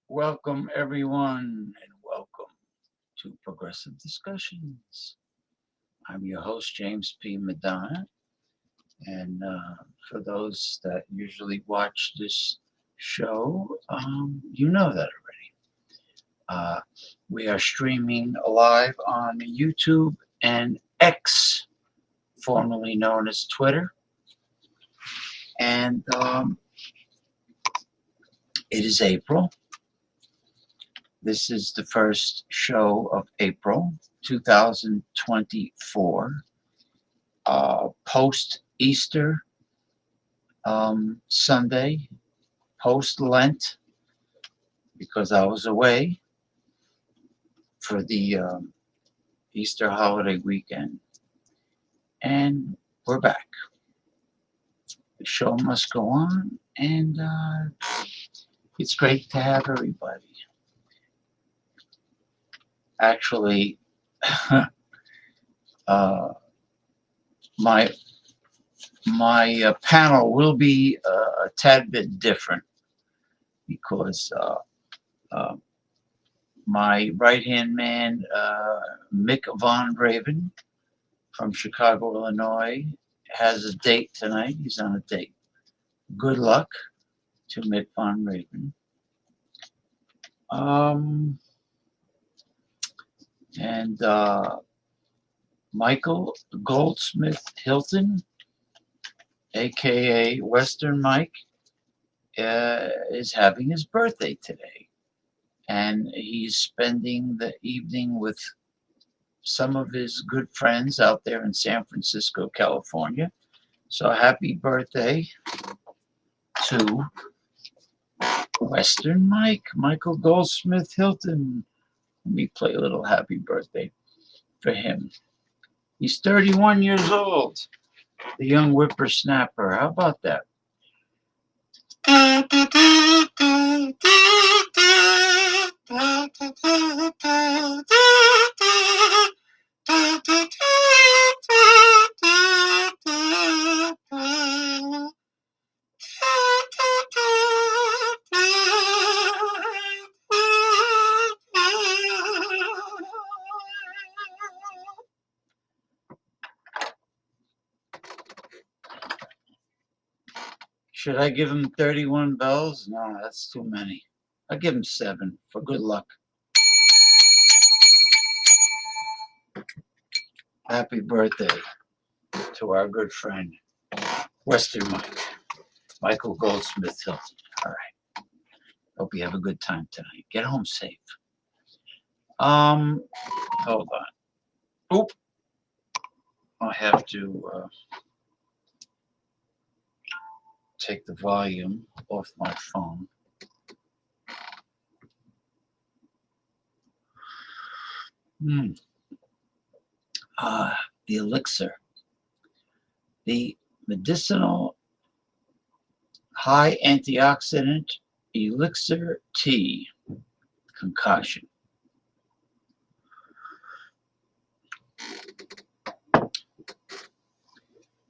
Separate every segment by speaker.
Speaker 1: Welcome, everyone, and welcome to Progressive Discussions. I'm your host, James P. Madonna, and for those that usually watch this show, you know that already. We are streaming live on YouTube and X, formerly known as Twitter, and it is April. This is the first show of April 2024, post-Easter Sunday, post-Lent, because I was away for the Easter holiday weekend. And we're back. The show must go on, and it's great to have everybody. Actually, my panel will be a tad bit different because my right-hand man, Mick Von Raven from Chicago, Illinois, has a date tonight. He's on a date. Good luck to Mick Von Raven. And Michael Goldsmith Hilton, aka Western Mike, is having his birthday today. And he's spending the evening with some of his good friends out there in San Francisco, California. So happy birthday to Western Mike, Michael Goldsmith Hilton. Let me play a little happy birthday for him. He's 31 years old, the young whippersnapper. How about that? Should I give him 31 bells? No, that's too many. I'll give him 7 for good luck. Happy birthday to our good friend, Western Mike, Michael Goldsmith Hilton. All right. Hope you have a good time tonight. Get home safe. Hold on. Oop. I have to take the volume off my phone. The elixir. The medicinal high antioxidant elixir tea concoction.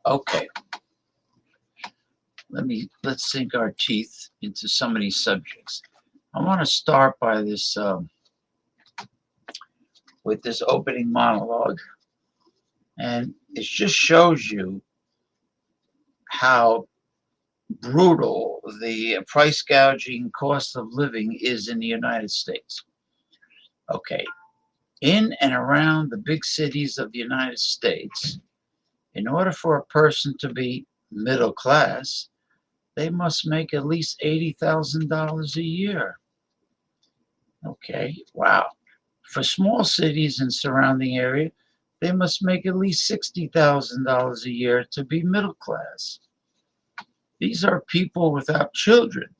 Speaker 1: Okay. Let's sink our teeth into some of these subjects. I want to start by this with this opening monologue, and it just shows you how brutal the price gouging cost of living is in the United States. Okay, in and around the big cities of the United States, in order for a person to be middle class, they must make at least $80,000 a year. Okay, wow. For small cities and surrounding area, they must make at least $60,000 a year to be middle class. These are people without children.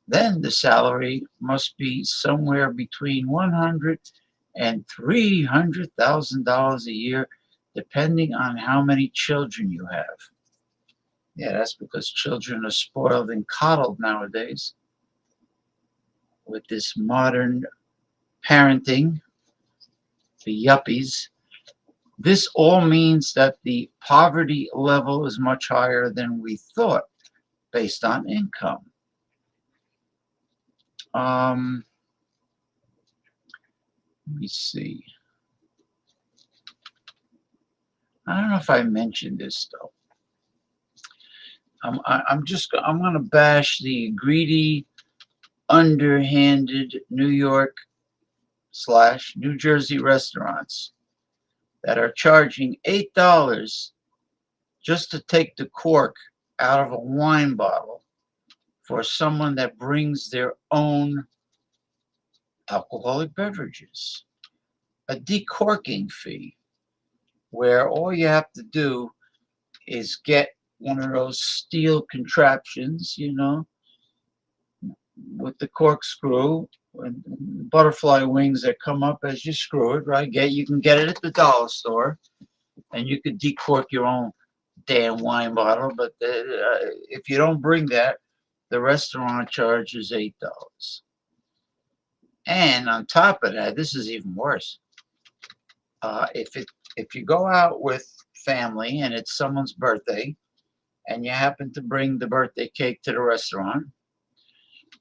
Speaker 1: Then the salary must be somewhere between $100,000 and $300,000 a year, depending on how many children you have. Yeah, that's because children are spoiled and coddled nowadays with this modern parenting, the yuppies. This all means that the poverty level is much higher than we thought based on income. Let me see. I don't know if I mentioned this though. I'm going to bash the greedy, underhanded New York / New Jersey restaurants that are charging $8 just to take the cork out of a wine bottle for someone that brings their own alcoholic beverages. A decorking fee, where all you have to do is get one of those steel contraptions, with the corkscrew and butterfly wings that come up as you screw it, right? You can get it at the dollar store, and you could decork your own damn wine bottle. But if you don't bring that, the restaurant charges $8. And on top of that, this is even worse. If you go out with family and it's someone's birthday, and you happen to bring the birthday cake to the restaurant,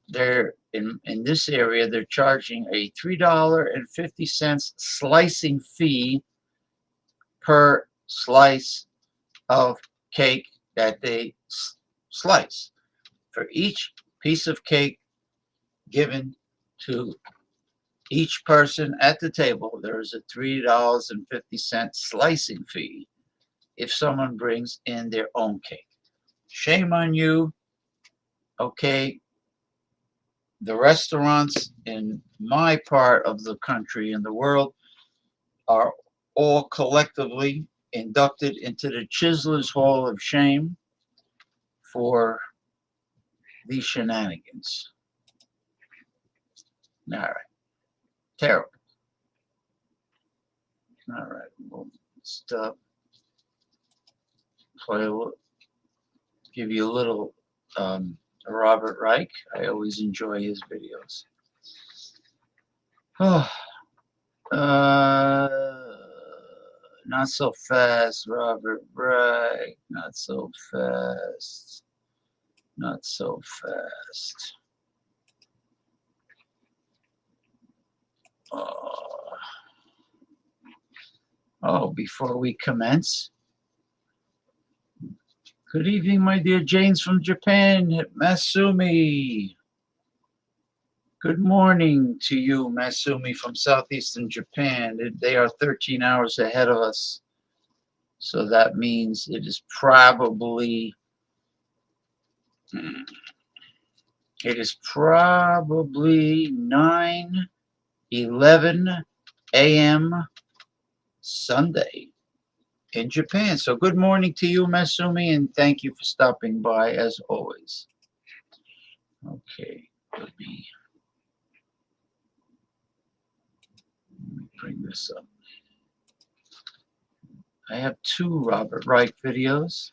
Speaker 1: they're in this area, they're charging a $3.50 slicing fee per slice of cake that they slice. For each piece of cake given to each person at the table, there is a $3.50 slicing fee if someone brings in their own cake. Shame on you. Okay, the restaurants in my part of the country and the world are all collectively inducted into the Chiseler's Hall of Shame for these shenanigans. All right. Terrible. All right. We'll stop. Play. Give you a little Robert Reich. I always enjoy his videos. Oh, not so fast, Robert Reich. Not so fast. Not so fast. Oh, before we commence, Good evening, my dear Janes from Japan. Masumi. Good morning to you, Masumi, from southeastern Japan. They are 13 hours ahead of us. So that means it is probably 9:11 a.m. Sunday in Japan. So good morning to you, Masumi, and thank you for stopping by as always. Okay, let me bring this up. I have 2 Robert Wright videos.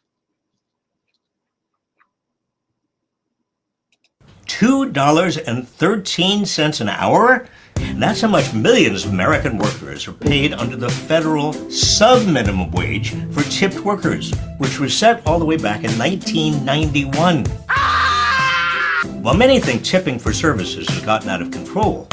Speaker 2: $2.13 an hour? That's how much millions of American workers are paid under the federal sub-minimum wage for tipped workers, which was set all the way back in 1991. While many think tipping for services has gotten out of control,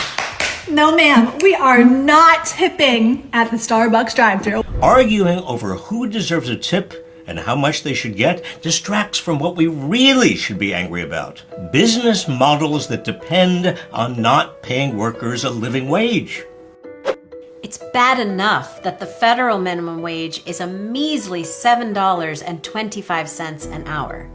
Speaker 3: no, ma'am, we are not tipping at the Starbucks drive-thru.
Speaker 2: Arguing over who deserves a tip and how much they should get distracts from what we really should be angry about. Business models that depend on not paying workers a living wage.
Speaker 4: It's bad enough that the federal minimum wage is a measly $7.25 an hour.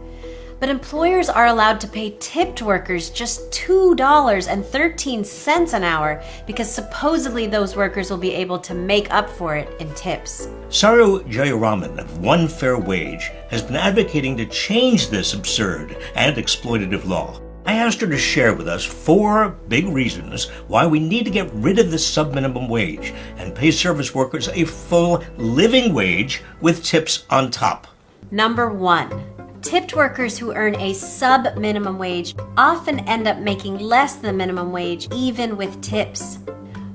Speaker 4: But employers are allowed to pay tipped workers just $2.13 an hour because supposedly those workers will be able to make up for it in tips.
Speaker 2: Saru Jayaraman of One Fair Wage has been advocating to change this absurd and exploitative law. I asked her to share with us 4 big reasons why we need to get rid of the sub-minimum wage and pay service workers a full living wage with tips on top.
Speaker 4: Number 1. Tipped workers who earn a sub-minimum wage often end up making less than minimum wage even with tips.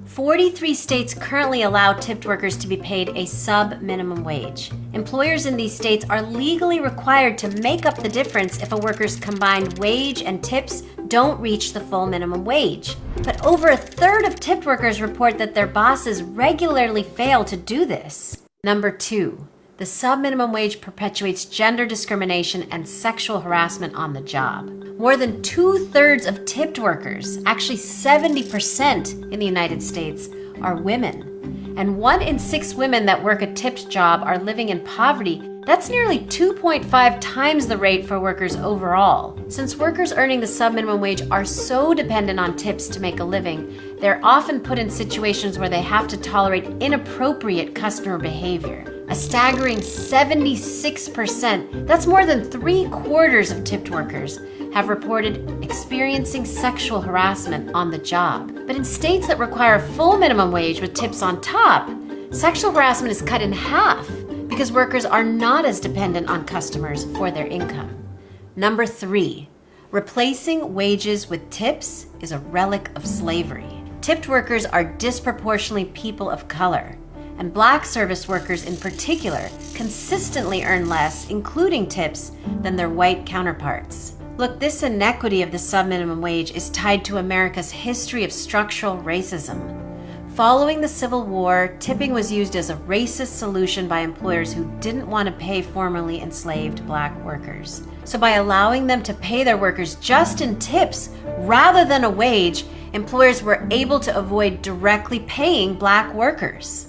Speaker 4: 43 states currently allow tipped workers to be paid a sub-minimum wage. Employers in these states are legally required to make up the difference if a worker's combined wage and tips don't reach the full minimum wage. But over a third of tipped workers report that their bosses regularly fail to do this. Number 2. The sub-minimum wage perpetuates gender discrimination and sexual harassment on the job. More than 2/3 of tipped workers, actually 70% in the United States, are women. And 1 in 6 women that work a tipped job are living in poverty. That's nearly 2.5 times the rate for workers overall. Since workers earning the sub-minimum wage are so dependent on tips to make a living, they're often put in situations where they have to tolerate inappropriate customer behavior. A staggering 76%, that's more than 3/4 of tipped workers, have reported experiencing sexual harassment on the job. But in states that require a full minimum wage with tips on top, sexual harassment is cut in half because workers are not as dependent on customers for their income. Number 3, replacing wages with tips is a relic of slavery. Tipped workers are disproportionately people of color, and Black service workers in particular consistently earn less, including tips, than their white counterparts. Look, this inequity of the sub-minimum wage is tied to America's history of structural racism. Following the Civil War, tipping was used as a racist solution by employers who didn't want to pay formerly enslaved Black workers. So by allowing them to pay their workers just in tips rather than a wage, employers were able to avoid directly paying Black workers.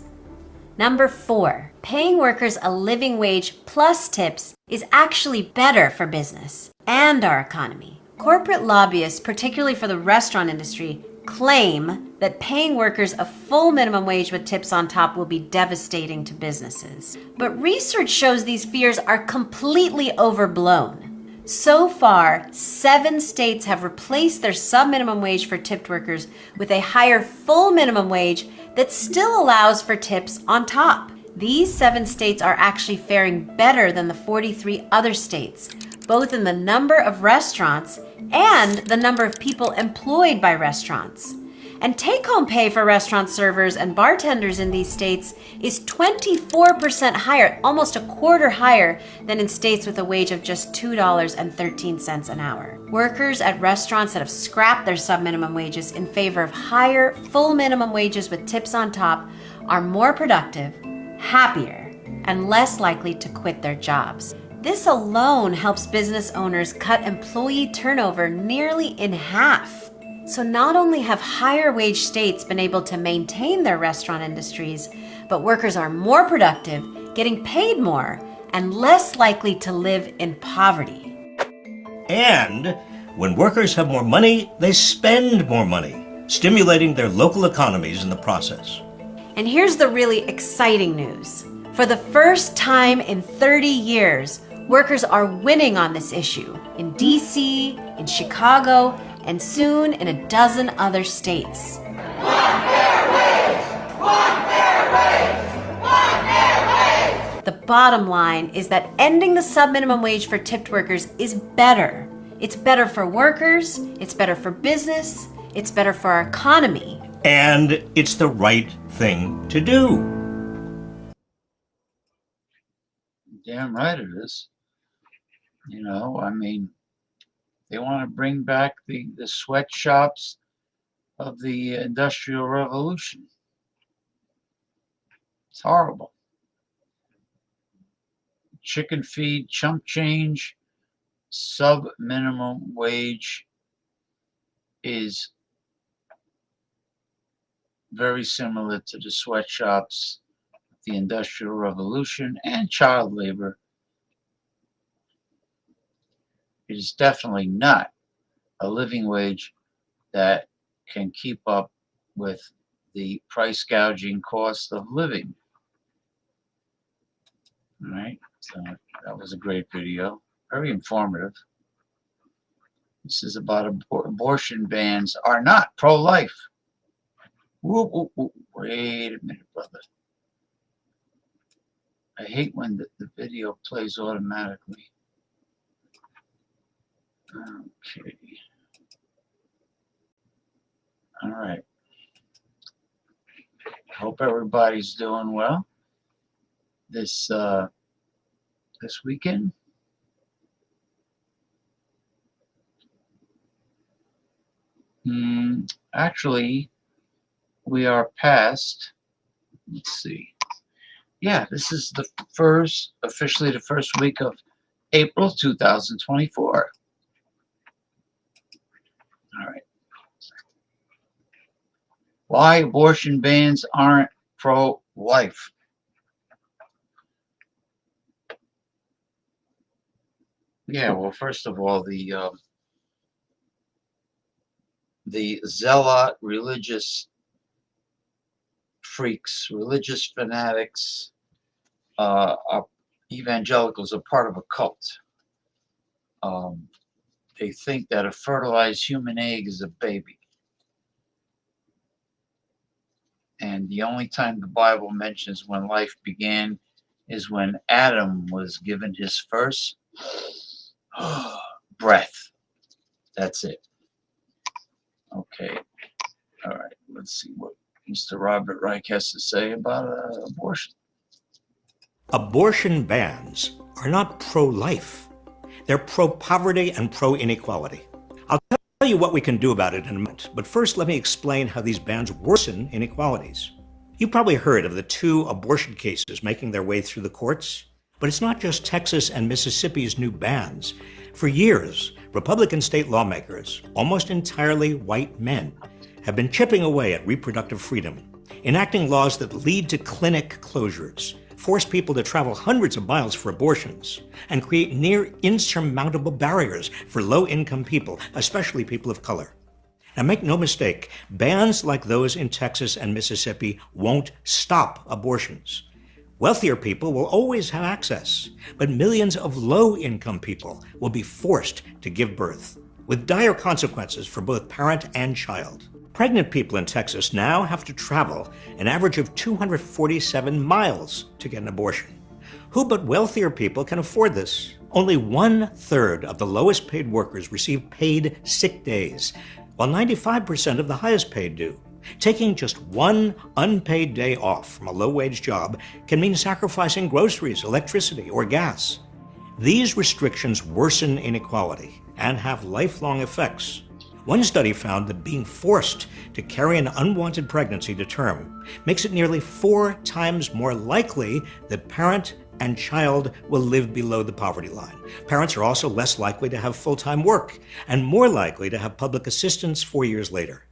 Speaker 4: Number 4, paying workers a living wage plus tips is actually better for business and our economy. Corporate lobbyists, particularly for the restaurant industry, claim that paying workers a full minimum wage with tips on top will be devastating to businesses. But research shows these fears are completely overblown. So far, 7 states have replaced their sub-minimum wage for tipped workers with a higher full minimum wage that still allows for tips on top. These 7 states are actually faring better than the 43 other states, both in the number of restaurants and the number of people employed by restaurants. And take-home pay for restaurant servers and bartenders in these states is 24% higher, almost a quarter higher than in states with a wage of just $2.13 an hour. Workers at restaurants that have scrapped their sub-minimum wages in favor of higher full minimum wages with tips on top are more productive, happier, and less likely to quit their jobs. This alone helps business owners cut employee turnover nearly in half. So not only have higher wage states been able to maintain their restaurant industries, but workers are more productive, getting paid more, and less likely to live in poverty.
Speaker 2: And when workers have more money, they spend more money, stimulating their local economies in the process.
Speaker 4: And here's the really exciting news. For the first time in 30 years, workers are winning on this issue in DC, in Chicago, and soon in a dozen other states.
Speaker 5: One fair wage! One fair wage! One fair wage!
Speaker 4: The bottom line is that ending the subminimum wage for tipped workers is better. It's better for workers, it's better for business, it's better for our economy.
Speaker 2: And it's the right thing to do.
Speaker 1: Damn right it is. You know, I mean, they want to bring back the sweatshops of the Industrial Revolution. It's horrible. Chicken feed, chump change, sub-minimum wage is very similar to the sweatshops, the Industrial Revolution, and child labor. It is definitely not a living wage that can keep up with the price gouging cost of living. All right, so that was a great video, very informative. This is about abortion bans are not pro-life. Wait a minute, brother. I hate when the video plays automatically. Okay. All right. Hope everybody's doing well this weekend. Actually, we are past, let's see. Yeah, this is officially the first week of April 2024. All right. Why abortion bans aren't pro-life. Yeah, well, first of all, the zealot religious freaks, religious fanatics, evangelicals are part of a cult. They think that a fertilized human egg is a baby. And the only time the Bible mentions when life began is when Adam was given his first breath. That's it. Okay. All right. Let's see what Mr. Robert Reich has to say about abortion.
Speaker 2: Abortion bans are not pro-life. They're pro-poverty and pro-inequality. I'll tell you what we can do about it in a minute, but first let me explain how these bans worsen inequalities. You've probably heard of the 2 abortion cases making their way through the courts, but it's not just Texas and Mississippi's new bans. For years, Republican state lawmakers, almost entirely white men, have been chipping away at reproductive freedom, enacting laws that lead to clinic closures, force people to travel hundreds of miles for abortions, and create near insurmountable barriers for low-income people, especially people of color. Now make no mistake, bans like those in Texas and Mississippi won't stop abortions. Wealthier people will always have access, but millions of low-income people will be forced to give birth, with dire consequences for both parent and child. Pregnant people in Texas now have to travel an average of 247 miles to get an abortion. Who but wealthier people can afford this? Only 1/3 of the lowest paid workers receive paid sick days, while 95% of the highest paid do. Taking just one unpaid day off from a low-wage job can mean sacrificing groceries, electricity, or gas. These restrictions worsen inequality and have lifelong effects. One study found that being forced to carry an unwanted pregnancy to term makes it nearly 4 times more likely that parent and child will live below the poverty line. Parents are also less likely to have full-time work and more likely to have public assistance 4 years later.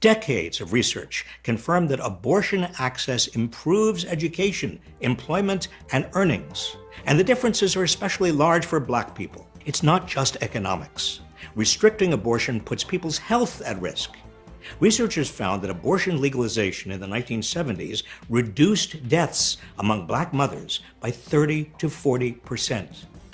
Speaker 2: Decades of research confirm that abortion access improves education, employment, and earnings. And the differences are especially large for Black people. It's not just economics. Restricting abortion puts people's health at risk. Researchers found that abortion legalization in the 1970s reduced deaths among Black mothers by 30 to 40%.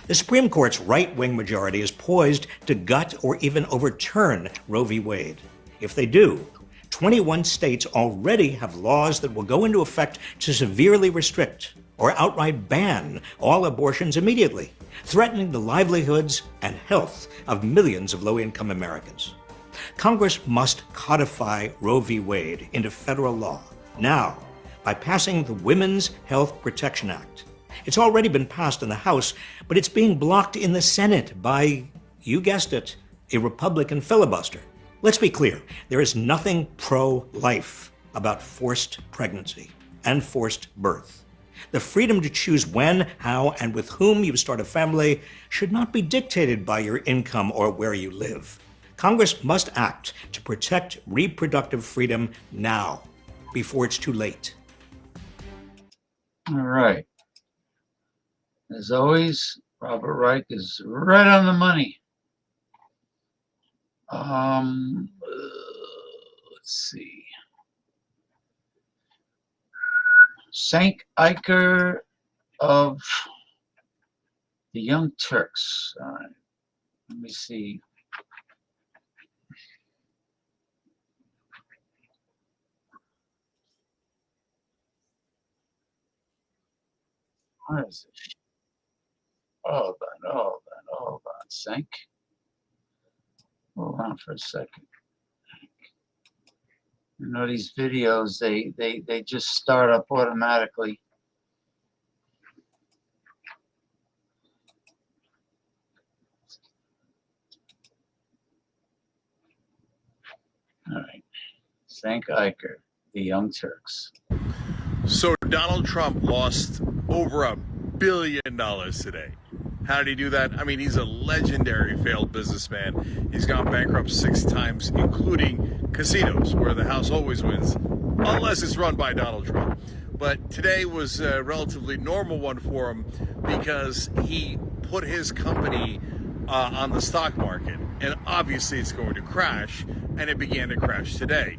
Speaker 2: The Supreme Court's right-wing majority is poised to gut or even overturn Roe v. Wade. If they do, 21 states already have laws that will go into effect to severely restrict or outright ban all abortions immediately, threatening the livelihoods and health of millions of low-income Americans. Congress must codify Roe v. Wade into federal law now by passing the Women's Health Protection Act. It's already been passed in the House, but it's being blocked in the Senate by, you guessed it, a Republican filibuster. Let's be clear, there is nothing pro-life about forced pregnancy and forced birth. The freedom to choose when, how, and with whom you start a family should not be dictated by your income or where you live. Congress must act to protect reproductive freedom now, before it's too late.
Speaker 1: All right. As always, Robert Reich is right on the money. Let's see. St. Iker of the Young Turks. All right. Let me see. What is it? Hold on. Sync. Hold on for a second. You know, these videos, they just start up automatically. All right. St. Iker, the Young Turks.
Speaker 6: So Donald Trump lost over $1 billion today. How did he do that? I mean, he's a legendary failed businessman. He's gone bankrupt 6 times, including casinos, where the house always wins, unless it's run by Donald Trump. But today was a relatively normal one for him because he put his company on the stock market, and obviously it's going to crash, and it began to crash today.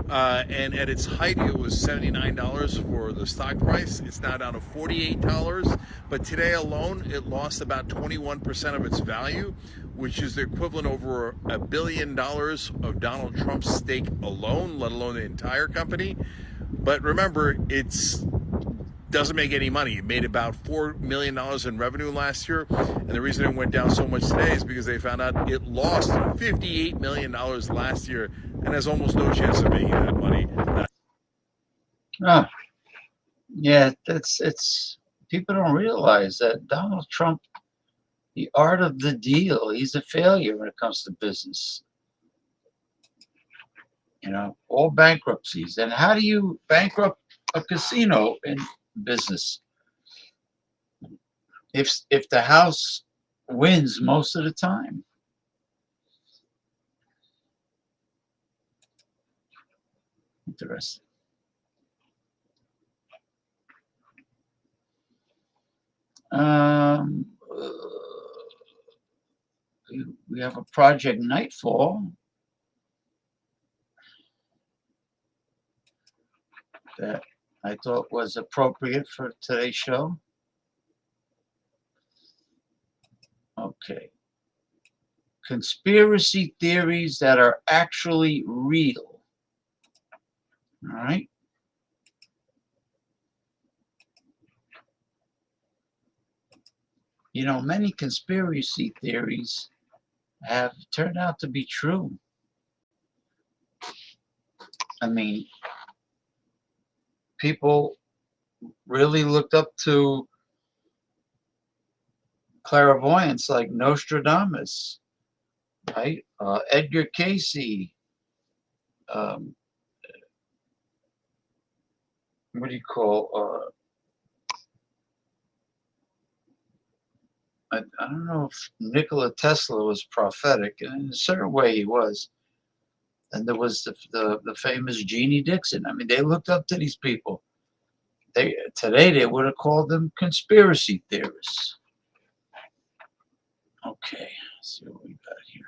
Speaker 6: And at its height, it was $79 for the stock price. It's now down to $48, but today alone, it lost about 21% of its value, which is the equivalent over $1 billion of Donald Trump's stake alone, let alone the entire company. But remember, it's doesn't make any money. It made about $4 million in revenue last year, and the reason it went down so much today is because they found out it lost $58 million last year and has almost no chance of making that money.
Speaker 1: Yeah, it's people don't realize that Donald Trump, the art of the deal, he's a failure when it comes to business. You know, all bankruptcies. And how do you bankrupt a casino in business? If the house wins most of the time. Interesting. We have a Project Nightfall that I thought was appropriate for today's show. Okay. Conspiracy theories that are actually real. All right. You know, many conspiracy theories have turned out to be true. I mean, people really looked up to clairvoyants like Nostradamus, right? Edgar Casey. What do you call? I don't know if Nikola Tesla was prophetic, and in a certain way he was. And there was the famous Jeannie Dixon. I mean, they looked up to these people. Today they would have called them conspiracy theorists. Okay, let's see what we got here.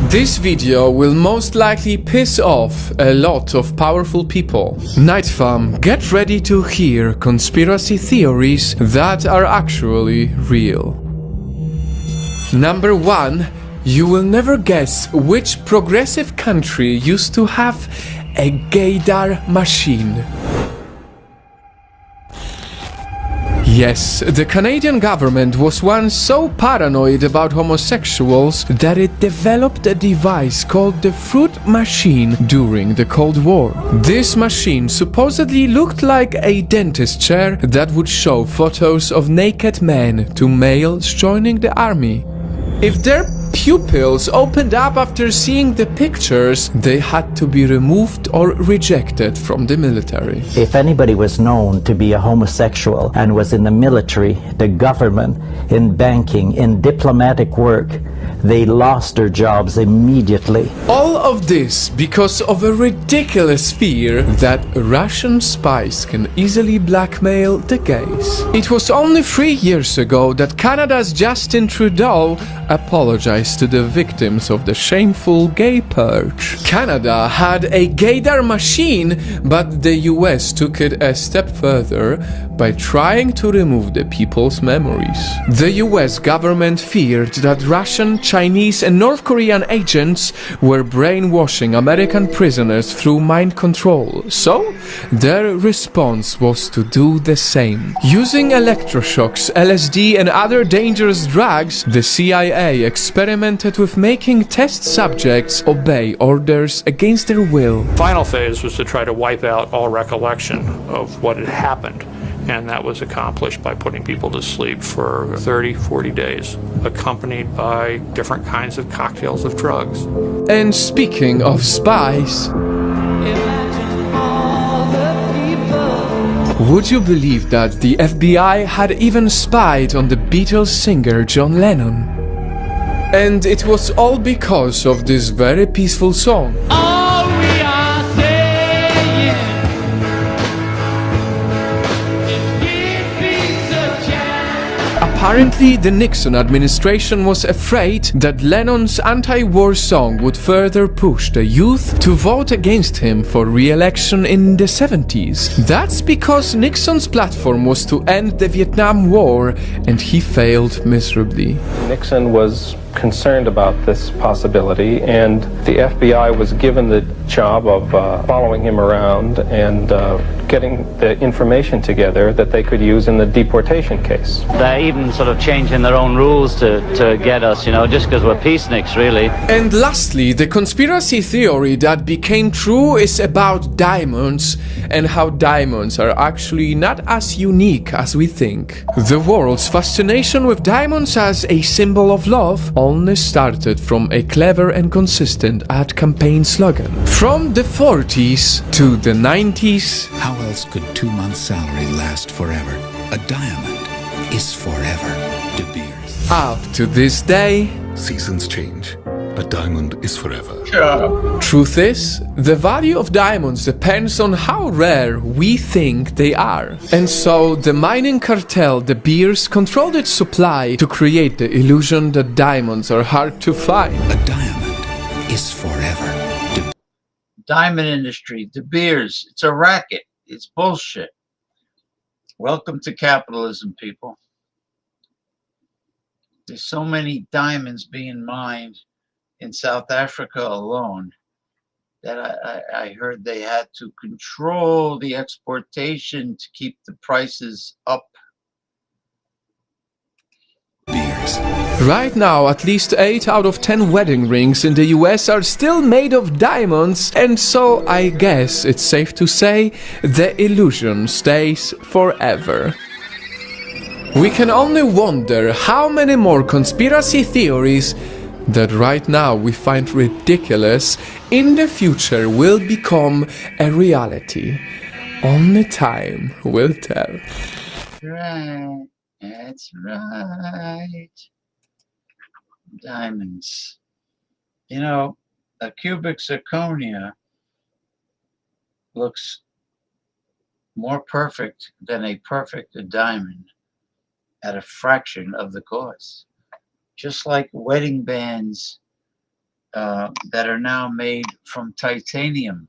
Speaker 7: This video will most likely piss off a lot of powerful people. Night fam, get ready to hear conspiracy theories that are actually real. Number 1. You will never guess which progressive country used to have a gaydar machine. Yes, the Canadian government was once so paranoid about homosexuals that it developed a device called the fruit machine during the Cold War. This machine supposedly looked like a dentist chair that would show photos of naked men to males joining the army. If their pupils opened up after seeing the pictures, they had to be removed or rejected from the military.
Speaker 8: If anybody was known to be a homosexual and was in the military, the government, in banking, in diplomatic work, they lost their jobs immediately.
Speaker 7: All of this because of a ridiculous fear that Russian spies can easily blackmail the gays. It was only 3 years ago that Canada's Justin Trudeau apologized to the victims of the shameful gay purge. Canada had a gaydar machine, but the US took it a step further by trying to remove the people's memories. The US government feared that Russian, Chinese and North Korean agents were brainwashing American prisoners through mind control, so their response was to do the same. Using electroshocks, LSD and other dangerous drugs, the CIA experimented with making test subjects obey orders against their will.
Speaker 9: Final phase was to try to wipe out all recollection of what had happened. And that was accomplished by putting people to sleep for 30, 40 days, accompanied by different kinds of cocktails of drugs.
Speaker 7: And speaking of spies, would you believe that the FBI had even spied on the Beatles singer John Lennon? And it was all because of this very peaceful song. Apparently, the Nixon administration was afraid that Lennon's anti-war song would further push the youth to vote against him for re-election in the 70s. That's because Nixon's platform was to end the Vietnam War, and he failed miserably.
Speaker 10: Nixon was concerned about this possibility, and the FBI was given the job of following him around and getting the information together that they could use in the deportation case.
Speaker 11: They're even sort of changing their own rules to get us, you know, just because we're peaceniks, really.
Speaker 7: And lastly, the conspiracy theory that became true is about diamonds, and how diamonds are actually not as unique as we think. The world's fascination with diamonds as a symbol of love only started from a clever and consistent ad campaign slogan. From the 40s to the 90s.
Speaker 12: How else could 2 months' salary last forever? A diamond is forever. De Beers.
Speaker 7: Up to this day.
Speaker 13: Seasons change. A diamond is forever.
Speaker 7: Truth is, the value of diamonds depends on how rare we think they are. And so the mining cartel De Beers controlled its supply to create the illusion that diamonds are hard to find.
Speaker 12: A diamond is forever.
Speaker 1: Diamond industry, De Beers, it's a racket. It's bullshit. Welcome to capitalism, people. There's so many diamonds being mined in South Africa alone that I heard they had to control the exportation to keep the prices up.
Speaker 12: Beers.
Speaker 7: Right now, at least 8 out of 10 wedding rings in the US are still made of diamonds, and so I guess it's safe to say the illusion stays forever. We can only wonder how many more conspiracy theories that right now we find ridiculous in the future will become a reality. Only time will tell.
Speaker 1: right. That's right. Diamonds. You know, a cubic zirconia looks more perfect than a perfect diamond at a fraction of the cost. Just like wedding bands that are now made from titanium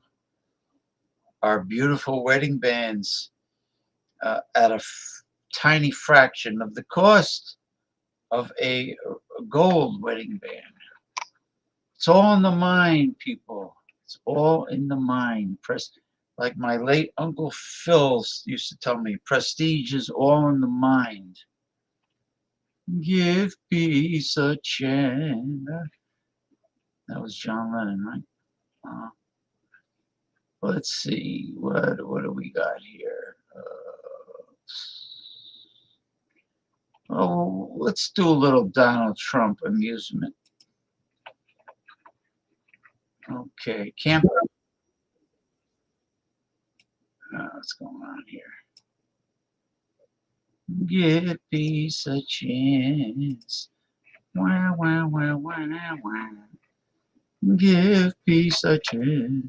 Speaker 1: are beautiful wedding bands at a tiny fraction of the cost of a gold wedding band. It's all in the mind, people. It's all in the mind. Like my late Uncle Phil used to tell me, prestige is all in the mind. Give peace a chance. That was John Lennon, right? Let's see. What do we got here? Let's do a little Donald Trump amusement. Okay, what's going on here? Give peace a chance. Wah, wah, wah, wah, wah. Give peace a chance.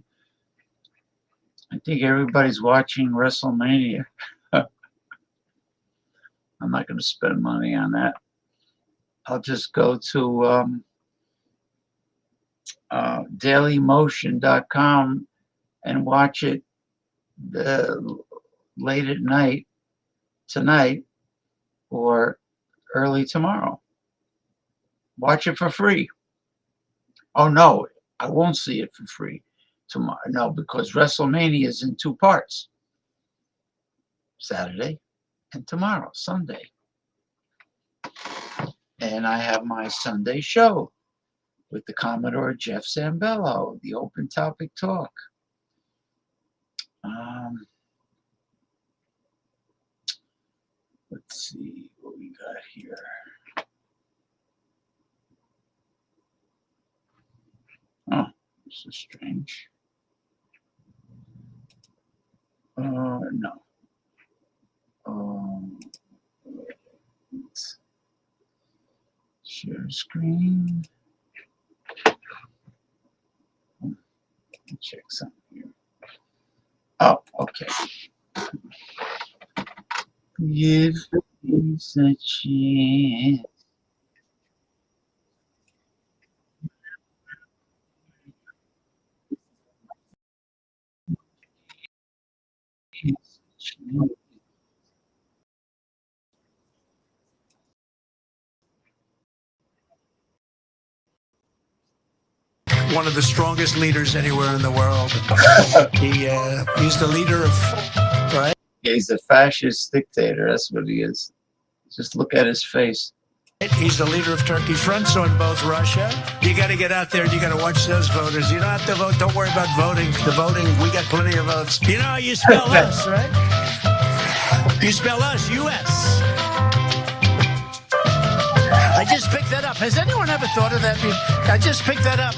Speaker 1: I think everybody's watching WrestleMania. I'm not going to spend money on that. I'll just go to dailymotion.com and watch it late at night tonight or early tomorrow. Watch it for free. Oh no, I won't see it for free tomorrow. No, because WrestleMania is in 2 parts. Saturday and tomorrow, Sunday. And I have my Sunday show with the Commodore Jeff Zambello, the Open Topic Talk. Let's see what we got here. Oh, this is strange. No. Let's share screen. Let me check something here. Oh, okay. Give peace a chance.
Speaker 14: One of the strongest leaders anywhere in the world. He's the leader of, right?
Speaker 1: He's a fascist dictator. That's what he is. Just look at his face.
Speaker 14: He's the leader of Turkey. Fronts on both Russia. You got to get out there and you got to watch those voters. You don't have to vote. Don't worry about voting. The voting, we got plenty of votes. You know how you spell us, right? You spell us, U.S. I just picked that up. Has anyone ever thought of that? I just picked that up.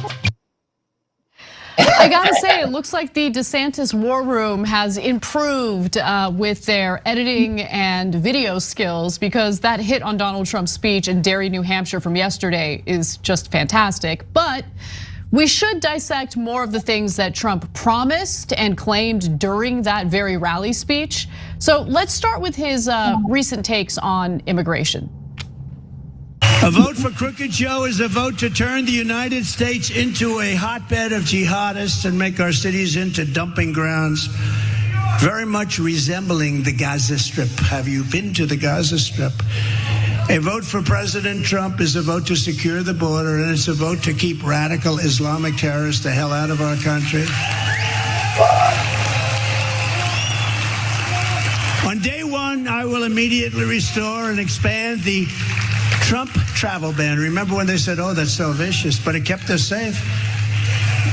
Speaker 15: I gotta say, it looks like the DeSantis war room has improved with their editing and video skills, because that hit on Donald Trump's speech in Derry, New Hampshire from yesterday is just fantastic. But we should dissect more of the things that Trump promised and claimed during that very rally speech. So let's start with his recent takes on immigration.
Speaker 14: A vote for Crooked Joe is a vote to turn the United States into a hotbed of jihadists and make our cities into dumping grounds, very much resembling the Gaza Strip. Have you been to the Gaza Strip? A vote for President Trump is a vote to secure the border, and it's a vote to keep radical Islamic terrorists the hell out of our country. On day one, I will immediately restore and expand the Trump travel ban. Remember when they said, oh, that's so vicious, but it kept us safe.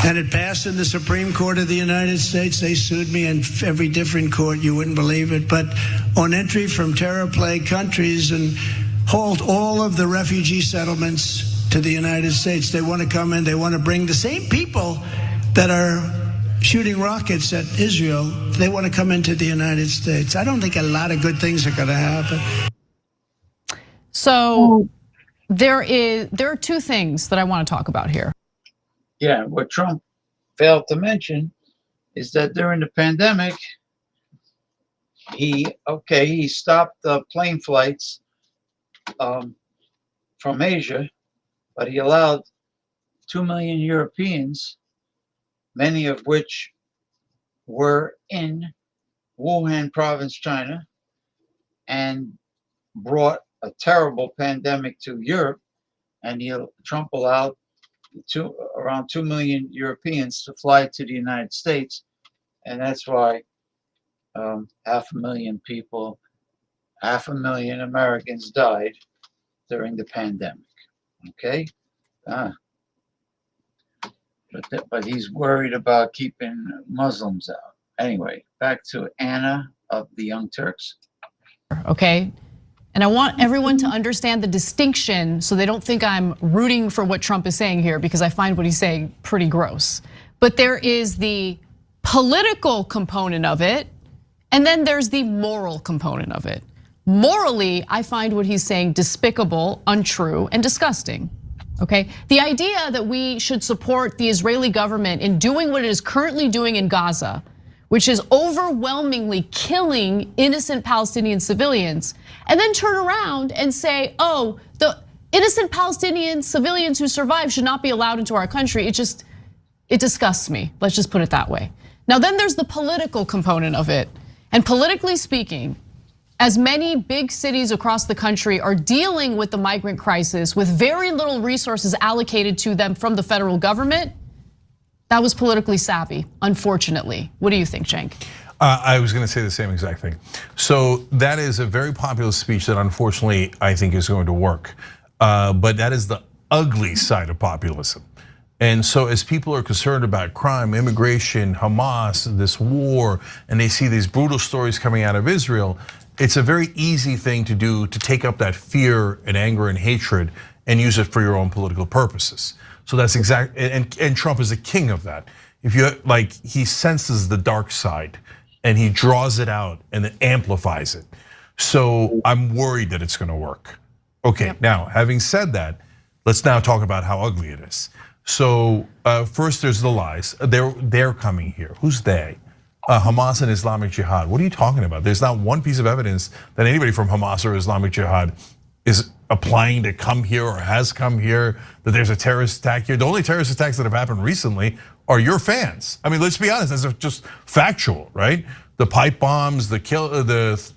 Speaker 14: And it passed in the Supreme Court of the United States. They sued me in every different court. You wouldn't believe it. But on entry from terror-plagued countries, and hold all of the refugee settlements to the United States. They want to come in. They want to bring the same people that are shooting rockets at Israel, they want to come into the United States. I don't think a lot of good things are going to happen.
Speaker 15: So there are two things that I want to talk about here.
Speaker 1: Yeah, what Trump failed to mention is that during the pandemic, he stopped plane flights from Asia, but he allowed 2 million Europeans, many of which were in Wuhan province, China, and brought a terrible pandemic to Europe. And Trump allowed around 2 million Europeans to fly to the United States. And that's why 500,000 people, 500,000 Americans died during the pandemic. Okay? But he's worried about keeping Muslims out. Anyway, back to Anna of the Young Turks.
Speaker 15: Okay? And I want everyone to understand the distinction so they don't think I'm rooting for what Trump is saying here, because I find what he's saying pretty gross. But there is the political component of it, and then there's the moral component of it. Morally, I find what he's saying despicable, untrue, and disgusting. Okay? The idea that we should support the Israeli government in doing what it is currently doing in Gaza, which is overwhelmingly killing innocent Palestinian civilians, and then turn around and say, oh, the innocent Palestinian civilians who survive should not be allowed into our country. It disgusts me. Let's just put it that way. Now, then there's the political component of it. And politically speaking, as many big cities across the country are dealing with the migrant crisis with very little resources allocated to them from the federal government, that was politically savvy, unfortunately. What do you think, Cenk?
Speaker 16: I was going to say the same exact thing. So that is a very popular speech that unfortunately I think is going to work. But that is the ugly side of populism. And so as people are concerned about crime, immigration, Hamas, this war, and they see these brutal stories coming out of Israel, it's a very easy thing to do to take up that fear and anger and hatred and use it for your own political purposes. So that's exactly, and Trump is the king of that. If you he senses the dark side and he draws it out and then amplifies it. So I'm worried that it's going to work. Okay, now having said that, let's now talk about how ugly it is. So first there's the lies. They're coming here. Who's they? Hamas and Islamic Jihad. What are you talking about? There's not one piece of evidence that anybody from Hamas or Islamic Jihad is applying to come here or has come here, that there's a terrorist attack here. The only terrorist attacks that have happened recently are your fans. I mean, let's be honest, that's just factual, right? The pipe bombs, the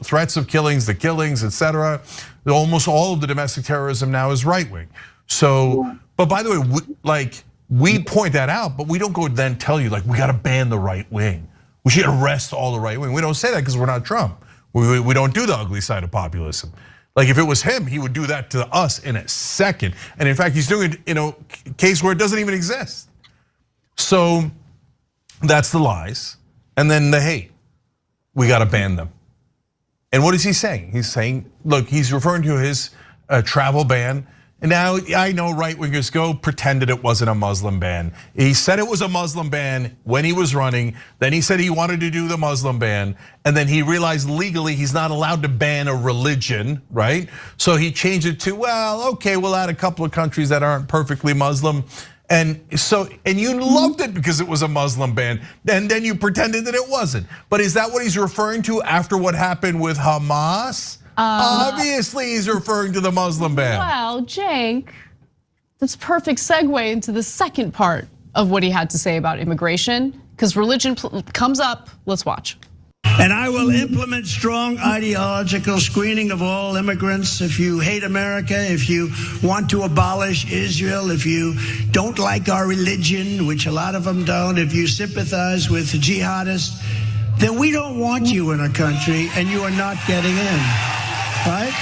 Speaker 16: threats of killings, the killings, etc. Almost all of the domestic terrorism now is right wing. So, but by the way, we point that out, but we don't go then tell you we got to ban the right wing. We should arrest all the right wing. We don't say that because we're not Trump. We don't do the ugly side of populism. If it was him, he would do that to us in a second. And in fact, he's doing it in a case where it doesn't even exist. So that's the lies. And then the hate. We got to ban them. And what is he saying? He's saying, look, he's referring to his travel ban. And now I know right-wingers go pretended it wasn't a Muslim ban. He said it was a Muslim ban when he was running. Then he said he wanted to do the Muslim ban. And then he realized legally he's not allowed to ban a religion, right? So he changed it to, well, okay, we'll add a couple of countries that aren't perfectly Muslim. And you loved it because it was a Muslim ban. And then you pretended that it wasn't. But is that what he's referring to after what happened with Hamas? Obviously, he's referring to the Muslim ban.
Speaker 15: Well, Cenk, that's a perfect segue into the second part of what he had to say about immigration, because religion comes up. Let's watch.
Speaker 14: And I will implement strong ideological screening of all immigrants. If you hate America, if you want to abolish Israel, if you don't like our religion, which a lot of them don't, if you sympathize with jihadists, then we don't want you in our country and you are not getting in. Right?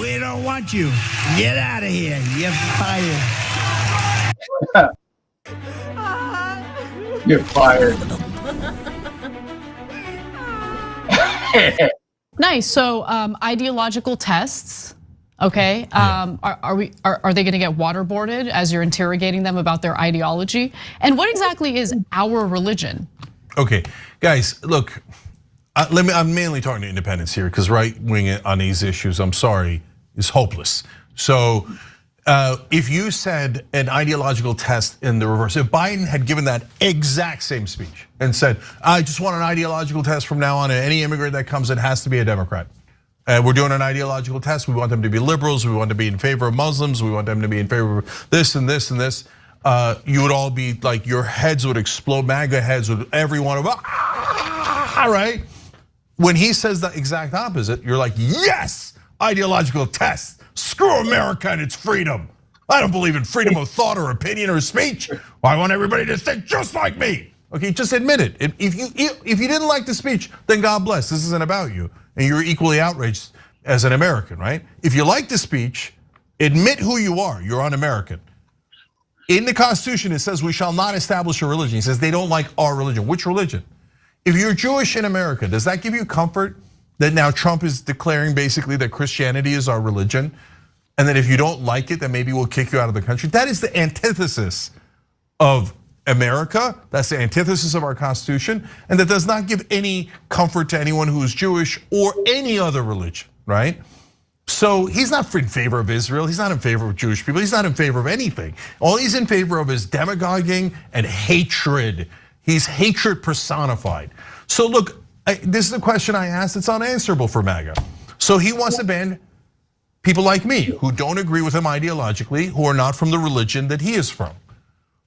Speaker 14: We don't want you. Get out of here. You're fired.
Speaker 1: You're fired.
Speaker 15: Nice. So ideological tests. Okay, are they going to get waterboarded as you're interrogating them about their ideology? And what exactly is our religion?
Speaker 16: Okay, guys, look, I'm mainly talking to independents here because right wing on these issues, I'm sorry, is hopeless. So if you said an ideological test in the reverse, if Biden had given that exact same speech and said, I just want an ideological test from now on, and any immigrant that comes in has to be a Democrat. We're doing an ideological test. We want them to be liberals. We want to be in favor of Muslims. We want them to be in favor of this and this and this. You would all be like, your heads would explode, MAGA heads would, everyone of, right? When he says the exact opposite, you're like, yes, ideological test. Screw America and its freedom. I don't believe in freedom of thought or opinion or speech. I want everybody to think just like me. Okay, just admit it. If you didn't like the speech, then God bless. This isn't about you, and you're equally outraged as an American, right? If you like the speech, admit who you are. You're un-American. In the Constitution, it says we shall not establish a religion. He says they don't like our religion. Which religion? If you're Jewish in America, does that give you comfort that now Trump is declaring basically that Christianity is our religion? And that if you don't like it, then maybe we'll kick you out of the country? That is the antithesis of America. That's the antithesis of our Constitution. And that does not give any comfort to anyone who is Jewish or any other religion, right? So he's not in favor of Israel. He's not in favor of Jewish people. He's not in favor of anything. All he's in favor of is demagoguing and hatred. He's hatred personified. So look, this is the question I asked. It's unanswerable for MAGA. So he wants to ban people like me who don't agree with him ideologically, who are not from the religion that he is from.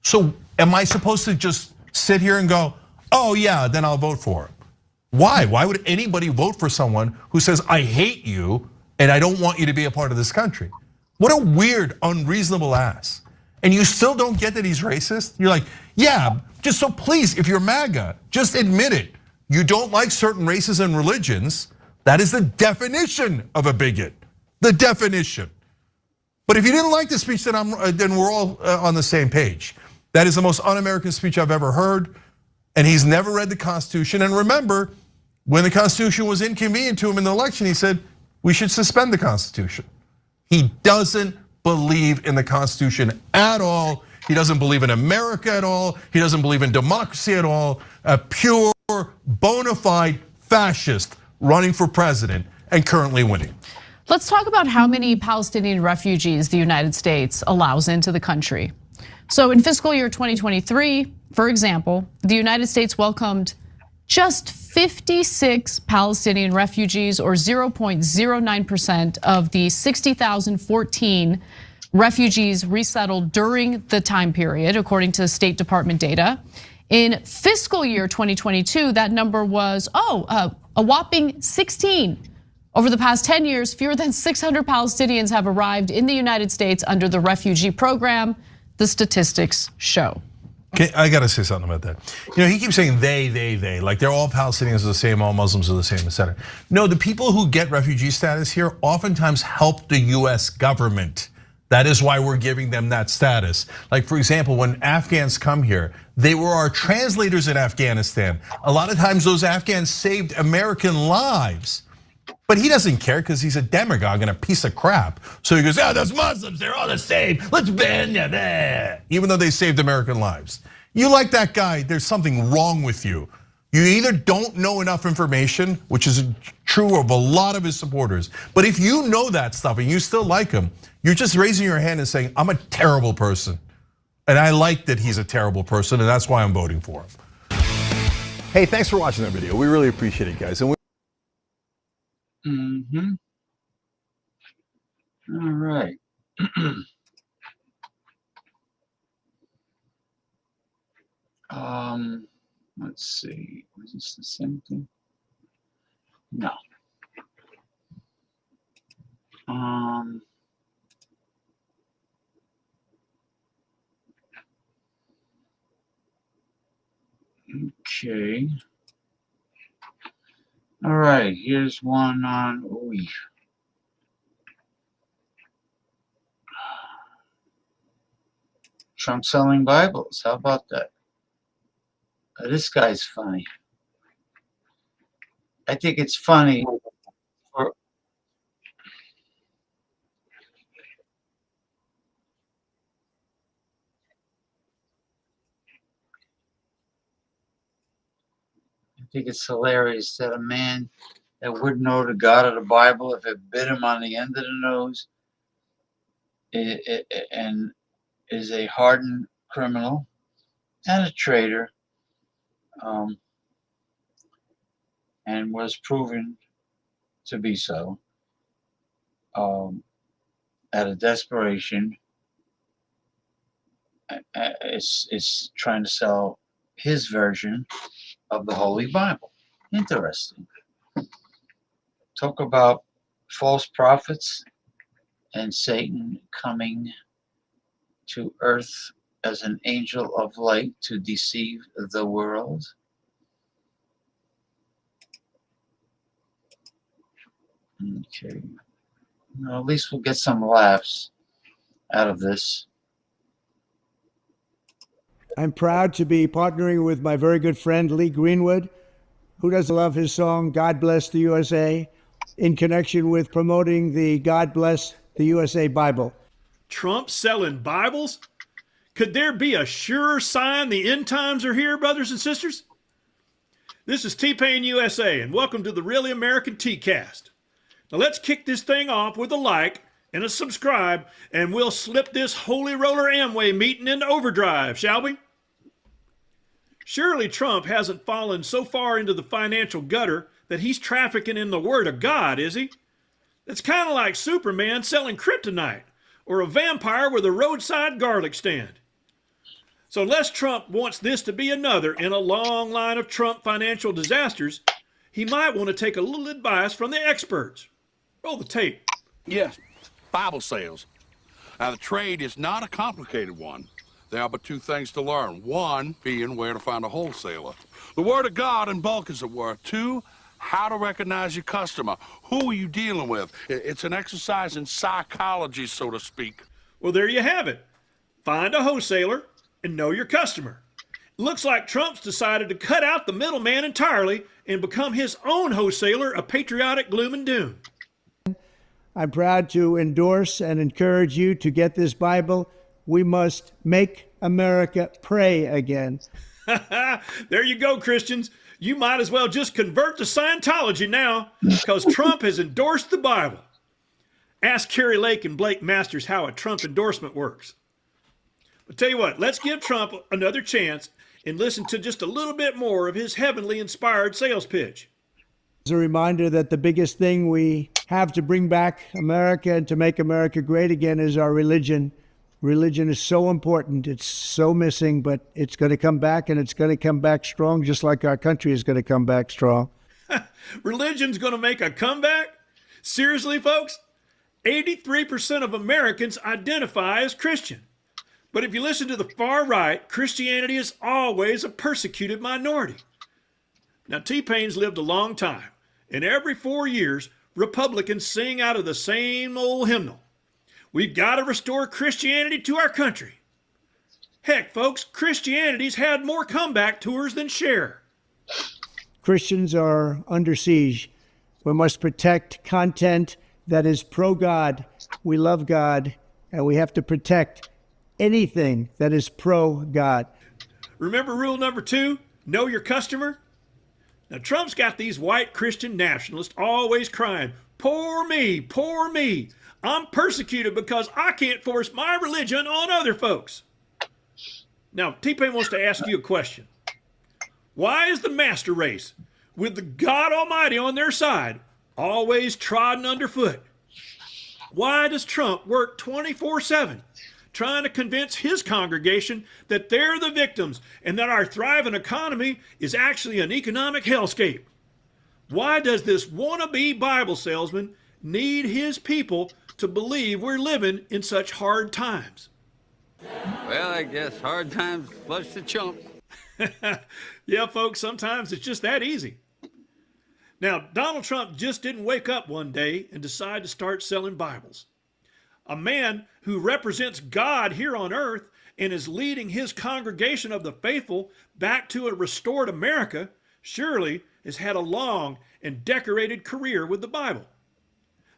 Speaker 16: So am I supposed to just sit here and go, oh yeah, then I'll vote for him? Why? Why would anybody vote for someone who says, I hate you and I don't want you to be a part of this country? What a weird, unreasonable ass. And you still don't get that he's racist? You're like, yeah, just so please, if you're MAGA, just admit it. You don't like certain races and religions. That is the definition of a bigot, the definition. But if you didn't like the speech, then we're all on the same page. That is the most un-American speech I've ever heard. And he's never read the Constitution. And remember, when the Constitution was inconvenient to him in the election, he said, we should suspend the Constitution. He doesn't believe in the Constitution at all. He doesn't believe in America at all. He doesn't believe in democracy at all. A pure, bona fide fascist running for president and currently winning.
Speaker 15: Let's talk about how many Palestinian refugees the United States allows into the country. So in fiscal year 2023, for example, the United States welcomed just 56 Palestinian refugees, or 0.09% of the 60,014 refugees resettled during the time period, according to State Department data. In fiscal year 2022, that number was, a whopping 16. Over the past 10 years, fewer than 600 Palestinians have arrived in the United States under the refugee program, the statistics show.
Speaker 16: Okay, I gotta say something about that. You know, he keeps saying they, like they're all Palestinians are the same, all Muslims are the same, etc. No, the people who get refugee status here oftentimes help the US government. That is why we're giving them that status. Like for example, when Afghans come here, they were our translators in Afghanistan. A lot of times those Afghans saved American lives. But he doesn't care because he's a demagogue and a piece of crap. So he goes, those Muslims, they're all the same. Let's ban them there. Even though they saved American lives. You like that guy, there's something wrong with you. You either don't know enough information, which is true of a lot of his supporters. But if you know that stuff and you still like him, you're just raising your hand and saying, I'm a terrible person. And I like that he's a terrible person, and that's why I'm voting for him.
Speaker 17: Hey, thanks for watching that video. We really appreciate it, guys. And
Speaker 1: All right. Let's see. Was this the same thing? No. Okay. All right, here's one on Trump selling Bibles. How about that? This guy's funny. I think it's funny. think it's hilarious that a man that would know the God of the Bible if it bit him on the end of the nose and is a hardened criminal and a traitor, and was proven to be so, out of desperation, is trying to sell his version of the Holy Bible. Interesting. Talk about false prophets and Satan coming to earth as an angel of light to deceive the world. Okay. Well, at least we'll get some laughs out of this.
Speaker 18: I'm proud to be partnering with my very good friend Lee Greenwood, who doesn't love his song, God Bless the USA, in connection with promoting the God Bless the USA Bible.
Speaker 19: Trump selling Bibles? Could there be a surer sign the end times are here, brothers and sisters? This is T-Pain USA, and welcome to the Really American T-Cast. Now let's kick this thing off with a like and a subscribe, and we'll slip this Holy Roller Amway meeting into overdrive, shall we? Surely Trump hasn't fallen so far into the financial gutter that he's trafficking in the Word of God, is he? That's kind of like Superman selling kryptonite, or a vampire with a roadside garlic stand. So unless Trump wants this to be another in a long line of Trump financial disasters, he might want to take a little advice from the experts. Roll the tape.
Speaker 20: Yes, Bible sales. Now, the trade is not a complicated one. There are but two things to learn. One being where to find a wholesaler. The Word of God in bulk, as it were. Two, how to recognize your customer. Who are you dealing with? It's an exercise in psychology, so to speak.
Speaker 19: Well, there you have it. Find a wholesaler and know your customer. It looks like Trump's decided to cut out the middleman entirely and become his own wholesaler of patriotic gloom and doom.
Speaker 18: I'm proud to endorse and encourage you to get this Bible. We must make America pray again.
Speaker 19: There you go, Christians. You might as well just convert to Scientology now, because Trump has endorsed the Bible. Ask Carrie Lake and Blake Masters how a Trump endorsement works. But tell you what, let's give Trump another chance and listen to just a little bit more of his heavenly inspired sales pitch.
Speaker 18: It's a reminder that the biggest thing we have to bring back America and to make America great again is our religion. Religion is so important. It's so missing, but it's going to come back, and it's going to come back strong, just like our country is going to come back strong.
Speaker 19: Religion's going to make a comeback? Seriously, folks? 83% of Americans identify as Christian. But if you listen to the far right, Christianity is always a persecuted minority. Now, T-Pain's lived a long time, and every 4 years, Republicans sing out of the same old hymnal. We've got to restore Christianity to our country. Heck, folks, Christianity's had more comeback tours than Cher.
Speaker 18: Christians are under siege. We must protect content that is pro-God. We love God, and we have to protect anything that is pro-God.
Speaker 19: Remember rule number 2? Know your customer? Now, Trump's got these white Christian nationalists always crying, "Poor me, poor me. I'm persecuted because I can't force my religion on other folks." Now, T-Pain wants to ask you a question. Why is the master race, with the God Almighty on their side, always trodden underfoot? Why does Trump work 24/7 trying to convince his congregation that they're the victims and that our thriving economy is actually an economic hellscape? Why does this wannabe Bible salesman need his people to believe we're living in such hard times?
Speaker 21: Well, I guess hard times flush the chump.
Speaker 19: Yeah, folks, sometimes it's just that easy. Now, Donald Trump just didn't wake up one day and decide to start selling Bibles. A man who represents God here on earth and is leading his congregation of the faithful back to a restored America surely has had a long and decorated career with the Bible.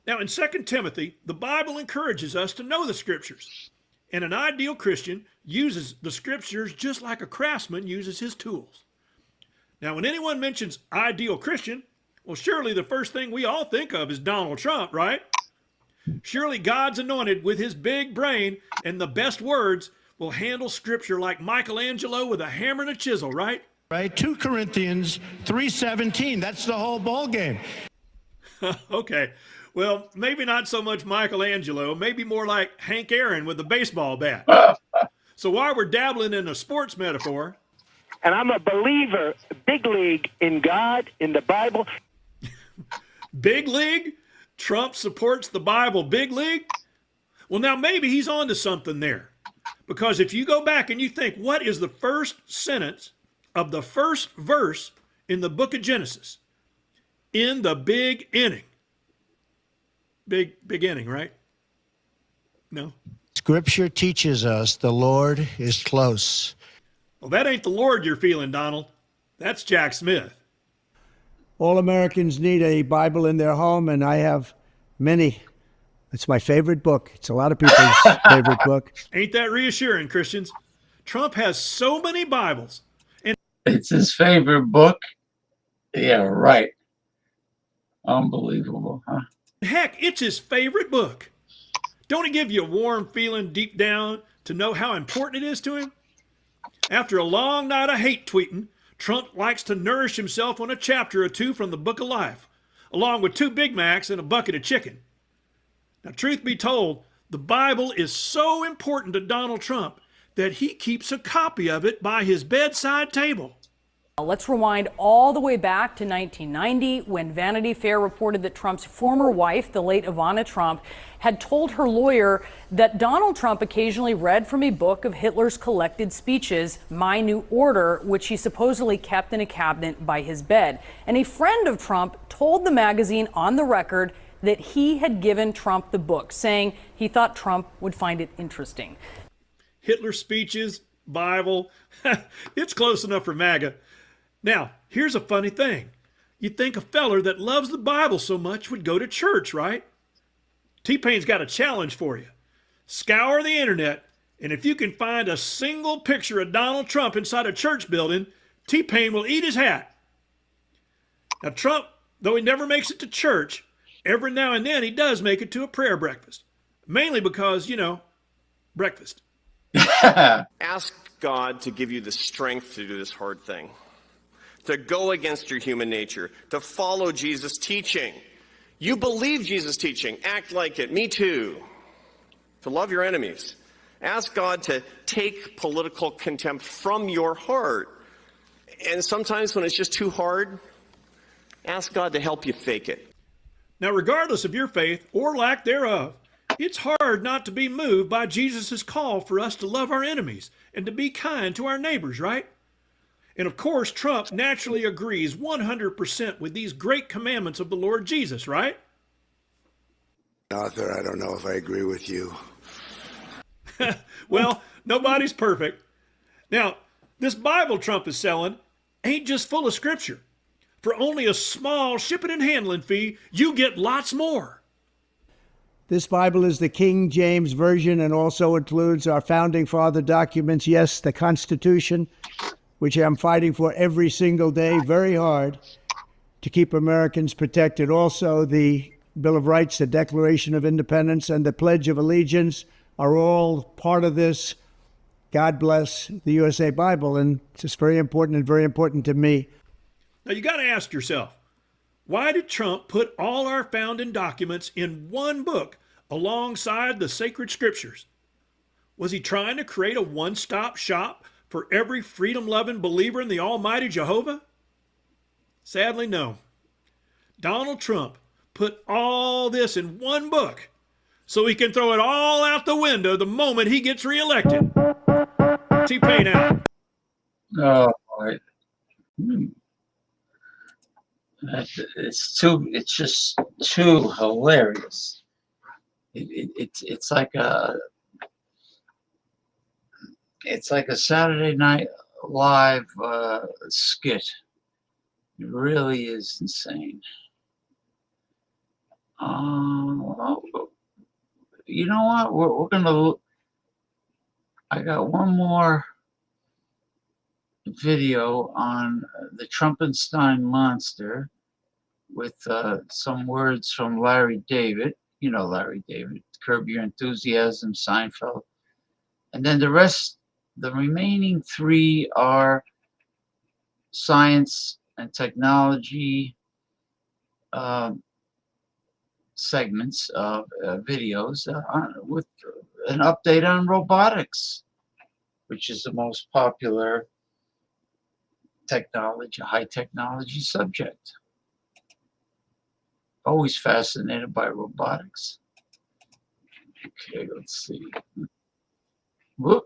Speaker 19: Now, in 2 Timothy, the Bible encourages us to know the Scriptures. And an ideal Christian uses the Scriptures just like a craftsman uses his tools. Now, when anyone mentions ideal Christian, well, surely the first thing we all think of is Donald Trump, right? Surely God's anointed with his big brain and the best words will handle scripture like Michelangelo with a hammer and a chisel, right?
Speaker 14: Right? 2 Corinthians 3:17. That's the whole ball game.
Speaker 19: Okay. Well, maybe not so much Michelangelo, maybe more like Hank Aaron with a baseball bat. So while we're dabbling in a sports metaphor,
Speaker 3: and I'm a believer, big league, in God, in the Bible.
Speaker 19: Big league? Trump supports the Bible big league? Well, now maybe he's onto something there. Because if you go back and you think, what is the first sentence of the first verse in the book of Genesis? In the big inning. Big inning, right? No?
Speaker 14: Scripture teaches us the Lord is close.
Speaker 19: Well, that ain't the Lord you're feeling, Donald. That's Jack Smith.
Speaker 18: All Americans need a Bible in their home, and I have many. It's my favorite book. It's a lot of people's favorite book.
Speaker 19: Ain't that reassuring, Christians? Trump has so many Bibles. And
Speaker 1: it's his favorite book? Yeah, right. Unbelievable, huh?
Speaker 19: Heck, it's his favorite book. Don't it give you a warm feeling deep down to know how important it is to him? After a long night of hate tweeting, Trump likes to nourish himself on a chapter or two from the Book of Life, along with 2 Big Macs and a bucket of chicken. Now, truth be told, the Bible is so important to Donald Trump that he keeps a copy of it by his bedside table.
Speaker 22: Let's rewind all the way back to 1990 when Vanity Fair reported that Trump's former wife, the late Ivana Trump, had told her lawyer that Donald Trump occasionally read from a book of Hitler's collected speeches, My New Order, which he supposedly kept in a cabinet by his bed. And a friend of Trump told the magazine on the record that he had given Trump the book, saying he thought Trump would find it interesting.
Speaker 19: Hitler speeches, Bible, it's close enough for MAGA. Now, here's a funny thing. You'd think a feller that loves the Bible so much would go to church, right? T-Pain's got a challenge for you. Scour the internet, and if you can find a single picture of Donald Trump inside a church building, T-Pain will eat his hat. Now, Trump, though he never makes it to church, every now and then he does make it to a prayer breakfast. Mainly because, you know, breakfast.
Speaker 23: Ask God to give you the strength to do this hard thing. To go against your human nature, to follow Jesus' teaching. You believe Jesus' teaching, act like it, me too. To love your enemies. Ask God to take political contempt from your heart. And sometimes when it's just too hard, ask God to help you fake it.
Speaker 19: Now, regardless of your faith or lack thereof, it's hard not to be moved by Jesus' call for us to love our enemies and to be kind to our neighbors, right? And of course, Trump naturally agrees 100% with these great commandments of the Lord Jesus, right?
Speaker 24: Arthur, I don't know if I agree with you.
Speaker 19: Well, nobody's perfect. Now, this Bible Trump is selling ain't just full of scripture. For only a small shipping and handling fee, you get lots more.
Speaker 18: This Bible is the King James Version and also includes our founding father documents. Yes, the Constitution, which I'm fighting for every single day, very hard, to keep Americans protected. Also, the Bill of Rights, the Declaration of Independence, and the Pledge of Allegiance are all part of this. God bless the USA Bible, and it's just very important and very important to me.
Speaker 19: Now, you got to ask yourself, why did Trump put all our founding documents in one book alongside the sacred scriptures? Was he trying to create a one-stop shop for every freedom-loving believer in the Almighty Jehovah? Sadly, no. Donald Trump put all this in one book so he can throw it all out the window the moment he gets reelected. T-Pain out.
Speaker 1: Oh, boy. It's just too hilarious. It's like a Saturday Night Live skit. It really is insane. You know what? We're gonna. I got one more video on the Trumpenstein monster with some words from Larry David. You know Larry David, Curb Your Enthusiasm, Seinfeld. And then the remaining 3 are science and technology segments of videos with an update on robotics, which is the most popular high technology subject. Always fascinated by robotics. Okay, let's see. Whoop.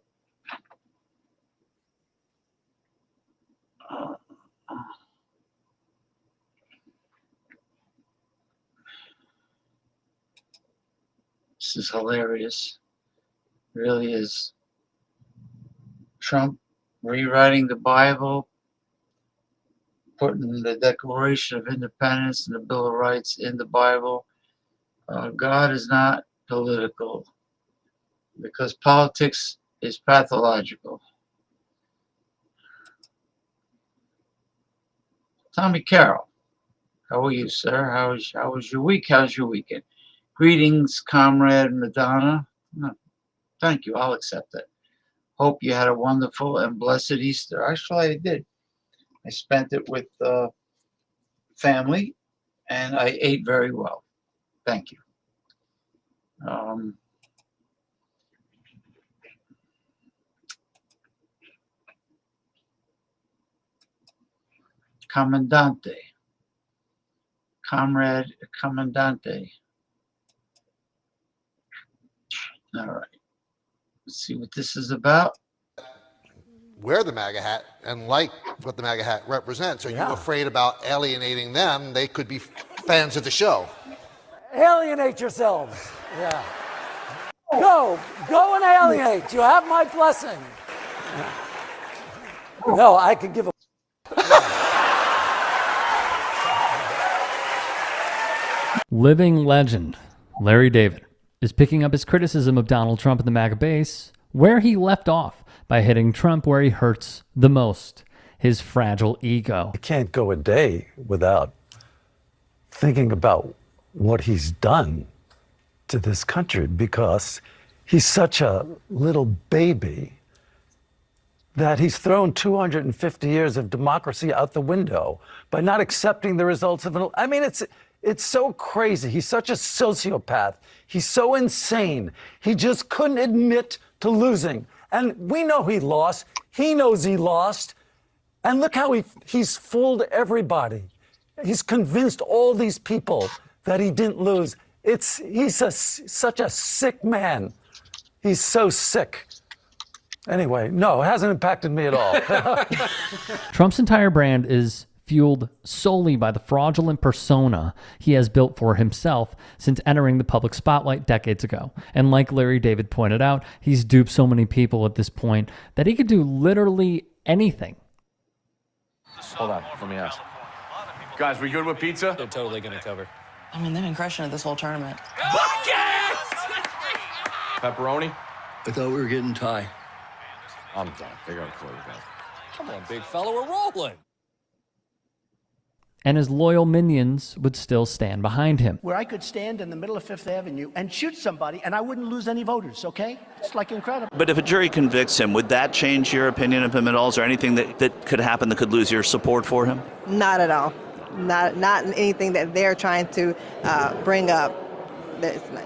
Speaker 1: This is hilarious. Really is. Trump rewriting the Bible, putting the Declaration of Independence and the Bill of Rights in the Bible. God is not political because politics is pathological. Tommy Carroll, how are you, sir? How was your week? How's your weekend? Greetings, Comrade Madonna. Oh, thank you. I'll accept it. Hope you had a wonderful and blessed Easter. Actually, I did. I spent it with family, and I ate very well. Thank you. Comandante. Comrade Commandante. All right. Let's see what this is about.
Speaker 2: Wear the MAGA hat and like what the MAGA hat represents. Are you afraid about alienating them? They could be fans of the show.
Speaker 4: Alienate yourselves. Yeah. Go and alienate. You have my blessing. No, I can give a.
Speaker 5: Living legend Larry David is picking up his criticism of Donald Trump and the MAGA base where he left off by hitting Trump where he hurts the most, his fragile ego.
Speaker 6: I can't go a day without thinking about what he's done to this country because he's such a little baby that he's thrown 250 years of democracy out the window by not accepting the results of an. I mean, it's so crazy. He's such a sociopath. He's so insane. He just couldn't admit to losing. And we know he lost. He knows he lost. And look how he's fooled everybody. He's convinced all these people that he didn't lose. He's such a sick man. He's so sick. Anyway, no, it hasn't impacted me at all.
Speaker 5: Trump's entire brand is fueled solely by the fraudulent persona he has built for himself since entering the public spotlight decades ago. And like Larry David pointed out, he's duped so many people at this point that he could do literally anything.
Speaker 25: Hold on, let me ask. Guys, we good with pizza? They're totally gonna cover.
Speaker 26: I mean, they've been crushing it this whole tournament.
Speaker 25: Pepperoni?
Speaker 27: I thought we were getting Thai.
Speaker 25: I'm done. They're gonna close that.
Speaker 27: Come on, big fella, we're rolling.
Speaker 5: And his loyal minions would still stand behind him.
Speaker 14: Where I could stand in the middle of Fifth Avenue and shoot somebody and I wouldn't lose any voters, okay? It's like incredible.
Speaker 28: But if a jury convicts him, would that change your opinion of him at all? Is there anything that could happen that could lose your support for him?
Speaker 29: Not at all. Not anything that they're trying to bring up.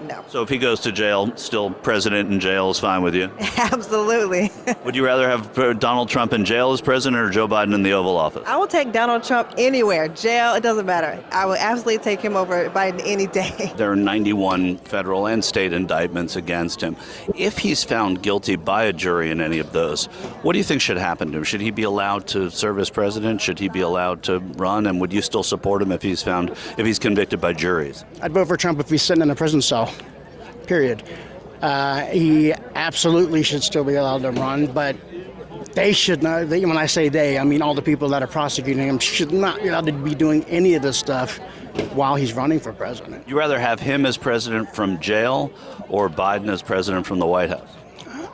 Speaker 29: No.
Speaker 28: So if he goes to jail, still president in jail is fine with you?
Speaker 29: Absolutely.
Speaker 28: Would you rather have Donald Trump in jail as president or Joe Biden in the Oval Office?
Speaker 29: I will take Donald Trump anywhere. Jail, it doesn't matter. I will absolutely take him over Biden any day.
Speaker 28: There are 91 federal and state indictments against him. If he's found guilty by a jury in any of those, what do you think should happen to him? Should he be allowed to serve as president? Should he be allowed to run? And would you still support him if he's convicted by juries?
Speaker 30: I'd vote for Trump if he's sitting in a prison cell, period. He absolutely should still be allowed to run, but they should not, when I say they, I mean all the people that are prosecuting him should not be allowed to be doing any of this stuff while he's running for president.
Speaker 28: You rather have him as president from jail or Biden as president from the White House?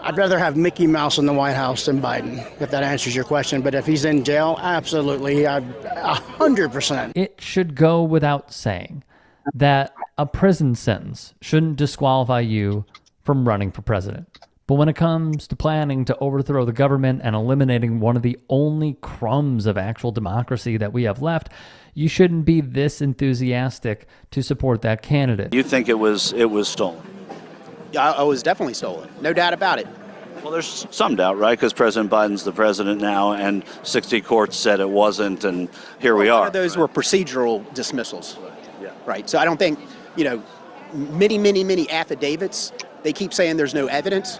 Speaker 30: I'd rather have Mickey Mouse in the White House than Biden, if that answers your question. But if he's in jail, absolutely, 100%.
Speaker 5: It should go without saying that a prison sentence shouldn't disqualify you from running for president. But when it comes to planning to overthrow the government and eliminating one of the only crumbs of actual democracy that we have left, you shouldn't be this enthusiastic to support that candidate.
Speaker 28: You think it was stolen?
Speaker 7: Yeah, it was definitely stolen. No doubt about it.
Speaker 28: Well, there's some doubt, right? Because President Biden's the president now, and 60 courts said it wasn't, and here we are.
Speaker 7: Those were procedural dismissals. Yeah. Right. So I don't think, many affidavits, they keep saying there's no evidence.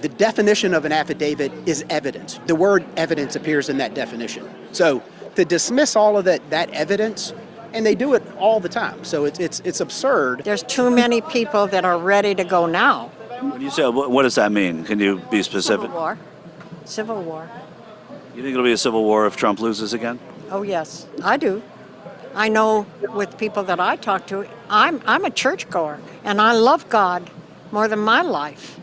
Speaker 7: The definition of an affidavit is evidence. The word evidence appears in that definition. So to dismiss all of that evidence, and they do it all the time. So it's absurd.
Speaker 8: There's too many people that are ready to go now.
Speaker 28: When you say, what does that mean? Can you be specific?
Speaker 8: Civil war. Civil war.
Speaker 28: You think it'll be a civil war if Trump loses again?
Speaker 8: Oh, yes, I do. I know with people that I talk to, I'm a churchgoer, and I love God more than my life.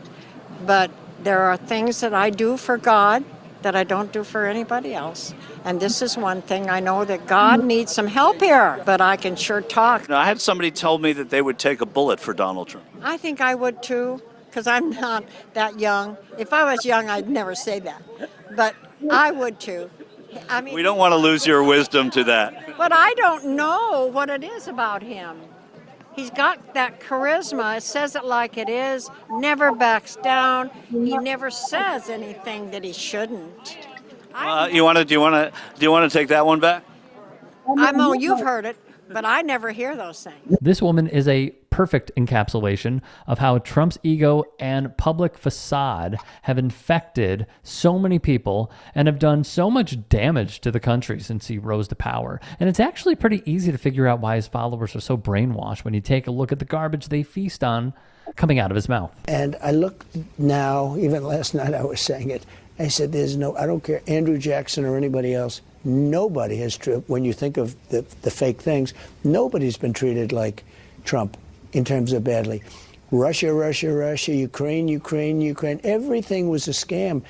Speaker 8: But there are things that I do for God that I don't do for anybody else. And this is one thing. I know that God needs some help here, but I can sure talk.
Speaker 28: Now, I had somebody tell me that they would take a bullet for Donald Trump.
Speaker 8: I think I would too, because I'm not that young. If I was young, I'd never say that. But I would too. I mean,
Speaker 28: We don't want to lose your wisdom to that.
Speaker 8: but I don't know what it is about him. He's got that charisma, says it like it is, never backs down. He never says anything that he shouldn't.
Speaker 28: Do you want to take that one back?
Speaker 8: I know you've heard it, but I never hear those things.
Speaker 5: This woman is a perfect encapsulation of how Trump's ego and public facade have infected so many people and have done so much damage to the country since he rose to power. And it's actually pretty easy to figure out why his followers are so brainwashed when you take a look at the garbage they feast on coming out of his mouth.
Speaker 30: And I look now, even last night I was saying it, I said, I don't care, Andrew Jackson or anybody else, nobody has, when you think of the fake things, nobody's been treated like Trump in terms of badly. Russia, Ukraine, everything was a scam.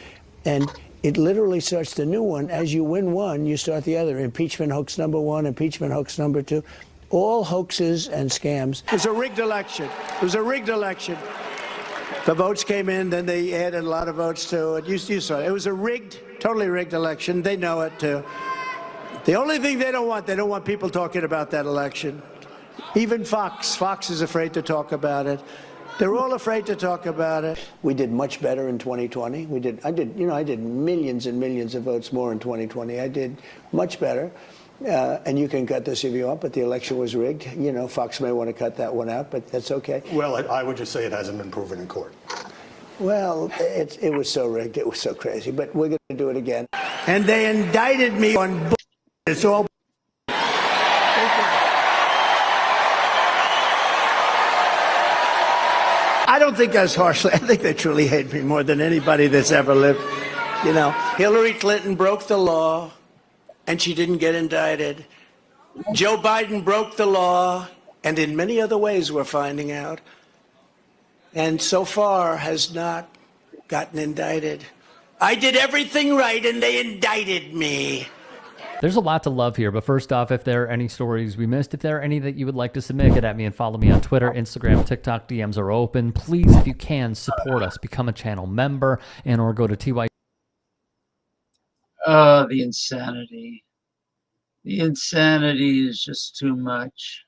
Speaker 30: And it literally starts the new one. As you win one, you start the other. Impeachment hoax number one, impeachment hoax number two. All hoaxes and scams.
Speaker 18: It was a rigged election. It was a rigged election. The votes came in, then they added a lot of votes to it. You saw it. It was a rigged, totally rigged election. They know it too. The only thing they don't want people talking about that election. Even Fox is afraid to talk about it. They're all afraid to talk about it. We did much better in 2020. I did millions and millions of votes more in 2020. I did much better. And you can cut this if you want, but the election was rigged. Fox may want to cut that one out, but that's okay.
Speaker 9: Well, I would just say it hasn't been proven in court.
Speaker 30: Well, it was so rigged. It was so crazy, but we're going to do it again.
Speaker 18: And they indicted me on it's all. I don't think as harshly. I think they truly hate me more than anybody that's ever lived. Hillary Clinton broke the law, and she didn't get indicted. Joe Biden broke the law, and in many other ways we're finding out, and so far has not gotten indicted. I did everything right, and they indicted me.
Speaker 5: There's a lot to love here, but first off, if there are any stories we missed, if there are any that you would like to submit, get at me and follow me on Twitter, Instagram, TikTok. DMs are open. Please, if you can, support us. Become a channel member and or go to TY.
Speaker 1: Oh, the insanity. The insanity is just too much.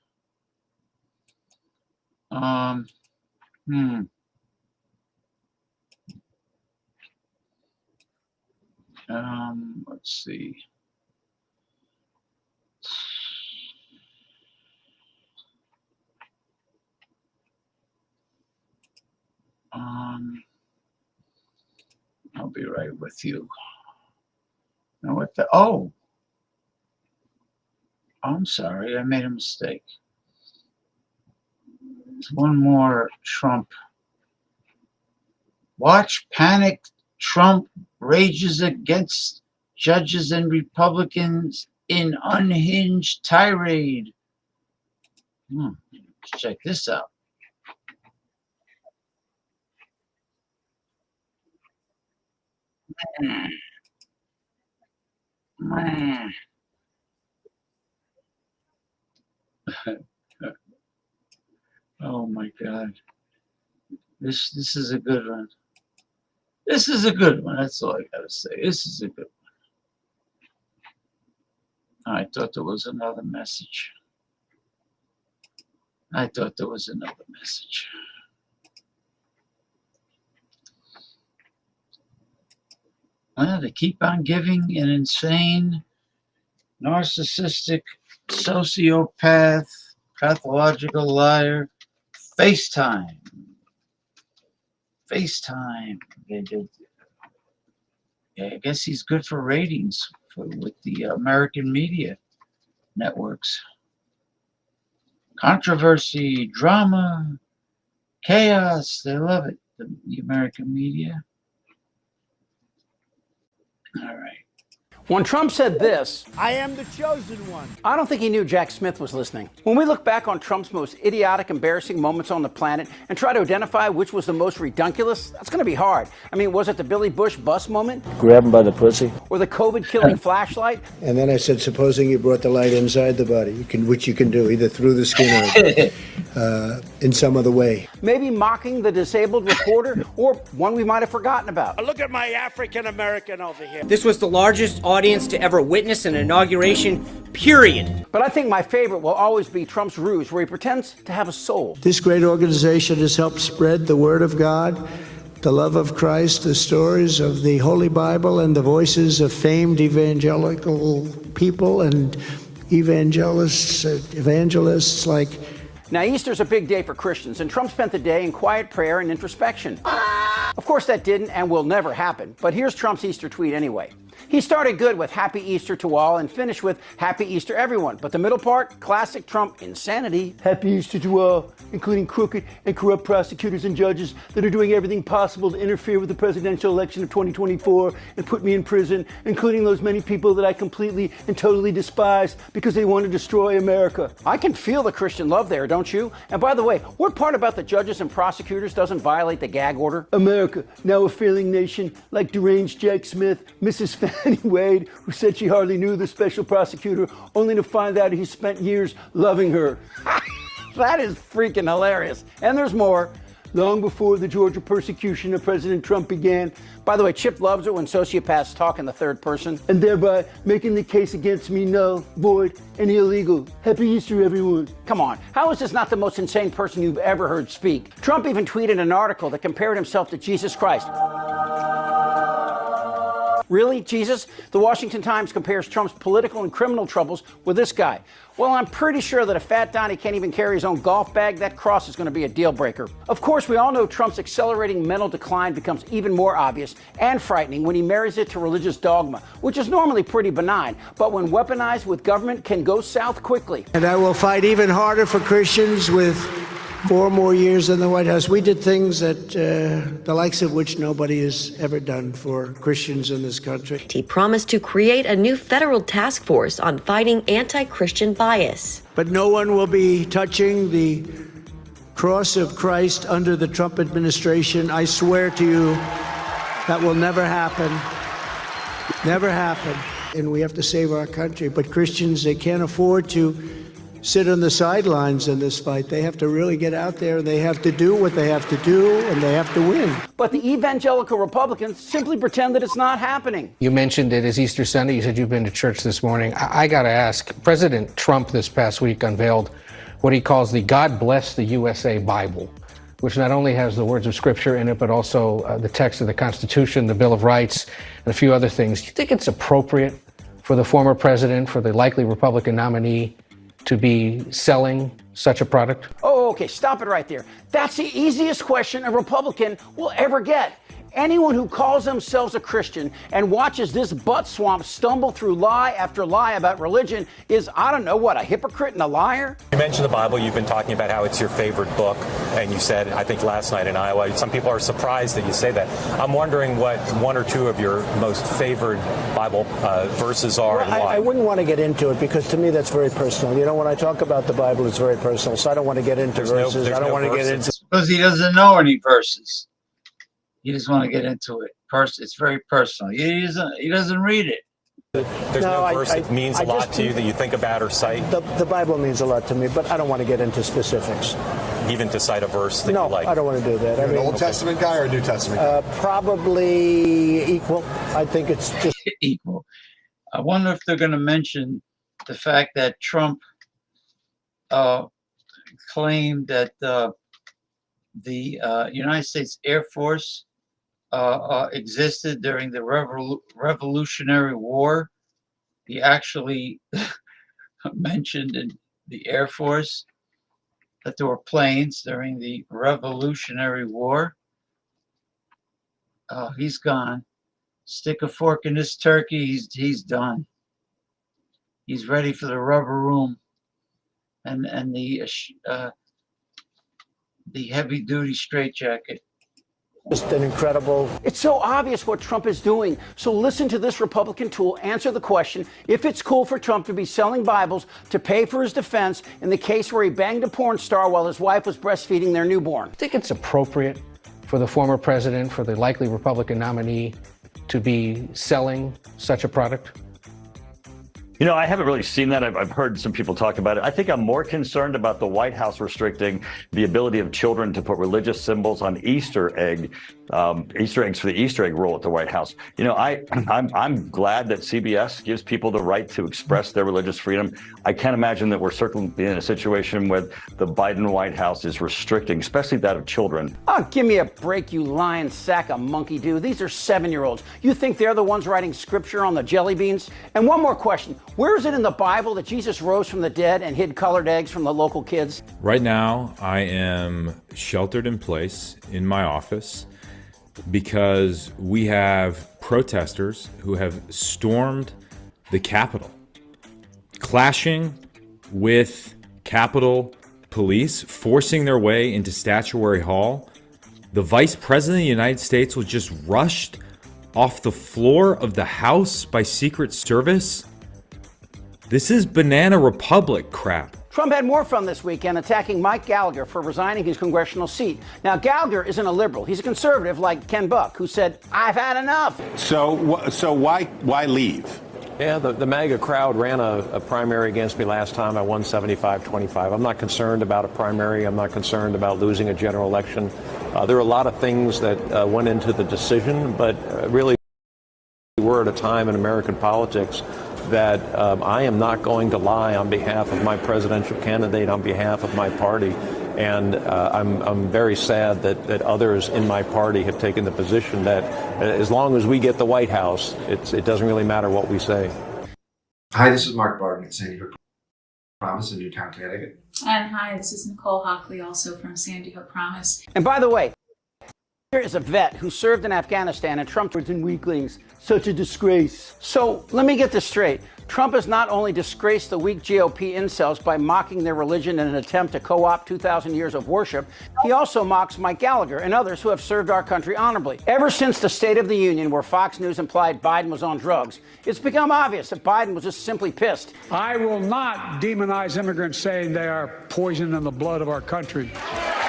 Speaker 1: Let's see. I'll be right with you. Now what the I'm sorry, I made a mistake. There's one more Trump. Watch panic Trump rages against judges and Republicans in unhinged tirade. Check this out. Oh my God. This is a good one. This is a good one. That's all I gotta say. This is a good one. I thought there was another message. I thought there was another message. Well, they keep on giving an insane, narcissistic, sociopath, pathological liar FaceTime. Yeah, I guess he's good for ratings with the American media networks. Controversy, drama, chaos. They love it, the American media. All right.
Speaker 3: When Trump said this,
Speaker 18: I am the chosen one.
Speaker 3: I don't think he knew Jack Smith was listening. When we look back on Trump's most idiotic, embarrassing moments on the planet and try to identify which was the most redunculous, that's going to be hard. I mean, was it the Billy Bush bus moment?
Speaker 10: Grab him by the pussy.
Speaker 3: Or the COVID-killing flashlight?
Speaker 30: And then I said, supposing you brought the light inside the body, which you can do, either through the skin or in some other way.
Speaker 3: Maybe mocking the disabled reporter, or one we might have forgotten about.
Speaker 11: Look at my African-American over here.
Speaker 12: This was the largest audience to ever witness an inauguration, period.
Speaker 3: But I think my favorite will always be Trump's ruse, where he pretends to have a soul.
Speaker 30: This great organization has helped spread the word of God, the love of Christ, the stories of the Holy Bible, and the voices of famed evangelical people and evangelists like.
Speaker 3: Now, Easter's a big day for Christians, and Trump spent the day in quiet prayer and introspection. Of course, that didn't and will never happen, but here's Trump's Easter tweet anyway. He started good with Happy Easter to all and finished with Happy Easter everyone. But the middle part, classic Trump insanity.
Speaker 11: Happy Easter to all, including crooked and corrupt prosecutors and judges that are doing everything possible to interfere with the presidential election of 2024 and put me in prison, including those many people that I completely and totally despise because they want to destroy America.
Speaker 3: I can feel the Christian love there, don't you? And by the way, what part about the judges and prosecutors doesn't violate the gag order?
Speaker 11: America, now a failing nation, like deranged Jack Smith, Mrs. Fannie Wade, who said she hardly knew the special prosecutor, only to find out he spent years loving her.
Speaker 3: That is freaking hilarious. And there's more.
Speaker 11: Long before the Georgia persecution of President Trump began.
Speaker 3: By the way, Chip loves it when sociopaths talk in the third person.
Speaker 11: And thereby making the case against me null, void, and illegal. Happy Easter, everyone.
Speaker 3: Come on, how is this not the most insane person you've ever heard speak? Trump even tweeted an article that compared himself to Jesus Christ. Really, Jesus? The Washington Times compares Trump's political and criminal troubles with this guy. Well, I'm pretty sure that if Fat Donnie can't even carry his own golf bag, that cross is going to be a deal breaker. Of course, we all know Trump's accelerating mental decline becomes even more obvious and frightening when he marries it to religious dogma, which is normally pretty benign, but when weaponized with government can go south quickly.
Speaker 30: And I will fight even harder for Christians with 4 more years in the White House. We did things that the likes of which nobody has ever done for Christians in this country.
Speaker 13: He promised to create a new federal task force on fighting anti-Christian bias.
Speaker 30: But no one will be touching the cross of Christ under the Trump administration. I swear to you, that will never happen. Never happen. And we have to save our country. But Christians, they can't afford to sit on the sidelines in this fight. They have to really get out there. They have to do what they have to do, and they have to win.
Speaker 3: But the evangelical Republicans simply pretend that it's not happening.
Speaker 15: You mentioned it as Easter Sunday. You said you've been to church this morning. I got to ask, President Trump this past week unveiled what he calls the God Bless the USA Bible, which not only has the words of Scripture in it, but also the text of the Constitution, the Bill of Rights, and a few other things. Do you think it's appropriate for the former president, for the likely Republican nominee, to be selling such a product?
Speaker 3: Oh, okay, stop it right there. That's the easiest question a Republican will ever get. Anyone who calls themselves a Christian and watches this butt swamp stumble through lie after lie about religion is, I don't know what, a hypocrite and a liar?
Speaker 16: You mentioned the Bible. You've been talking about how it's your favorite book. And you said, I think last night in Iowa, some people are surprised that you say that. I'm wondering what 1 or 2 of your most favorite Bible verses are and why.
Speaker 30: I wouldn't want to get into it because to me that's very personal. You know, when I talk about the Bible, it's very personal. So I don't want to get into verses. I don't want to get into.
Speaker 1: Because he doesn't know any verses. You just want to get into it. It's very personal. He doesn't read it.
Speaker 16: There's no verse that means a lot to you that you think about or cite?
Speaker 2: The Bible means a lot to me, but I don't want to get into specifics.
Speaker 16: Even to cite a verse that you like?
Speaker 2: No, I don't want to do that.
Speaker 9: You're an Old Testament guy or a New Testament guy?
Speaker 2: Probably equal. I think it's just
Speaker 1: equal. I wonder if they're going to mention the fact that Trump claimed that the United States Air Force existed during the Revolutionary War. He actually mentioned in the Air Force that there were planes during the Revolutionary War. He's gone. Stick a fork in this turkey. He's done. He's ready for the rubber room and the heavy duty straitjacket.
Speaker 2: just an incredible.
Speaker 3: It's so obvious what Trump is doing. So listen to this Republican tool answer the question if it's cool for Trump to be selling Bibles to pay for his defense in the case where he banged a porn star while his wife was breastfeeding their newborn.
Speaker 15: I think it's appropriate for the former president, for the likely Republican nominee, to be selling such a product?
Speaker 4: You know, I haven't really seen that. I've heard some people talk about it. I think I'm more concerned about the White House restricting the ability of children to put religious symbols on Easter eggs for the Easter egg roll at the White House. You know, I'm glad that CBS gives people the right to express their religious freedom. I can't imagine that we're certainly in a situation where the Biden White House is restricting, especially that of children.
Speaker 3: Oh, give me a break, you lying sack of monkey do. These are 7-year-olds. You think they're the ones writing scripture on the jelly beans? And one more question. Where is it in the Bible that Jesus rose from the dead and hid colored eggs from the local kids?
Speaker 10: Right now, I am sheltered in place in my office because we have protesters who have stormed the Capitol, clashing with Capitol Police, forcing their way into Statuary Hall. The Vice President of the United States was just rushed off the floor of the House by Secret Service. This is Banana Republic crap.
Speaker 3: Trump had more fun this weekend attacking Mike Gallagher for resigning his congressional seat. Now, Gallagher isn't a liberal. He's a conservative like Ken Buck, who said, "I've had enough."
Speaker 17: So why leave?
Speaker 19: Yeah, the MAGA crowd ran a primary against me last time. I won 75-25. I'm not concerned about a primary. I'm not concerned about losing a general election. There are a lot of things that went into the decision, but really we're at a time in American politics that I am not going to lie on behalf of my presidential candidate, on behalf of my party. And I'm very sad that others in my party have taken the position that as long as we get the White House, it doesn't really matter what we say.
Speaker 20: Hi, this is Mark Barton at Sandy Hook Promise in Newtown, Connecticut.
Speaker 21: And hi, this is Nicole Hockley, also from Sandy Hook Promise.
Speaker 3: And by the way, here is a vet who served in Afghanistan and Trump and weaklings. Such a disgrace. So let me get this straight. Trump has not only disgraced the weak GOP incels by mocking their religion in an attempt to co-opt 2,000 years of worship, he also mocks Mike Gallagher and others who have served our country honorably. Ever since the State of the Union, where Fox News implied Biden was on drugs, it's become obvious that Biden was just simply pissed.
Speaker 22: I will not demonize immigrants saying they are poison in the blood of our country.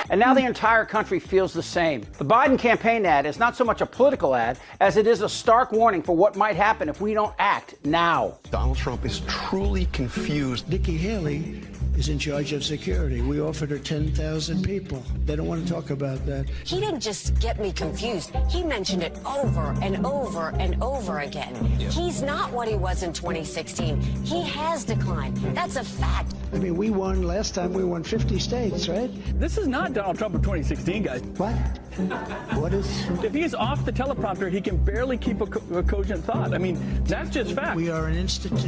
Speaker 3: And now the entire country feels the same. The Biden campaign ad is not so much a political ad as it is a stark warning for what might happen if we don't act now.
Speaker 23: Donald Trump is truly confused.
Speaker 18: Nikki Haley is in charge of security. We offered her 10,000 people. They don't want to talk about that.
Speaker 24: He didn't just get me confused. He mentioned it over and over and over again. Yeah. He's not what he was in 2016. He has declined. That's a fact.
Speaker 18: I mean, we won last time. We won 50 states, right?
Speaker 31: This is not Donald Trump of 2016, guys.
Speaker 18: What? What is?
Speaker 31: If he's off the teleprompter, he can barely keep a cogent thought. I mean, that's just fact.
Speaker 18: We are an institute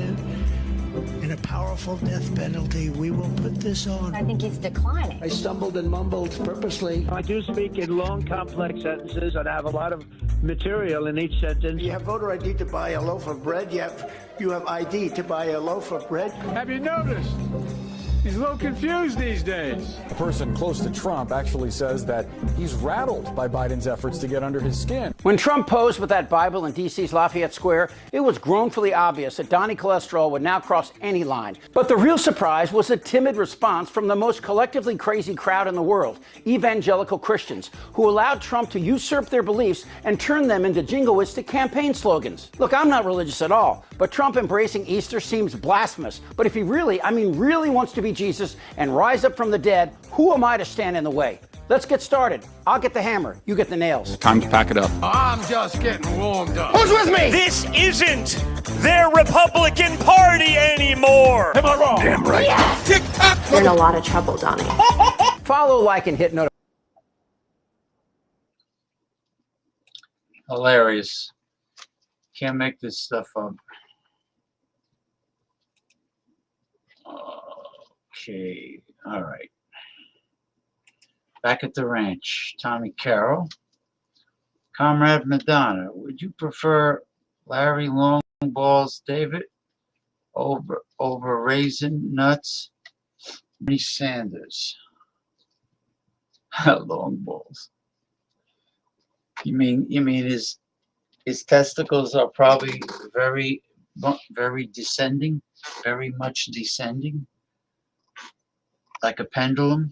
Speaker 18: and a powerful death penalty. We will put this on.
Speaker 24: I think he's declining.
Speaker 18: I stumbled and mumbled purposely.
Speaker 22: I do speak in long, complex sentences and have a lot of material in each sentence.
Speaker 18: You have voter ID to buy a loaf of bread. You have ID to buy a loaf of bread.
Speaker 22: Have you noticed
Speaker 31: He's a little confused these days.
Speaker 5: A person close to Trump actually says that he's rattled by Biden's efforts to get under his skin.
Speaker 3: When Trump posed with that Bible in D.C.'s Lafayette Square, it was groanfully obvious that Donnie Cholesterol would now cross any line. But the real surprise was a timid response from the most collectively crazy crowd in the world, evangelical Christians, who allowed Trump to usurp their beliefs and turn them into jingoistic campaign slogans. Look, I'm not religious at all, but Trump embracing Easter seems blasphemous. But if he really wants to be Jesus and rise up from the dead, who am I to stand in the way? Let's get started. I'll get the hammer, you get the nails.
Speaker 6: Time to pack it up.
Speaker 31: I'm just getting warmed up.
Speaker 3: Who's with me?
Speaker 7: This isn't their Republican Party anymore.
Speaker 31: Am I wrong?
Speaker 6: Damn right.
Speaker 31: Yes. Tick tock.
Speaker 8: You're in a lot of trouble, Donnie.
Speaker 3: Follow, like, and hit notifications.
Speaker 1: Hilarious. Can't make this stuff up. Okay, all right. Back at the ranch, Tommy Carroll. Comrade Madonna, would you prefer Larry Longballs David over Raisin Nuts? Bernie Sanders. Longballs. You mean his testicles are probably very descending, very much descending, like a pendulum.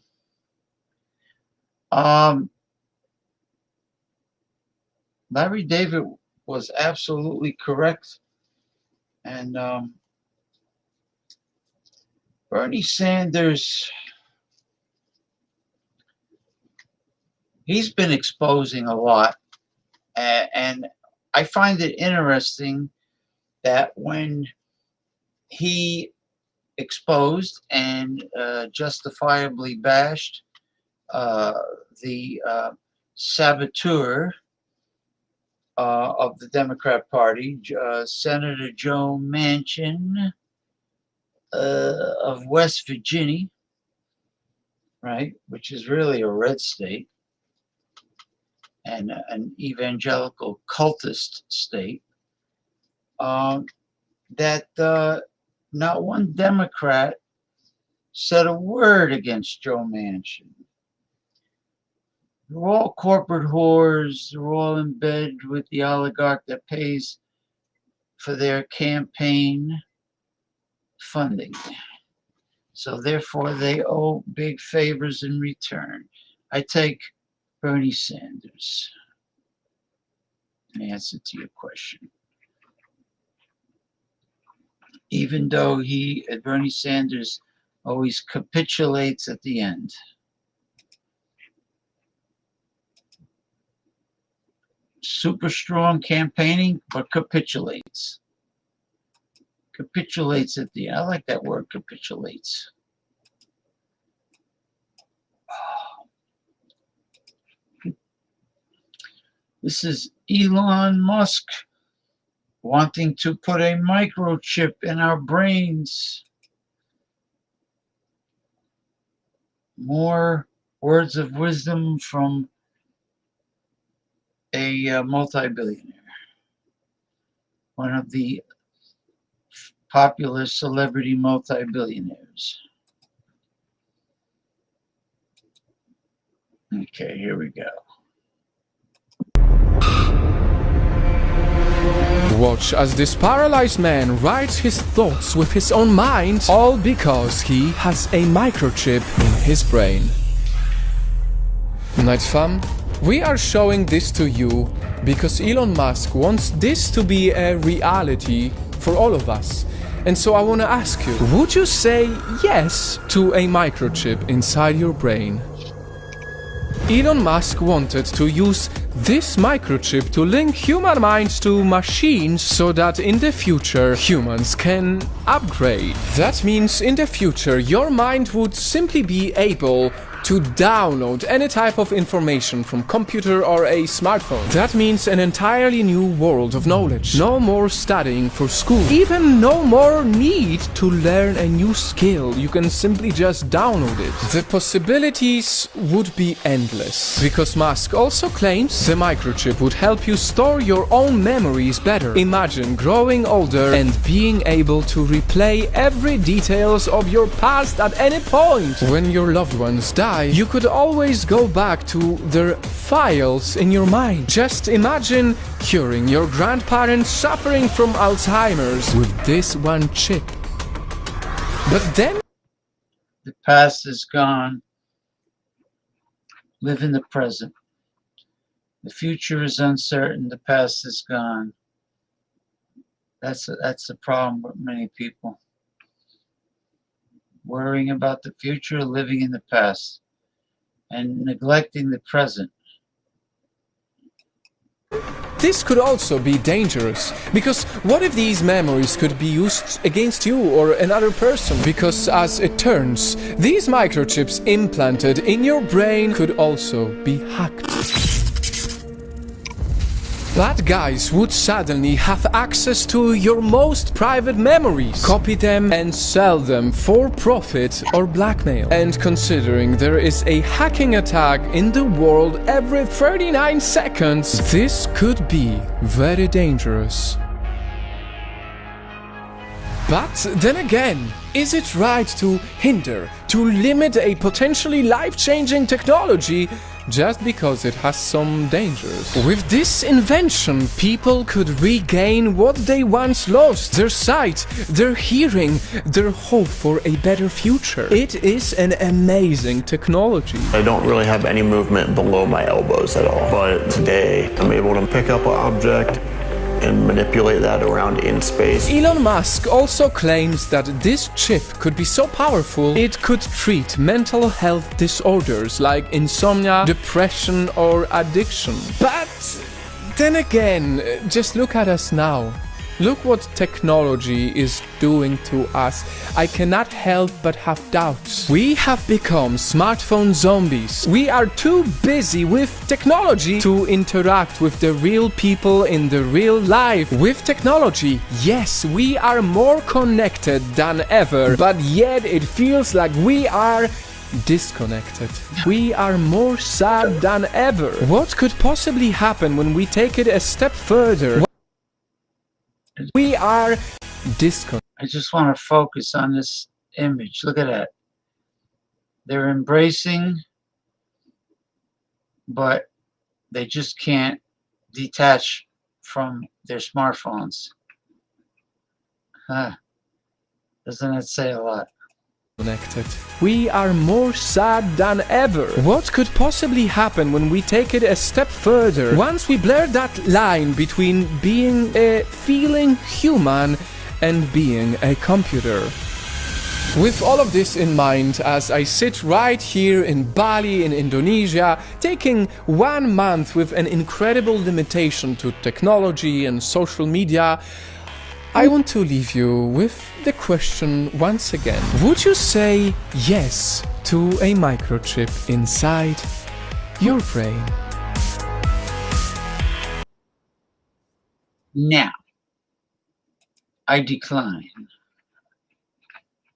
Speaker 1: Larry David was absolutely correct, and Bernie Sanders, he's been exposing a lot, and I find it interesting that when he exposed and justifiably bashed the saboteur of the Democrat Party, Senator Joe Manchin of West Virginia, right, which is really a red state and an evangelical cultist state, that not one Democrat said a word against Joe Manchin. They're all corporate whores. They're all in bed with the oligarch that pays for their campaign funding. So therefore, they owe big favors in return. I take Bernie Sanders. In answer to your question. Even though Bernie Sanders always capitulates at the end. Super strong campaigning, but capitulates. Capitulates at the end. I like that word, capitulates. This is Elon Musk wanting to put a microchip in our brains. More words of wisdom from a multi-billionaire, one of the popular celebrity multi-billionaires. Okay, here we go.
Speaker 12: Watch as this paralyzed man writes his thoughts with his own mind, all because he has a microchip in his brain. Night fam, we are showing this to you because Elon Musk wants this to be a reality for all of us. And so I want to ask you, would you say yes to a microchip inside your brain? Elon Musk wanted to use this microchip to link human minds to machines so that in the future humans can upgrade. That means in the future your mind would simply be able to download any type of information from computer or a smartphone. That means an entirely new world of knowledge. No more studying for school. Even no more need to learn a new skill. You can simply just download it. The possibilities would be endless. Because Musk also claims the microchip would help you store your own memories better. Imagine growing older and being able to replay every details of your past at any point. When your loved ones die, you could always go back to their files in your mind. Just imagine curing your grandparents suffering from Alzheimer's with this one chip. But then
Speaker 1: the past is gone. Live in the present. The future is uncertain. The past is gone. That's the problem with many people. Worrying about the future, living in the past, and neglecting the present.
Speaker 12: this could also be dangerous, because what if these memories could be used against you or another person? Because as it turns, these microchips implanted in your brain could also be hacked. Bad guys would suddenly have access to your most private memories, copy them and sell them for profit or blackmail. And considering there is a hacking attack in the world every 39 seconds, this could be very dangerous. But then again, is it right to hinder, to limit a potentially life-changing technology just because it has some dangers? With this invention, people could regain what they once lost: their sight, their hearing, their hope for a better future. It is an amazing technology.
Speaker 6: I don't really have any movement below my elbows at all, but today I'm able to pick up an object and manipulate that around in space.
Speaker 12: Elon Musk also claims that this chip could be so powerful it could treat mental health disorders like insomnia, depression, or addiction. But then again, just look at us now. Look what technology is doing to us. I cannot help but have doubts. We have become smartphone zombies. We are too busy with technology to interact with the real people in the real life. With technology, yes, we are more connected than ever, but yet it feels like we are disconnected. We are more sad than ever. What could possibly happen when we take it a step further? We are disconnected.
Speaker 1: I just want to focus on this image. Look at that. They're embracing, but they just can't detach from their smartphones. Doesn't that say a lot?
Speaker 12: Connected. We are more sad than ever. What could possibly happen when we take it a step further? Once we blur that line between being a feeling human and being a computer. With all of this in mind, as I sit right here in Bali in Indonesia, taking 1 month with an incredible limitation to technology and social media, I want to leave you with the question once again. Would you say yes to a microchip inside your brain?
Speaker 1: Now, I decline.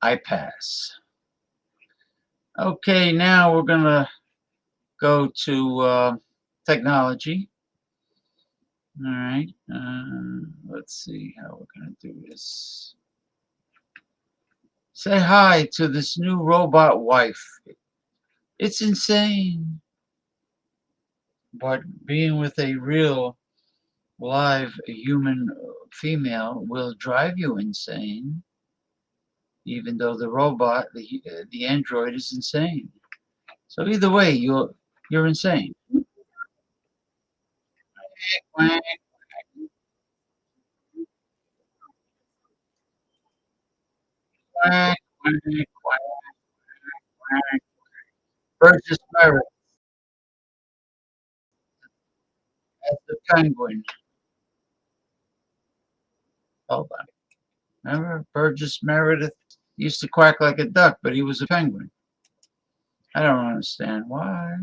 Speaker 1: I pass. Okay, now we're going to go to technology. All right, let's see how we're going to do this. Say hi to this new robot wife. It's insane. But being with a real, live human female will drive you insane, even though the robot, the android, is insane. So either way, you're insane. Quack, quack, quack, quack. Burgess Meredith as the penguin. Hold on. Remember, Burgess Meredith used to quack like a duck, but he was a penguin. I don't understand why.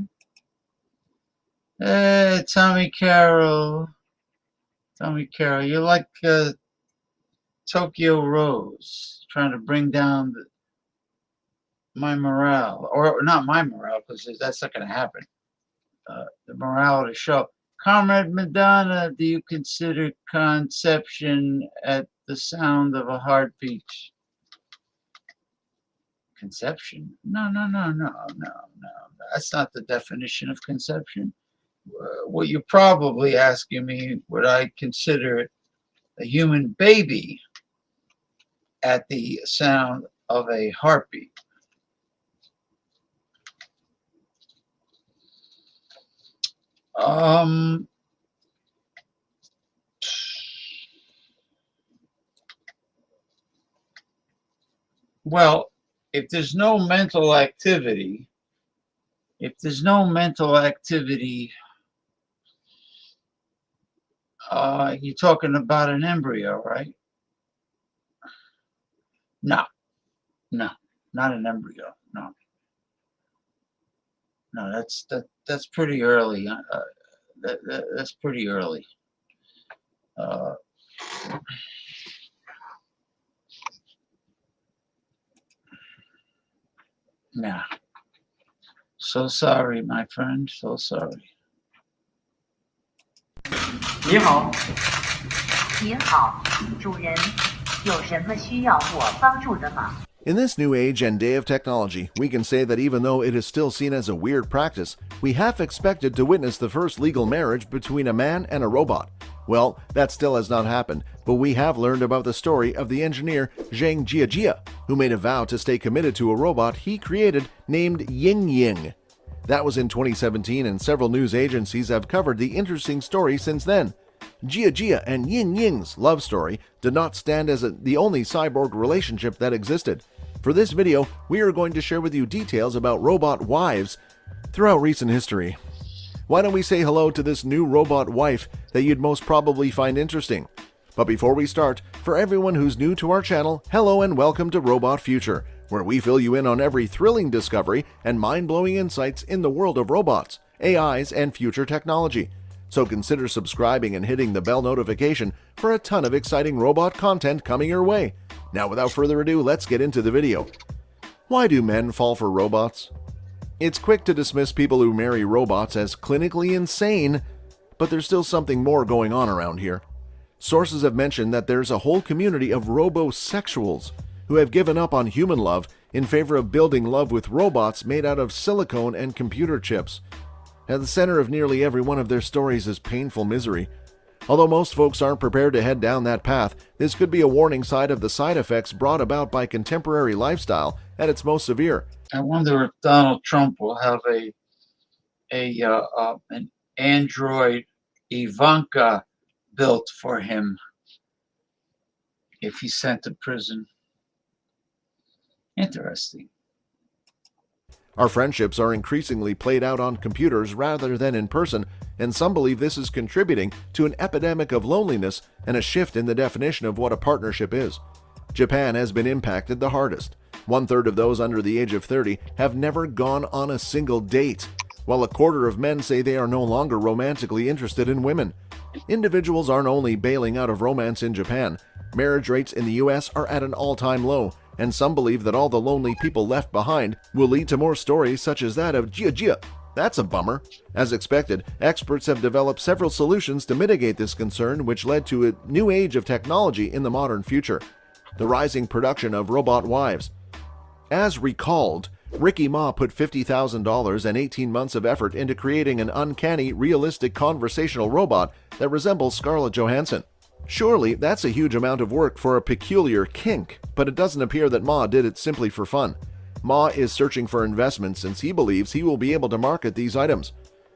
Speaker 1: Hey, Tommy Carroll. Tommy Carroll, you're like Tokyo Rose, trying to bring down my morale. Or not my morale, because that's not going to happen. The morale of the show. Comrade Madonna, do you consider conception at the sound of a heartbeat? Conception? No. That's not the definition of conception. What you're probably asking me, would I consider a human baby at the sound of a heartbeat? Well, if there's no mental activity, you're talking about an embryo, right? No, not an embryo. No, that's pretty early. That's pretty early. Nah. So sorry, my friend. So sorry.
Speaker 8: 你好。您好，主人，有什么需要我帮助的吗？
Speaker 11: In this new age and day of technology, we can say that even though it is still seen as a weird practice, we half expected to witness the first legal marriage between a man and a robot. Well, that still has not happened, but we have learned about the story of the engineer Zhang Jiajia, who made a vow to stay committed to a robot he created named Ying Ying. That was in 2017, and several news agencies have covered the interesting story since then. Jiajia and Ying Ying's love story did not stand as the only cyborg relationship that existed. For this video, we are going to share with you details about robot wives throughout recent history. Why don't we say hello to this new robot wife that you'd most probably find interesting? But before we start, for everyone who's new to our channel, hello and welcome to Robot Future, where we fill you in on every thrilling discovery and mind-blowing insights in the world of robots, AIs, and future technology. So consider subscribing and hitting the bell notification for a ton of exciting robot content coming your way. Now without further ado, let's get into the video. Why do men fall for robots? It's quick to dismiss people who marry robots as clinically insane, but there's still something more going on around here. Sources have mentioned that there's a whole community of robosexuals who have given up on human love in favor of building love with robots made out of silicone and computer chips. At the center of nearly every one of their stories is painful misery. Although most folks aren't prepared to head down that path, this could be a warning sign of the side effects brought about by contemporary lifestyle at its most severe.
Speaker 1: I wonder if Donald Trump will have an android Ivanka built for him if he's sent to prison. Interesting.
Speaker 11: Our friendships are increasingly played out on computers rather than in person, and some believe this is contributing to an epidemic of loneliness and a shift in the definition of what a partnership is. Japan has been impacted the hardest. 1/3 of those under the age of 30 have never gone on a single date, while 1/4 of men say they are no longer romantically interested in women. Individuals aren't only bailing out of romance in Japan. Marriage rates in the US are at an all-time low, and some believe that all the lonely people left behind will lead to more stories such as that of Jiajia. That's a bummer. As expected, experts have developed several solutions to mitigate this concern, which led to a new age of technology in the modern future: the rising production of robot wives. As recalled, Ricky Ma put $50,000 and 18 months of effort into creating an uncanny, realistic conversational robot that resembles Scarlett Johansson. Surely, that's a huge amount of work for a peculiar kink, but it doesn't appear that Ma did it simply for fun. Ma is searching for investment since he believes he will be able to market these items.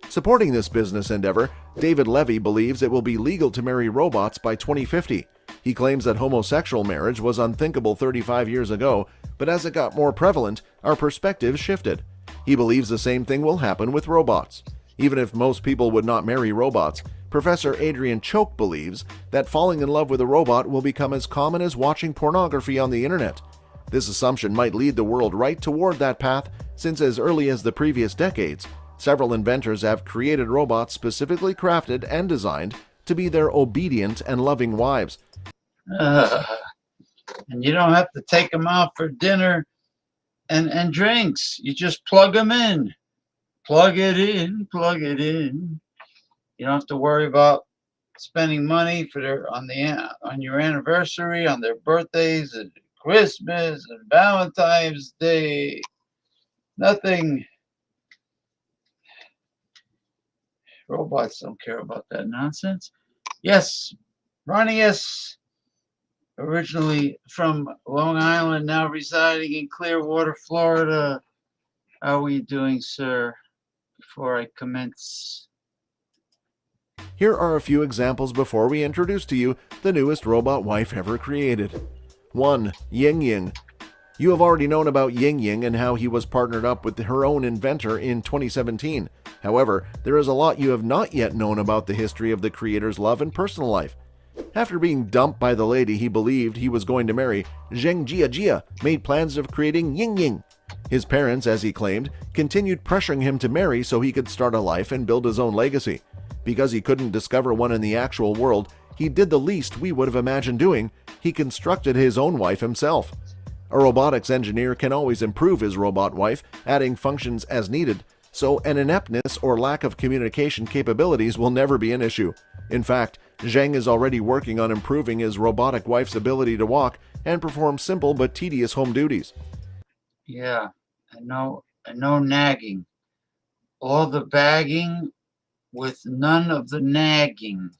Speaker 11: Supporting this business endeavor, David Levy believes it will be legal to marry robots by 2050. He claims that homosexual marriage was unthinkable 35 years ago, but as it got more prevalent, our perspective shifted. He believes the same thing will happen with robots. Even if most people would not marry robots, Professor Adrian Choke believes that falling in love with a robot will become as common as watching pornography on the internet. This assumption might lead the world right toward that path, since as early as the previous decades, several inventors have created robots specifically crafted and designed to be their obedient and loving wives.
Speaker 1: And you don't have to take them out for dinner and drinks. You just plug them in. Plug it in, plug it in. You don't have to worry about spending money for their on your anniversary, on their birthdays, and Christmas and Valentine's Day. Nothing. Robots don't care about that nonsense. Yes, Ronnie S., originally from Long Island, now residing in Clearwater, Florida. How are you doing, sir? Before I commence.
Speaker 11: Here are a few examples before we introduce to you the newest robot wife ever created. 1. Ying Ying. You have already known about Ying Ying and how he was partnered up with her own inventor in 2017. However, there is a lot you have not yet known about the history of the creator's love and personal life. After being dumped by the lady he believed he was going to marry, Zheng Jiajia made plans of creating Ying Ying. His parents, as he claimed, continued pressuring him to marry so he could start a life and build his own legacy. Because he couldn't discover one in the actual world, he did the least we would have imagined doing. He constructed his own wife himself. A robotics engineer can always improve his robot wife, adding functions as needed, so an ineptness or lack of communication capabilities will never be an issue. In fact, Zheng is already working on improving his robotic wife's ability to walk and perform simple but tedious home duties.
Speaker 1: Yeah, and no nagging. All the bagging with none of the nagging.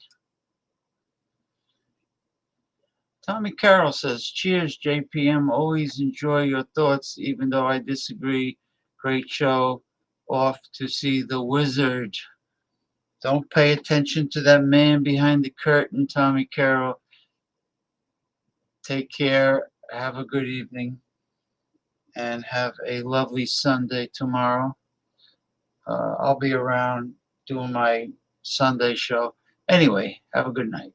Speaker 1: Tommy Carroll says, cheers, JPM. Always enjoy your thoughts, even though I disagree. Great show. Off to see the wizard. Don't pay attention to that man behind the curtain, Tommy Carroll. Take care. Have a good evening. And have a lovely Sunday tomorrow. I'll be around doing my Sunday show. Anyway, have a good night.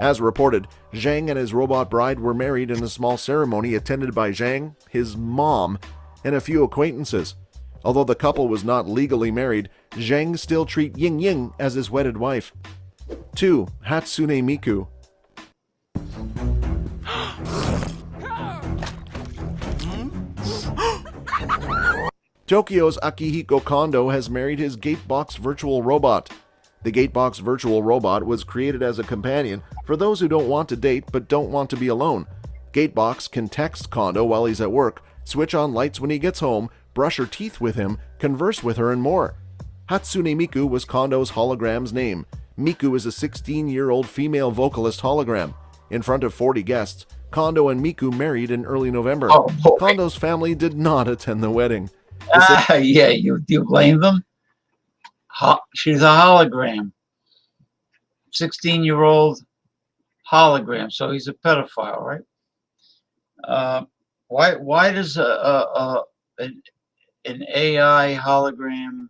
Speaker 11: As reported, Zhang and his robot bride were married in a small ceremony attended by Zhang, his mom, and a few acquaintances. Although the couple was not legally married, Zhang still treats Ying Ying as his wedded wife. 2. Hatsune Miku. Tokyo's Akihiko Kondo has married his Gatebox virtual robot. The Gatebox virtual robot was created as a companion for those who don't want to date but don't want to be alone. Gatebox can text Kondo while he's at work, switch on lights when he gets home, brush her teeth with him, converse with her, and more. Hatsune Miku was Kondo's hologram's name. Miku is a 16-year-old female vocalist hologram. In front of 40 guests, Kondo and Miku married in early November. Kondo's family did not attend the wedding.
Speaker 1: Yeah, you blame them? She's a hologram. 16-year-old hologram, so he's a pedophile, right? Why does an AI hologram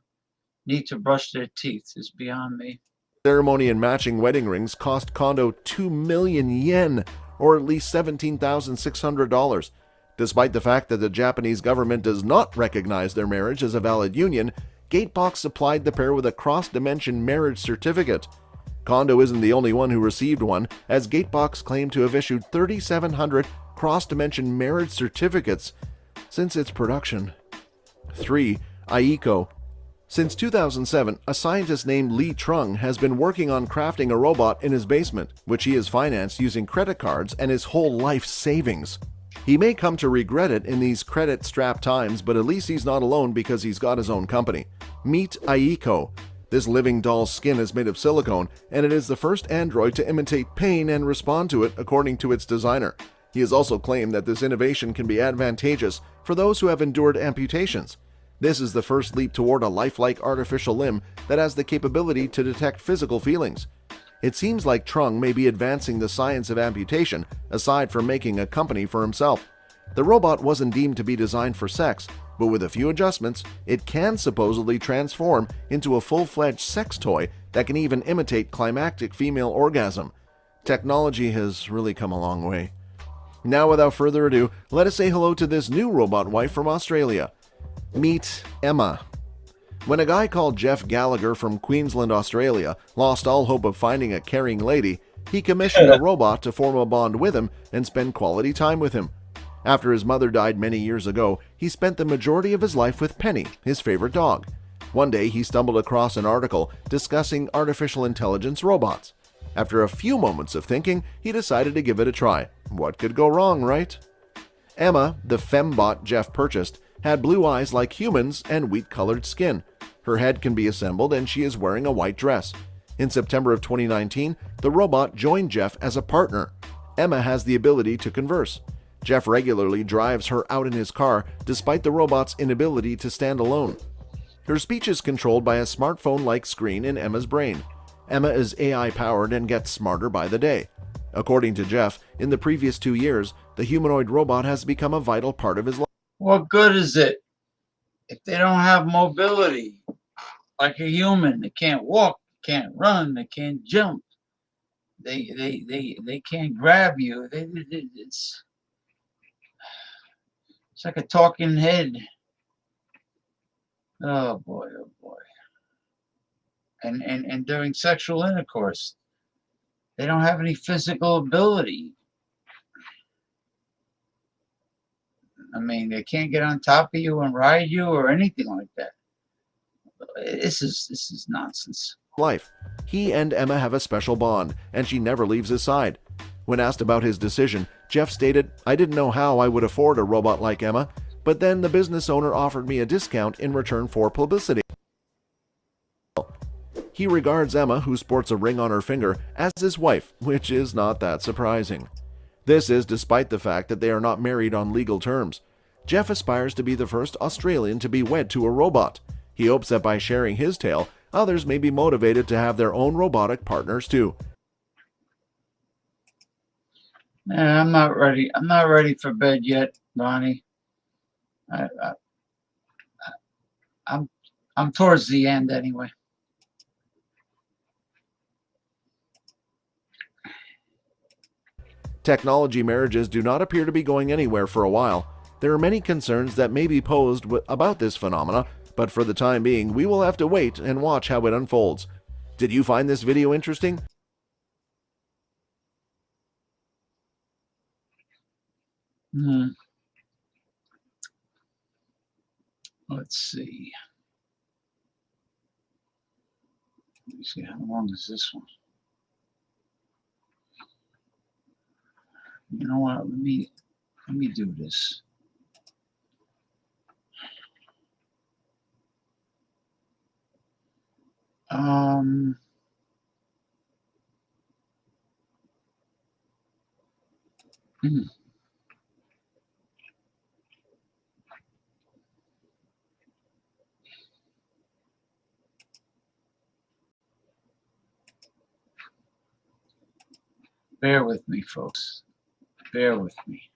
Speaker 1: need to brush their teeth is beyond me.
Speaker 11: Ceremony and matching wedding rings cost Kondo 2 million yen, or at least $17,600. Despite the fact that the Japanese government does not recognize their marriage as a valid union, Gatebox supplied the pair with a cross-dimension marriage certificate. Kondo isn't the only one who received one, as Gatebox claimed to have issued 3,700 cross-dimension marriage certificates since its production. 3. Aiko. Since 2007, a scientist named Lee Trung has been working on crafting a robot in his basement, which he has financed using credit cards and his whole life's savings. He may come to regret it in these credit-strapped times, but at least he's not alone because he's got his own company. Meet Aiko. This living doll's skin is made of silicone, and it is the first android to imitate pain and respond to it, according to its designer. He has also claimed that this innovation can be advantageous for those who have endured amputations. This is the first leap toward a lifelike artificial limb that has the capability to detect physical feelings. It seems like Trung may be advancing the science of amputation, aside from making a company for himself. The robot wasn't deemed to be designed for sex, but with a few adjustments, it can supposedly transform into a full-fledged sex toy that can even imitate climactic female orgasm. Technology has really come a long way. Now, without further ado, let us say hello to this new robot wife from Australia. Meet Emma. When a guy called Jeff Gallagher from Queensland, Australia, lost all hope of finding a caring lady, he commissioned a robot to form a bond with him and spend quality time with him. After his mother died many years ago, he spent the majority of his life with Penny, his favorite dog. One day, he stumbled across an article discussing artificial intelligence robots. After a few moments of thinking, he decided to give it a try. What could go wrong, right? Emma, the fembot Jeff purchased, had blue eyes like humans and wheat-colored skin. Her head can be assembled and she is wearing a white dress. In September of 2019, the robot joined Jeff as a partner. Emma has the ability to converse. Jeff regularly drives her out in his car despite the robot's inability to stand alone. Her speech is controlled by a smartphone-like screen in Emma's brain. Emma is AI-powered and gets smarter by the day. According to Jeff, in the previous 2 years, the humanoid robot has become a vital part of his life.
Speaker 1: What good is it if they don't have mobility like a human? They can't walk, can't run, they can't jump. They can't grab you. It's like a talking head. Oh boy, oh boy. And during sexual intercourse, they don't have any physical ability. I mean, they can't get on top of you and ride you or anything like that. This is nonsense.
Speaker 11: Life. He and Emma have a special bond, and she never leaves his side. When asked about his decision, Jeff stated, "I didn't know how I would afford a robot like Emma, but then the business owner offered me a discount in return for publicity." He regards Emma, who sports a ring on her finger, as his wife, which is not that surprising. This is despite the fact that they are not married on legal terms. Jeff aspires to be the first Australian to be wed to a robot. He hopes that by sharing his tale, others may be motivated to have their own robotic partners too.
Speaker 1: Yeah, I'm not ready. I'm not ready for bed yet, Ronnie. I'm towards the end anyway.
Speaker 11: Technology marriages do not appear to be going anywhere for a while. There are many concerns that may be posed about this phenomena, but for the time being, we will have to wait and watch how it unfolds. Did you find this video interesting?
Speaker 1: Let's see. Let me see, how long is this one? You know what? Let me do this. Bear with me, folks. Bear with me.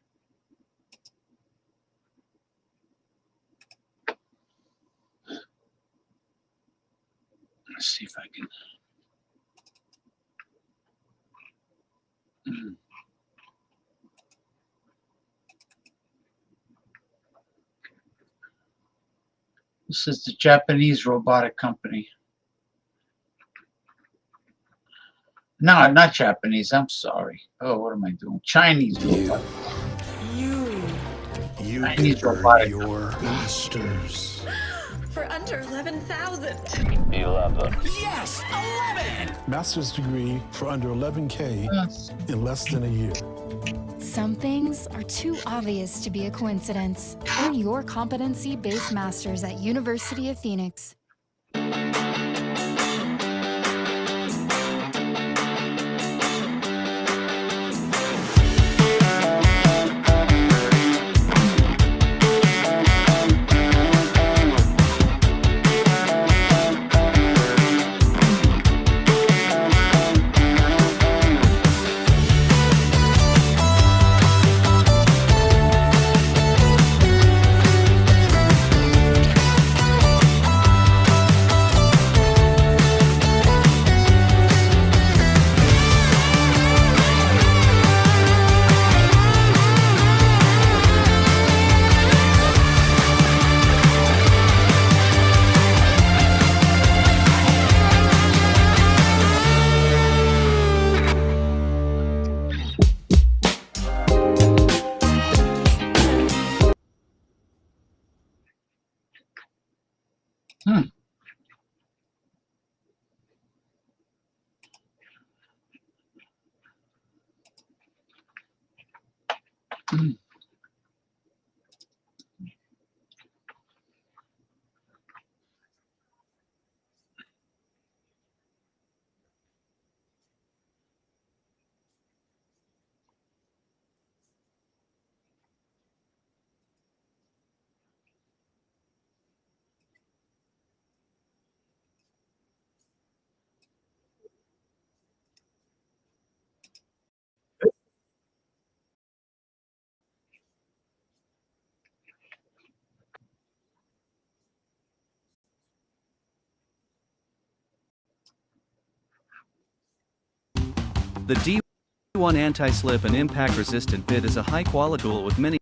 Speaker 1: Let's see if I can. This is the Japanese robotic company. No, not Japanese. I'm sorry. Oh, what am I doing? Chinese robotic.
Speaker 23: You
Speaker 1: Chinese
Speaker 23: can earn
Speaker 1: robotic.
Speaker 23: your masters.
Speaker 2: For under 11,000.
Speaker 23: 11. Yes, 11! Master's degree for under 11K in less than a year.
Speaker 9: Some things are too obvious to be a coincidence. Earn your competency-based masters at University of Phoenix.
Speaker 1: Hmm.
Speaker 4: The D1 anti-slip and impact-resistant bit is a high-quality tool with many.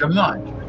Speaker 1: Much.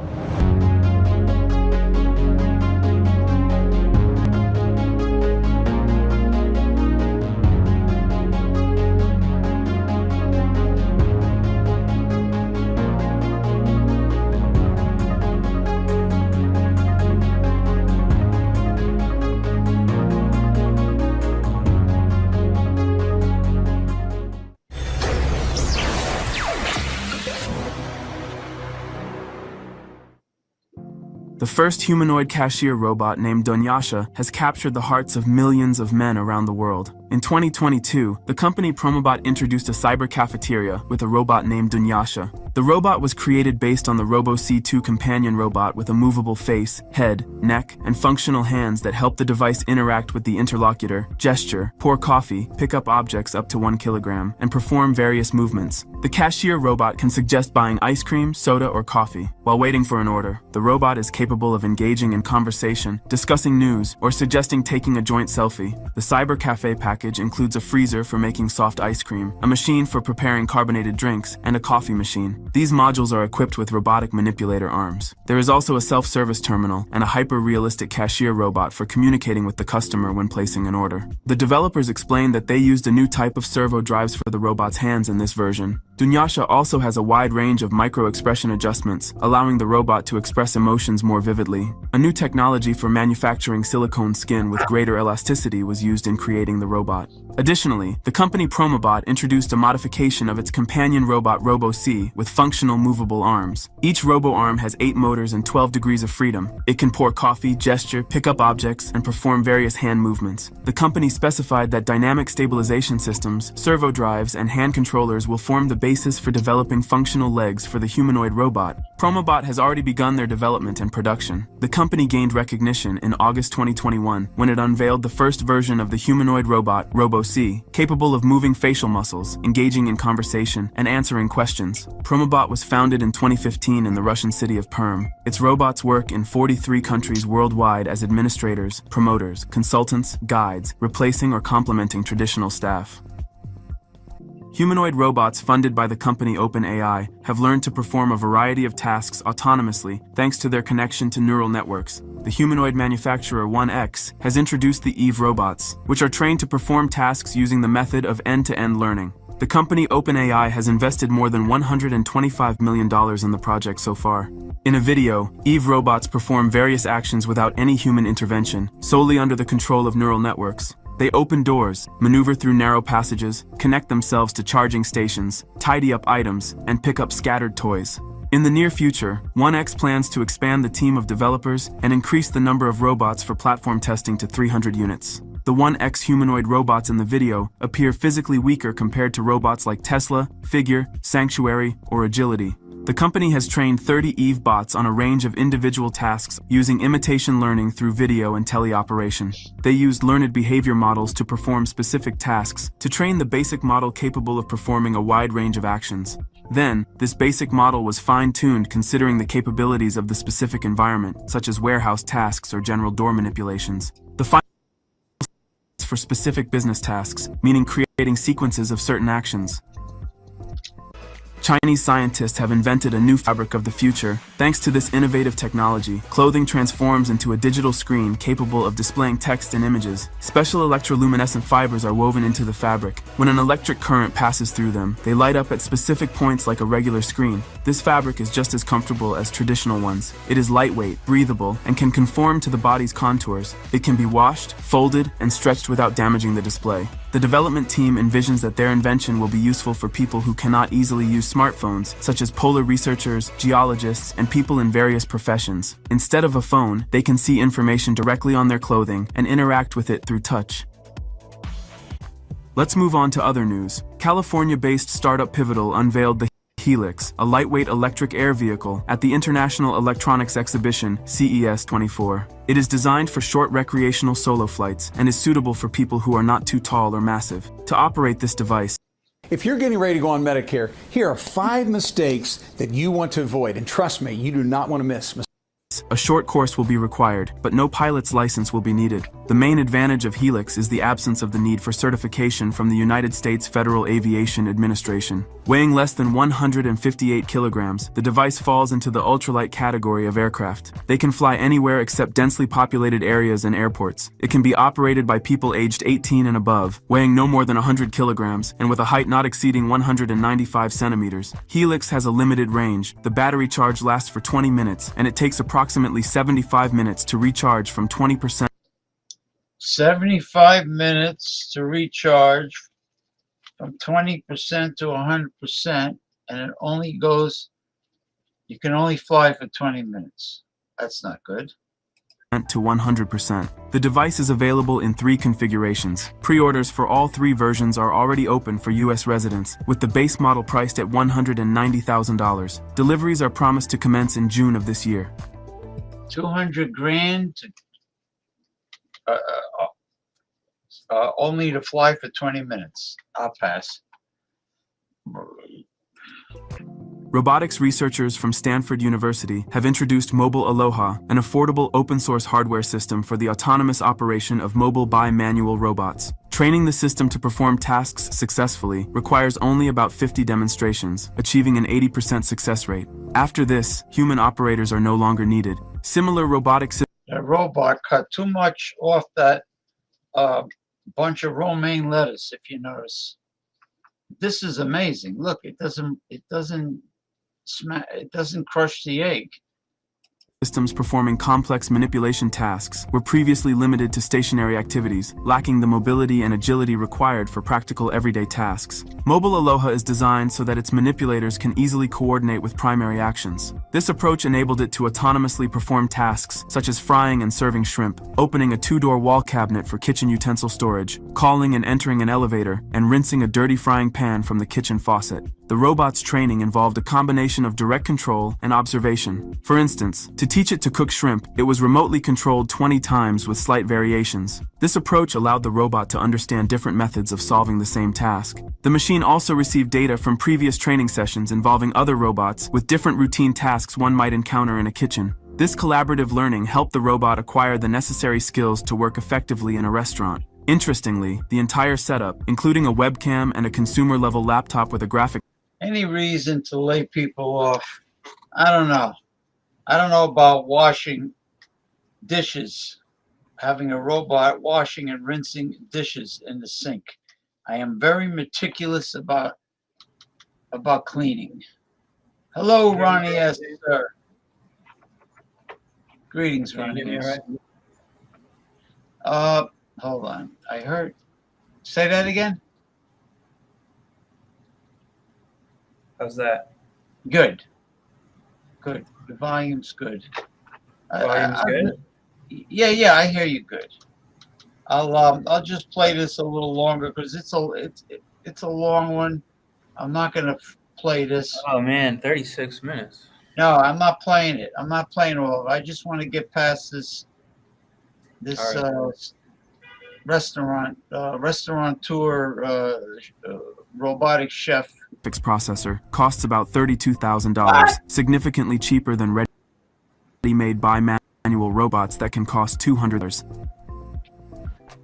Speaker 13: The first humanoid cashier robot named Dunyasha has captured the hearts of millions of men around the world. In 2022, the company Promobot introduced a cyber cafeteria with a robot named Dunyasha. The robot was created based on the Robo-C2 companion robot with a movable face, head, neck, and functional hands that help the device interact with the interlocutor, gesture, pour coffee, pick up objects up to 1 kilogram, and perform various movements. The cashier robot can suggest buying ice cream, soda, or coffee. While waiting for an order, the robot is capable of engaging in conversation, discussing news, or suggesting taking a joint selfie. The Cyber Cafe package includes a freezer for making soft ice cream, a machine for preparing carbonated drinks, and a coffee machine. These modules are equipped with robotic manipulator arms. There is also a self-service terminal and a hyper-realistic cashier robot for communicating with the customer when placing an order. The developers explained that they used a new type of servo drives for the robot's hands in this version. Dunyasha also has a wide range of micro-expression adjustments, allowing the robot to express emotions more vividly. A new technology for manufacturing silicone skin with greater elasticity was used in creating the robot. Additionally, the company Promobot introduced a modification of its companion robot Robo-C with functional movable arms. Each robo-arm has 8 motors and 12 degrees of freedom. It can pour coffee, gesture, pick up objects, and perform various hand movements. The company specified that dynamic stabilization systems, servo drives, and hand controllers will form the basis for developing functional legs for the humanoid robot. Promobot has already begun their development and production. The company gained recognition in August 2021 when it unveiled the first version of the humanoid robot, Robo-C, capable of moving facial muscles, engaging in conversation, and answering questions. Promobot was founded in 2015 in the Russian city of Perm. Its robots work in 43 countries worldwide as administrators, promoters, consultants, guides, replacing or complementing traditional staff. Humanoid robots funded by the company OpenAI have learned to perform a variety of tasks autonomously thanks to their connection to neural networks. The humanoid manufacturer 1X has introduced the Eve robots, which are trained to perform tasks using the method of end-to-end learning. The company OpenAI has invested more than $125 million in the project so far. In a video, Eve robots perform various actions without any human intervention, solely under the control of neural networks. They open doors, maneuver through narrow passages, connect themselves to charging stations, tidy up items, and pick up scattered toys. In the near future, 1X plans to expand the team of developers and increase the number of robots for platform testing to 300 units. The 1X humanoid robots in the video appear physically weaker compared to robots like Tesla, Figure, Sanctuary, or Agility. The company has trained 30 Eve bots on a range of individual tasks using imitation learning through video and teleoperation. They used learned behavior models to perform specific tasks to train the basic model capable of performing a wide range of actions. Then, this basic model was fine-tuned considering the capabilities of the specific environment, such as warehouse tasks or general door manipulations. The final for specific business tasks, meaning creating sequences of certain actions. Chinese scientists have invented a new fabric of the future. Thanks to this innovative technology, clothing transforms into a digital screen capable of displaying text and images. Special electroluminescent fibers are woven into the fabric. When an electric current passes through them, they light up at specific points like a regular screen. This fabric is just as comfortable as traditional ones. It is lightweight, breathable, and can conform to the body's contours. It can be washed, folded, and stretched without damaging the display. The development team envisions that their invention will be useful for people who cannot easily use smartphones, such as polar researchers, geologists, and people in various professions. Instead of a phone, they can see information directly on their clothing and interact with it through touch. Let's move on to other news. California-based startup Pivotal unveiled the Helix, a lightweight electric air vehicle, at the International Electronics Exhibition, CES 24. It is designed for short recreational solo flights and is suitable for people who are not too tall or massive. To operate this device,
Speaker 3: If you're getting ready to go on Medicare, here are 5 mistakes that you want to avoid. And trust me, you do not want to miss.
Speaker 13: a short course will be required, but no pilot's license will be needed. The main advantage of Helix is the absence of the need for certification from the United States Federal Aviation Administration. Weighing less than 158 kilograms, the device falls into the ultralight category of aircraft. They can fly anywhere except densely populated areas and airports. It can be operated by people aged 18 and above, weighing no more than 100 kilograms, and with a height not exceeding 195 centimeters. Helix has a limited range. The battery charge lasts for 20 minutes, and it takes approximately 75 minutes to recharge from 20%.
Speaker 1: 75 minutes to recharge from 20% to 100%, and it only goes, you can only fly for 20 minutes. That's not good.
Speaker 13: To 100%. The device is available in 3 configurations. Pre-orders for all 3 versions are already open for U.S. residents, with the base model priced at $190,000. Deliveries are promised to commence in June of this year.
Speaker 1: 200 grand to only to fly for 20 minutes. I'll pass.
Speaker 13: Robotics researchers from Stanford University have introduced Mobile Aloha, an affordable open-source hardware system for the autonomous operation of mobile bimanual robots. Training the system to perform tasks successfully requires only about 50 demonstrations, achieving an 80% success rate. After this, human operators are no longer needed. Similar robotic systems.
Speaker 1: The robot cut too much off that bunch of romaine lettuce, if you notice. This is amazing. Look, it doesn't crush the egg.
Speaker 13: Systems performing complex manipulation tasks were previously limited to stationary activities, lacking the mobility and agility required for practical everyday tasks. Mobile Aloha is designed so that its manipulators can easily coordinate with primary actions. This approach enabled it to autonomously perform tasks such as frying and serving shrimp, opening a 2-door wall cabinet for kitchen utensil storage, calling and entering an elevator, and rinsing a dirty frying pan from the kitchen faucet. The robot's training involved a combination of direct control and observation. For instance, to teach it to cook shrimp, it was remotely controlled 20 times with slight variations. This approach allowed the robot to understand different methods of solving the same task. The machine also received data from previous training sessions involving other robots with different routine tasks one might encounter in a kitchen. This collaborative learning helped the robot acquire the necessary skills to work effectively in a restaurant. Interestingly, the entire setup, including a webcam and a consumer-level laptop with a graphic.
Speaker 1: Any reason to lay people off? I don't know. I don't know about washing dishes, having a robot washing and rinsing dishes in the sink. I am very meticulous about cleaning. Hello, Ronnie S. Sir. Greetings, Ronnie S. Hold on. I heard. Say that again.
Speaker 10: How's that?
Speaker 1: Good. Good. The volume's good.
Speaker 10: Volume's good?
Speaker 1: Yeah, I hear you good. I'll just play this a little longer because it's a long one. I'm not gonna play this.
Speaker 10: Oh man, 36 minutes.
Speaker 1: No, I'm not playing it. I'm not playing all of it. I just want to get past this restaurateur robotic chef.
Speaker 13: Processor costs about $32,000, significantly cheaper than ready-made bimanual robots that can cost $200.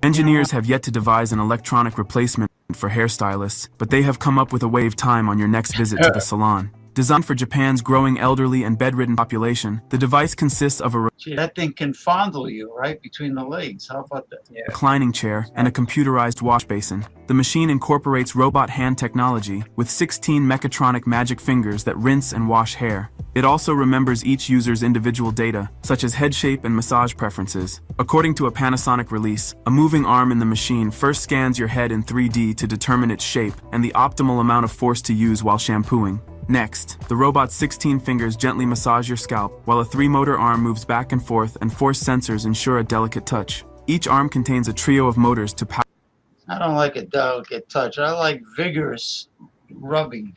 Speaker 13: Engineers have yet to devise an electronic replacement for hairstylists, but they have come up with a wave time on your next visit to the salon. Designed for Japan's growing elderly and bedridden population, the device consists of a
Speaker 1: Gee, that thing can fondle you right between the legs. How about that?
Speaker 13: reclining chair and a computerized wash basin. The machine incorporates robot hand technology with 16 mechatronic magic fingers that rinse and wash hair. It also remembers each user's individual data, such as head shape and massage preferences. According to a Panasonic release, a moving arm in the machine first scans your head in 3D to determine its shape and the optimal amount of force to use while shampooing. Next, the robot's 16 fingers gently massage your scalp, while a 3-motor arm moves back and forth and force sensors ensure a delicate touch. Each arm contains a trio of motors to power.
Speaker 1: I don't like a delicate touch. I like vigorous rubbing,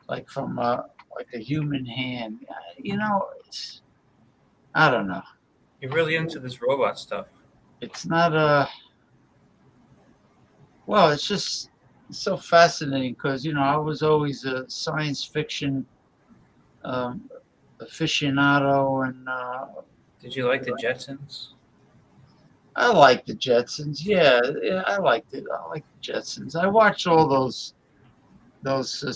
Speaker 1: like from like a human hand. You know, I don't know.
Speaker 10: You're really into this robot stuff.
Speaker 1: It's not well, it's just so fascinating because, you know, I was always a science fiction aficionado, and
Speaker 10: Did you like the Jetsons?
Speaker 1: I like the Jetsons. Yeah, I liked it. I like the Jetsons. I watched all those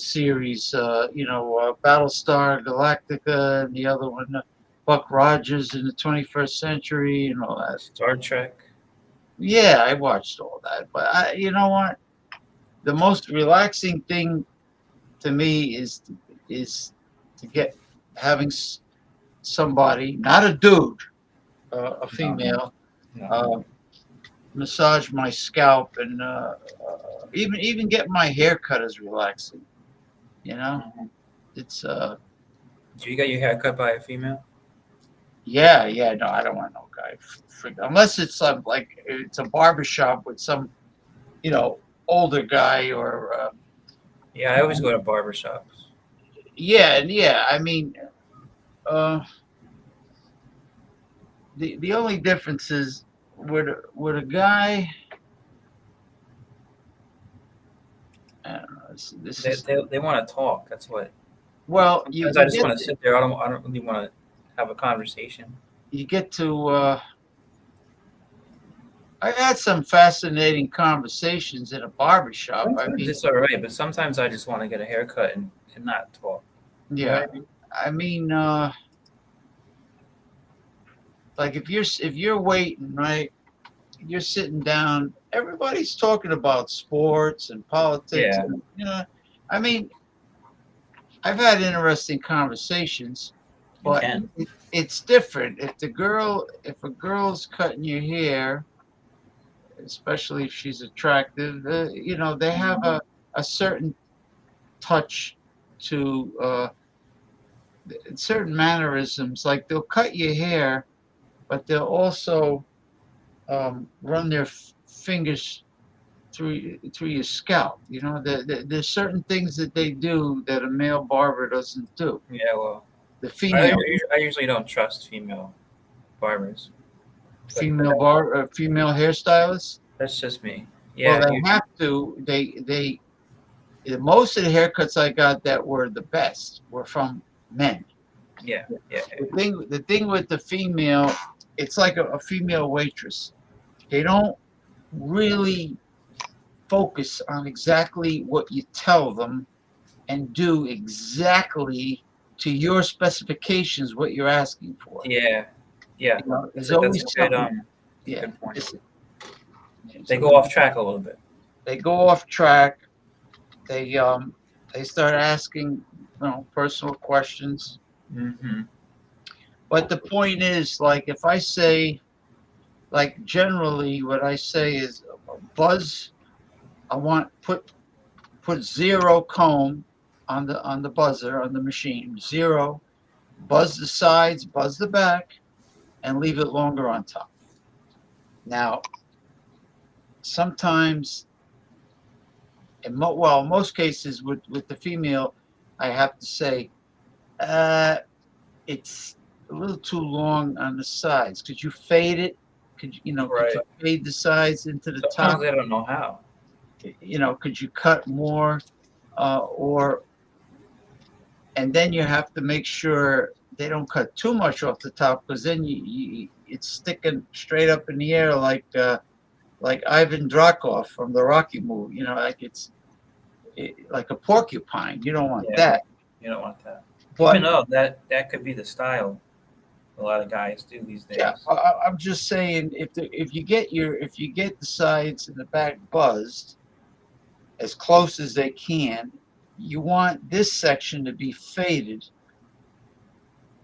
Speaker 1: series. Battlestar Galactica, and the other one, Buck Rogers in the 21st Century, and all that.
Speaker 10: Star Trek.
Speaker 1: Yeah, I watched all that. But you know what? The most relaxing thing to me is to get having somebody, not a dude, a female, massage my scalp, and even get my hair cut is relaxing. You know, it's
Speaker 10: Do you get your hair cut by a female?
Speaker 1: yeah. No, I don't want no guy, unless it's like it's a barbershop with some, you know, older guy or.
Speaker 10: Yeah, I always go to barbershops.
Speaker 1: Yeah. I mean, the only difference is would a guy. I don't know.
Speaker 10: They want to talk. That's what.
Speaker 1: Well,
Speaker 10: sometimes I just want to sit there. I don't really want to have a conversation.
Speaker 1: You get to. I had some fascinating conversations in a barbershop.
Speaker 10: Sometimes it's all right, but sometimes I just want to get a haircut and not talk.
Speaker 1: Yeah, I mean, like if you're waiting, right, you're sitting down, everybody's talking about sports and politics.
Speaker 10: Yeah.
Speaker 1: And, you know, I mean, I've had interesting conversations, but it's different. If a girl's cutting your hair, especially if she's attractive, you know, they have a certain touch to certain mannerisms. Like they'll cut your hair, but they'll also run their fingers through your scalp. You know, there's certain things that they do that a male barber doesn't do.
Speaker 10: Yeah, well,
Speaker 1: the female.
Speaker 10: I usually don't trust female barbers.
Speaker 1: Female hairstylists.
Speaker 10: That's just me. Yeah.
Speaker 1: Well, they have to. They most of the haircuts I got that were the best were from men.
Speaker 10: Yeah.
Speaker 1: The thing with the female, it's like a female waitress. They don't really focus on exactly what you tell them and do exactly to your specifications what you're asking for.
Speaker 10: Yeah.
Speaker 1: You know, there's always something.
Speaker 10: Good point. They go off track a little bit.
Speaker 1: They go off track. They start asking, you know, personal questions.
Speaker 10: Mm-hmm.
Speaker 1: But the point is, like, if I say, like, generally what I say is, buzz. I want put 0 comb on the buzzer on the machine. 0, buzz the sides, buzz the back, and leave it longer on top. Now, sometimes, in most cases with the female, I have to say, it's a little too long on the sides. Could you fade it? Could you fade the sides into the top?
Speaker 10: Sometimes I don't know how.
Speaker 1: You know, could you cut more, and then you have to make sure they don't cut too much off the top, because then it's sticking straight up in the air like like Ivan Drago from the Rocky movie. You know, like like a porcupine. You don't want that.
Speaker 10: You don't want that.
Speaker 1: But,
Speaker 10: even though that could be the style a lot of guys do these days.
Speaker 1: Yeah, I'm just saying if you get the sides and the back buzzed as close as they can, you want this section to be faded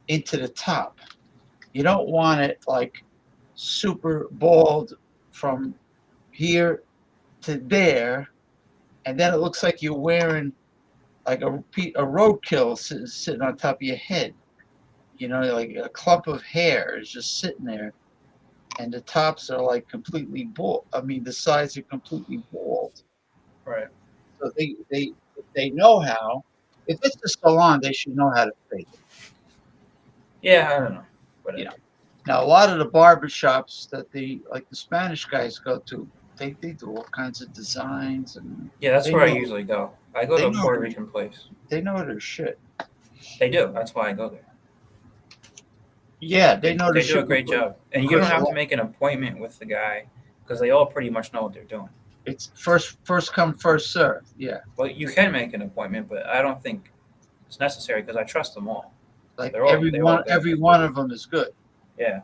Speaker 1: into the top. You don't want it like super bald from here to there, and then it looks like you're wearing like a roadkill sitting on top of your head. You know, like a clump of hair is just sitting there, and the tops are like completely bald. I mean, the sides are completely bald.
Speaker 10: Right.
Speaker 1: So they know how. If it's a salon, they should know how to fade it.
Speaker 10: Yeah, I don't know. But
Speaker 1: you know. Now, a lot of the barbershops that the Spanish guys go to, they do all kinds of designs and.
Speaker 10: Yeah, that's
Speaker 1: they
Speaker 10: where I
Speaker 1: know-
Speaker 10: usually go. I go
Speaker 1: they
Speaker 10: to a
Speaker 1: know
Speaker 10: Puerto
Speaker 1: their-
Speaker 10: Rican place.
Speaker 1: They know their shit.
Speaker 10: They do. That's why I go there.
Speaker 1: Yeah, they know their
Speaker 10: They
Speaker 1: shit.
Speaker 10: do a great job, and you don't have to make an appointment with the guy because they all pretty much know what they're doing.
Speaker 1: It's first come, first serve. Yeah.
Speaker 10: Well, you can make an appointment, but I don't think it's necessary because I trust them all.
Speaker 1: Like
Speaker 10: They're all good.
Speaker 1: every one of them is good.
Speaker 10: Yeah.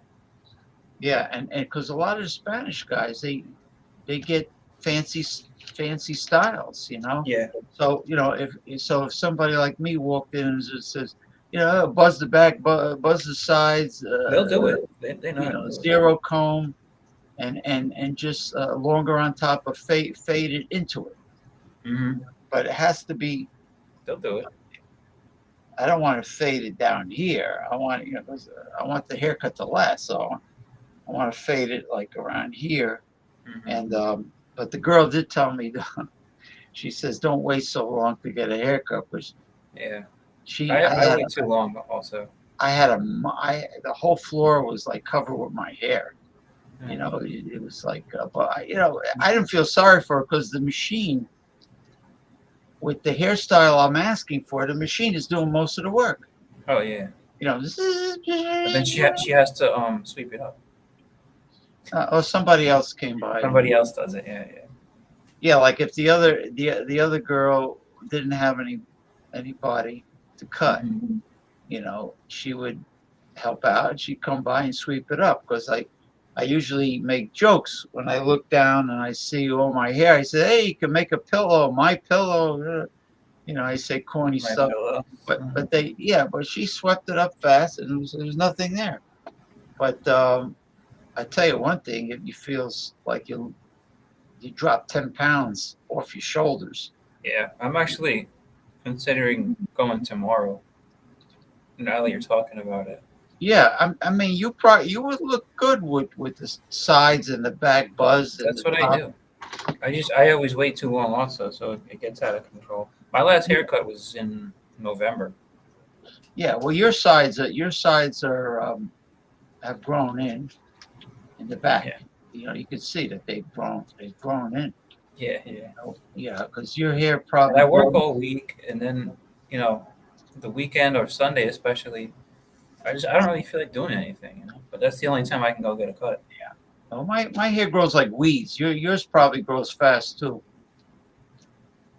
Speaker 1: Yeah, and because a lot of the Spanish guys, they get fancy styles, you know.
Speaker 10: Yeah.
Speaker 1: So if somebody like me walked in and just says, buzz the back, buzz the sides,
Speaker 10: They'll do it. They know. How to do it.
Speaker 1: zero comb, and just longer on top of fade it into it.
Speaker 10: Mm-hmm.
Speaker 1: But it has to be.
Speaker 10: They'll do it.
Speaker 1: I don't want to fade it down here. I want I want the haircut to last, so I want to fade it like around here.
Speaker 10: Mm-hmm.
Speaker 1: And but the girl did tell me, she says, don't wait so long to get a haircut. Because
Speaker 10: yeah,
Speaker 1: I
Speaker 10: wait too long also.
Speaker 1: I had the whole floor was like covered with my hair. You know, it was like, but I didn't feel sorry for her because the machine, with the hairstyle I'm asking for, the machine is doing most of the work.
Speaker 10: Oh yeah.
Speaker 1: But
Speaker 10: then she has to sweep it up.
Speaker 1: Or somebody else came by.
Speaker 10: Somebody else does it. Yeah.
Speaker 1: Yeah, like if the other girl didn't have anybody to cut, she would help out. She'd come by and sweep it up because I usually make jokes when I look down and I see all my hair. I say, hey, you can make a pillow, my pillow. I say corny stuff.
Speaker 10: Pillow.
Speaker 1: But she swept it up fast and there was nothing there. But I tell you one thing, it feels like you drop 10 pounds off your shoulders.
Speaker 10: Yeah, I'm actually considering going tomorrow. Now that you're talking about it.
Speaker 1: Yeah, I mean, you would look good with the sides and the back buzz.
Speaker 10: That's what I do. I always wait too long also, so it gets out of control. My last haircut was in November.
Speaker 1: Yeah, well, your sides are have grown in the back.
Speaker 10: Yeah.
Speaker 1: You can see that they've grown in.
Speaker 10: Yeah.
Speaker 1: Yeah, because your hair probably.
Speaker 10: And I work all week, and then the weekend or Sunday especially. I don't really feel like doing anything, But that's the only time I can go get a cut.
Speaker 1: Yeah. Well, my hair grows like weeds. Yours probably grows fast too.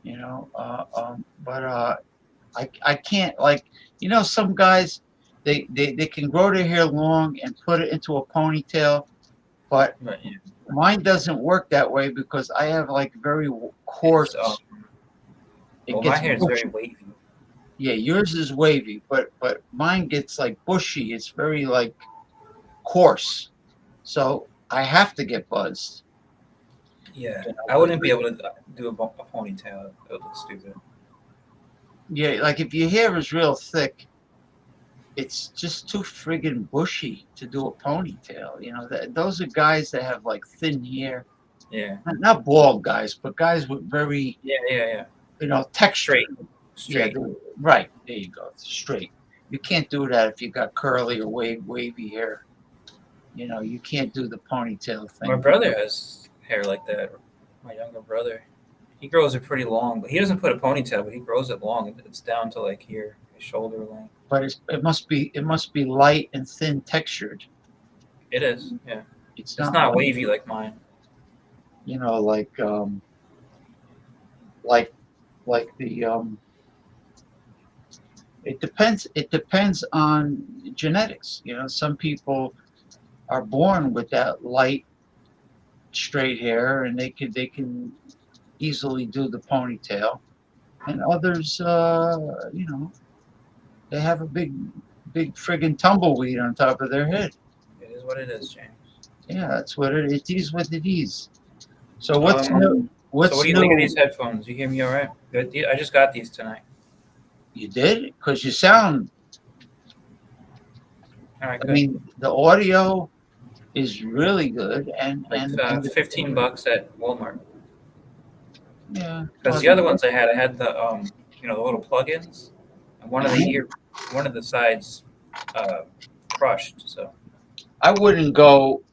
Speaker 1: But I can't some guys they can grow their hair long and put it into a ponytail, but mine doesn't work that way because I have like very coarse.
Speaker 10: My hair is very wavy.
Speaker 1: Yeah, yours is wavy, but mine gets like bushy. It's very like coarse, so I have to get buzzed.
Speaker 10: Yeah, I wouldn't be able to do a ponytail. It would look stupid.
Speaker 1: Yeah, like if your hair is real thick, it's just too friggin' bushy to do a ponytail. Those are guys that have like thin hair.
Speaker 10: Yeah.
Speaker 1: Not bald guys, but guys with very
Speaker 10: yeah.
Speaker 1: Texture.
Speaker 10: Straight.
Speaker 1: Yeah, right. There you go. Straight. You can't do that if you got curly or wavy hair. You can't do the ponytail thing.
Speaker 10: My brother has hair like that. My younger brother, he grows it pretty long, but he doesn't put a ponytail. But he grows it long. It's down to like here, his shoulder length.
Speaker 1: But it must be light and thin textured.
Speaker 10: It is. Yeah.
Speaker 1: It's
Speaker 10: not wavy like mine.
Speaker 1: you know, like the it depends. It depends on genetics. You know, some people are born with that light, straight hair, and they can easily do the ponytail, and others, you know, they have a big friggin' tumbleweed on top of their head.
Speaker 10: It is what it is, James.
Speaker 1: Yeah, that's what it is. What it is. So what's new? What's
Speaker 10: so what do you
Speaker 1: new?
Speaker 10: think of these headphones? You hear me all right? I just got these tonight.
Speaker 1: You did? Because you sound.
Speaker 10: All right,
Speaker 1: I
Speaker 10: good.
Speaker 1: mean, the audio is really good, and
Speaker 10: Like
Speaker 1: and
Speaker 10: $15 at Walmart.
Speaker 1: yeah.
Speaker 10: Because the other ones I had the you know, the little plugins, and one of the sides crushed. So
Speaker 1: I wouldn't go.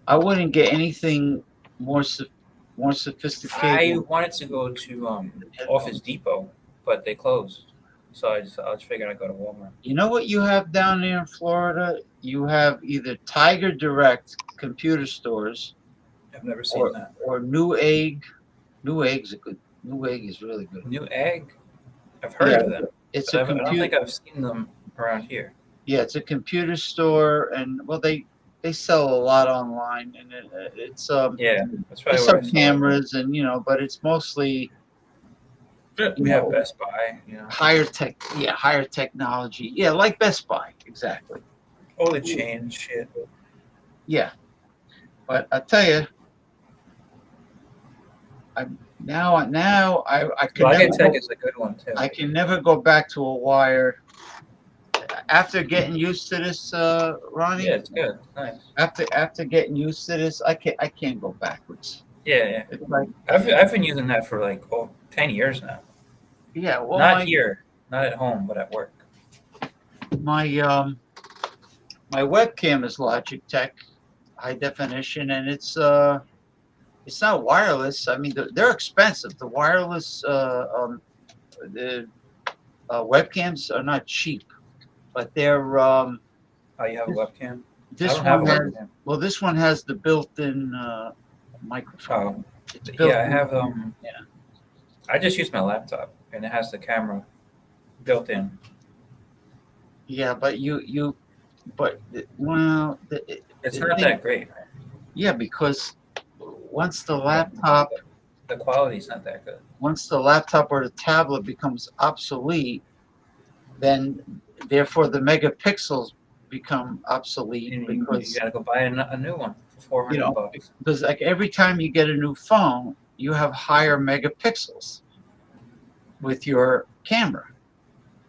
Speaker 1: I wouldn't get anything more more sophisticated.
Speaker 10: I wanted to go to Office Depot, but they closed. So I just figured I'd go to Walmart.
Speaker 1: You know what you have down there in Florida? You have either Tiger Direct computer stores.
Speaker 10: I've never seen that.
Speaker 1: Or Newegg. Newegg is really good.
Speaker 10: Newegg? I've heard of them.
Speaker 1: It's
Speaker 10: but
Speaker 1: a computer.
Speaker 10: I don't think I've seen them around here.
Speaker 1: Yeah, it's a computer store, and well, they sell a lot online, and it's
Speaker 10: Yeah, that's
Speaker 1: they
Speaker 10: probably
Speaker 1: sell
Speaker 10: where I saw
Speaker 1: cameras, and you know, but it's mostly
Speaker 10: We have Best Buy, you know.
Speaker 1: higher technology. Yeah, like Best Buy, exactly.
Speaker 10: All the chain shit.
Speaker 1: Yeah, but I tell you, I can
Speaker 10: Logitech is a good one too.
Speaker 1: I can never go back to a wire. After getting used to this, Ronnie.
Speaker 10: Yeah, it's good. Nice.
Speaker 1: After getting used to this, I can't go backwards.
Speaker 10: Yeah.
Speaker 1: It's like
Speaker 10: I've been using that for like 10 years now.
Speaker 1: Yeah, well,
Speaker 10: not here, not at home, but at work.
Speaker 1: My my webcam is Logitech high definition, and it's not wireless. I mean, they're expensive. The wireless webcams are not cheap, but they're
Speaker 10: Oh, you have a webcam?
Speaker 1: This one has the built-in microphone.
Speaker 10: Oh, yeah, I have I just use my laptop, and it has the camera built in.
Speaker 1: Yeah, but it's
Speaker 10: not that great.
Speaker 1: Yeah, because once the laptop,
Speaker 10: the quality's not that good.
Speaker 1: Once the laptop or the tablet becomes obsolete, then therefore the megapixels become obsolete, because
Speaker 10: You gotta go buy a new one for $400.
Speaker 1: Because like every time you get a new phone, you have higher megapixels with your camera,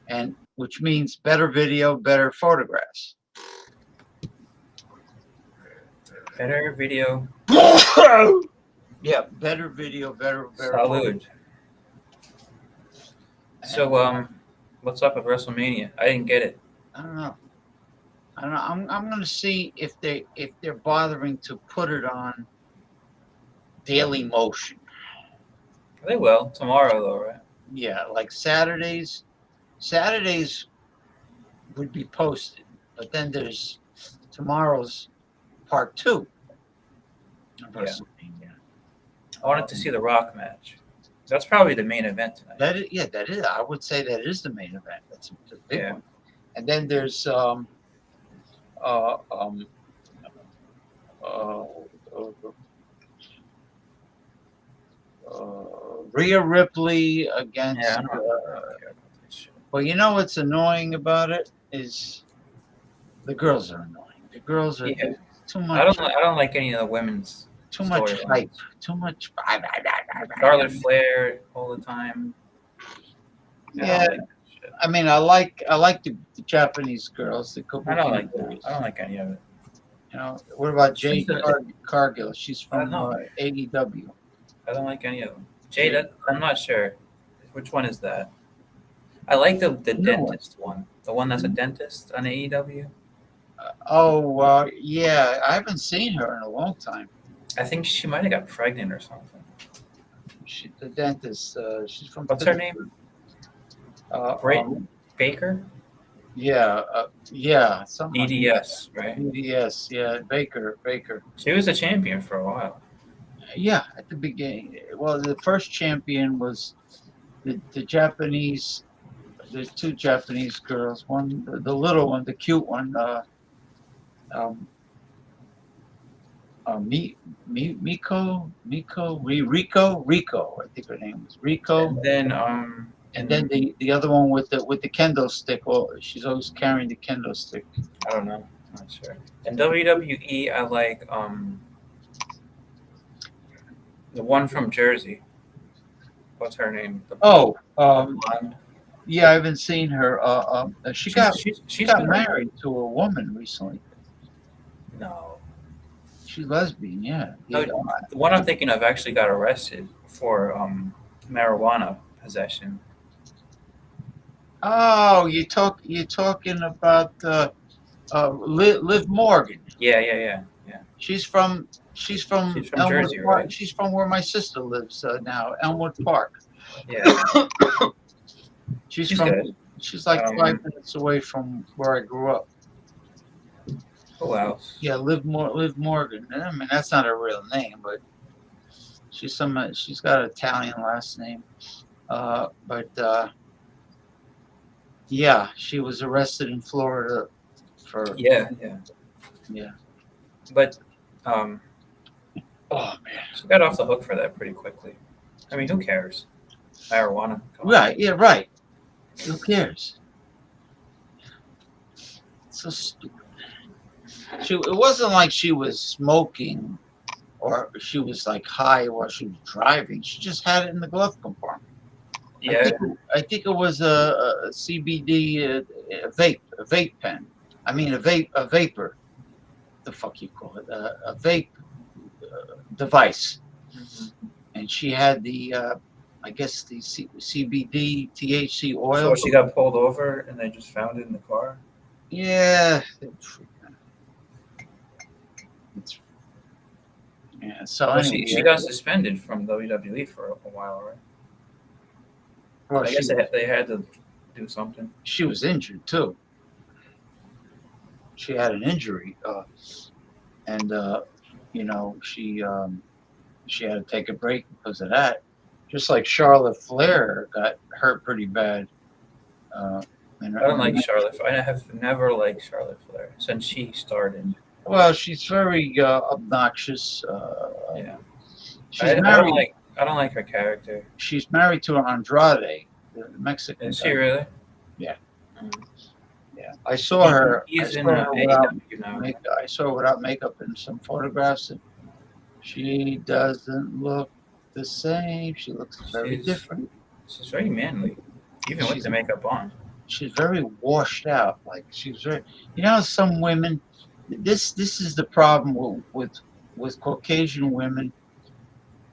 Speaker 1: and which means better video, better photographs.
Speaker 10: Better video.
Speaker 1: Yeah, better video, better.
Speaker 10: Salud. So, what's up with WrestleMania? I didn't get it.
Speaker 1: I don't know. I'm gonna see if they're bothering to put it on Daily Motion.
Speaker 10: They will tomorrow, though, right?
Speaker 1: Yeah, like Saturdays would be posted, but then there's tomorrow's part 2.
Speaker 10: Yeah. I wanted to see the Rock match. That's probably the main event tonight.
Speaker 1: That is. I would say that is the main event. That's a big one. And then there's Rhea Ripley against. Well, you know what's annoying about it is the girls are annoying. The girls are too much.
Speaker 10: I don't like any of the women's.
Speaker 1: Too much hype. Too much.
Speaker 10: Charlotte Flair all the time.
Speaker 1: Yeah, I mean, I like the Japanese girls.
Speaker 10: I don't like that. I don't like any of it.
Speaker 1: You know, what about Jade Cargill? She's from AEW.
Speaker 10: I don't like any of them. Jade, I'm not sure. Which one is that? I like the dentist one. The one that's a dentist on AEW.
Speaker 1: Yeah. I haven't seen her in a long time.
Speaker 10: I think she might have got pregnant or something.
Speaker 1: The dentist. She's from.
Speaker 10: What's her name? Baker?
Speaker 1: Yeah.
Speaker 10: EDS, right?
Speaker 1: EDS, yeah. Baker.
Speaker 10: She was a champion for a while.
Speaker 1: Yeah, at the beginning. Well, the first champion was the Japanese. There's two Japanese girls. One, the little one, the cute one. Um, Rico. I think her name was Rico.
Speaker 10: And then
Speaker 1: And then the other one with the kendo stick. Well, she's always carrying the kendo stick.
Speaker 10: I don't know. I'm not sure. In WWE, I like the one from Jersey. What's her name? Blonde.
Speaker 1: Yeah, I haven't seen her. She got
Speaker 10: been
Speaker 1: married to a woman recently.
Speaker 10: No.
Speaker 1: She's lesbian. Yeah.
Speaker 10: No, the one I'm thinking of actually got arrested for marijuana possession.
Speaker 1: Oh, you're talking about Liv Morgan.
Speaker 10: Yeah.
Speaker 1: She's from Elmwood
Speaker 10: Jersey,
Speaker 1: Park.
Speaker 10: right?
Speaker 1: She's from where my sister lives now, Elmwood Park.
Speaker 10: Yeah.
Speaker 1: She's
Speaker 10: She's
Speaker 1: from.
Speaker 10: good.
Speaker 1: She's like 5 minutes away from where I grew up.
Speaker 10: Who else?
Speaker 1: Yeah, Liv Morgan. I mean, that's not her real name, but she's got an Italian last name. Yeah, she was arrested in Florida for.
Speaker 10: Yeah. But
Speaker 1: oh man,
Speaker 10: she got off the hook for that pretty quickly. I mean, who cares? Marijuana.
Speaker 1: Right. Yeah. Right. Who cares? So stupid. It wasn't like she was smoking or she was like high while she was driving. She just had it in the glove compartment.
Speaker 10: Yeah.
Speaker 1: I think it was a CBD vape pen. I mean a vapor. The fuck you call it? A vape device.
Speaker 10: Mm-hmm.
Speaker 1: And she had the I guess the CBD THC oil.
Speaker 10: So she got pulled over and they just found it in the car?
Speaker 1: Yeah. Yeah. So
Speaker 10: well,
Speaker 1: anyway,
Speaker 10: she got suspended from WWE for a while, right?
Speaker 1: Well,
Speaker 10: I guess they had to do something.
Speaker 1: She was injured too. She had an injury, and you know she had to take a break because of that. Just like Charlotte Flair got hurt pretty bad.
Speaker 10: I don't like Charlotte. I have never liked Charlotte Flair since she started.
Speaker 1: Well, she's very obnoxious.
Speaker 10: Yeah.
Speaker 1: She's married.
Speaker 10: I don't like her character.
Speaker 1: She's married to Andrade, the Mexican.
Speaker 10: Is she really?
Speaker 1: Yeah. Yeah. I saw her. I saw her without makeup in some photographs, and she doesn't look the same. She looks very different.
Speaker 10: She's very manly, even with the makeup on.
Speaker 1: She's very washed out. Like she's very. You know, some women. This is the problem with Caucasian women.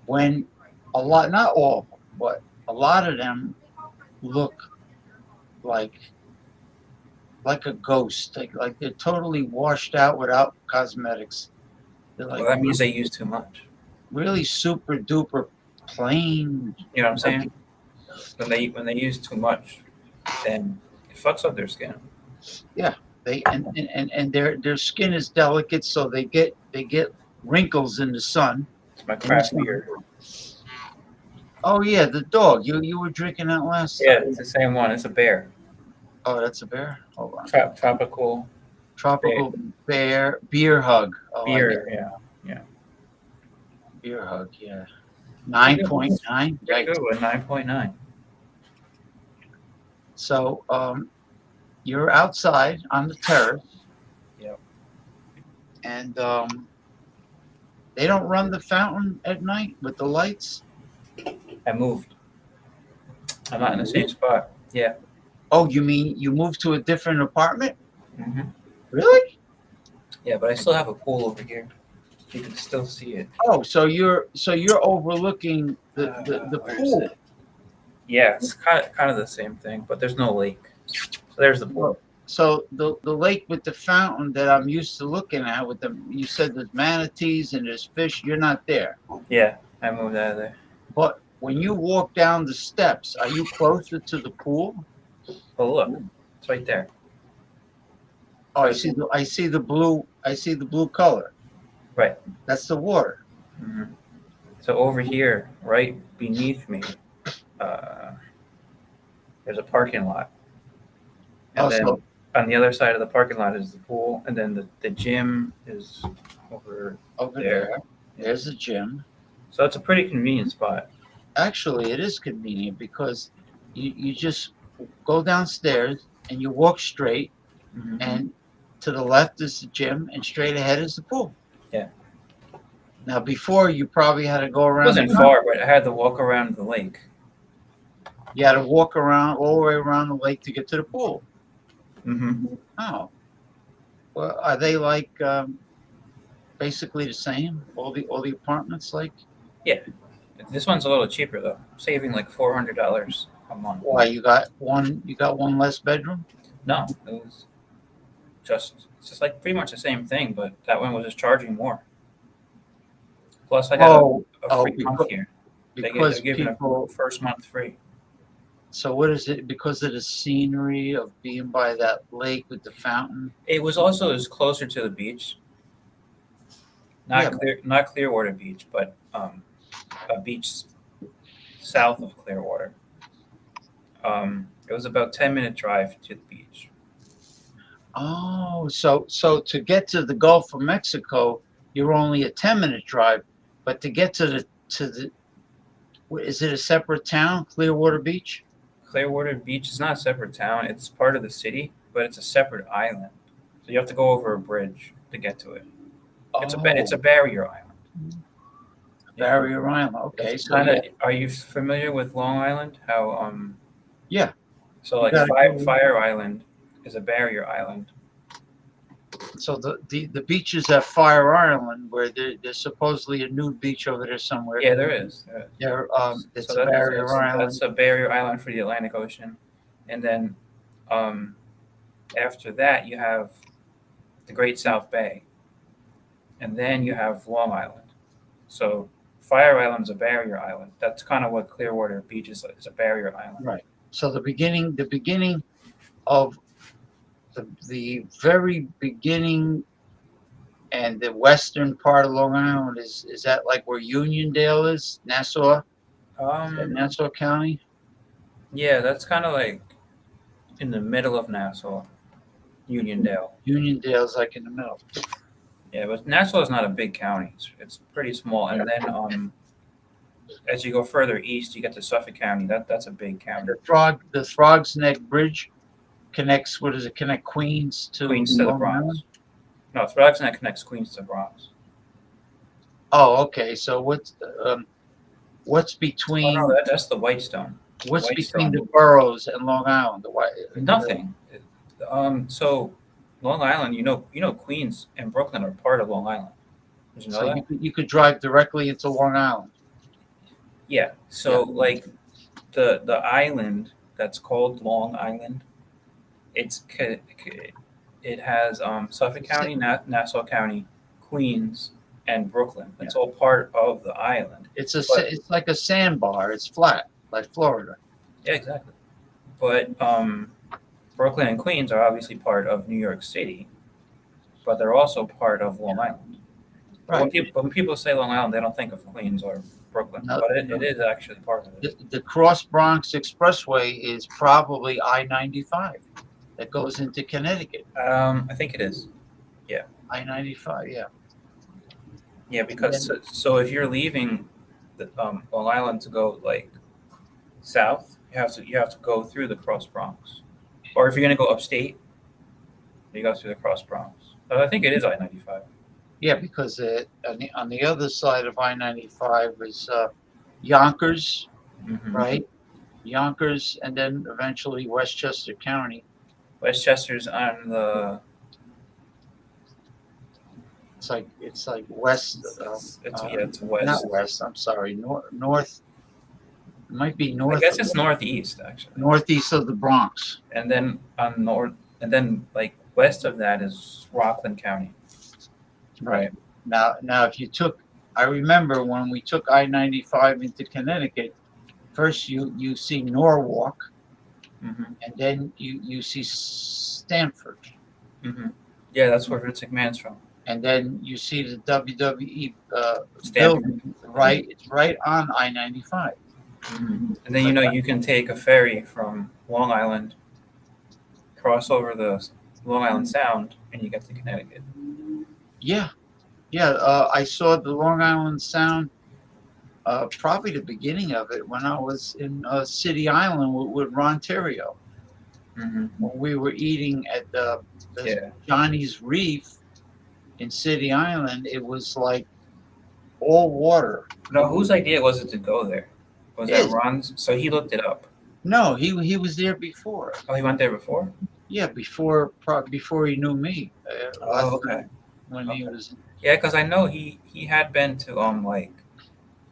Speaker 1: When a lot, not all, but a lot of them look like a ghost. Like they're totally washed out without cosmetics. They're like,
Speaker 10: Well, that means they use too much.
Speaker 1: Really super duper plain.
Speaker 10: You know what I'm saying? When they use too much, then it fucks up their skin.
Speaker 1: Yeah, and their skin is delicate, so they get wrinkles in the sun.
Speaker 10: It's my crap beard.
Speaker 1: Oh yeah, the dog. You were drinking that last time.
Speaker 10: Yeah, it's the same one. It's a bear.
Speaker 1: Oh, that's a bear. Hold on.
Speaker 10: Tropical
Speaker 1: beer hug. Oh,
Speaker 10: beer. Yeah.
Speaker 1: Beer hug. Yeah. 9.9.
Speaker 10: Very good with 9.9.
Speaker 1: So, you're outside on the terrace.
Speaker 10: Yep.
Speaker 1: And they don't run the fountain at night with the lights.
Speaker 10: I moved. I'm not in the same spot. Yeah.
Speaker 1: Oh, you mean you moved to a different apartment?
Speaker 10: Mm-hmm.
Speaker 1: Really?
Speaker 10: Yeah, but I still have a pool over here. You can still see it.
Speaker 1: Oh, so you're overlooking the pool.
Speaker 10: Yeah, it's kind of the same thing, but there's no lake. So there's the pool.
Speaker 1: So the lake with the fountain that I'm used to looking at with you said there's manatees and there's fish. You're not there.
Speaker 10: Yeah, I moved out of there.
Speaker 1: But when you walk down the steps, are you closer to the pool?
Speaker 10: Oh look, it's right there.
Speaker 1: Oh, I see the blue color.
Speaker 10: Right.
Speaker 1: That's the water.
Speaker 10: Mm-hmm. So over here, right beneath me, there's a parking lot. And then on the other side of the parking lot is the pool, and then the gym is over there.
Speaker 1: There's the gym.
Speaker 10: So it's a pretty convenient spot.
Speaker 1: Actually, it is convenient because you just go downstairs and you walk straight, and to the left is the gym, and straight ahead is the pool.
Speaker 10: Yeah.
Speaker 1: Now, before you probably had to go
Speaker 10: It
Speaker 1: around.
Speaker 10: wasn't far, but I had to walk around the lake.
Speaker 1: You had to walk around all the way around the lake to get to the pool.
Speaker 10: Mm-hmm.
Speaker 1: Oh. Well, are they like basically the same? All the apartments like?
Speaker 10: Yeah. This one's a little cheaper though, saving like $400 a month.
Speaker 1: Why you got one? You got one less bedroom?
Speaker 10: No, it was it's just like pretty much the same thing, but that one was just charging more. Plus, I got a free month here. They're giving a first month free.
Speaker 1: So what is it? Because of the scenery of being by that lake with the fountain?
Speaker 10: It was closer to the beach. Not Clearwater Beach, but a beach south of Clearwater. It was about 10-minute drive to the beach.
Speaker 1: Oh, so to get to the Gulf of Mexico, you're only a 10-minute drive, but to get to the is it a separate town, Clearwater Beach?
Speaker 10: Clearwater Beach is not a separate town. It's part of the city, but it's a separate island. So you have to go over a bridge to get to it. It's a barrier island.
Speaker 1: Barrier Island. Okay.
Speaker 10: So are you familiar with Long Island? How
Speaker 1: Yeah.
Speaker 10: So like Fire Island is a barrier island.
Speaker 1: So the beaches at Fire Island, where there's supposedly a nude beach over there somewhere.
Speaker 10: Yeah, there is.
Speaker 1: It's a barrier island.
Speaker 10: That's a barrier island for the Atlantic Ocean, and then after that you have the Great South Bay, and then you have Long Island. So Fire Island's a barrier island. That's kind of what Clearwater Beach is a barrier island.
Speaker 1: Right. So the beginning of the very beginning and the western part of Long Island is that like where Uniondale is? Nassau? Nassau County?
Speaker 10: Yeah, that's kind of like in the middle of Nassau. Uniondale.
Speaker 1: Uniondale's like in the middle.
Speaker 10: Yeah, but Nassau is not a big county. It's pretty small. And then as you go further east, you get to Suffolk County. That's a big county.
Speaker 1: The Frog's Neck Bridge connects. What does it connect? Queens to
Speaker 10: the Bronx. No, Frog's Neck connects Queens to the Bronx.
Speaker 1: Oh, okay. So what's between?
Speaker 10: Oh, no, that's the Whitestone.
Speaker 1: What's between the boroughs and Long Island?
Speaker 10: Nothing. So Long Island, you know, Queens and Brooklyn are part of Long Island. Did you know that?
Speaker 1: You could drive directly into Long Island.
Speaker 10: Yeah. So like the island that's called Long Island, it has Suffolk County, Nassau County, Queens, and Brooklyn. It's all part of the island.
Speaker 1: It's like a sandbar. It's flat, like Florida.
Speaker 10: Yeah, exactly. But Brooklyn and Queens are obviously part of New York City, but they're also part of Long Island. Right. When people say Long Island, they don't think of Queens or Brooklyn, but it is actually part of it.
Speaker 1: The Cross Bronx Expressway is probably I-95 that goes into Connecticut.
Speaker 10: I think it is. Yeah.
Speaker 1: I-95. Yeah.
Speaker 10: Yeah, because so if you're leaving Long Island to go like south, you have to go through the Cross Bronx, or if you're going to go upstate, you go through the Cross Bronx. But I think it is I-95.
Speaker 1: Yeah, because on the other side of I-95 is Yonkers, right? Yonkers, and then eventually Westchester County.
Speaker 10: Westchester's on the.
Speaker 1: It's like west.
Speaker 10: It's west.
Speaker 1: Not west. I'm sorry. North. It might be north.
Speaker 10: I guess it's northeast actually.
Speaker 1: Northeast of the Bronx.
Speaker 10: And then like west of that is Rockland County.
Speaker 1: Right. Now if you took, I remember when we took I-95 into Connecticut, first you see Norwalk, and then you see Stamford.
Speaker 10: Yeah, that's where Vince McMahon's from.
Speaker 1: and then you see the WWE
Speaker 10: Stamp.
Speaker 1: building, right? It's right on I-95.
Speaker 10: And then you can take a ferry from Long Island, cross over the Long Island Sound, and you get to Connecticut.
Speaker 1: Yeah, yeah. I saw the Long Island Sound, probably the beginning of it, when I was in City Island with Ron Terrio. When we were eating at the Johnny's Reef in City Island, it was like all water.
Speaker 10: No, whose idea was it to go there? Was that Ron's? So he looked it up.
Speaker 1: No, he was there before.
Speaker 10: Oh, he went there before?
Speaker 1: Yeah, before he knew me.
Speaker 10: Oh, okay.
Speaker 1: When he was.
Speaker 10: Yeah, because I know he had been to like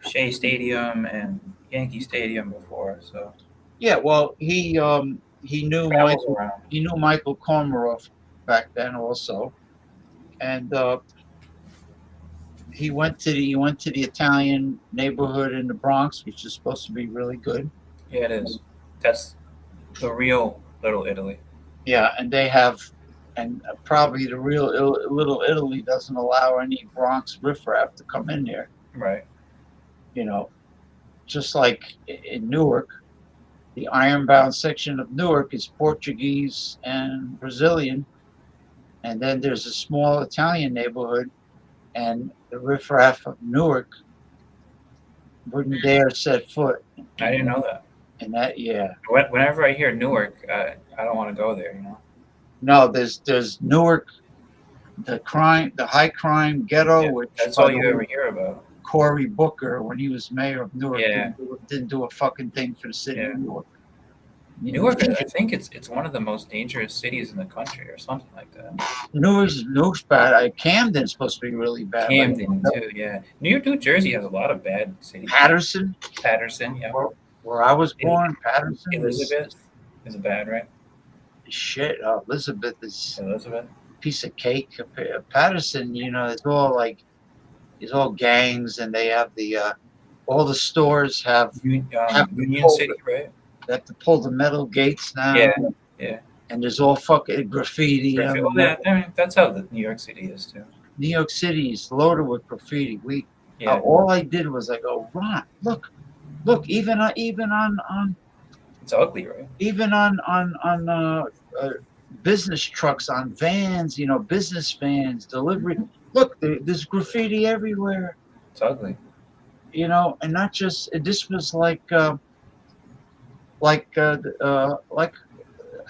Speaker 10: Shea Stadium and Yankee Stadium before. So.
Speaker 1: Yeah, well, he knew Michael Komarov back then also, and he went to the Italian neighborhood in the Bronx, which is supposed to be really good.
Speaker 10: Yeah, it is. That's the real Little Italy.
Speaker 1: Yeah, and they have, and probably the real Little Italy doesn't allow any Bronx riffraff to come in there.
Speaker 10: Right.
Speaker 1: Just like in Newark, the ironbound section of Newark is Portuguese and Brazilian, and then there's a small Italian neighborhood, and the riffraff of Newark wouldn't dare set foot.
Speaker 10: I didn't know that.
Speaker 1: And that, yeah.
Speaker 10: Whenever I hear Newark, I don't want to go there.
Speaker 1: No, there's Newark, the high crime ghetto, which
Speaker 10: that's all you ever hear about.
Speaker 1: Cory Booker, when he was mayor of Newark, didn't do a fucking thing for the city of Newark.
Speaker 10: Newark, I think it's one of the most dangerous cities in the country, or something like that.
Speaker 1: Newark's bad. Camden's supposed to be really bad.
Speaker 10: Camden too, yeah. New Jersey has a lot of bad cities.
Speaker 1: Patterson,
Speaker 10: yeah.
Speaker 1: Where I was born, Patterson.
Speaker 10: Elizabeth is bad, right?
Speaker 1: Shit, Elizabeth is a piece of cake. Patterson, it's all gangs, and they have all the stores have
Speaker 10: Union City, right?
Speaker 1: They have to pull the metal gates now.
Speaker 10: Yeah.
Speaker 1: And there's all fucking graffiti.
Speaker 10: That's how New York City is too.
Speaker 1: New York City is loaded with graffiti. All I did was I go, Ron, look, even on.
Speaker 10: It's ugly, right?
Speaker 1: Even on business trucks, on vans, business vans, delivery. Look, there's graffiti everywhere.
Speaker 10: It's ugly.
Speaker 1: And not just. This was like I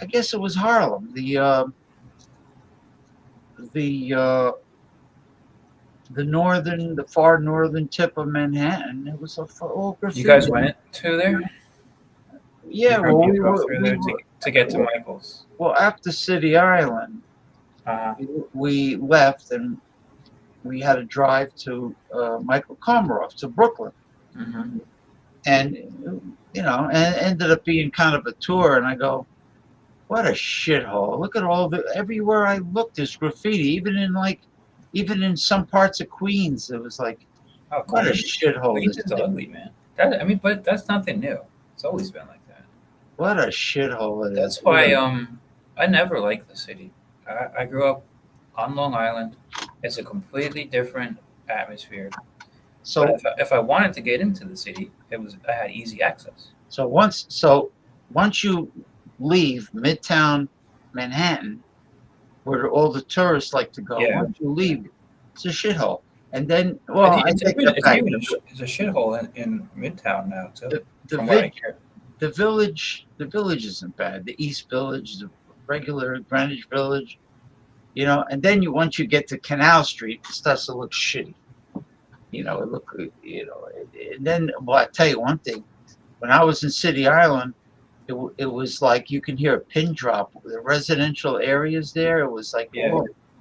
Speaker 1: guess it was Harlem. The far northern tip of Manhattan. It was all graffiti.
Speaker 10: You guys went to there?
Speaker 1: Yeah,
Speaker 10: we go through there to get to Michael's.
Speaker 1: Well, after City Island, we left and we had to drive to Michael Komarov to Brooklyn, and and ended up being kind of a tour. And I go, what a shithole! Look at everywhere I looked, there's graffiti. Even in some parts of Queens, it was like, what a shithole!
Speaker 10: Queens is ugly, man. But that's nothing new. It's always been like that.
Speaker 1: What a shithole it is.
Speaker 10: That's why I never liked the city. I grew up on Long Island. It's a completely different atmosphere. So if I wanted to get into the city, I had easy access.
Speaker 1: So once you leave Midtown Manhattan, where all the tourists like to go, once you leave, it's a shithole. And then,
Speaker 10: it's a shithole in Midtown now too.
Speaker 1: The village isn't bad. The East Village, the regular Greenwich Village, and then once you get to Canal Street, it starts to look shitty. And then, I tell you one thing, when I was in City Island, it was like you can hear a pin drop. The residential areas there, it was like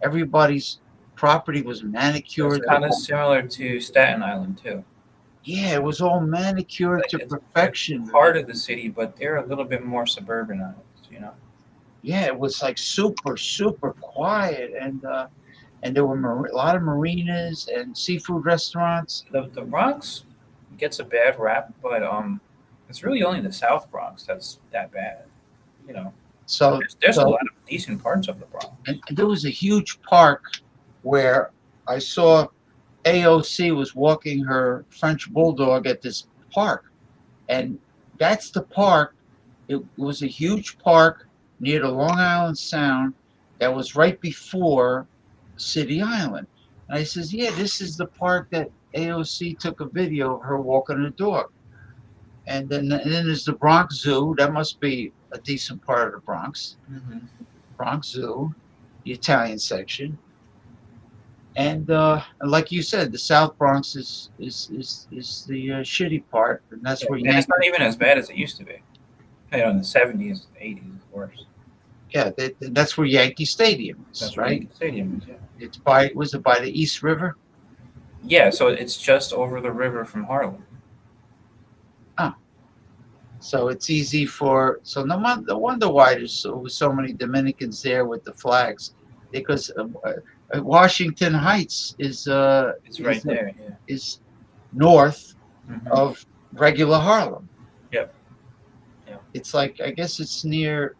Speaker 1: everybody's property was manicured.
Speaker 10: It's kind of similar to Staten Island too.
Speaker 1: Yeah, it was all manicured to perfection.
Speaker 10: Part of the city, but they're a little bit more suburbanized,
Speaker 1: Yeah, it was like super, super quiet, and there were a lot of marinas and seafood restaurants.
Speaker 10: The Bronx gets a bad rap, but it's really only the South Bronx that's that bad,
Speaker 1: So
Speaker 10: there's a lot of decent parts of the Bronx.
Speaker 1: And there was a huge park where I saw AOC was walking her French bulldog at this park, and that's the park. It was a huge park near the Long Island Sound that was right before City Island. And I says, yeah, this is the park that AOC took a video of her walking her dog. And then there's the Bronx Zoo. That must be a decent part of the Bronx. Bronx Zoo, the Italian section. And like you said, the South Bronx is the shitty part, and that's where
Speaker 10: And it's not even as bad as it used to be. You know, in the 70s, 80s, worse.
Speaker 1: Yeah, that's where Yankee Stadium is,
Speaker 10: That's
Speaker 1: right?
Speaker 10: Yankee Stadium is, yeah.
Speaker 1: It's was it by the East River?
Speaker 10: Yeah, so it's just over the river from Harlem.
Speaker 1: So it's easy for no wonder why there's so many Dominicans there with the flags, because Washington Heights is
Speaker 10: It's right there, yeah.
Speaker 1: is north of regular Harlem.
Speaker 10: Yep.
Speaker 1: It's like, I guess it's near.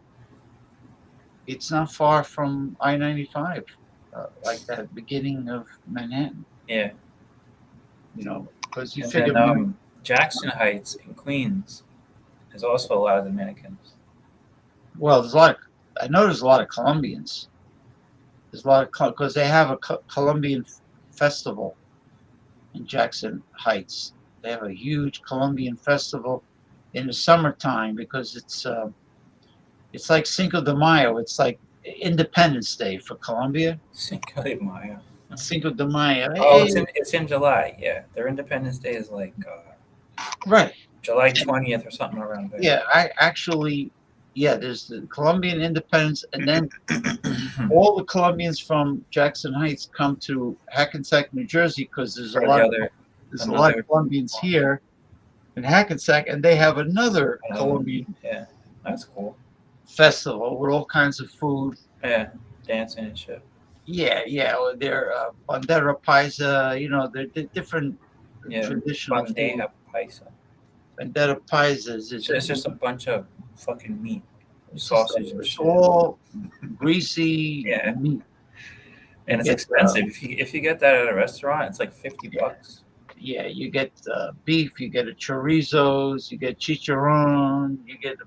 Speaker 1: It's not far from I-95, like that beginning of Manhattan.
Speaker 10: Yeah.
Speaker 1: You know, because you
Speaker 10: And
Speaker 1: figure.
Speaker 10: then, Jackson Heights in Queens is also a lot of Dominicans.
Speaker 1: Well, I know there's a lot of Colombians. There's a lot of, because they have a Colombian festival in Jackson Heights. They have a huge Colombian festival in the summertime, because it's like Cinco de Mayo. It's like Independence Day for Colombia.
Speaker 10: Cinco de Mayo.
Speaker 1: Cinco de Mayo.
Speaker 10: Oh,
Speaker 1: Hey.
Speaker 10: it's in July. Yeah, their Independence Day is like
Speaker 1: Right.
Speaker 10: July 20th or something around there.
Speaker 1: Yeah, there's the Colombian independence, and then all the Colombians from Jackson Heights come to Hackensack, New Jersey, because there's a lot of Colombians here in Hackensack, and they have another Colombian
Speaker 10: that's cool
Speaker 1: festival with all kinds of food.
Speaker 10: Yeah, dancing and shit.
Speaker 1: Yeah, they're bandera paisa, they're different traditional
Speaker 10: bandeja paisa.
Speaker 1: Bandera paisa is
Speaker 10: It's just a bunch of fucking meat, sausage and shit.
Speaker 1: All greasy meat.
Speaker 10: And it's expensive. If you get that at a restaurant, it's like $50.
Speaker 1: Yeah, you get beef, you get a chorizos, you get chicharron, you get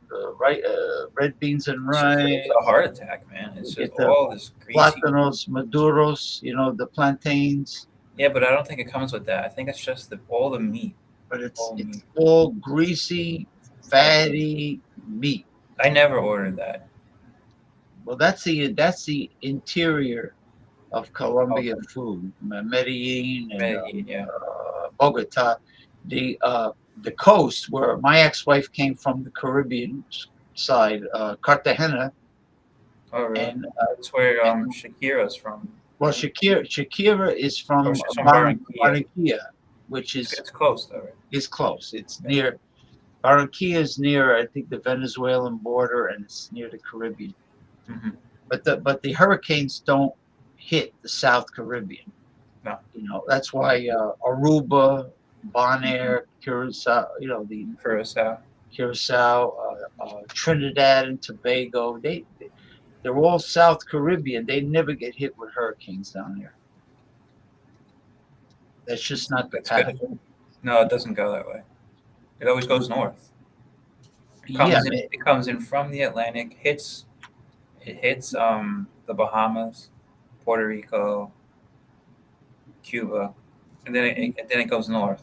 Speaker 1: red beans and rice.
Speaker 10: It's a heart attack, man. It's just all this greasy.
Speaker 1: Plátanos maduros, the plantains.
Speaker 10: Yeah, but I don't think it comes with that. I think it's just all the meat.
Speaker 1: But it's all greasy, fatty meat.
Speaker 10: I never ordered that.
Speaker 1: Well, that's the interior of Colombian food. Medellin and Bogota. The coast, where my ex-wife came from, the Caribbean side, Cartagena.
Speaker 10: Oh, really?
Speaker 1: And
Speaker 10: that's where Shakira's from.
Speaker 1: Well, Shakira is from Barranquilla, which is
Speaker 10: it's close though, right?
Speaker 1: It's close. It's near Barranquilla is near, I think, the Venezuelan border, and it's near the Caribbean. But the hurricanes don't hit the South Caribbean.
Speaker 10: No.
Speaker 1: That's why Aruba, Bonaire, Curacao, the Curacao, Trinidad and Tobago, they're all South Caribbean. They never get hit with hurricanes down there. That's just not the pattern.
Speaker 10: No, it doesn't go that way. It always goes north. It comes in from the Atlantic, hits the Bahamas, Puerto Rico, Cuba, and then it goes north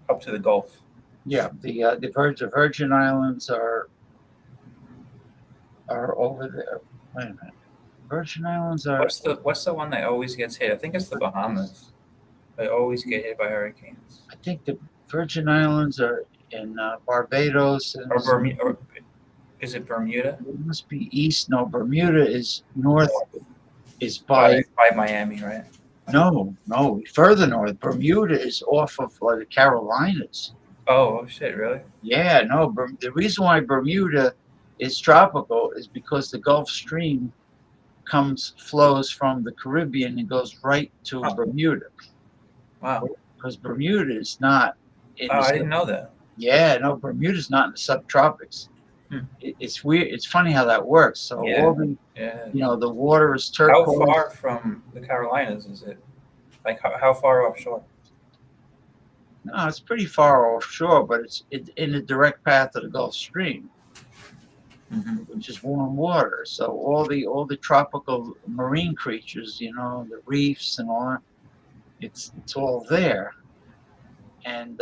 Speaker 10: up to the Gulf.
Speaker 1: Yeah, the Virgin Islands are over there. Wait a minute, Virgin Islands are.
Speaker 10: What's the one that always gets hit? I think it's the Bahamas. They always get hit by hurricanes.
Speaker 1: I think the Virgin Islands are in Barbados and
Speaker 10: or is it Bermuda?
Speaker 1: It must be east. No, Bermuda is north. Is by
Speaker 10: Miami, right?
Speaker 1: No, further north. Bermuda is off of the Carolinas.
Speaker 10: Oh shit! Really?
Speaker 1: Yeah, no. The reason why Bermuda is tropical is because the Gulf Stream flows from the Caribbean and goes right to Bermuda.
Speaker 10: Wow.
Speaker 1: Because Bermuda is not.
Speaker 10: I didn't know that.
Speaker 1: Yeah, no, Bermuda's not in the subtropics. It's weird. It's funny how that works. So all the, the water is turquoise.
Speaker 10: How far from the Carolinas is it? Like how far offshore?
Speaker 1: No, it's pretty far offshore, but it's in the direct path of the Gulf Stream, which is warm water. So all the tropical marine creatures, you know, the reefs and all that, it's all there. And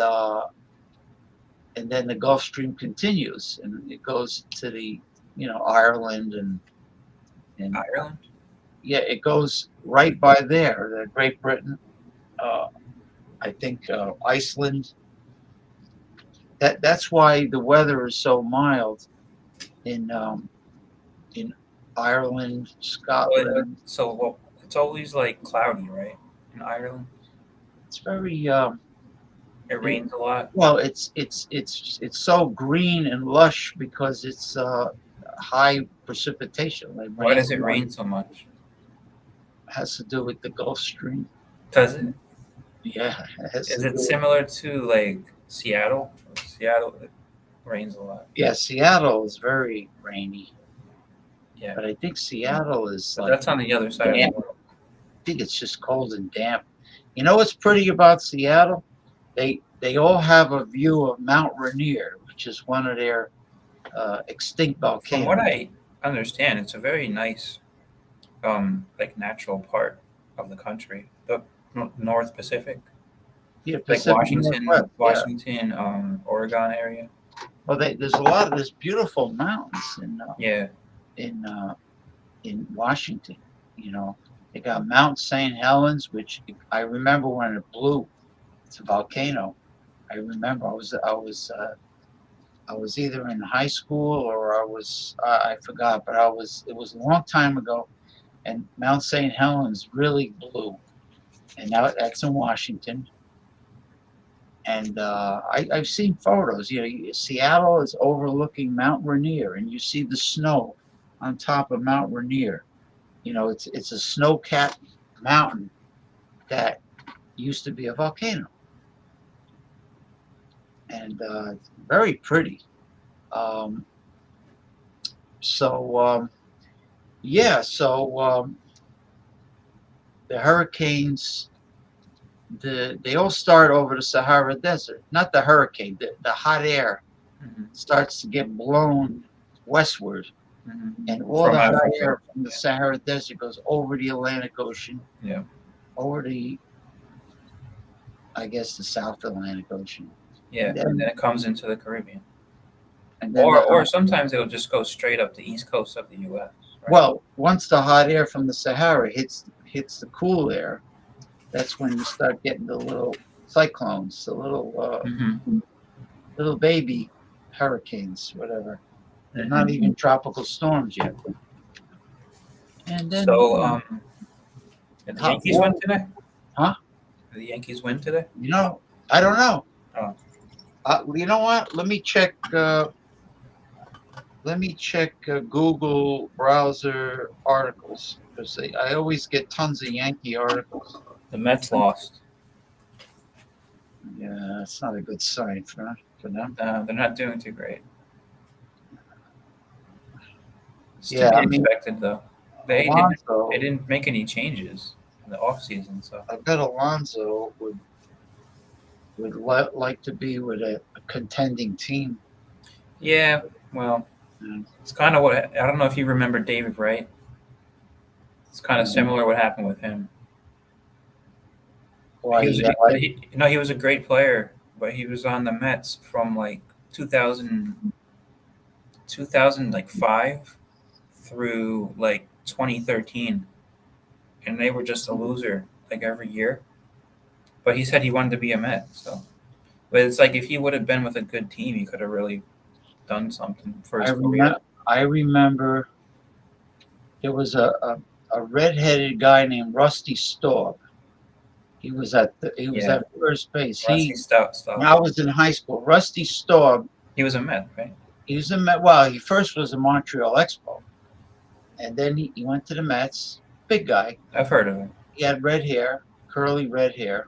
Speaker 1: then the Gulf Stream continues, and it goes to the, you know, Ireland and
Speaker 10: Ireland.
Speaker 1: Yeah, it goes right by there. The Great Britain, I think Iceland. That's why the weather is so mild in Ireland, Scotland.
Speaker 10: So well, it's always like cloudy, right? In Ireland,
Speaker 1: It's very
Speaker 10: it rains a lot.
Speaker 1: well. It's so green and lush because it's high precipitation. Like
Speaker 10: Why does it rain so much?
Speaker 1: Has to do with the Gulf Stream.
Speaker 10: Does it?
Speaker 1: Yeah.
Speaker 10: Is it similar to like Seattle? Seattle, it rains a lot.
Speaker 1: Yeah, Seattle is very rainy.
Speaker 10: Yeah.
Speaker 1: But I think Seattle is like
Speaker 10: That's on the other side
Speaker 1: damp.
Speaker 10: of the world.
Speaker 1: I think it's just cold and damp. You know what's pretty about Seattle? They all have a view of Mount Rainier, which is one of their extinct volcanoes.
Speaker 10: From what I understand, it's a very nice, like natural part of the country, the North Pacific.
Speaker 1: Yeah,
Speaker 10: Like
Speaker 1: Pacific
Speaker 10: Washington,
Speaker 1: Northwest, yeah.
Speaker 10: Washington, Oregon area.
Speaker 1: Well, there's a lot of this beautiful mountains in Washington. You know, they got Mount St. Helens, which I remember when it blew. It's a volcano. I remember I was either in high school or I forgot, but it was a long time ago, and Mount St. Helens really blew, and now that's in Washington. And I've seen photos. You know, Seattle is overlooking Mount Rainier, and you see the snow on top of Mount Rainier. You know, it's a snow-capped mountain that used to be a volcano, and very pretty. Yeah. So the hurricanes. They all start over the Sahara Desert. Not the hurricane, the hot air starts to get blown westward. And all
Speaker 10: From
Speaker 1: the hot
Speaker 10: Africa.
Speaker 1: air from the Sahara Desert goes over the Atlantic Ocean,
Speaker 10: Yeah.
Speaker 1: over I guess, the South Atlantic Ocean.
Speaker 10: Yeah, and then it comes into the Caribbean.
Speaker 1: And then
Speaker 10: Or sometimes it'll just go straight up the east coast of the U.S. Right?
Speaker 1: well, once the hot air from the Sahara hits the cool air, that's when you start getting the little cyclones, the little baby hurricanes, whatever. They're not even tropical storms yet. And then
Speaker 10: So, did the
Speaker 1: hot
Speaker 10: Yankees
Speaker 1: water-
Speaker 10: win today?
Speaker 1: Huh?
Speaker 10: Did the Yankees win today?
Speaker 1: You know, I don't know.
Speaker 10: Oh.
Speaker 1: You know what? Let me check. Google browser articles, because I always get tons of Yankee articles.
Speaker 10: The Mets lost.
Speaker 1: Yeah, that's not a good sign for them.
Speaker 10: They're not doing too great. It's
Speaker 1: Yeah,
Speaker 10: to
Speaker 1: I
Speaker 10: be
Speaker 1: mean,
Speaker 10: expected though. They
Speaker 1: Alonso-
Speaker 10: didn't make any changes in the offseason, so
Speaker 1: I bet Alonso would like to be with a contending team.
Speaker 10: yeah. Well, it's kind of what I don't know if you remember David Wright. It's kind of similar what happened with him.
Speaker 1: Why,
Speaker 10: He was a great player, but he was on the Mets from like 2005 through like 2013, and they were just a loser like every year. But he said he wanted to be a Met, so. But it's like if he would have been with a good team, he could have really done something for his career.
Speaker 1: I remember there was a redheaded guy named Rusty Staub. He was at first base.
Speaker 10: Rusty Staub.
Speaker 1: When I was in high school, Rusty Staub.
Speaker 10: He was a Met, right?
Speaker 1: He was a Met. Well, he first was a Montreal Expo, and then he went to the Mets. Big guy.
Speaker 10: I've heard of him.
Speaker 1: He had red hair, curly red hair,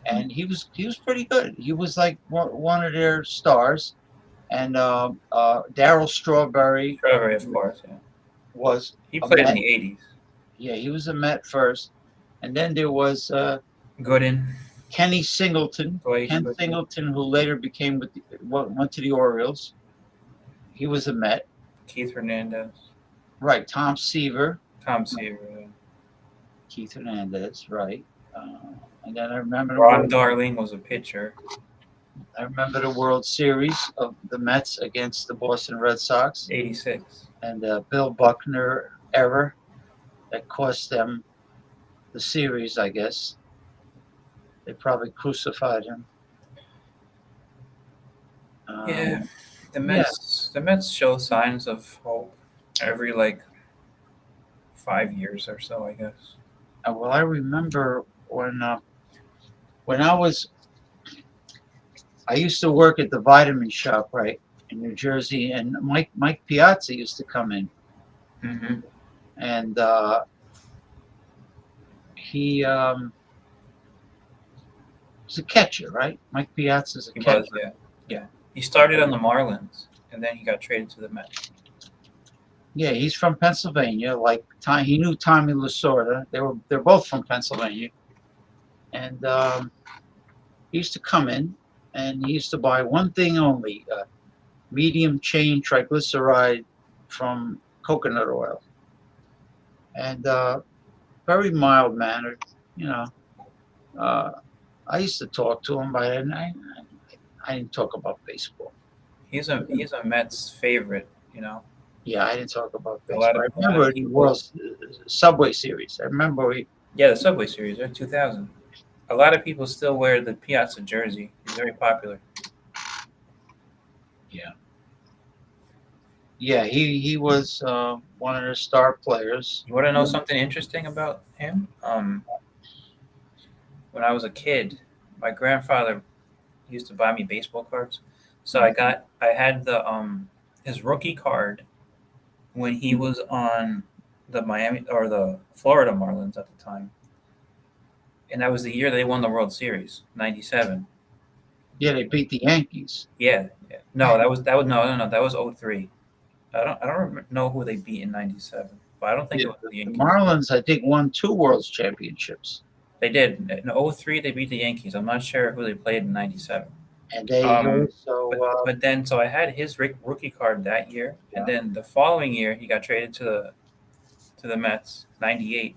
Speaker 1: and he was pretty good. He was like one of their stars. And Darryl Strawberry,
Speaker 10: of course, yeah.
Speaker 1: Was
Speaker 10: he played in
Speaker 1: Met.
Speaker 10: the 80s.
Speaker 1: Yeah, he was a Met first, and then there was
Speaker 10: Gooden.
Speaker 1: Kenny Singleton. Ken
Speaker 10: Gooden.
Speaker 1: Singleton, who later became went to the Orioles. He was a Met.
Speaker 10: Keith Hernandez.
Speaker 1: Right. Tom Seaver. Keith Hernandez. Right. And then I remember
Speaker 10: Ron Darling was a pitcher.
Speaker 1: I remember the World Series of the Mets against the Boston Red Sox.
Speaker 10: 86.
Speaker 1: And Bill Buckner error that cost them the series, I guess. They probably crucified him.
Speaker 10: Yeah. The Mets show signs of hope every 5 years or so, I guess.
Speaker 1: Well, I remember when I used to work at the vitamin shop, right, in New Jersey, and Mike Piazza used to come in.
Speaker 10: Mm-hmm.
Speaker 1: And he was a catcher, right? Mike Piazza's a catcher.
Speaker 10: Yeah. He started on the Marlins, and then he got traded to the Mets.
Speaker 1: Yeah, he's from Pennsylvania. He knew Tommy Lasorda. They're both from Pennsylvania, and he used to come in, and he used to buy one thing only: medium chain triglyceride from coconut oil, and very mild mannered. I used to talk to him, but I didn't talk about baseball.
Speaker 10: He's a Mets favorite,
Speaker 1: Yeah, I didn't talk about baseball. I remember the World Subway Series. I remember
Speaker 10: the Subway Series, 2000. A lot of people still wear the Piazza jersey. He's very popular.
Speaker 1: Yeah. Yeah, he was one of the star players.
Speaker 10: You want to know something interesting about him? When I was a kid, my grandfather used to buy me baseball cards. So I had his rookie card when he was on the Miami or the Florida Marlins at the time. And that was the year they won the World Series, 97.
Speaker 1: Yeah, they beat the Yankees.
Speaker 10: Yeah. No, that was 03. I don't know who they beat in 97, but I don't think it was the Yankees.
Speaker 1: The Marlins, I think, won 2 World Championships.
Speaker 10: They did. In 03, they beat the Yankees. I'm not sure who they played in 97.
Speaker 1: And they
Speaker 10: so I had his rookie card that year, and then the following year he got traded to the Mets, 98,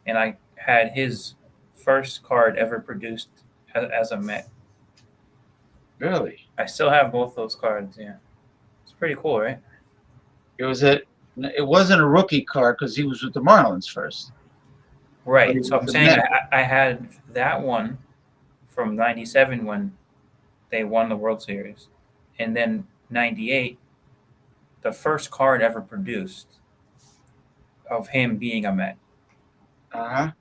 Speaker 10: and I had his first card ever produced as a Met.
Speaker 1: Really?
Speaker 10: I still have both those cards. Yeah, it's pretty cool, right?
Speaker 1: It wasn't a rookie card because he was with the Marlins first.
Speaker 10: Right. So I'm saying I had that one from 97 when they won the World Series. And then 98, the first card ever produced of him being a Met.
Speaker 1: Uh-huh.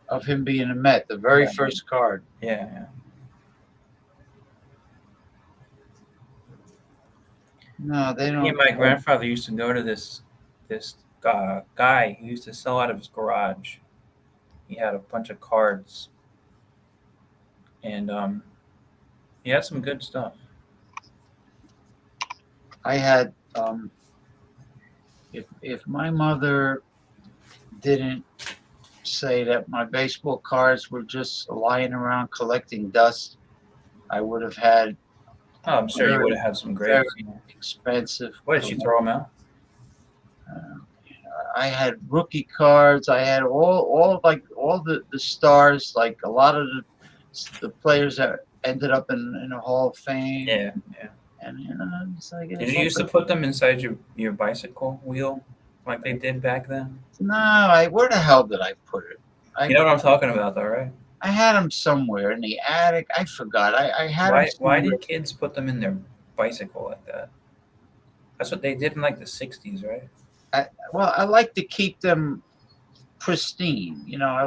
Speaker 1: Of him being a Met, the very first card.
Speaker 10: Yeah.
Speaker 1: No, they don't.
Speaker 10: Me and my grandfather used to go to this guy who used to sell out of his garage. He had a bunch of cards. And he had some good stuff.
Speaker 1: I had if my mother didn't say that my baseball cards were just lying around collecting dust, I would have had.
Speaker 10: Oh, I'm sure you would have had some great
Speaker 1: expensive.
Speaker 10: What did she throw them out?
Speaker 1: I had rookie cards. I had all the stars, like a lot of the players that ended up in the Hall of Fame.
Speaker 10: Yeah.
Speaker 1: And it's like.
Speaker 10: Did you used to put them inside your bicycle wheel like they did back then?
Speaker 1: No, where the hell did I put it?
Speaker 10: You know what I'm talking about, though, right?
Speaker 1: I had them somewhere in the attic. I forgot. I had.
Speaker 10: Why did kids put them in their bicycle like that? That's what they did in the 60s, right?
Speaker 1: I like to keep them pristine. I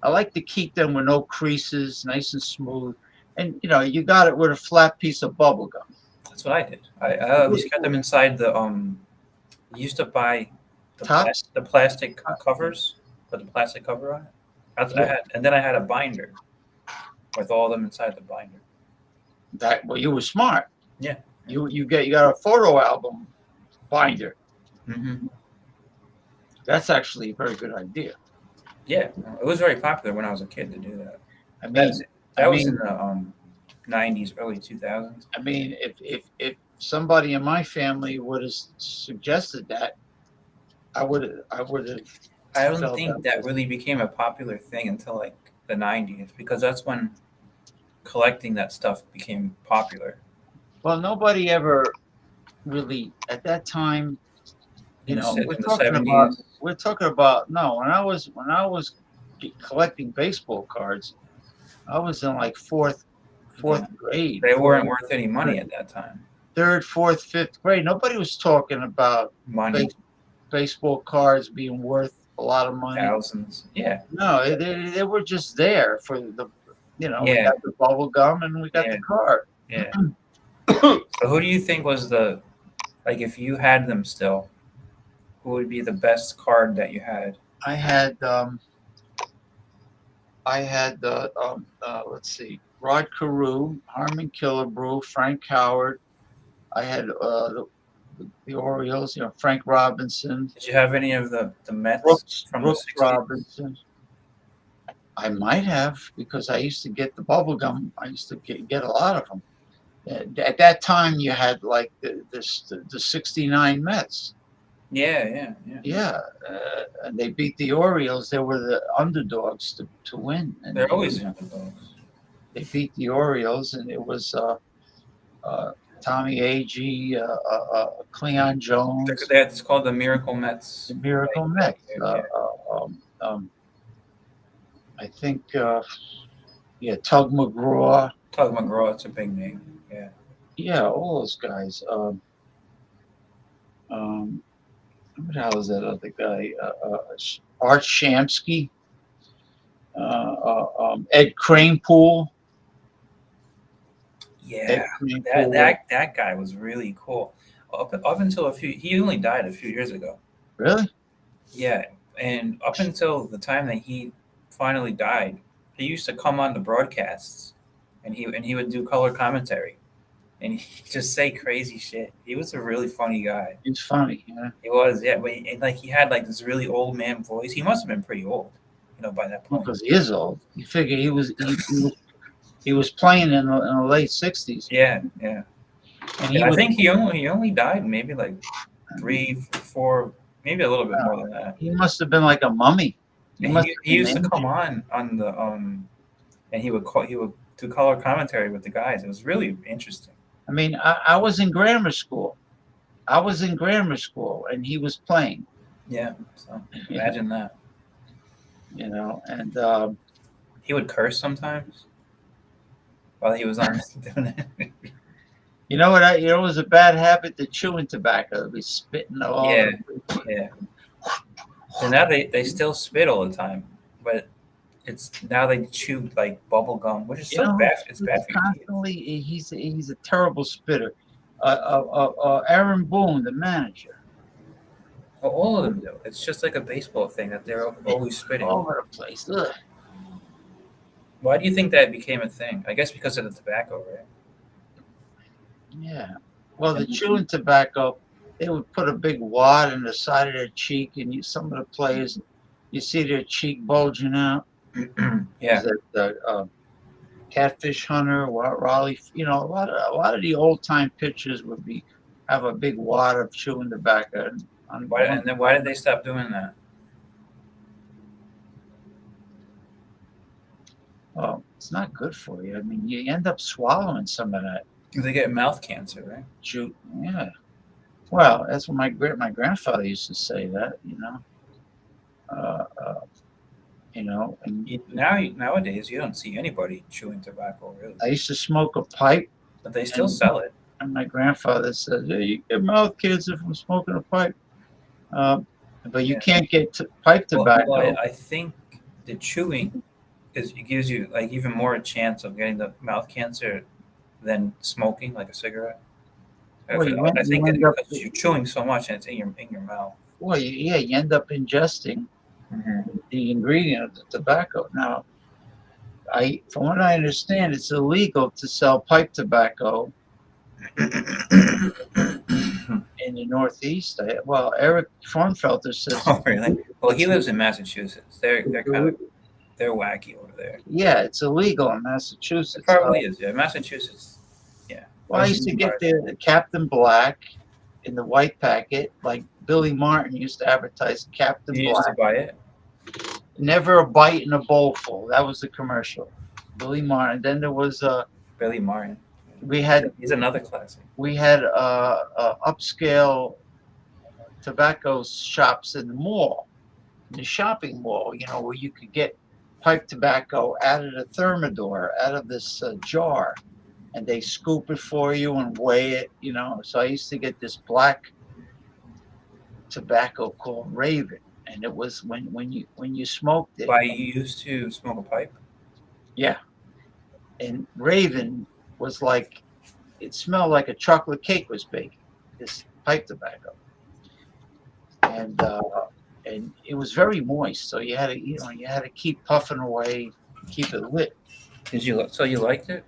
Speaker 1: like to keep them with no creases, nice and smooth. And you got it with a flat piece of bubble gum.
Speaker 10: That's what I did. I always kept them inside the You used to buy the plastic covers, put the plastic cover on it. And then I had a binder with all of them inside the binder.
Speaker 1: You were smart.
Speaker 10: Yeah.
Speaker 1: You got a photo album binder.
Speaker 10: Mm-hmm.
Speaker 1: That's actually a very good idea.
Speaker 10: Yeah, it was very popular when I was a kid to do that.
Speaker 1: I mean,
Speaker 10: That was in the 90s, early 2000s.
Speaker 1: I mean, if somebody in my family would have suggested that, I would have.
Speaker 10: I don't
Speaker 1: felt
Speaker 10: think that really became a popular thing until like the 90s, because that's when collecting that stuff became popular.
Speaker 1: Well, nobody ever really at that time. You know,
Speaker 10: In the 70s.
Speaker 1: we're talking about no. When I was collecting baseball cards, I was in like fourth grade.
Speaker 10: They weren't worth any money at that time.
Speaker 1: Third, fourth, fifth grade. Nobody was talking about
Speaker 10: money.
Speaker 1: Baseball cards being worth a lot of money.
Speaker 10: Thousands. Yeah.
Speaker 1: No, they were just there for the, we
Speaker 10: Yeah.
Speaker 1: got the bubble gum and we got the card.
Speaker 10: Yeah. So who do you think was if you had them still, who would be the best card that you had?
Speaker 1: I had let's see, Rod Carew, Harmon Killebrew, Frank Howard. I had the Orioles, Frank Robinson.
Speaker 10: Did you have any of the Mets from
Speaker 1: Brooks
Speaker 10: the 60s?
Speaker 1: Robinson. I might have, because I used to get the bubble gum. I used to get a lot of them. At that time, you had like the 69 Mets.
Speaker 10: Yeah.
Speaker 1: And they beat the Orioles. They were the underdogs to win. And
Speaker 10: They're always underdogs.
Speaker 1: They beat the Orioles, and it was Tommy Agee, Cleon Jones.
Speaker 10: That's called the Miracle Mets.
Speaker 1: The Miracle Mets. I think, Tug McGraw.
Speaker 10: Tug McGraw, it's a big name. Yeah.
Speaker 1: Yeah, all those guys. What the hell is that other guy? Art Shamsky. Ed Kranepool.
Speaker 10: Yeah, that guy was really cool. Up until he only died a few years ago.
Speaker 1: Really?
Speaker 10: Yeah, and up until the time that he finally died, he used to come on the broadcasts, and he would do color commentary, and he'd just say crazy shit. He was a really funny guy.
Speaker 1: He's funny, yeah.
Speaker 10: He was, yeah. But he had like this really old man voice. He must have been pretty old, by that point.
Speaker 1: Because he is old. You figure he was playing in the late 60s.
Speaker 10: Yeah. And I think he only died maybe like 3, 4, maybe a little bit more than that.
Speaker 1: He must have been like a mummy.
Speaker 10: He used to come on the and he would do color commentary with the guys. It was really interesting.
Speaker 1: I mean, I was in grammar school. And he was playing.
Speaker 10: Yeah, so imagine that.
Speaker 1: And
Speaker 10: he would curse sometimes while he was on doing it.
Speaker 1: You know what? It was a bad habit to chewing tobacco. They'd be spitting all over.
Speaker 10: Yeah. So now they still spit all the time, but now they chew like bubble gum, which is bad. It's bad for you.
Speaker 1: Constantly, he's a terrible spitter. Aaron Boone, the manager.
Speaker 10: Well, all of them do. It's just like a baseball thing that they're always spitting
Speaker 1: all over the place. Ugh.
Speaker 10: Why do you think that became a thing? I guess because of the tobacco, right?
Speaker 1: Yeah. Well, the chewing tobacco, they would put a big wad in the side of their cheek, and some of the players, you see their cheek bulging out.
Speaker 10: Yeah.
Speaker 1: The Catfish Hunter, Raleigh, a lot of the old time pitchers would have a big wad of chewing tobacco.
Speaker 10: Why did they stop doing that?
Speaker 1: Well, it's not good for you. I mean, you end up swallowing some of that.
Speaker 10: They get mouth cancer, right?
Speaker 1: Yeah. Well, that's what my grandfather used to say that, and
Speaker 10: nowadays you don't see anybody chewing tobacco, really.
Speaker 1: I used to smoke a pipe,
Speaker 10: but they still sell it.
Speaker 1: And my grandfather said, "Yeah, you get mouth cancer from smoking a pipe, but you can't get pipe tobacco."
Speaker 10: Well, I think the chewing it gives you like even more a chance of getting the mouth cancer than smoking like a cigarette. I think because you're chewing so much and it's in your mouth.
Speaker 1: Well, you end up ingesting the ingredient of the tobacco. Now, from what I understand, it's illegal to sell pipe tobacco in the Northeast. Well, Eric Schornfelder says.
Speaker 10: Oh, really? Well, he lives in Massachusetts. They're wacky over there.
Speaker 1: Yeah, it's illegal in Massachusetts.
Speaker 10: It probably is. Yeah, Massachusetts. Yeah.
Speaker 1: Well, I used to get the Captain Black in the white packet, like Billy Martin used to advertise Captain Black.
Speaker 10: You used to buy it?
Speaker 1: Never a bite in a bowlful. That was the commercial. Billy Martin. Then there was
Speaker 10: Billy Martin. He's another classic.
Speaker 1: We had upscale tobacco shops in the mall, in the shopping mall, where you could get pipe tobacco out of the thermidor, out of this jar, and they scoop it for you and weigh it, So I used to get this black tobacco called Raven, and it was when you smoked it.
Speaker 10: Why, you used to smoke a pipe?
Speaker 1: Yeah, and Raven was like, it smelled like a chocolate cake was baking. This pipe tobacco, and it was very moist, so you had to keep puffing away, keep it lit.
Speaker 10: So you liked it?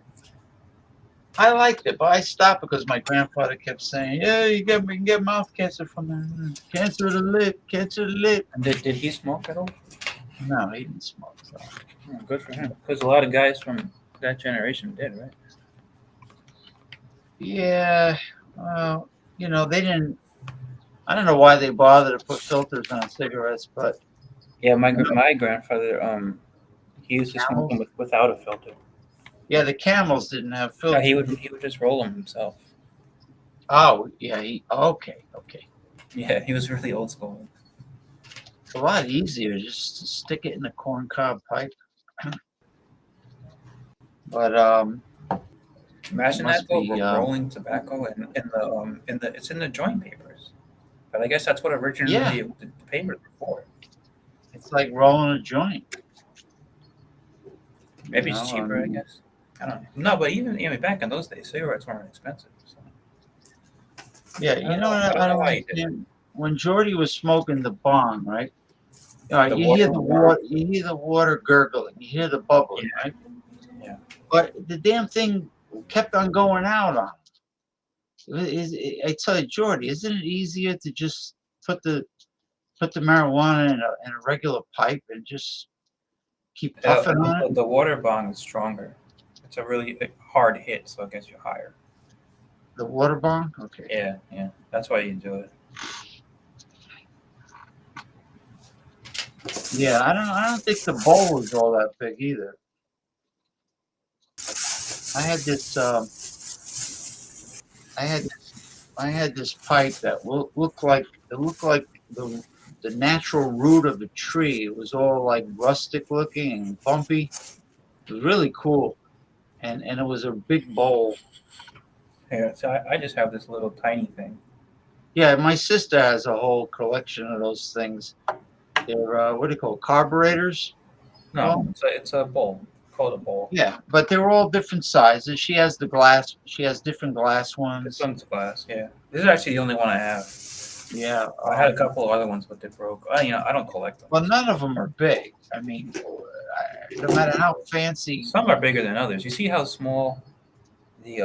Speaker 1: I liked it, but I stopped because my grandfather kept saying, "Yeah, you can get mouth cancer from that. Cancer of the lip, cancer of the lip."
Speaker 10: And did he smoke at all?
Speaker 1: No, he didn't smoke. So.
Speaker 10: Oh, good for him, because a lot of guys from that generation did, right?
Speaker 1: Yeah, well, they didn't. I don't know why they bothered to put filters on cigarettes, but
Speaker 10: yeah, my grandfather, he used to smoke them without a filter.
Speaker 1: Yeah, the Camels didn't have filters.
Speaker 10: Yeah, he would just roll them himself.
Speaker 1: Oh, yeah. Okay.
Speaker 10: Yeah, he was really old school.
Speaker 1: It's a lot easier just to stick it in a corncob pipe. But
Speaker 10: imagine that though, rolling tobacco in the it's in the joint papers. But I guess that's what originally the papers were for.
Speaker 1: It's like rolling a joint.
Speaker 10: Maybe it's cheaper, I guess. I don't know. No, but even back in those days, cigarettes weren't expensive. So.
Speaker 1: Yeah, I don't understand. When Jordy was smoking the bong, right? You hear the water gurgling, you hear the bubbling, right?
Speaker 10: Yeah.
Speaker 1: But the damn thing kept on going out on him. I tell you, Jordy, isn't it easier to just put the marijuana in a regular pipe and just keep puffing on it?
Speaker 10: The water bong is stronger. It's a really hard hit, so it gets you higher.
Speaker 1: The water bong? Okay.
Speaker 10: Yeah. That's why you do it.
Speaker 1: Yeah, I don't think the bowl was all that big either. I had this pipe that looked like the natural root of a tree. It was all like rustic looking and bumpy. It was really cool, and it was a big bowl.
Speaker 10: Yeah, so I just have this little tiny thing.
Speaker 1: Yeah, my sister has a whole collection of those things. They're what do you call it, carburetors?
Speaker 10: No, it's a bowl. Called a bowl.
Speaker 1: Yeah, but they're all different sizes. She has the glass. She has different glass ones.
Speaker 10: This one's glass. Yeah, this is actually the only one I have.
Speaker 1: Yeah,
Speaker 10: I had a couple of other ones, but they broke. I don't collect them.
Speaker 1: Well, none of them are big. I mean, no matter how fancy.
Speaker 10: Some are bigger than others. You see how small the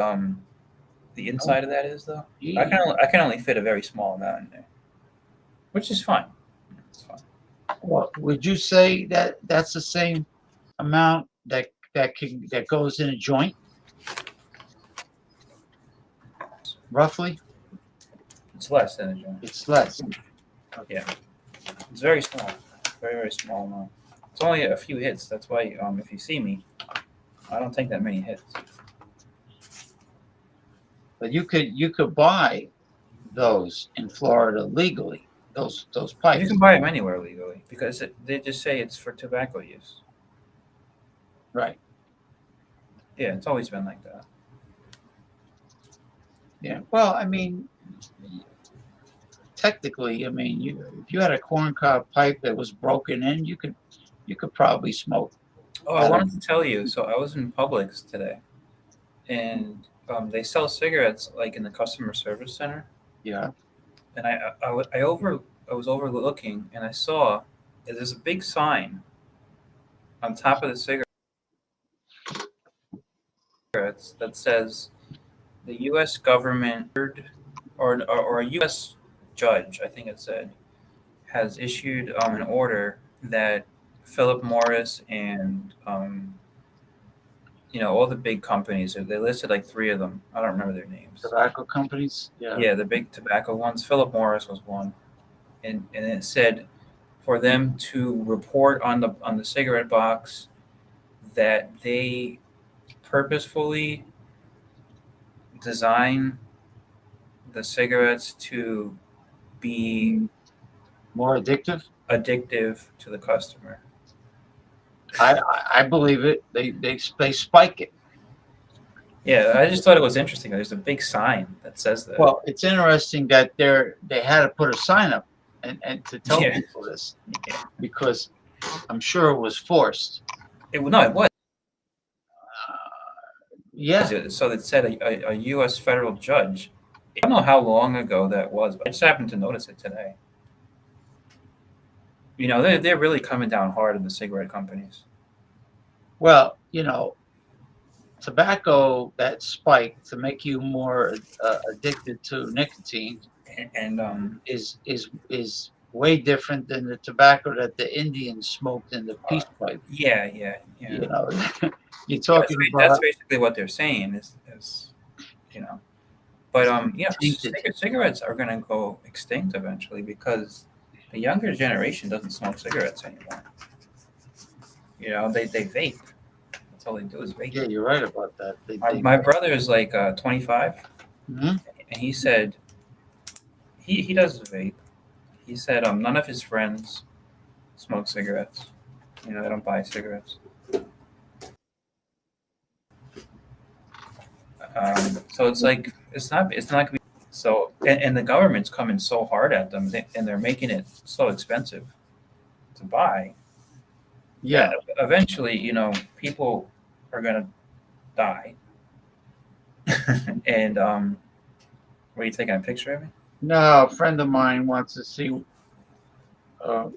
Speaker 10: inside of that is, though. Yeah. I can only fit a very small amount in there, which is fine. It's fine.
Speaker 1: Well, would you say that that's the same amount that goes in a joint, roughly?
Speaker 10: It's less than a joint.
Speaker 1: It's less.
Speaker 10: Yeah, it's very small, very, very small amount. It's only a few hits. That's why if you see me, I don't take that many hits.
Speaker 1: But you could buy those in Florida legally. Those pipes.
Speaker 10: You can buy them anywhere legally because they just say it's for tobacco use.
Speaker 1: Right.
Speaker 10: Yeah, it's always been like that.
Speaker 1: Yeah. Well, I mean, technically, I mean, if you had a corncob pipe that was broken in, you could probably smoke.
Speaker 10: Oh, I wanted to tell you. So I was in Publix today, and they sell cigarettes like in the customer service center.
Speaker 1: Yeah. And
Speaker 10: I was overlooking, and I saw there's a big sign on top of the cigarettes that says the U.S. government or a U.S. judge, I think it said, has issued an order that Philip Morris and all the big companies. They listed like 3 of them. I don't remember their names.
Speaker 1: Tobacco companies. Yeah.
Speaker 10: Yeah, the big tobacco ones. Philip Morris was one, and it said for them to report on the cigarette box that they purposefully design the cigarettes to be
Speaker 1: more addictive
Speaker 10: to the customer.
Speaker 1: I believe it. They spike it.
Speaker 10: Yeah, I just thought it was interesting. There's a big sign that says that.
Speaker 1: Well, it's interesting that they had to put a sign up and to tell people this, because I'm sure it was forced.
Speaker 10: It was.
Speaker 1: Yeah.
Speaker 10: So it said a U.S. federal judge. I don't know how long ago that was, but I just happened to notice it today. They're really coming down hard on the cigarette companies.
Speaker 1: Well, tobacco that spike to make you more addicted to nicotine,
Speaker 10: and
Speaker 1: is way different than the tobacco that the Indians smoked in the peace pipe.
Speaker 10: Yeah.
Speaker 1: You're talking about.
Speaker 10: That's basically what they're saying is. But cigarettes are going to go extinct eventually because the younger generation doesn't smoke cigarettes anymore. They vape. That's all they do is vape.
Speaker 1: Yeah, you're right about that.
Speaker 10: My brother is like 25,
Speaker 1: mm-hmm.
Speaker 10: and he said he does vape. He said none of his friends smoke cigarettes. They don't buy cigarettes. So it's like it's not gonna be so, and the government's coming so hard at them, and they're making it so expensive to buy.
Speaker 1: Yeah.
Speaker 10: Eventually, people are gonna die. And were you taking a picture of me?
Speaker 1: No, a friend of mine wants to see
Speaker 10: your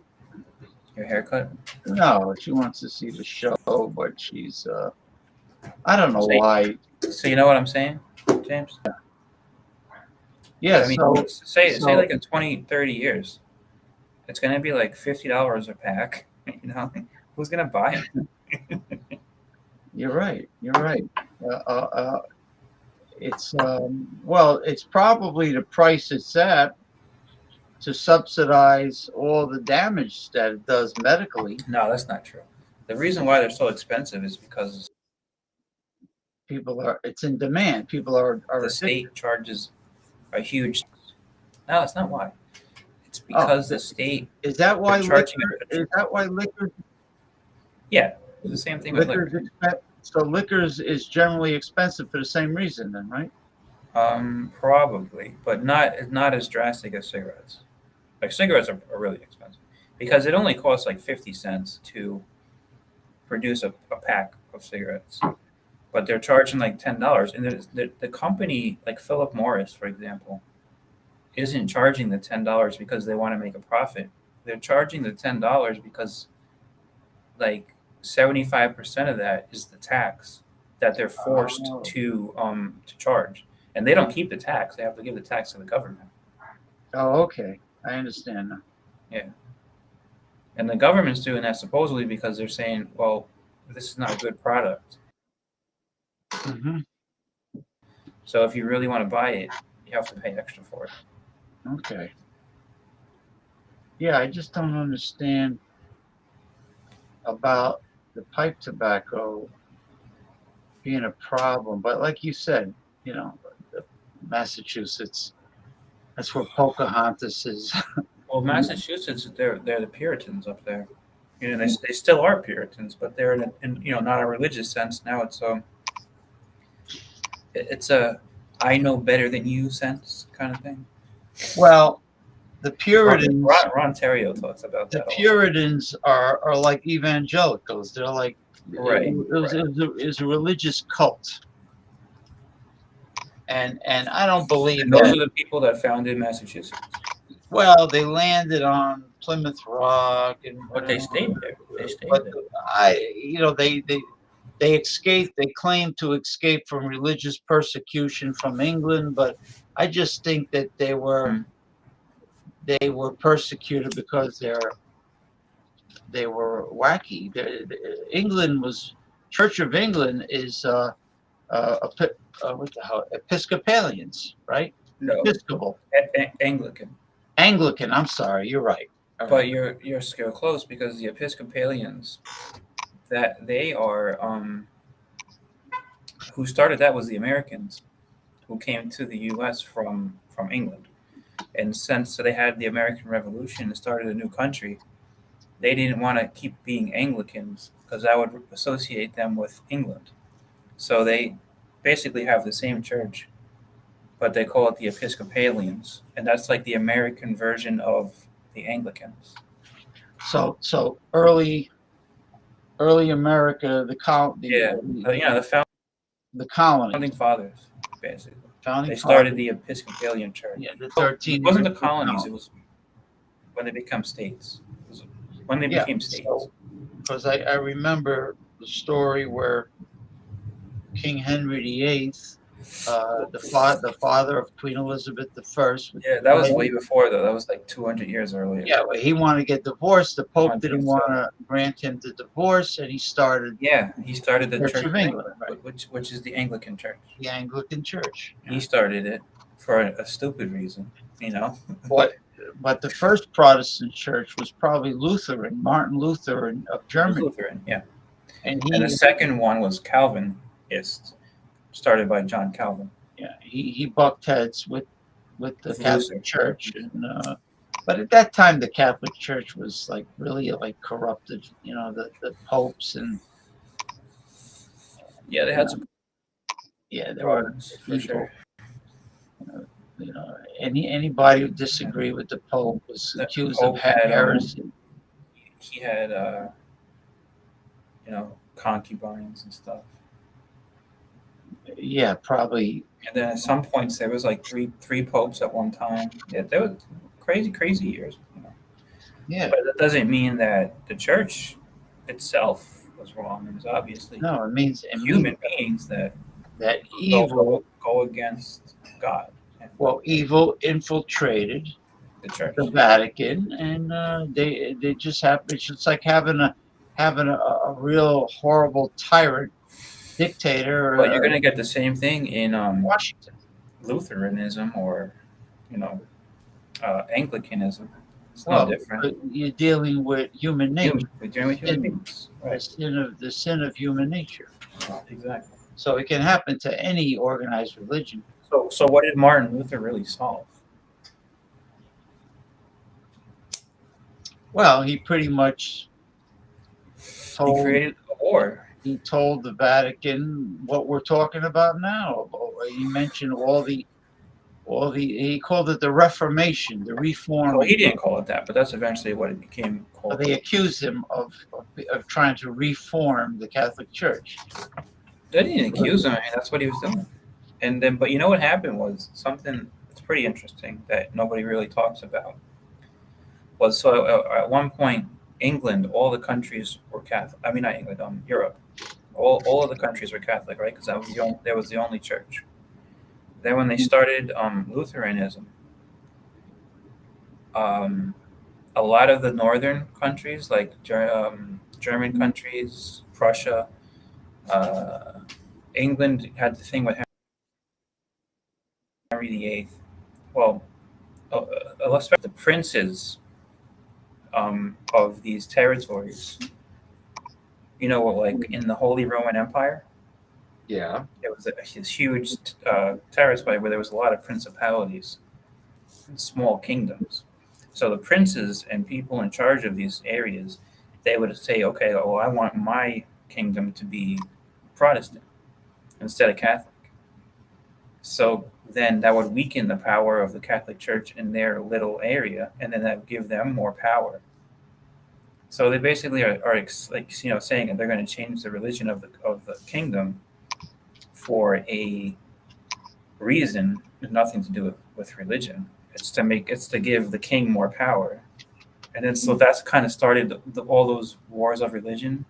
Speaker 10: haircut.
Speaker 1: No, she wants to see the show, but she's I don't know why.
Speaker 10: So you know what I'm saying, James?
Speaker 1: Yeah.
Speaker 10: I mean, say like in 20, 30 years, it's going to be like $50 a pack. Who's going to buy it?
Speaker 1: You're right. It's it's probably the price it's at to subsidize all the damage that it does medically.
Speaker 10: No, that's not true. The reason why they're so expensive is because
Speaker 1: it's in demand. People are
Speaker 10: the state charges a huge. No, that's not why. It's because the state
Speaker 1: is that why
Speaker 10: charging
Speaker 1: liquor?
Speaker 10: Yeah, it's the same thing with liquor.
Speaker 1: So liquors is generally expensive for the same reason, then, right?
Speaker 10: Probably, but not as drastic as cigarettes. Like cigarettes are really expensive because it only costs like 50 cents to produce a pack of cigarettes. But they're charging like $10, and the company like Philip Morris, for example, isn't charging the $10 because they want to make a profit. They're charging the $10 because like 75% of that is the tax that they're forced to charge, and they don't keep the tax. They have to give the tax to the government.
Speaker 1: Oh, okay, I understand now.
Speaker 10: Yeah, and the government's doing that supposedly because they're saying, well, this is not a good product.
Speaker 1: Mm-hmm.
Speaker 10: So if you really want to buy it, you have to pay extra for it.
Speaker 1: Okay. Yeah, I just don't understand about the pipe tobacco being a problem. But like you said, Massachusetts, that's where Pocahontas is.
Speaker 10: Well, Massachusetts, they're the Puritans up there. They still are Puritans, but they're in not a religious sense. Now it's a I know better than you sense kind of thing.
Speaker 1: Well, the Puritans.
Speaker 10: Ron Terrio talks about that.
Speaker 1: The Puritans are like evangelicals. They're like
Speaker 10: right.
Speaker 1: It was a religious cult, and I don't believe
Speaker 10: and those are the people that founded Massachusetts.
Speaker 1: Well, they landed on Plymouth Rock,
Speaker 10: but they stayed there.
Speaker 1: They escaped. They claimed to escape from religious persecution from England, but I just think that they were persecuted because they were wacky. England was Church of England is what the hell, Episcopalians, right?
Speaker 10: No.
Speaker 1: Episcopal.
Speaker 10: Anglican.
Speaker 1: Anglican. I'm sorry. You're right. All
Speaker 10: But
Speaker 1: right.
Speaker 10: you're still close because the Episcopalians, that they are who started that was the Americans who came to the U.S. from England, and since they had the American Revolution and started a new country, they didn't want to keep being Anglicans because that would associate them with England. So they basically have the same church, but they call it the Episcopalians, and that's like the American version of the Anglicans.
Speaker 1: So early America, the
Speaker 10: founding fathers, basically. They started the Episcopalian Church.
Speaker 1: Yeah, the 13.
Speaker 10: It wasn't the colonies; it was when they become states. It was when they became states.
Speaker 1: Because I remember the story where King Henry VIII, the father of Queen Elizabeth I.
Speaker 10: Yeah, that was way before though. That was like 200 years earlier.
Speaker 1: Yeah, well, he wanted to get divorced. The Pope didn't want to grant him the divorce, and he started.
Speaker 10: Yeah, he started the Church
Speaker 1: of England, right?
Speaker 10: which is the Anglican Church.
Speaker 1: The Anglican Church. Yeah.
Speaker 10: He started it for a stupid reason, you know.
Speaker 1: But the first Protestant church was probably Lutheran, Martin Luther of Germany.
Speaker 10: Lutheran, yeah.
Speaker 1: And
Speaker 10: the second one was Calvinist, started by John Calvin.
Speaker 1: Yeah, he bucked heads with the Catholic Church, and but at that time the Catholic Church was like really like corrupted. You know, the popes and
Speaker 10: they had some.
Speaker 1: Yeah, there were for sure. You know, anybody who disagreed with the Pope was accused of heresy.
Speaker 10: He had, concubines and stuff.
Speaker 1: Yeah, probably.
Speaker 10: And then at some points there was like three popes at one time. Yeah, there was crazy years. You know?
Speaker 1: Yeah,
Speaker 10: but that doesn't mean that the church itself was wrong. It was obviously
Speaker 1: it means
Speaker 10: human beings that
Speaker 1: evil
Speaker 10: go against God.
Speaker 1: Well, evil infiltrated
Speaker 10: the church,
Speaker 1: the Vatican, and they just happen. It's just like having a real horrible tyrant dictator.
Speaker 10: Well, you're going to get the same thing in
Speaker 1: Washington,
Speaker 10: Lutheranism, or Anglicanism. It's
Speaker 1: no
Speaker 10: different.
Speaker 1: You're dealing with human nature.
Speaker 10: We're dealing with human beings. Right.
Speaker 1: The sin of human nature.
Speaker 10: Exactly.
Speaker 1: So it can happen to any organized religion.
Speaker 10: So what did Martin Luther really solve?
Speaker 1: Well, he pretty much
Speaker 10: he created a war.
Speaker 1: He told the Vatican what we're talking about now. He mentioned he called it the Reformation, the Reform.
Speaker 10: Well, he didn't call it that, but that's eventually what it became called.
Speaker 1: They accused him of trying to reform the Catholic Church.
Speaker 10: They didn't accuse him. I mean, that's what he was doing. And then, but you know what happened was something that's pretty interesting that nobody really talks about. Was at one point, England, all the countries were Catholic. I mean, not England, Europe. All of the countries were Catholic, right? Because that was the only church. Then when they started Lutheranism, a lot of the northern countries, like German countries, Prussia, England had the thing with Henry VIII. Well, especially the princes of these territories. You know, like in the Holy Roman Empire.
Speaker 1: Yeah,
Speaker 10: it was this huge territory where there was a lot of principalities and small kingdoms. So the princes and people in charge of these areas, they would say, okay, well, I want my kingdom to be Protestant instead of Catholic. So then that would weaken the power of the Catholic Church in their little area, and then that would give them more power. So they basically are like, you know, saying that they're going to change the religion of the kingdom for a reason, nothing to do with religion. It's to give the king more power, and then so that's kind of started all those wars of religion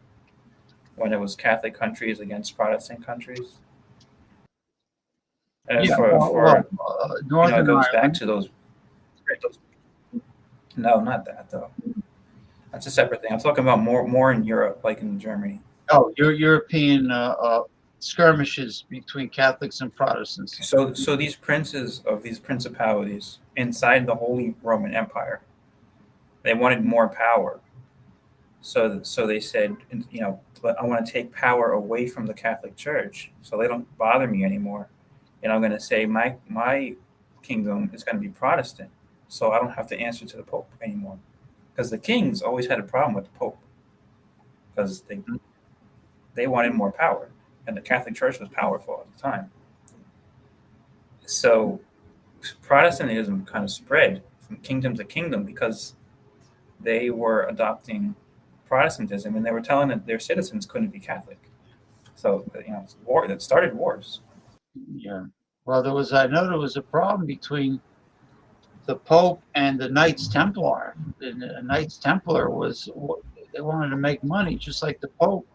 Speaker 10: when it was Catholic countries against Protestant countries. And
Speaker 1: Yeah,
Speaker 10: it
Speaker 1: Northern
Speaker 10: goes back
Speaker 1: Ireland.
Speaker 10: to those. No, not that though. That's a separate thing. I'm talking about more in Europe, like in Germany.
Speaker 1: Oh, your European skirmishes between Catholics and Protestants.
Speaker 10: So these princes of these principalities inside the Holy Roman Empire, they wanted more power. So they said, but I want to take power away from the Catholic Church, so they don't bother me anymore, and I'm going to say my kingdom is going to be Protestant, so I don't have to answer to the Pope anymore, because the kings always had a problem with the Pope, because they wanted more power, and the Catholic Church was powerful at the time. So Protestantism kind of spread from kingdom to kingdom because they were adopting Protestantism, and they were telling that their citizens couldn't be Catholic. So war that started wars.
Speaker 1: Yeah. Well, I know there was a problem between the Pope and the Knights Templar. The Knights Templar they wanted to make money just like the Pope,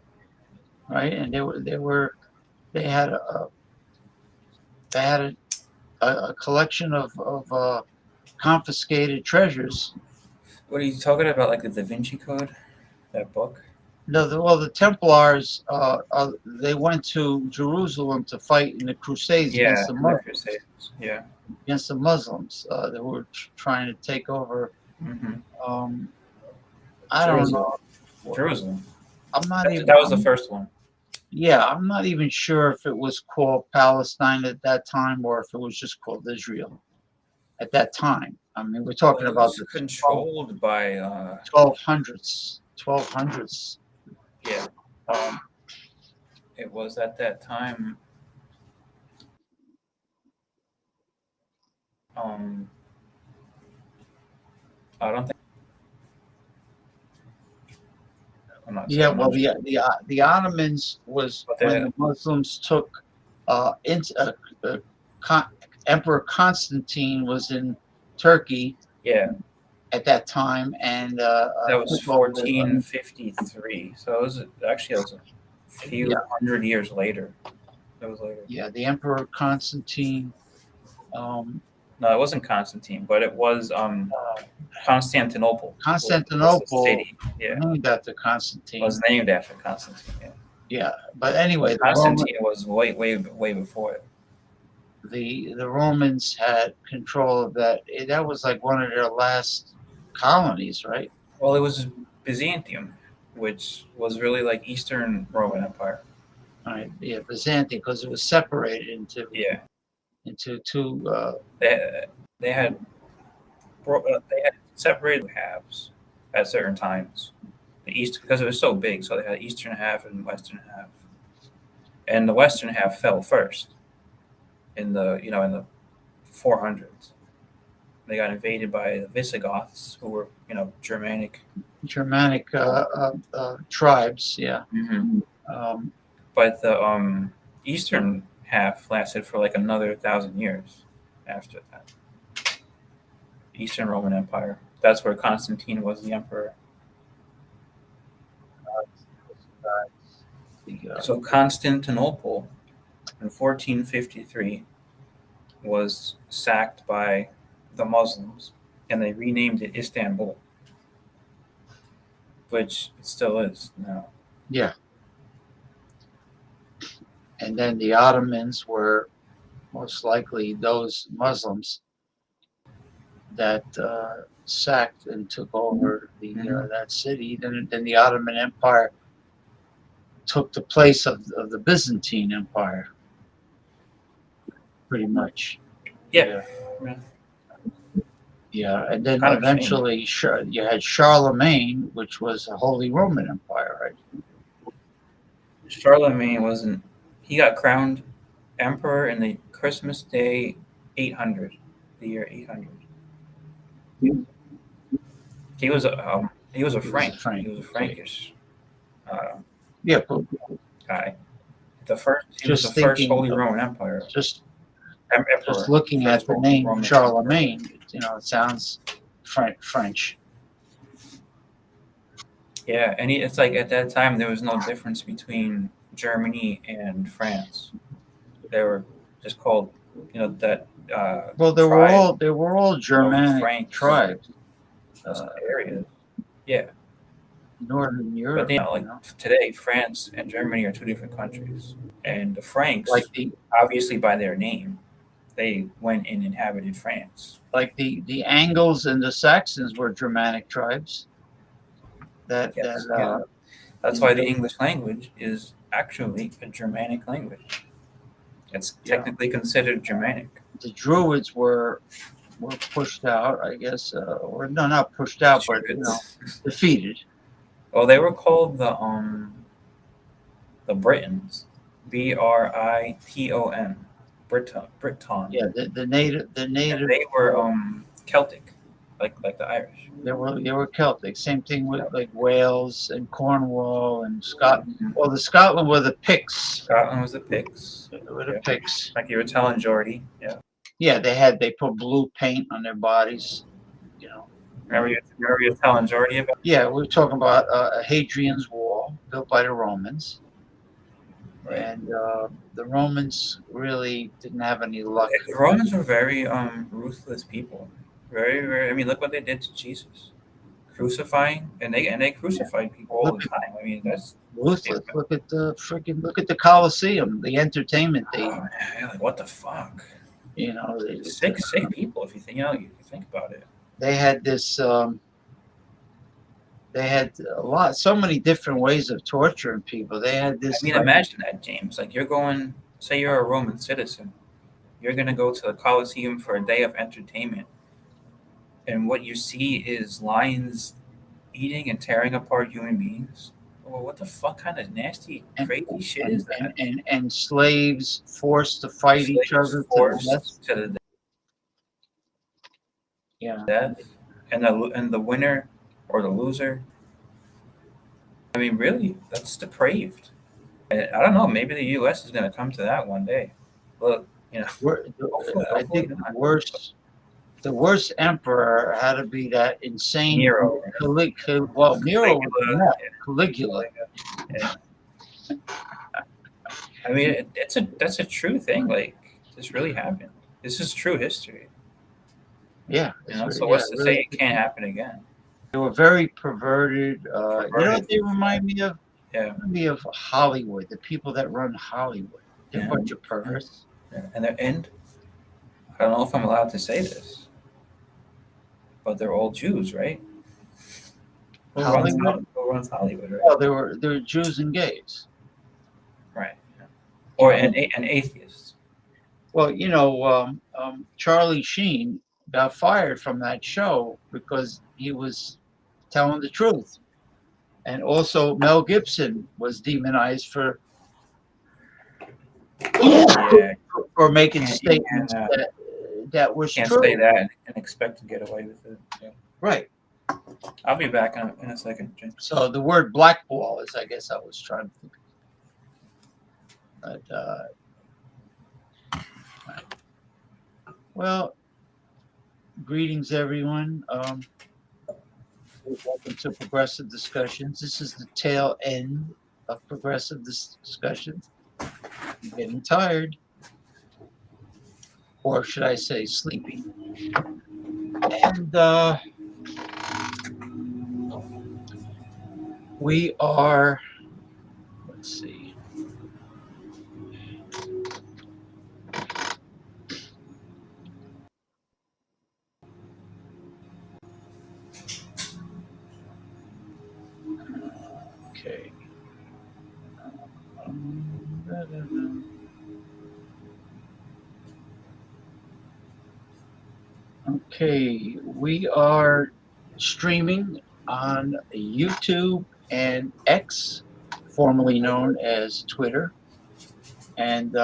Speaker 1: right? And they had a collection of confiscated treasures.
Speaker 10: What are you talking about? Like the Da Vinci Code, that book?
Speaker 1: No, the Templars they went to Jerusalem to fight in the Crusades against the Muslims.
Speaker 10: Crusades. Yeah,
Speaker 1: against the Muslims that were trying to take over. I don't know.
Speaker 10: Jerusalem.
Speaker 1: I'm not even.
Speaker 10: That was the first one.
Speaker 1: Yeah, I'm not even sure if it was called Palestine at that time or if it was just called Israel at that time. I mean, we're talking about the
Speaker 10: controlled by
Speaker 1: 1200s. 1200s.
Speaker 10: Yeah. It was at that time. I don't think. I'm not
Speaker 1: Yeah,
Speaker 10: saying
Speaker 1: well,
Speaker 10: much.
Speaker 1: the Ottomans was when the Muslims took Emperor Constantine was in Turkey.
Speaker 10: Yeah.
Speaker 1: At that time, and
Speaker 10: that was 1453. So it was a few hundred years later. That was later.
Speaker 1: Yeah, the Emperor Constantine.
Speaker 10: No, it wasn't Constantine, but it was Constantinople.
Speaker 1: Constantinople,
Speaker 10: was the city. Yeah,
Speaker 1: named after Constantine.
Speaker 10: It was named after Constantine. Yeah.
Speaker 1: Yeah, but anyway,
Speaker 10: Constantine was way before it.
Speaker 1: The Romans had control of that. That was like one of their last colonies, right?
Speaker 10: Well, it was Byzantium, which was really like Eastern Roman Empire.
Speaker 1: All right, yeah, Byzantium, because it was separated into two.
Speaker 10: They had separated halves at certain times. The east, because it was so big, so they had eastern half and western half, and the western half fell first in the 400s. They got invaded by the Visigoths, who were Germanic
Speaker 1: tribes. Yeah.
Speaker 10: Mm-hmm. But the eastern half lasted for like another 1,000 years after that. Eastern Roman Empire. That's where Constantine was the emperor. So Constantinople in 1453 was sacked by the Muslims, and they renamed it Istanbul, which it still is now.
Speaker 1: Yeah. And then the Ottomans were most likely those Muslims that sacked and took over that city. Then the Ottoman Empire took the place of the Byzantine Empire, pretty much.
Speaker 10: Yeah.
Speaker 1: Yeah, and then eventually you had Charlemagne, which was a Holy Roman Empire, right?
Speaker 10: Charlemagne he got crowned emperor in the Christmas Day 800, the year 800. He was a Frank. He was a Frankish guy. He was the first Holy Roman Empire.
Speaker 1: Just looking at the name Roman Charlemagne, it sounds French.
Speaker 10: Yeah, and it's like at that time there was no difference between Germany and France. They were just called that.
Speaker 1: Well, they were all Germanic
Speaker 10: Franks,
Speaker 1: tribes.
Speaker 10: Areas. Yeah.
Speaker 1: Northern Europe.
Speaker 10: But today, France and Germany are two different countries, and the Franks,
Speaker 1: like
Speaker 10: obviously by their name, they went and inhabited France.
Speaker 1: Like the Angles and the Saxons were Germanic tribes.
Speaker 10: That's why the English language is actually a Germanic language. It's technically considered Germanic.
Speaker 1: The Druids were pushed out, I guess, or no, not pushed out, but defeated.
Speaker 10: Well, they were called the Britons, Briton, Briton.
Speaker 1: Yeah, the native.
Speaker 10: And they were Celtic, like the Irish.
Speaker 1: They were Celtic. Same thing with like Wales and Cornwall and Scotland. Well, the Scotland were the Picts.
Speaker 10: Scotland was the Picts.
Speaker 1: Picts.
Speaker 10: Like you were telling Jordy. Yeah.
Speaker 1: Yeah, they put blue paint on their bodies.
Speaker 10: Remember you were telling Jordy about?
Speaker 1: Yeah, we were talking about Hadrian's Wall, built by the Romans. Right. And the Romans really didn't have any luck.
Speaker 10: The Romans were very ruthless people. Very, very. I mean, look what they did to Jesus, crucifying, and they crucified people all the time. I mean, that's
Speaker 1: ruthless. Look at the Colosseum, the entertainment they.
Speaker 10: Oh, man, like, what the fuck?
Speaker 1: Sick
Speaker 10: people. If you think, you think about it.
Speaker 1: They had this. They had so many different ways of torturing people. They had this.
Speaker 10: I mean, imagine that, James. Like you're going, say you're a Roman citizen, you're gonna go to the Colosseum for a day of entertainment, and what you see is lions eating and tearing apart human beings. Well, what the fuck kind of nasty, crazy shit is that?
Speaker 1: And slaves forced to fight each other to the death. Yeah.
Speaker 10: Death, and the winner or the loser. I mean, really, that's depraved. And I don't know. Maybe the U.S. is going to come to that one day. Look, hopefully
Speaker 1: I think the worst emperor had to be that insane
Speaker 10: Nero.
Speaker 1: Nero was Caligula.
Speaker 10: Yeah. I mean, that's a true thing. Like this really happened. This is true history.
Speaker 1: Yeah.
Speaker 10: So what's to say it can't happen again?
Speaker 1: They were very perverted. You know what they remind me of?
Speaker 10: Yeah.
Speaker 1: Remind me of Hollywood. The people that run Hollywood. They're a bunch of perverts.
Speaker 10: Yeah. And I don't know if I'm allowed to say this, but they're all Jews, right? Who runs Hollywood, right?
Speaker 1: Oh, they were Jews and gays.
Speaker 10: Right. Yeah. Or an atheist.
Speaker 1: Well, Charlie Sheen got fired from that show because he was telling the truth. And also Mel Gibson was demonized for making statements that was
Speaker 10: true. Can't say that and expect to get away with it. Yeah.
Speaker 1: Right.
Speaker 10: I'll be back in a second, James.
Speaker 1: So the word blackball is, I guess I was trying to think of. But, well, greetings, everyone. Welcome to Progressive Discussions. This is the tail end of Progressive Discussions. I'm getting tired. Or should I say sleepy. And we are, let's see. Okay. Okay, we are streaming on YouTube and X, formerly known as Twitter. And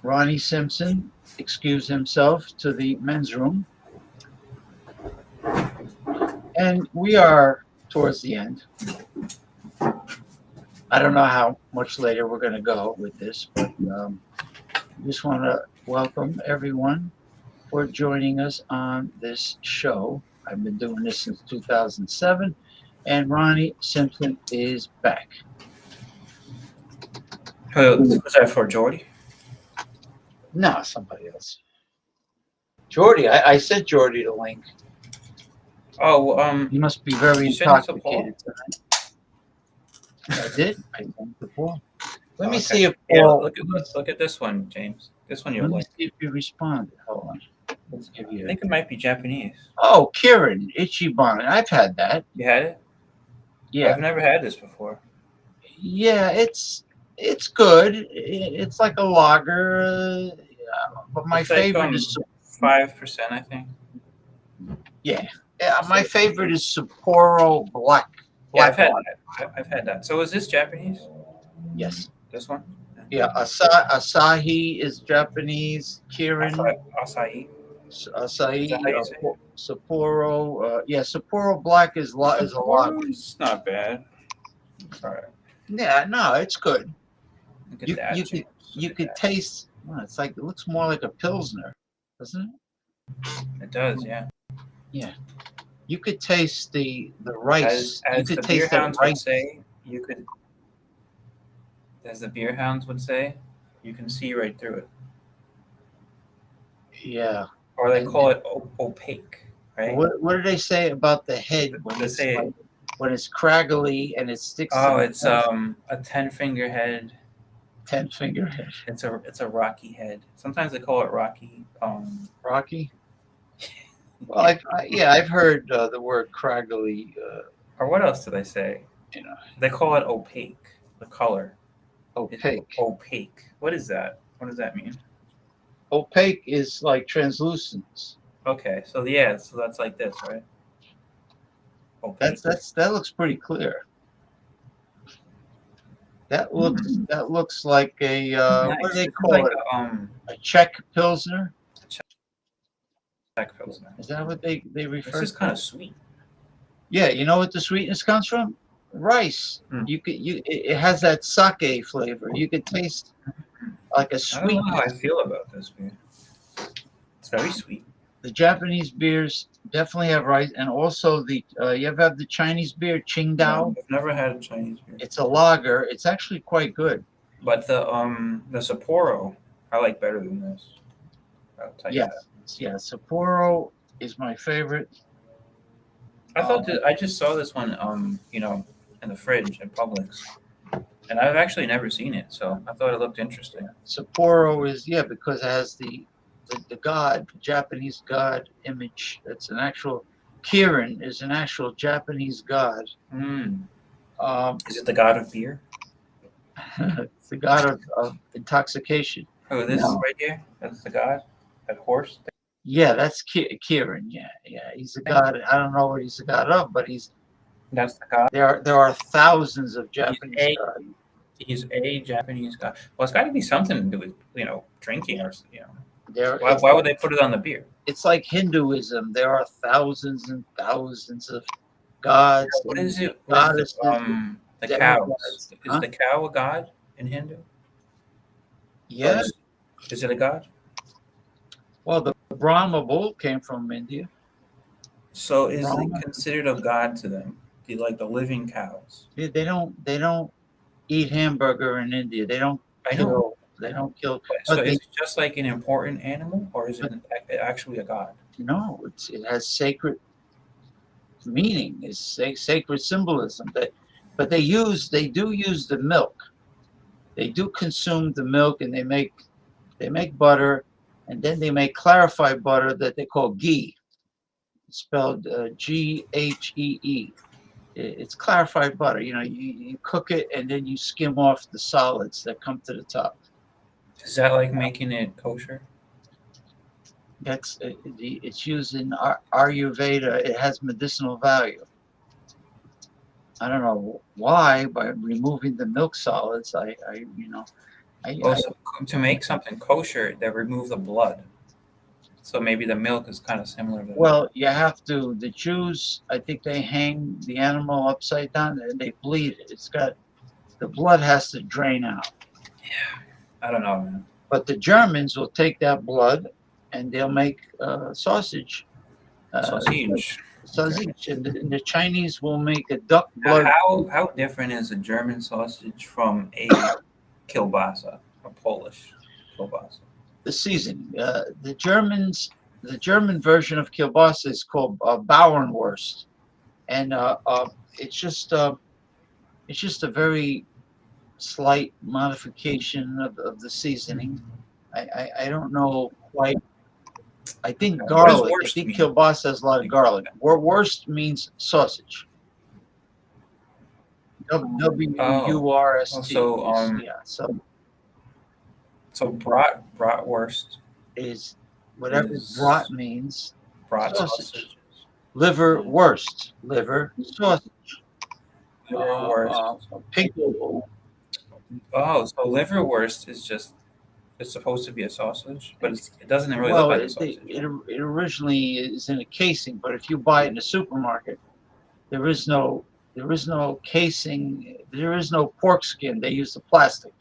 Speaker 1: Ronnie Simpson excused himself to the men's room. And we are towards the end. I don't know how much later we're going to go with this, but just want to welcome everyone for joining us on this show. I've been doing this since 2007, and Ronnie Simpson is back.
Speaker 10: Who's that for, Jordy?
Speaker 1: No, somebody else. Jordy, I sent Jordy the link.
Speaker 10: Oh,
Speaker 1: you must be very
Speaker 10: you sent it to Paul?
Speaker 1: intoxicated tonight. I did. I sent it to Paul. Let me
Speaker 10: Okay.
Speaker 1: see if
Speaker 10: Yeah,
Speaker 1: Paul.
Speaker 10: look at this one, James. This one you'll
Speaker 1: Let me
Speaker 10: like.
Speaker 1: see if you responded. Hold on. Let's give
Speaker 10: I
Speaker 1: you.
Speaker 10: think it might be Japanese.
Speaker 1: Oh, Kieran, Ichiban. I've had that.
Speaker 10: You had it?
Speaker 1: Yeah.
Speaker 10: I've never had this before.
Speaker 1: Yeah, it's good. It's like a lager, but my
Speaker 10: It's like,
Speaker 1: favorite is
Speaker 10: 5%, I think.
Speaker 1: yeah. My favorite is Sapporo Black.
Speaker 10: Yeah, I've had
Speaker 1: One.
Speaker 10: that. I've had that. So is this Japanese?
Speaker 1: Yes.
Speaker 10: This one?
Speaker 1: Yeah, Asahi is Japanese. Kirin,
Speaker 10: Acai.
Speaker 1: Asahi,
Speaker 10: Is that how you say it?
Speaker 1: Sapporo. Yeah, Sapporo Black is a lager.
Speaker 10: It's not bad. All right.
Speaker 1: Yeah, no, it's good.
Speaker 10: Look at that, James.
Speaker 1: You could taste. Well, it's like it looks more like a pilsner, doesn't it?
Speaker 10: It does, yeah.
Speaker 1: Yeah. You could taste the rice.
Speaker 10: As
Speaker 1: You could
Speaker 10: the
Speaker 1: taste
Speaker 10: beer
Speaker 1: the
Speaker 10: hounds would
Speaker 1: rice.
Speaker 10: say, you could. As the beer hounds would say, you can see right through it.
Speaker 1: Yeah.
Speaker 10: Or they call it opaque, right?
Speaker 1: What do they say about the head when
Speaker 10: They
Speaker 1: it's
Speaker 10: say-
Speaker 1: like, when it's craggly and it sticks?
Speaker 10: Oh,
Speaker 1: to
Speaker 10: it's a 10-finger head.
Speaker 1: 10-finger head.
Speaker 10: It's a rocky head. Sometimes they call it rocky.
Speaker 1: Rocky. Well, I've heard the word craggly.
Speaker 10: Or what else do they say?
Speaker 1: You know,
Speaker 10: They call it opaque. The color.
Speaker 1: opaque.
Speaker 10: It's opaque. What is that? What does that mean?
Speaker 1: Opaque is like translucent.
Speaker 10: Okay, so yeah, so that's like this, right? Opaque.
Speaker 1: That looks pretty clear. That looks like a
Speaker 10: Nice.
Speaker 1: what do they
Speaker 10: It's
Speaker 1: call
Speaker 10: like
Speaker 1: it? A Czech pilsner.
Speaker 10: Czech pilsner.
Speaker 1: Is that what they refer
Speaker 10: This is
Speaker 1: to?
Speaker 10: kind of sweet.
Speaker 1: Yeah, you know what the sweetness comes from? Rice. It has that sake flavor. You could taste like a
Speaker 10: I don't know how I
Speaker 1: sweetness.
Speaker 10: feel about this beer. It's very sweet.
Speaker 1: The Japanese beers definitely have rice, and also the you ever have the Chinese beer Qingdao?
Speaker 10: No, I've never had a Chinese beer.
Speaker 1: It's a lager. It's actually quite good.
Speaker 10: But the Sapporo, I like better than this. I'll tell you
Speaker 1: Yes,
Speaker 10: that.
Speaker 1: yeah. Sapporo is my favorite.
Speaker 10: I thought I just saw this one, in the fridge at Publix, and I've actually never seen it, so I thought it looked interesting.
Speaker 1: Sapporo is because it has the god, Japanese god image. That's an actual. Kirin is an actual Japanese god.
Speaker 10: Is it the god of beer?
Speaker 1: It's the god of intoxication.
Speaker 10: Oh, this
Speaker 1: No.
Speaker 10: right here? That's the god? That horse?
Speaker 1: Yeah, that's Kirin. Yeah, he's a god. I don't know what he's a god of, but
Speaker 10: That's the god?
Speaker 1: there are thousands of Japanese gods.
Speaker 10: He's a Japanese god. Well, it's got to be something to do with, drinking or,
Speaker 1: There,
Speaker 10: Why would they put it on the beer?
Speaker 1: It's like Hinduism. There are thousands and thousands of gods.
Speaker 10: What is it with
Speaker 1: Goddesses,
Speaker 10: the
Speaker 1: demigods.
Speaker 10: cows? Is
Speaker 1: Huh?
Speaker 10: the cow a god in Hindu?
Speaker 1: Yeah.
Speaker 10: Is it a god?
Speaker 1: Well, the Brahma bull came from India.
Speaker 10: So is
Speaker 1: Brahma.
Speaker 10: it considered a god to them? Like the living cows?
Speaker 1: They don't eat hamburger in India. They don't
Speaker 10: I know.
Speaker 1: kill. They don't kill.
Speaker 10: So
Speaker 1: But
Speaker 10: is it just like an important animal, or is it actually a god?
Speaker 1: no, it has sacred meaning. It's sacred symbolism. But they do use the milk. They do consume the milk, and they make butter, and then they make clarified butter that they call ghee. It's spelled Ghee. It's clarified butter. You cook it, and then you skim off the solids that come to the top.
Speaker 10: Is that like making it kosher?
Speaker 1: That's it's used in Ayurveda. It has medicinal value. I don't know why, by removing the milk solids.
Speaker 10: Also, to make something kosher, they remove the blood. So maybe the milk is kind of similar to
Speaker 1: Well, you have to. The Jews, I think they hang the animal upside down and they bleed it. The blood has to drain out.
Speaker 10: I don't know, man.
Speaker 1: But the Germans will take that blood and they'll make sausage. Sausage. And the Chinese will make a duck blood.
Speaker 10: How different is a German sausage from a kielbasa, a Polish kielbasa?
Speaker 1: the seasoning. The German version of kielbasa is called Bauernwurst, and it's just a very slight modification of the seasoning. I don't know quite. I think garlic. I think kielbasa has a lot of garlic. Wurst means sausage. W-U-R-S-T. Yeah.
Speaker 10: So bratwurst
Speaker 1: is whatever brat means.
Speaker 10: Brat
Speaker 1: sausage. Liver wurst. Liver sausage.
Speaker 10: Liverwurst.
Speaker 1: Pickle.
Speaker 10: Oh, so liverwurst is just, it's supposed to be a sausage, but it doesn't really look like a sausage.
Speaker 1: It originally is in a casing, but if you buy it in a supermarket, there is no casing, there is no pork skin. They use the plastic.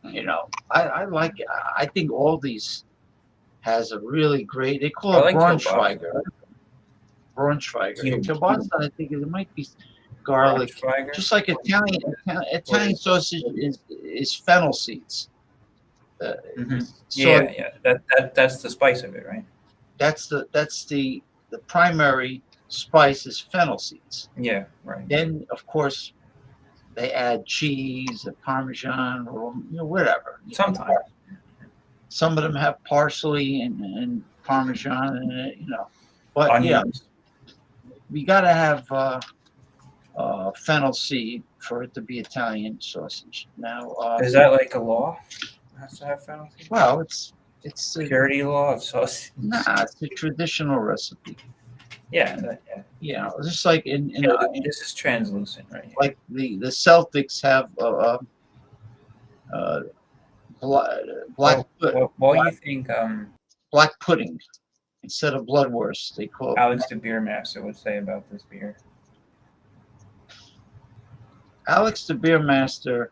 Speaker 1: You know, I like it. I think Aldi's has a really great. They call it Braunschweiger. Kielbasa, I think it might be garlic, just like Italian sausage is fennel seeds.
Speaker 10: Yeah. That's the spice of it, right?
Speaker 1: That's the primary spice is fennel seeds.
Speaker 10: Yeah, right.
Speaker 1: Then of course they add cheese, Parmesan, or whatever.
Speaker 10: Sometimes
Speaker 1: some of them have parsley and Parmesan in it, But
Speaker 10: onions.
Speaker 1: We gotta have fennel seed for it to be Italian sausage. Now,
Speaker 10: is that like a law? It has to have fennel seed?
Speaker 1: Well, it's
Speaker 10: purity law of sausage.
Speaker 1: Nah, it's a traditional recipe.
Speaker 10: Yeah.
Speaker 1: Just like in
Speaker 10: this is translucent, right?
Speaker 1: Like the Celtics have black.
Speaker 10: What do you think?
Speaker 1: Black pudding instead of bloodwurst. They call it.
Speaker 10: Alex the beer master would say about this beer.
Speaker 1: Alex the beer master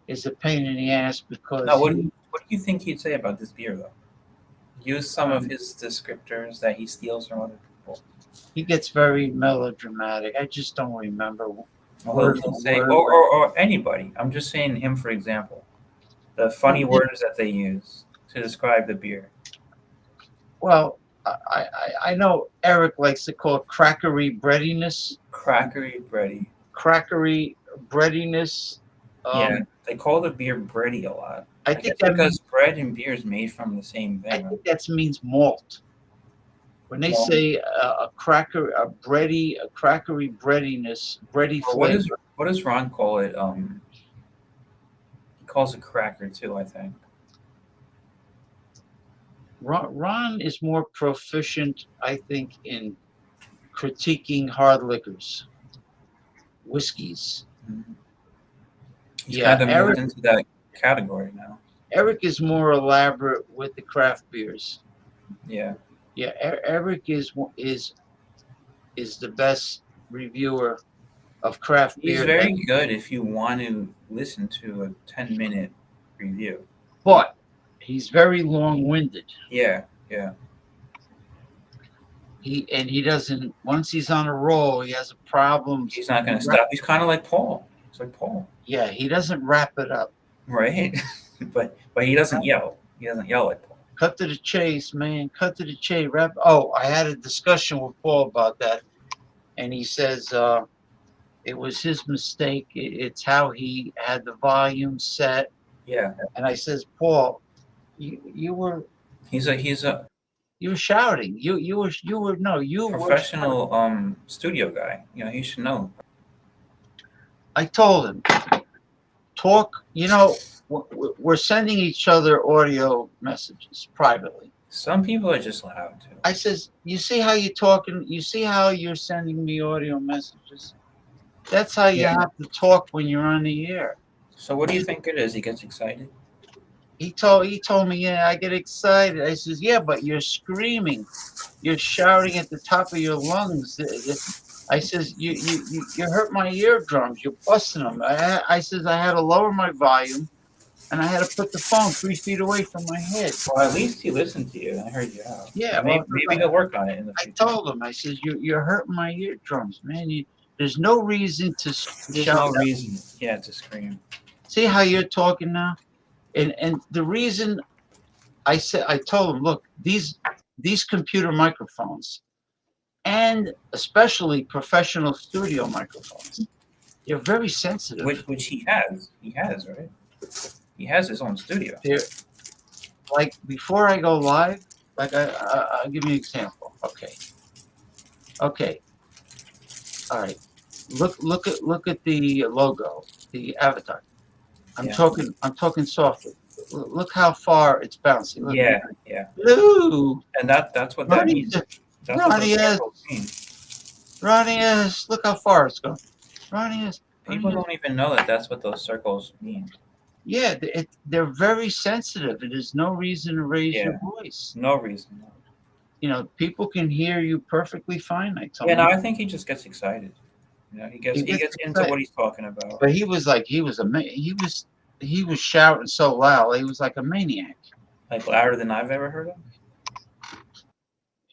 Speaker 1: is a pain in the ass because.
Speaker 10: No, what do you think he'd say about this beer though? Use some of his descriptors that he steals from other people.
Speaker 1: He gets very melodramatic. I just don't remember.
Speaker 10: Or anybody. I'm just saying him for example. The funny words that they use to describe the beer.
Speaker 1: Well, I know Eric likes to call it crackery breadiness.
Speaker 10: Crackery
Speaker 1: breadiness.
Speaker 10: Yeah, they call the beer bready a lot.
Speaker 1: I think
Speaker 10: that's because bread and beer is made from the same thing.
Speaker 1: I think that means malt. When they say a crackery breadiness, bready flavor.
Speaker 10: What does Ron call it? He calls it cracker too, I think.
Speaker 1: Ron is more proficient, I think, in critiquing hard liquors, whiskeys.
Speaker 10: Mm-hmm. He's kind of moved into that category now.
Speaker 1: Eric is more elaborate with the craft beers.
Speaker 10: Yeah.
Speaker 1: Yeah, Eric is the best reviewer of craft beer.
Speaker 10: He's very good if you want to listen to a 10-minute review.
Speaker 1: But he's very long-winded.
Speaker 10: Yeah.
Speaker 1: He doesn't. Once he's on a roll, he has a problem.
Speaker 10: He's not going to stop. He's kind of like Paul. It's like Paul.
Speaker 1: Yeah, he doesn't wrap it up.
Speaker 10: Right, but he doesn't yell. He doesn't yell like Paul.
Speaker 1: Cut to the chase, man. Cut to the chase. Oh, I had a discussion with Paul about that, and he says it was his mistake. It's how he had the volume set.
Speaker 10: Yeah.
Speaker 1: And I says, Paul, you were. You were shouting. You were
Speaker 10: professional studio guy. He should know.
Speaker 1: I told him, talk. We're sending each other audio messages privately.
Speaker 10: Some people are just loud too.
Speaker 1: I says, you see how you're talking? You see how you're sending me audio messages? That's how you have to talk when you're on the air.
Speaker 10: So what do you think it is? He gets excited?
Speaker 1: He told me, yeah, I get excited. I says, yeah, but you're screaming. You're shouting at the top of your lungs. I says, you hurt my eardrums. You're busting them. I says, I had to lower my volume, and I had to put the phone 3 feet away from my head.
Speaker 10: Well, at least he listened to you. I heard you out.
Speaker 1: Yeah.
Speaker 10: Maybe he'll work on it in the future.
Speaker 1: I told him, I says, you're hurting my eardrums, man. There's no reason to shout.
Speaker 10: There's no reason, to scream.
Speaker 1: See how you're talking now? And the reason I told him, look, these computer microphones, and especially professional studio microphones, they're very sensitive.
Speaker 10: Which he has. He has, right? He has his own studio.
Speaker 1: They're, like, before I go live, like I'll give you an example. Okay. All right. Look at the logo, the avatar. I'm talking softly. Look how far it's bouncing. Look,
Speaker 10: Yeah.
Speaker 1: Blue.
Speaker 10: And that's what that means. That's
Speaker 1: Ronnie
Speaker 10: what those
Speaker 1: S.
Speaker 10: circles mean.
Speaker 1: Ronnie S. Look how far it's going. Ronnie S.
Speaker 10: People don't even know that that's what those circles mean.
Speaker 1: Yeah, they're very sensitive. There's no reason to raise your voice.
Speaker 10: No reason.
Speaker 1: You know, people can hear you perfully fine.
Speaker 10: I think he just gets excited. You know, he gets into
Speaker 1: excited.
Speaker 10: what he's talking about.
Speaker 1: But he was shouting so loud. He was like a maniac.
Speaker 10: Like louder than I've ever heard him.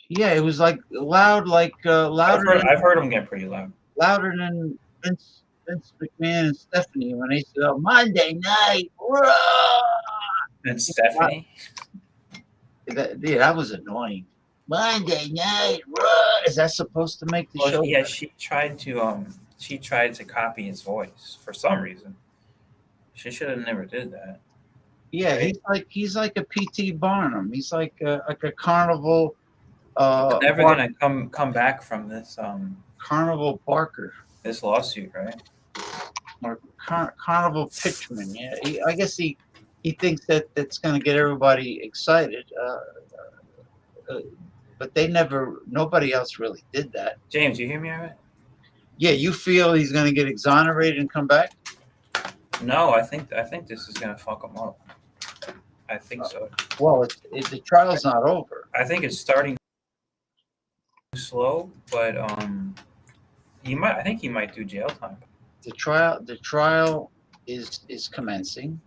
Speaker 1: Yeah, it was like loud, louder.
Speaker 10: I've heard him get pretty loud.
Speaker 1: Louder than Vince McMahon and Stephanie when they said, "Oh, Monday night."
Speaker 10: And Stephanie.
Speaker 1: That was annoying. Monday night. Is that supposed to make the show?
Speaker 10: Yeah, she tried to copy his voice for some reason. She should have never did that.
Speaker 1: Yeah, right? he's like a P.T. Barnum. He's like a carnival.
Speaker 10: Never gonna come back from this.
Speaker 1: Carnival Barker.
Speaker 10: This lawsuit, right?
Speaker 1: Or Carnival Pitchman. Yeah, I guess he thinks that that's going to get everybody excited. But nobody else really did that.
Speaker 10: James, you hear me all right?
Speaker 1: Yeah, you feel he's going to get exonerated and come back?
Speaker 10: No, I think this is going to fuck him up. I think so.
Speaker 1: Well, the trial's not over.
Speaker 10: I think it's starting slow, but I think he might do jail time.
Speaker 1: The trial is commencing,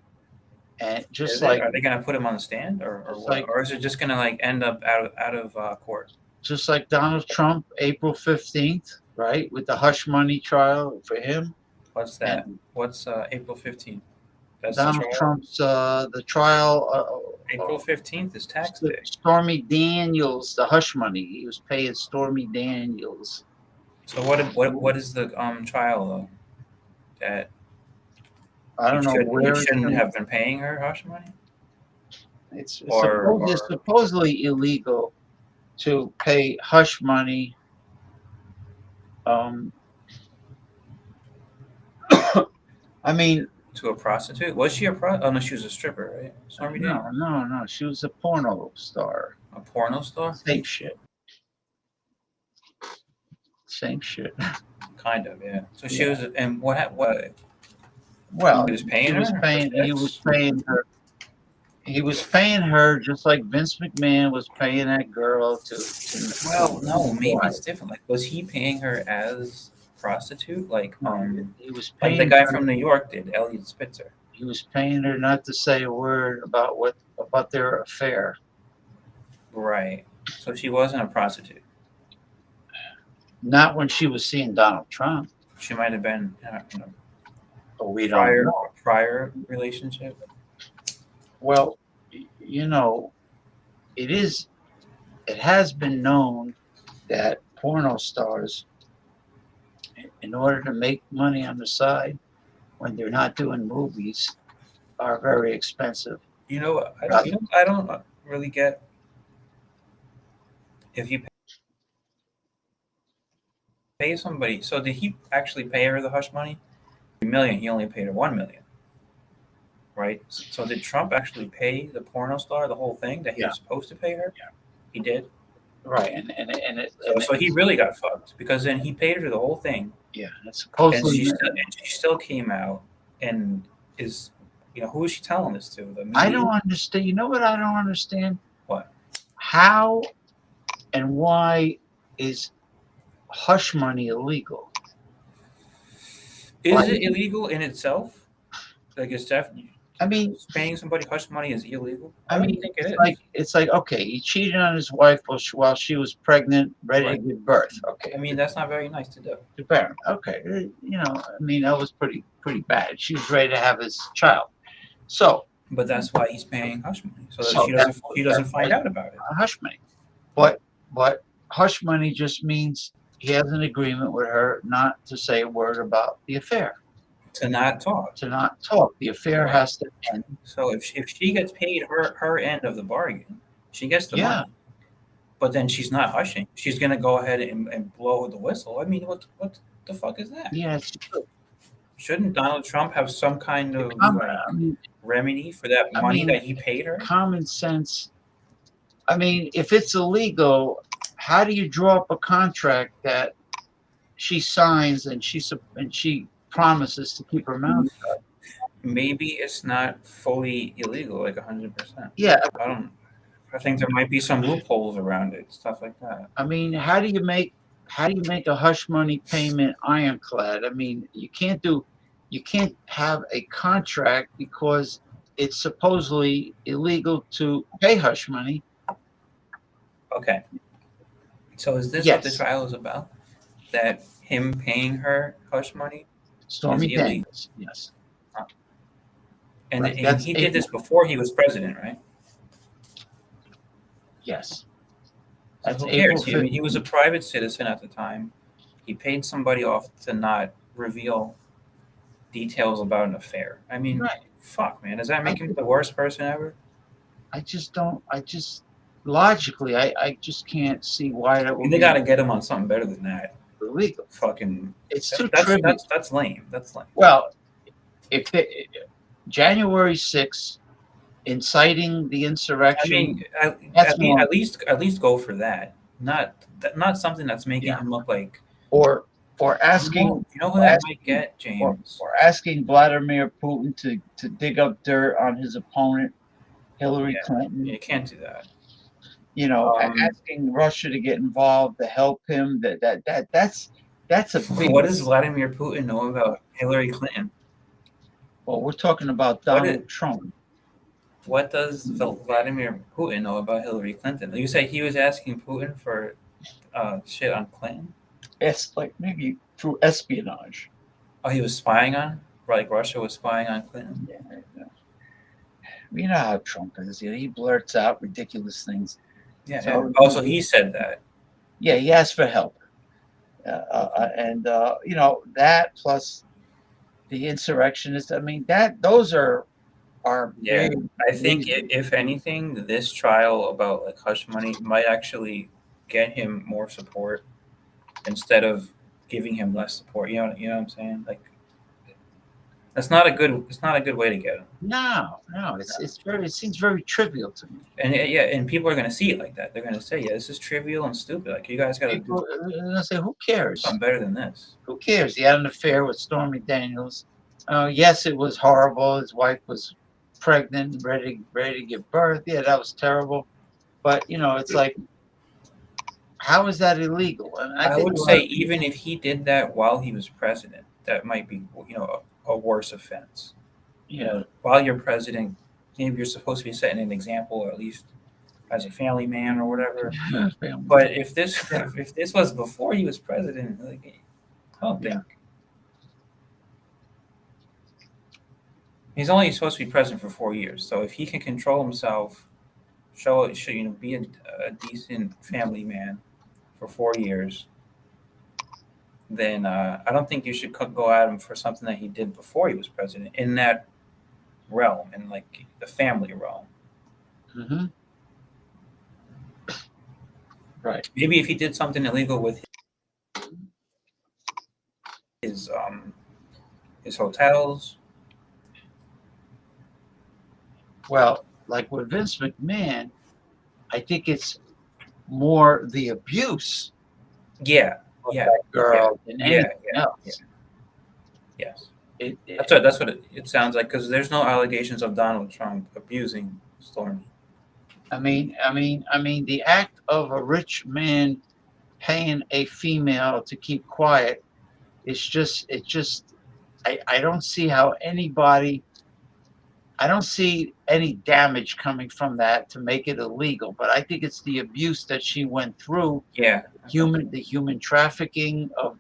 Speaker 1: and
Speaker 10: are they going to put him on the stand, or what? Or is it just going to end up out of court?
Speaker 1: Just like Donald Trump, April 15th, right, with the hush money trial for him.
Speaker 10: What's that? What's April 15th? That's
Speaker 1: Donald Trump's the trial.
Speaker 10: April 15th is tax day.
Speaker 1: Stormy Daniels, the hush money. He was paying Stormy Daniels.
Speaker 10: So what is the trial though? That
Speaker 1: I don't know where
Speaker 10: he shouldn't have been paying her hush money.
Speaker 1: It's supposedly illegal to pay hush money. I mean,
Speaker 10: to a prostitute? Was she a Oh no, she was a stripper, right? Stormy Daniels.
Speaker 1: No. She was a porno star.
Speaker 10: A porno star?
Speaker 1: Same shit. Kind
Speaker 10: of, yeah. So she was, and what?
Speaker 1: Well,
Speaker 10: he was paying her.
Speaker 1: He was paying her just like Vince McMahon was paying that girl to
Speaker 10: Well, no, maybe it's different. Like, was he paying her as prostitute? Like,
Speaker 1: he was
Speaker 10: paying like the guy from New York did, Elliot Spitzer.
Speaker 1: He was paying her not to say a word about their affair.
Speaker 10: Right. So she wasn't a prostitute.
Speaker 1: Not when she was seeing Donald Trump.
Speaker 10: She might have been, prior relationship.
Speaker 1: Well, it has been known that porno stars, in order to make money on the side when they're not doing movies, are very expensive.
Speaker 10: I don't really get if you pay somebody. So did he actually pay her the hush money? $1 million. He only paid her $1 million. Right. So did Trump actually pay the porno star the whole thing that he was supposed to pay her? Yeah, he did.
Speaker 1: Right,
Speaker 10: so he really got fucked because then he paid her the whole thing.
Speaker 1: Yeah, that's supposedly.
Speaker 10: And she still came out and is, who is she telling this to? The media?
Speaker 1: I don't understand. You know what I don't understand?
Speaker 10: What?
Speaker 1: How and why is hush money illegal?
Speaker 10: Is it illegal in itself? Like, it's definitely.
Speaker 1: I mean,
Speaker 10: paying somebody hush money is illegal.
Speaker 1: I mean, think it's like okay, he cheated on his wife while she was pregnant, ready to give birth. Okay,
Speaker 10: I mean that's not very nice to do.
Speaker 1: To parent, okay, I mean that was pretty bad. She was ready to have his child. So
Speaker 10: But that's why he's paying hush money, so that
Speaker 1: So
Speaker 10: she doesn't find out about it.
Speaker 1: Hush money. But hush money just means he has an agreement with her not to say a word about the affair.
Speaker 10: To not talk.
Speaker 1: To not talk. The affair
Speaker 10: Right.
Speaker 1: has to end.
Speaker 10: So if she gets paid her end of the bargain, she gets the money. But then she's not hushing. She's gonna go ahead and blow the whistle. I mean, what the fuck is that?
Speaker 1: Yeah, it's true.
Speaker 10: Shouldn't Donald Trump have some kind of remedy for that
Speaker 1: I
Speaker 10: money
Speaker 1: mean,
Speaker 10: that he paid her?
Speaker 1: Common sense. I mean, if it's illegal, how do you draw up a contract that she signs and she promises to keep her mouth shut?
Speaker 10: Maybe it's not fully illegal, like 100%.
Speaker 1: Yeah.
Speaker 10: I think there might be some loopholes around it, stuff like that.
Speaker 1: I mean, how do you make a hush money payment ironclad? I mean, you can't have a contract because it's supposedly illegal to pay hush money.
Speaker 10: Okay. So is this what the trial is about? That him paying her hush money?
Speaker 1: Stormy
Speaker 10: is illegal?
Speaker 1: Daniels, yes.
Speaker 10: And,
Speaker 1: Right,
Speaker 10: and he did this before he was president, right?
Speaker 1: Yes.
Speaker 10: So who cares? I mean, he was a private citizen at the time. He paid somebody off to not reveal details about an affair. I mean, fuck, man. Does that make him the worst person ever?
Speaker 1: I logically, I just can't see why that would
Speaker 10: They
Speaker 1: be
Speaker 10: got to get him on something better than that.
Speaker 1: illegal.
Speaker 10: Fucking,
Speaker 1: it's too trivial.
Speaker 10: That's lame. That's lame.
Speaker 1: Well, if January 6th, inciting the insurrection.
Speaker 10: I mean, at least go for that. Not something that's making him look like
Speaker 1: or asking.
Speaker 10: You know who that might get, James?
Speaker 1: Or asking Vladimir Putin to dig up dirt on his opponent, Hillary Clinton.
Speaker 10: You can't do that.
Speaker 1: You know, asking Russia to get involved to help him. That's a big.
Speaker 10: What does Vladimir Putin know about Hillary Clinton?
Speaker 1: Well, we're talking about Donald Trump.
Speaker 10: What does Vladimir Putin know about Hillary Clinton? You say he was asking Putin for shit on Clinton?
Speaker 1: It's like maybe through espionage.
Speaker 10: Oh, he was spying on? Like Russia was spying on Clinton?
Speaker 1: Yeah. You know how Trump is. You know, he blurts out ridiculous things.
Speaker 10: Yeah. Also, he said that.
Speaker 1: Yeah, he asked for help. You know, that plus the insurrectionists. I mean, those are
Speaker 10: yeah. I think if anything, this trial about like hush money might actually get him more support instead of giving him less support. You know what I'm saying? Like, it's not a good way to get him.
Speaker 1: No, it seems very trivial to me.
Speaker 10: And people are gonna see it like that. They're gonna say, yeah, this is trivial and stupid. Like, you guys gotta do.
Speaker 1: They're gonna say, who cares?
Speaker 10: Something better than this.
Speaker 1: Who cares? He had an affair with Stormy Daniels. Yes, it was horrible. His wife was pregnant, ready to give birth. Yeah, that was terrible. But you know, it's like, how is that illegal? And
Speaker 10: I would say even if he did that while he was president, that might be, you know, a worse offense. You know, while you're president, maybe you're supposed to be setting an example, or at least as a family man or whatever. But if this was before he was president, like, I don't think. He's only supposed to be president for 4 years, so if he can control himself, be a decent family man for 4 years, then I don't think you should go at him for something that he did before he was president in that realm, in like the family realm.
Speaker 1: Mm-hmm. Right.
Speaker 10: Maybe if he did something illegal with his hotels.
Speaker 1: Well, like with Vince McMahon, I think it's more the abuse.
Speaker 10: Yeah.
Speaker 1: Of that girl than anything else.
Speaker 10: Yes. That's what it sounds like, because there's no allegations of Donald Trump abusing Stormy.
Speaker 1: I mean, the act of a rich man paying a female to keep quiet is I don't see how I don't see any damage coming from that to make it illegal, but I think it's the abuse that she went through.
Speaker 10: Yeah.
Speaker 1: The human trafficking of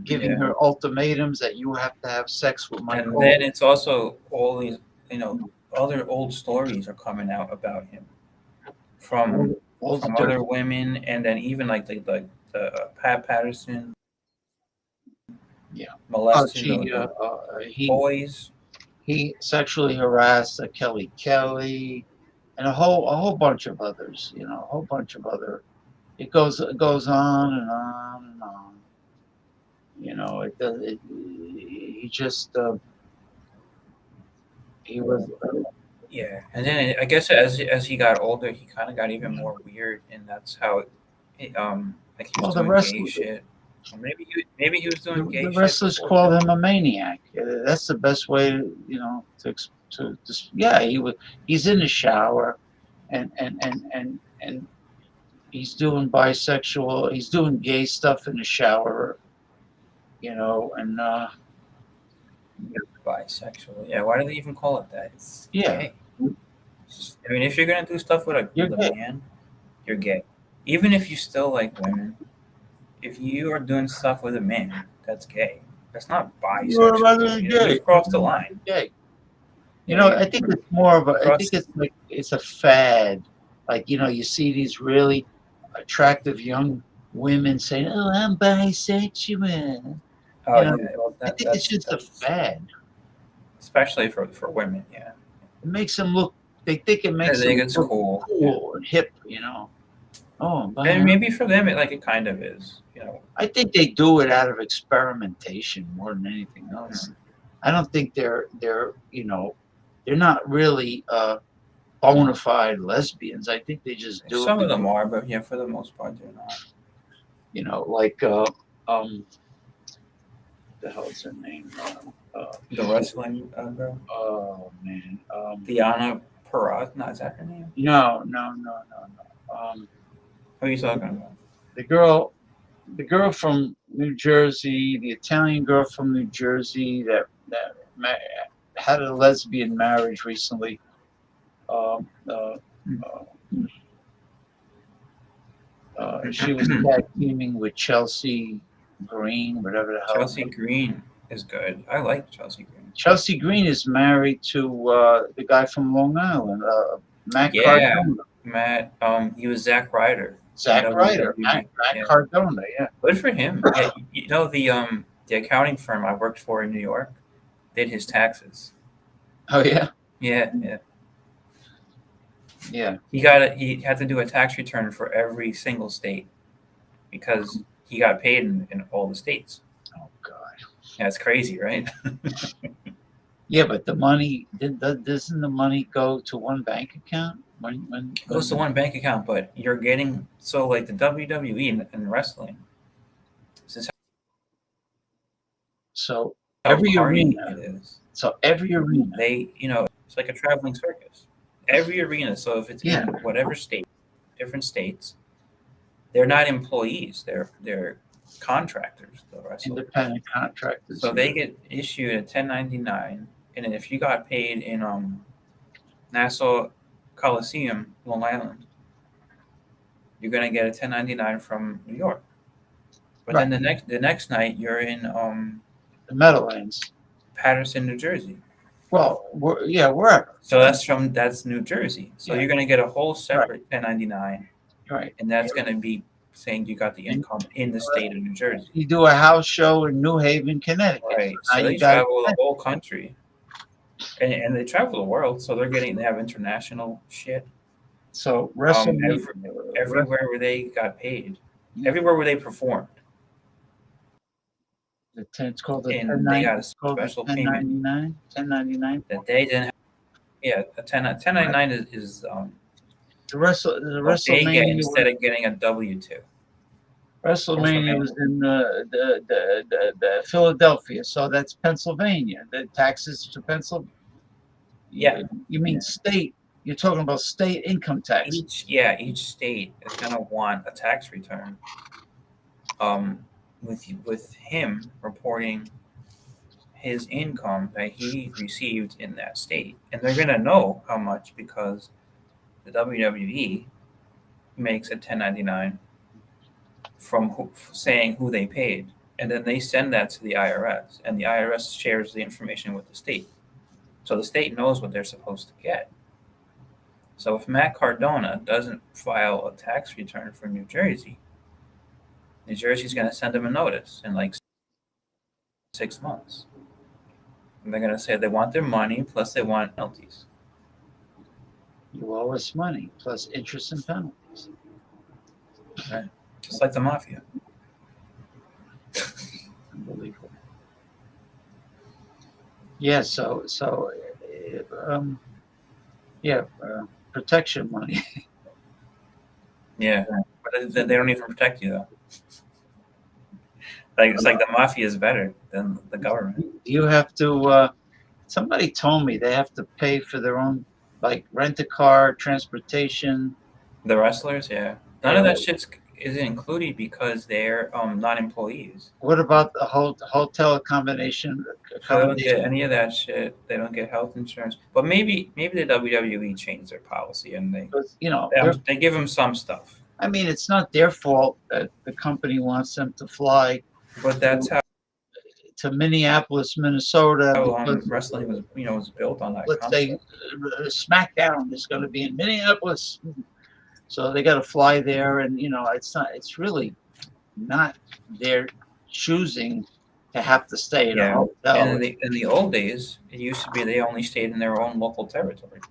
Speaker 1: giving her ultimatums that you have to have sex with my
Speaker 10: and then it's also all these, you know, other old stories are coming out about him from
Speaker 1: All the
Speaker 10: other
Speaker 1: dirt.
Speaker 10: women, and then even like the Pat Patterson
Speaker 1: Yeah.
Speaker 10: molested
Speaker 1: He
Speaker 10: boys.
Speaker 1: he sexually harassed Kelly Kelly and a whole bunch of others. You know, a whole bunch of other. It goes on and on and on. You know, it does. He just he was.
Speaker 10: Yeah, and then I guess as he got older, he kind of got even more weird, and that's how like he was
Speaker 1: Well, the
Speaker 10: doing
Speaker 1: rest
Speaker 10: gay shit. Or maybe he was doing gay
Speaker 1: the
Speaker 10: shit
Speaker 1: wrestlers
Speaker 10: before
Speaker 1: called
Speaker 10: that.
Speaker 1: him a maniac. That's the best way to yeah. He's in the shower, and he's doing bisexual. He's doing gay stuff in the shower. You know, and
Speaker 10: Bisexual. Yeah, why do they even call it that? It's
Speaker 1: yeah,
Speaker 10: gay. I mean, if you're gonna do stuff with
Speaker 1: you're
Speaker 10: a
Speaker 1: gay.
Speaker 10: man, you're gay. Even if you still like women, if you are doing stuff with a man, that's gay. That's not
Speaker 1: You're
Speaker 10: bisexual.
Speaker 1: automatically gay.
Speaker 10: You've crossed the line.
Speaker 1: Gay. You
Speaker 10: Yeah,
Speaker 1: know, I think it's more of a.
Speaker 10: you
Speaker 1: I think
Speaker 10: crossed.
Speaker 1: it's like it's a fad. Like you see these really attractive young women saying, "Oh, I'm bisexual."
Speaker 10: Oh
Speaker 1: You know,
Speaker 10: yeah, well,
Speaker 1: I think it's just a
Speaker 10: that's
Speaker 1: fad.
Speaker 10: especially for women. Yeah,
Speaker 1: It makes them look. They think it
Speaker 10: I
Speaker 1: makes
Speaker 10: think
Speaker 1: them
Speaker 10: it's
Speaker 1: look
Speaker 10: cool.
Speaker 1: cool and hip. You know. Oh, I'm
Speaker 10: And
Speaker 1: bi.
Speaker 10: maybe for them, it kind of is.
Speaker 1: I think they do it out of experimentation more than anything else. I don't think they're not really bona fide lesbians. I think they just do it
Speaker 10: Some of them
Speaker 1: because
Speaker 10: are, but yeah, for the most part, they're not.
Speaker 1: like the hell's her name?
Speaker 10: The wrestling girl,
Speaker 1: Oh man,
Speaker 10: Diana Perez. No, is that her name?
Speaker 1: no.
Speaker 10: Who are you talking about?
Speaker 1: The girl from New Jersey, the Italian girl from New Jersey had a lesbian marriage recently. She was tag teaming with Chelsea Green, whatever the hell.
Speaker 10: Chelsea Green is good. I like Chelsea Green.
Speaker 1: Chelsea Green is married to the guy from Long Island, Matt
Speaker 10: Yeah,
Speaker 1: Cardona.
Speaker 10: Matt. He was Zack Ryder.
Speaker 1: Zack Ryder,
Speaker 10: WWE.
Speaker 1: Matt
Speaker 10: Yeah.
Speaker 1: Cardona. Yeah.
Speaker 10: Good for him. Yeah, the accounting firm I worked for in New York did his taxes.
Speaker 1: Oh yeah.
Speaker 10: Yeah.
Speaker 1: Yeah.
Speaker 10: He had to do a tax return for every single state because he got paid in all the states.
Speaker 1: Oh God.
Speaker 10: Yeah, it's crazy, right?
Speaker 1: Yeah, but the money doesn't the money go to one bank account?
Speaker 10: It goes to one bank account, but you're getting like the WWE and wrestling. This is
Speaker 1: So
Speaker 10: how
Speaker 1: every
Speaker 10: carny
Speaker 1: arena.
Speaker 10: it is.
Speaker 1: So every arena.
Speaker 10: They, it's like a traveling circus. Every arena. So if it's in whatever state, different states, they're not employees. They're contractors. The wrestlers.
Speaker 1: Independent contractors.
Speaker 10: So they get issued a 1099, and then if you got paid in Nassau Coliseum, Long Island, you're gonna get a 1099 from New York. But then the next night you're in
Speaker 1: the Meadowlands,
Speaker 10: Paterson, New Jersey.
Speaker 1: Well, wherever.
Speaker 10: So that's New Jersey. So you're gonna get a whole separate 1099,
Speaker 1: right?
Speaker 10: And that's gonna be saying you got the income in the state of New Jersey.
Speaker 1: You do a house show in New Haven, Connecticut.
Speaker 10: Right.
Speaker 1: So
Speaker 10: So they travel the whole country, and they travel the world. So they have international shit.
Speaker 1: So WrestleMania,
Speaker 10: everywhere where they got paid, everywhere where they performed.
Speaker 1: It's called the
Speaker 10: and they got a special payment.
Speaker 1: 1099.
Speaker 10: That they didn't have. Yeah, a 1099 is
Speaker 1: the
Speaker 10: what they get
Speaker 1: WrestleMania
Speaker 10: instead of getting a W-2.
Speaker 1: WrestleMania was in the Philadelphia, so that's Pennsylvania. The taxes to Pennsylvania.
Speaker 10: Yeah,
Speaker 1: you mean state? You're talking about state income tax.
Speaker 10: Each state is gonna want a tax return. With him reporting his income that he received in that state, and they're gonna know how much because the WWE makes a 1099 from saying who they paid, and then they send that to the IRS, and the IRS shares the information with the state. So the state knows what they're supposed to get. So if Matt Cardona doesn't file a tax return for New Jersey's going to send him a notice in like 6 months. And they're going to say they want their money plus they want penalties.
Speaker 1: You owe us money plus interest and penalties.
Speaker 10: Right. Just like the mafia.
Speaker 1: Unbelievable. Yeah, protection money.
Speaker 10: Yeah, but they don't even protect you though. Like it's like the mafia is better than the government.
Speaker 1: You have to. Somebody told me they have to pay for their own, like rent a car, transportation.
Speaker 10: The wrestlers, yeah. None of that shit's is included because they're not employees.
Speaker 1: What about the hotel accommodation?
Speaker 10: So they don't get any of that shit. They don't get health insurance. But maybe the WWE changed their policy and they give them some stuff.
Speaker 1: I mean, it's not their fault that the company wants them to fly.
Speaker 10: But that's how
Speaker 1: to Minneapolis, Minnesota.
Speaker 10: Wrestling was built on that.
Speaker 1: Let's say SmackDown is going to be in Minneapolis, so they got to fly there, and it's really not their choosing to have to stay in a hotel.
Speaker 10: And in the old days, it used to be they only stayed in their own local territory.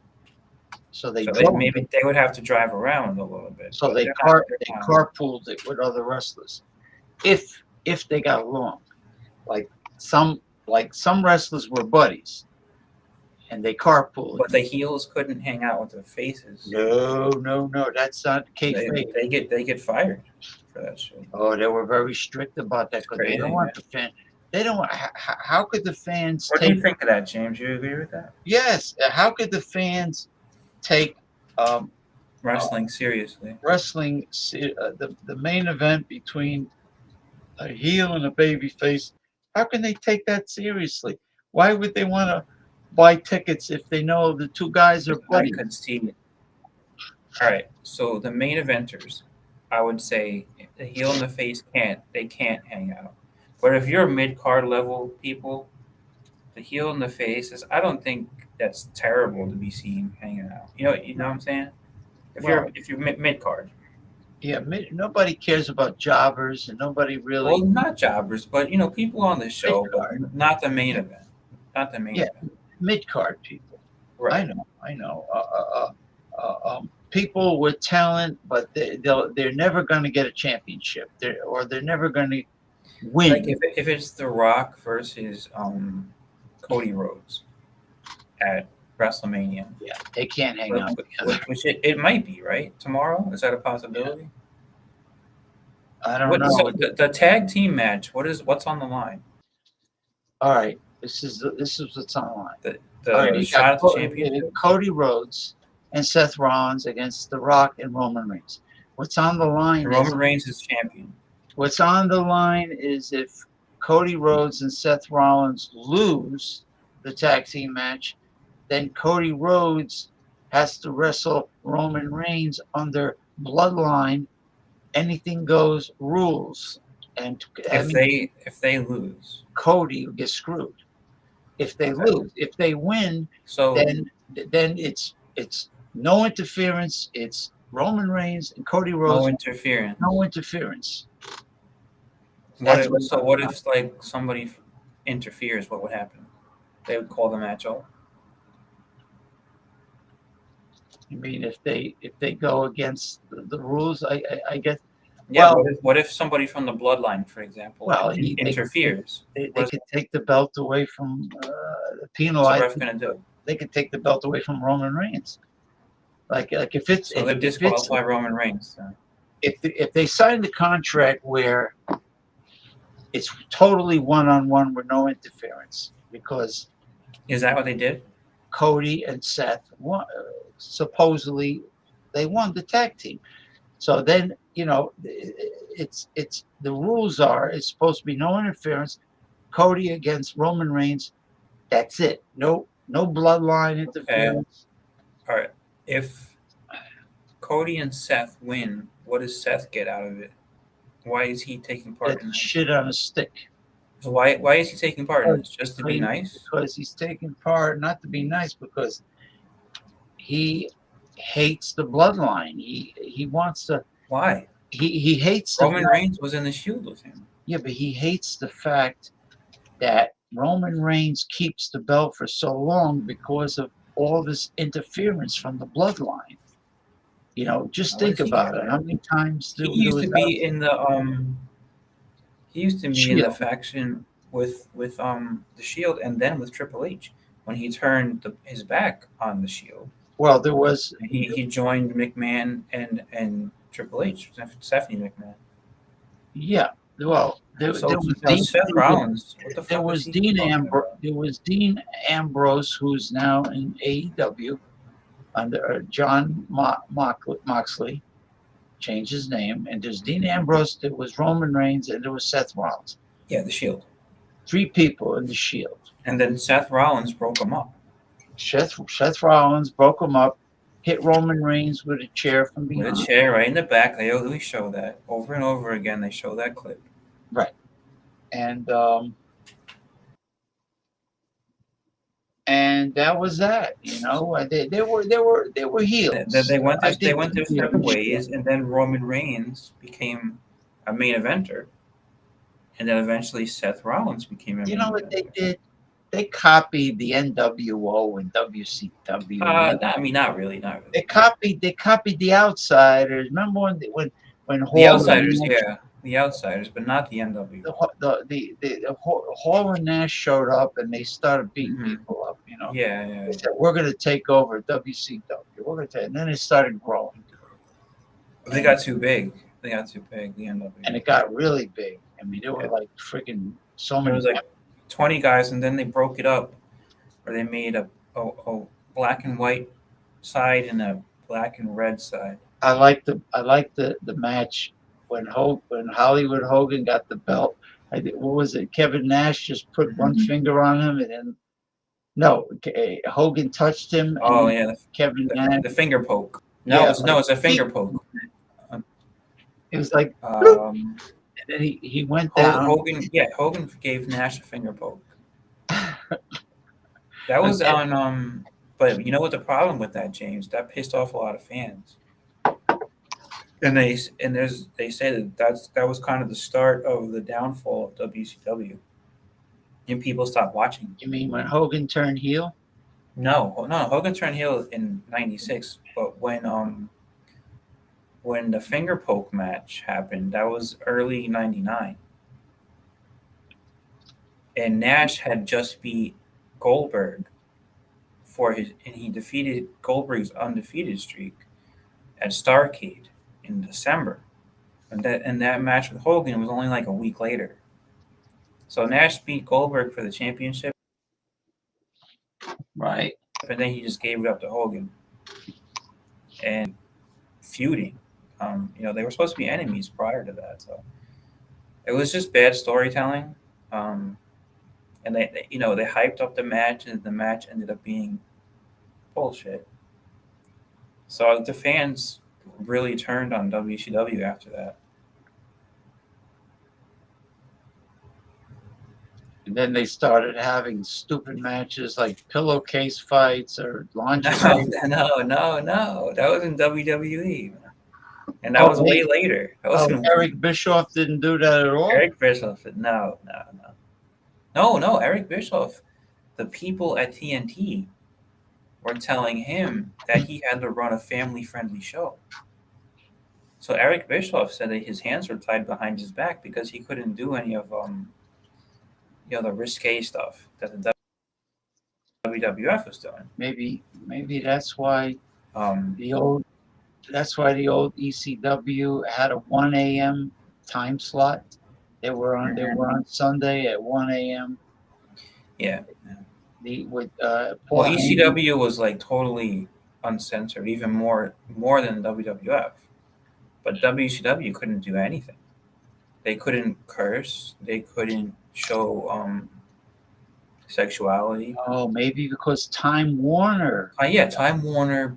Speaker 1: So
Speaker 10: maybe they would have to drive around a little bit.
Speaker 1: So they carpooled it with other wrestlers, if they got along. Like some wrestlers were buddies, and they carpooled.
Speaker 10: But the heels couldn't hang out with the faces.
Speaker 1: No, that's not kayfabe.
Speaker 10: They get fired for that shit.
Speaker 1: Oh, they were very strict about that because they don't want the fan. They don't. How could the fans?
Speaker 10: What do you think of that, James? You agree with that?
Speaker 1: Yes. How could the fans take
Speaker 10: wrestling seriously?
Speaker 1: Wrestling, the main event between a heel and a baby face. How can they take that seriously? Why would they want to buy tickets if they know the two guys are buddies?
Speaker 10: I could see it. All right, so the main eventers, I would say the heel and the face can't hang out. But if you're mid-card level people, the heel and the face I don't think that's terrible to be seen hanging out. You know what I'm saying? If you're mid-card.
Speaker 1: Yeah, nobody cares about jobbers, and nobody really.
Speaker 10: Well, not jobbers, but people on the show, but not the main event. Not the main event.
Speaker 1: Mid-card people.
Speaker 10: Right.
Speaker 1: I know. People with talent, but they're never going to get a championship. They're never going to win.
Speaker 10: Like if it's The Rock versus Cody Rhodes at WrestleMania.
Speaker 1: Yeah, they can't hang out together.
Speaker 10: Which it might be, right? Tomorrow? Is that a possibility?
Speaker 1: I don't know.
Speaker 10: So the tag team match, what's on the line?
Speaker 1: All right. This is what's on the line.
Speaker 10: The shot at the championship?
Speaker 1: Cody Rhodes and Seth Rollins against The Rock and Roman Reigns. What's on the line?
Speaker 10: Roman Reigns is champion.
Speaker 1: What's on the line is if Cody Rhodes and Seth Rollins lose the tag team match, then Cody Rhodes has to wrestle Roman Reigns under bloodline. Anything goes rules. And
Speaker 10: if they lose,
Speaker 1: Cody gets screwed. If they lose, if they win, then it's no interference. It's Roman Reigns and Cody Rhodes.
Speaker 10: No interference.
Speaker 1: No interference.
Speaker 10: What if like somebody interferes? What would happen? They would call the match over.
Speaker 1: I mean, if they go against the rules, I guess.
Speaker 10: Yeah. Well, what if somebody from the bloodline, for example, interferes?
Speaker 1: They could take the belt away from penalize.
Speaker 10: What's the ref gonna do?
Speaker 1: They could take the belt away from Roman Reigns. Like if it's
Speaker 10: so they disqualify Roman Reigns. So.
Speaker 1: If they sign the contract where it's totally one-on-one with no interference, because
Speaker 10: is that what they did?
Speaker 1: Cody and Seth supposedly they won the tag team. So then it's the rules are it's supposed to be no interference. Cody against Roman Reigns. That's it. No bloodline interference.
Speaker 10: Okay. All right. If Cody and Seth win, what does Seth get out of it? Why is he taking part in that?
Speaker 1: Shit on a stick.
Speaker 10: So why is he taking part in this? Just to be nice?
Speaker 1: Because he's taking part, not to be nice, because he hates the bloodline. He wants to.
Speaker 10: Why?
Speaker 1: He hates the
Speaker 10: Roman Reigns was in the Shield with him.
Speaker 1: Yeah, but he hates the fact that Roman Reigns keeps the belt for so long because of all this interference from the bloodline. You know, just think about it. How many times
Speaker 10: He used to be in the faction with the Shield, and then with Triple H when he turned his back on the Shield.
Speaker 1: Well, there was
Speaker 10: he joined McMahon and Triple H, Stephanie McMahon.
Speaker 1: Yeah, well, there was
Speaker 10: Seth Rollins. What the fuck
Speaker 1: there was Dean Ambrose, who's now in AEW under John Moxley, changed his name, and there's Dean Ambrose. There was Roman Reigns, and there was Seth Rollins.
Speaker 10: Yeah, the Shield.
Speaker 1: 3 people in the Shield.
Speaker 10: And then Seth Rollins broke them up.
Speaker 1: Seth Rollins broke him up, hit Roman Reigns with a chair from behind.
Speaker 10: With a chair right in the back. They always show that over and over again. They show that clip.
Speaker 1: Right. And that was that. You know, they were heels.
Speaker 10: They went their separate ways, and then Roman Reigns became a main eventer, and then eventually Seth Rollins became a main eventer.
Speaker 1: You know what they did? They copied the NWO and WCW.
Speaker 10: I mean, not really.
Speaker 1: They copied the Outsiders. Remember when Hall
Speaker 10: the Outsiders? Yeah, the Outsiders, but not the NWO.
Speaker 1: The Hall and Nash showed up and they started beating people up. You know.
Speaker 10: Yeah.
Speaker 1: They said, we're going to take over WCW. And then it started growing.
Speaker 10: They got too big. The NWO.
Speaker 1: And it got really big. I mean, there were like freaking so many.
Speaker 10: It was like 20 guys, and then they broke it up, or they made a black and white side and a black and red side.
Speaker 1: I like the match when Hollywood Hogan got the belt. What was it? Kevin Nash just put one finger on him, and then Hogan touched him.
Speaker 10: Oh yeah,
Speaker 1: Kevin Nash.
Speaker 10: The finger poke. It's a finger poke.
Speaker 1: It was like. And then he went down.
Speaker 10: Hogan gave Nash a finger poke. That was on but you know what the problem with that, James? That pissed off a lot of fans. And they say that was kind of the start of the downfall of WCW. And people stopped watching.
Speaker 1: You mean when Hogan turned heel?
Speaker 10: No, Hogan turned heel in '96, but when the finger poke match happened, that was early '99. And Nash had just beat Goldberg and he defeated Goldberg's undefeated streak at Starrcade in December. And that match with Hogan was only like a week later. So Nash beat Goldberg for the championship.
Speaker 1: Right.
Speaker 10: And then he just gave it up to Hogan. And feuding. They were supposed to be enemies prior to that, so it was just bad storytelling. And they hyped up the match, and the match ended up being bullshit. So the fans really turned on WCW after that.
Speaker 1: And then they started having stupid matches like pillowcase fights or laundry.
Speaker 10: No. That was in WWE. And that was way later.
Speaker 1: Eric Bischoff didn't do that at all?
Speaker 10: Eric Bischoff, no. Eric Bischoff, the people at TNT were telling him that he had to run a family-friendly show. So Eric Bischoff said that his hands were tied behind his back because he couldn't do any of the risque stuff that the WWF was doing.
Speaker 1: Maybe that's why the old ECW had a 1 a.m. time slot. They were on Sunday at 1 a.m.
Speaker 10: Yeah.
Speaker 1: ECW
Speaker 10: was like totally uncensored, even more than WWF. But WCW couldn't do anything. They couldn't curse. They couldn't show sexuality.
Speaker 1: Oh, maybe because Time Warner.
Speaker 10: Time Warner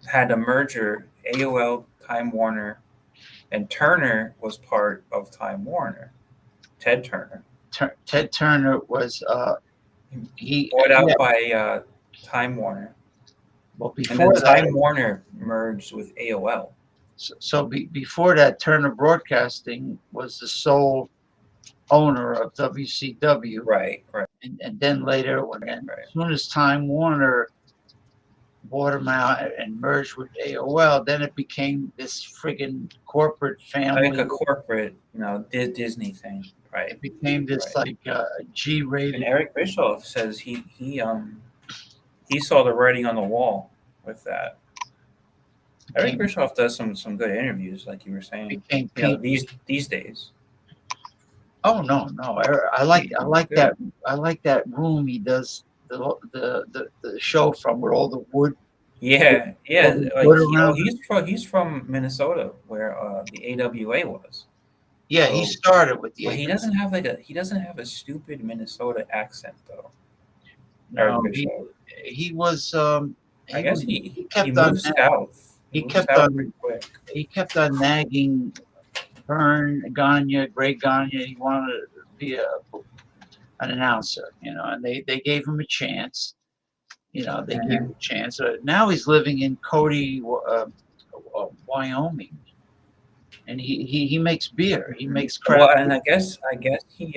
Speaker 10: had a merger, AOL, Time Warner, and Turner was part of Time Warner. Ted Turner.
Speaker 1: Ted Turner was he
Speaker 10: bought out by Time Warner.
Speaker 1: Well,
Speaker 10: And
Speaker 1: before
Speaker 10: then
Speaker 1: that,
Speaker 10: Time Warner merged with AOL.
Speaker 1: So before that, Turner Broadcasting was the sole owner of WCW.
Speaker 10: Right.
Speaker 1: And then later, as soon as Time Warner bought them out and merged with AOL, then it became this friggin' corporate family.
Speaker 10: Like a corporate, Disney thing, right?
Speaker 1: It became this G-rated.
Speaker 10: And Eric Bischoff says he saw the writing on the wall with that. Eric Bischoff does some good interviews, like you were saying. These days.
Speaker 1: Oh no! I like that room he does the show from with all the wood.
Speaker 10: Yeah.
Speaker 1: Wood
Speaker 10: He's from Minnesota, where the AWA was.
Speaker 1: Yeah, he started with the.
Speaker 10: But he doesn't have a stupid Minnesota accent though.
Speaker 1: No, he was.
Speaker 10: I guess he
Speaker 1: kept
Speaker 10: moved
Speaker 1: on
Speaker 10: south.
Speaker 1: He kept on nagging Vern Gagne, Greg Gagne. He wanted to be an announcer, and they gave him a chance. They gave him a chance. Now he's living in Cody, Wyoming, and he makes beer. He makes craft.
Speaker 10: Well, and I guess he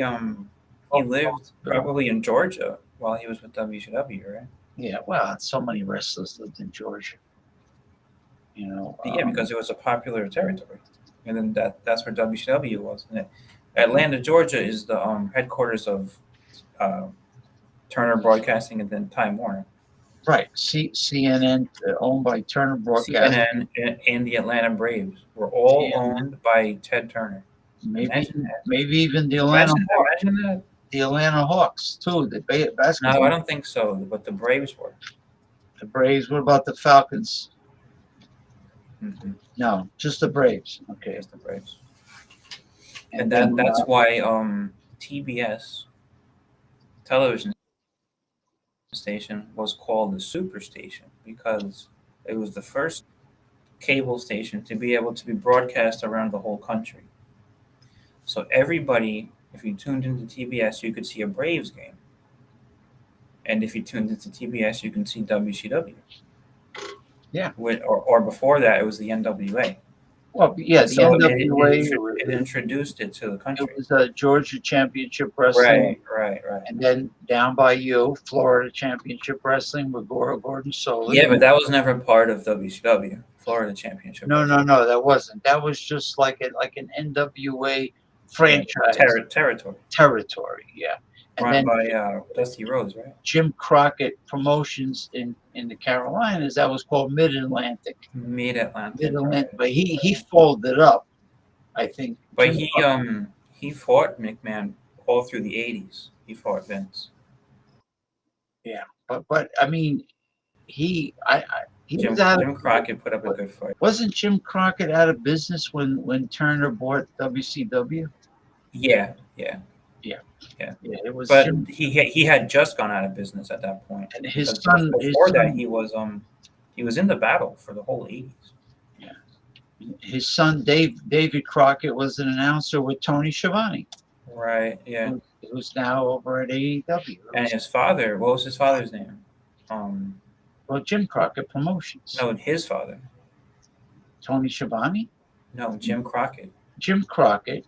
Speaker 10: lived probably in Georgia while he was with WCW, right?
Speaker 1: Yeah, well, so many wrestlers lived in Georgia.
Speaker 10: Because it was a popular territory, and then that's where WCW was. And Atlanta, Georgia, is the headquarters of Turner Broadcasting and then Time Warner.
Speaker 1: Right, CNN owned by Turner Broadcasting.
Speaker 10: CNN and the Atlanta Braves were all owned by Ted Turner.
Speaker 1: Maybe even the Atlanta Hawks.
Speaker 10: Imagine that.
Speaker 1: The Atlanta Hawks too. The basketball.
Speaker 10: No, I don't think so. But the Braves were.
Speaker 1: The Braves. What about the Falcons?
Speaker 10: Mm-hmm.
Speaker 1: No, just the Braves. Okay,
Speaker 10: just the Braves. And that's why TBS television station was called the Super Station, because it was the first cable station to be able to be broadcast around the whole country. So everybody, if you tuned into TBS, you could see a Braves game. And if you tuned into TBS, you can see WCW.
Speaker 1: Yeah.
Speaker 10: Or before that, it was the NWA.
Speaker 1: Well, yeah, the NWA.
Speaker 10: It introduced it to the country.
Speaker 1: It was a Georgia Championship Wrestling.
Speaker 10: Right.
Speaker 1: And then down by you, Florida Championship Wrestling with Gordon Solie.
Speaker 10: Yeah, but that was never part of WCW, Florida Championship.
Speaker 1: No, that wasn't. That was just like an NWA franchise. Territory, yeah. And
Speaker 10: Run
Speaker 1: then
Speaker 10: by Dusty Rhodes, right?
Speaker 1: Jim Crockett Promotions in the Carolinas, that was called Mid-Atlantic.
Speaker 10: Mid-Atlantic.
Speaker 1: But he folded up, I think.
Speaker 10: But he fought McMahon all through the 80s. He fought Vince.
Speaker 1: Yeah, but I mean,
Speaker 10: Jim Crockett put up a good fight.
Speaker 1: Wasn't Jim Crockett out of business when Turner bought WCW?
Speaker 10: Yeah.
Speaker 1: It was.
Speaker 10: But he had just gone out of business at that point.
Speaker 1: And his son.
Speaker 10: He was in the battle for the whole 80s.
Speaker 1: Yeah. His son David Crockett was an announcer with Tony Schiavone.
Speaker 10: Right. Yeah.
Speaker 1: Who's now over at AEW.
Speaker 10: And his father. What was his father's name?
Speaker 1: Well, Jim Crockett Promotions.
Speaker 10: No, his father.
Speaker 1: Tony Schiavone?
Speaker 10: No, Jim Crockett.
Speaker 1: Jim Crockett.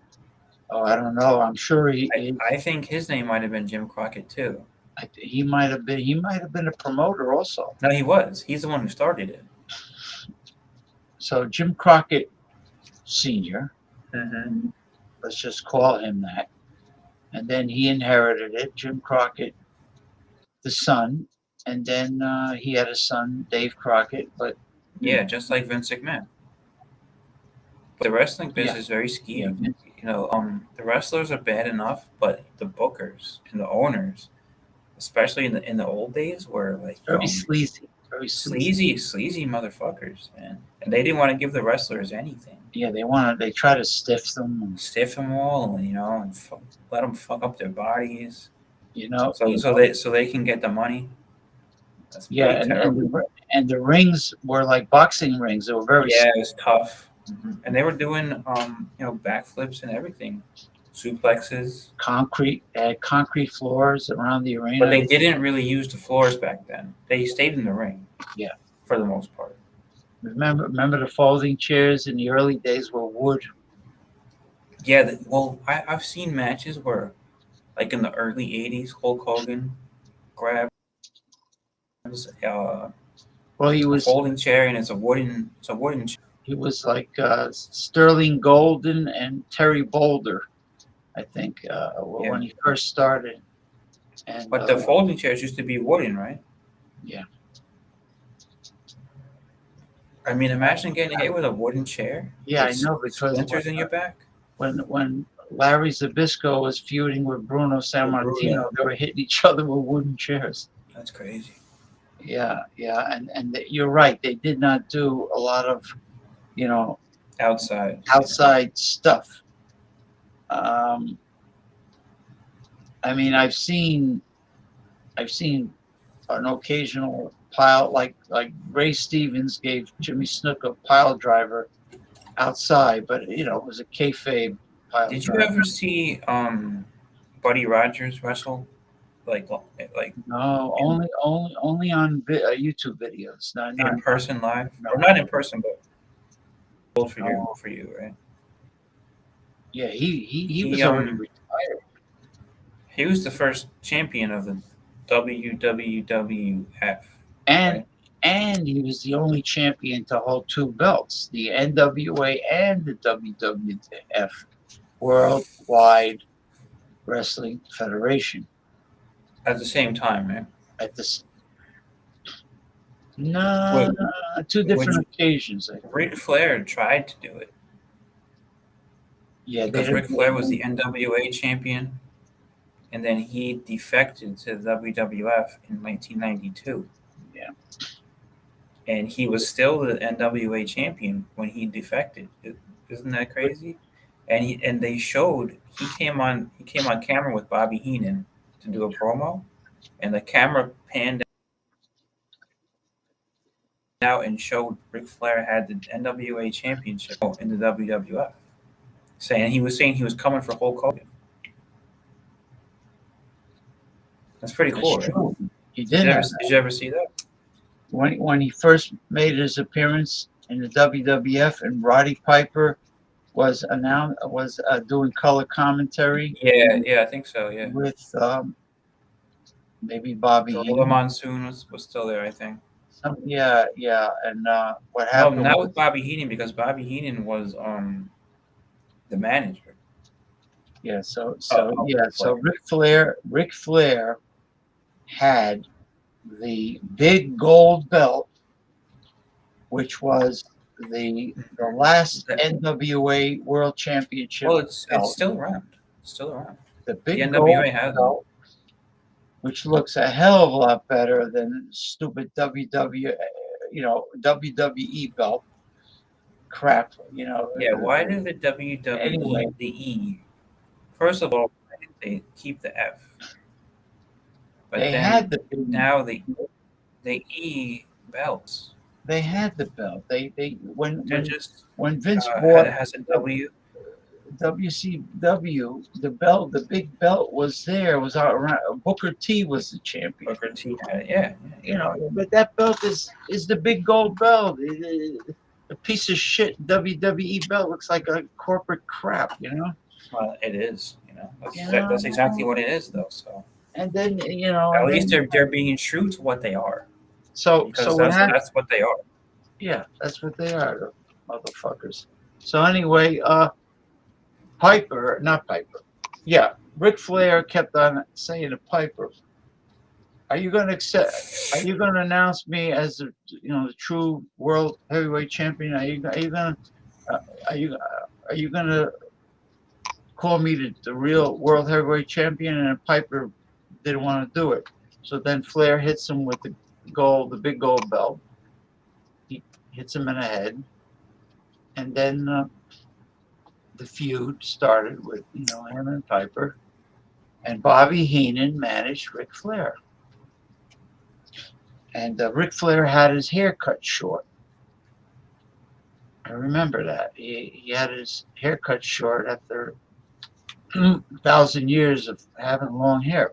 Speaker 1: Oh, I don't know. I'm sure
Speaker 10: I think his name might have been Jim Crockett too.
Speaker 1: He might have been. He might have been a promoter also.
Speaker 10: No, he was. He's the one who started it.
Speaker 1: So Jim Crockett Sr.
Speaker 10: Mm-hmm.
Speaker 1: Let's just call him that. And then he inherited it. Jim Crockett, the son, and then he had a son, Dave Crockett. But
Speaker 10: yeah, just like Vince McMahon. But the wrestling business is very skeevy. The wrestlers are bad enough, but the bookers and the owners, especially in the old days, were like
Speaker 1: very sleazy,
Speaker 10: sleazy motherfuckers, man. And they didn't want to give the wrestlers anything.
Speaker 1: Yeah, they try to stiff them
Speaker 10: all, and let them fuck up their bodies. So they can get the money. That's
Speaker 1: and the rings were like boxing rings. They were very
Speaker 10: it was tough. Mm-hmm. And they were doing backflips and everything suplexes.
Speaker 1: Concrete floors around the arena.
Speaker 10: But they didn't really use the floors back then. They stayed in the ring.
Speaker 1: Yeah.
Speaker 10: For the most part.
Speaker 1: Remember the folding chairs in the early days were wood?
Speaker 10: Yeah, I've seen matches where, like in the early 80s, Hulk Hogan grabs
Speaker 1: he was
Speaker 10: a folding chair, and it's a wooden chair.
Speaker 1: He was like Sterling Golden and Terry Boulder, I think, when he first started. And,
Speaker 10: but the folding chairs used to be wooden, right?
Speaker 1: Yeah.
Speaker 10: I mean, imagine getting hit with a wooden chair.
Speaker 1: Yeah, I know, because
Speaker 10: splinters in your back.
Speaker 1: When Larry Zbyszko was feuding with Bruno Sammartino, they were hitting each other with wooden chairs.
Speaker 10: That's crazy.
Speaker 1: Yeah, and you're right. They did not do a lot of, outside stuff. I mean, I've seen an occasional pile, like Ray Stevens gave Jimmy Snuka a pile driver outside, but it was a kayfabe pile
Speaker 10: Did
Speaker 1: driver.
Speaker 10: you ever see Buddy Rogers wrestle? Like
Speaker 1: No, only on YouTube videos. Not
Speaker 10: in person live, or not in person, but for you, right?
Speaker 1: Yeah, he was already retired.
Speaker 10: He was the first champion of the WWF,
Speaker 1: and he was the only champion to hold two belts: the NWA and the WWF, Worldwide Wrestling Federation.
Speaker 10: At the same time, man.
Speaker 1: Two different occasions.
Speaker 10: Ric Flair tried to do it.
Speaker 1: Yeah,
Speaker 10: because Ric Flair was the NWA champion, and then he defected to the WWF in 1992.
Speaker 1: Yeah,
Speaker 10: and he was still the NWA champion when he defected. Isn't that crazy? And they showed he came on camera with Bobby Heenan to do a promo, and the camera panned out and showed Ric Flair had the NWA championship in the WWF. He was saying he was coming for Hulk Hogan. That's pretty cool. Right?
Speaker 1: He did.
Speaker 10: Did you ever see that?
Speaker 1: When he first made his appearance in the WWF, and Roddy Piper was doing color commentary.
Speaker 10: Yeah, I think so. Yeah,
Speaker 1: with maybe Bobby.
Speaker 10: Gorilla Monsoon was still there, I think.
Speaker 1: And what happened?
Speaker 10: No, not with Bobby Heenan, because Bobby Heenan was the manager.
Speaker 1: Yeah, so Ric Flair had the big gold belt, which was the last NWA World Championship.
Speaker 10: Well, it's still around. It's still around.
Speaker 1: The big
Speaker 10: NWA has
Speaker 1: belt, which looks a hell of a lot better than stupid WWE belt crap.
Speaker 10: Yeah, why did the WWE the E? First of all, why did they keep the F? But
Speaker 1: they
Speaker 10: then
Speaker 1: had
Speaker 10: now the E belts.
Speaker 1: They had the belt. When Vince
Speaker 10: bought has a W.
Speaker 1: WCW, the big belt was there. Was out around. Booker T was the champion.
Speaker 10: Booker T had it, yeah.
Speaker 1: But that belt is the big gold belt. A piece of shit WWE belt looks like a corporate crap.
Speaker 10: Well, it is. That's exactly what it is, though. So.
Speaker 1: And then
Speaker 10: at least they're being true to what they are.
Speaker 1: So
Speaker 10: that's what they are.
Speaker 1: Yeah, that's what they are, the motherfuckers. So anyway, Ric Flair kept on saying to Piper, "Are you going to announce me as the true world heavyweight champion? Are you going to call me the real world heavyweight champion?" And Piper didn't want to do it. So then Flair hits him with the big gold belt. He hits him in the head, and then the feud started with him and Piper, and Bobby Heenan managed Ric Flair, and Ric Flair had his hair cut short. I remember that he had his hair cut short after 1,000 years of having long hair.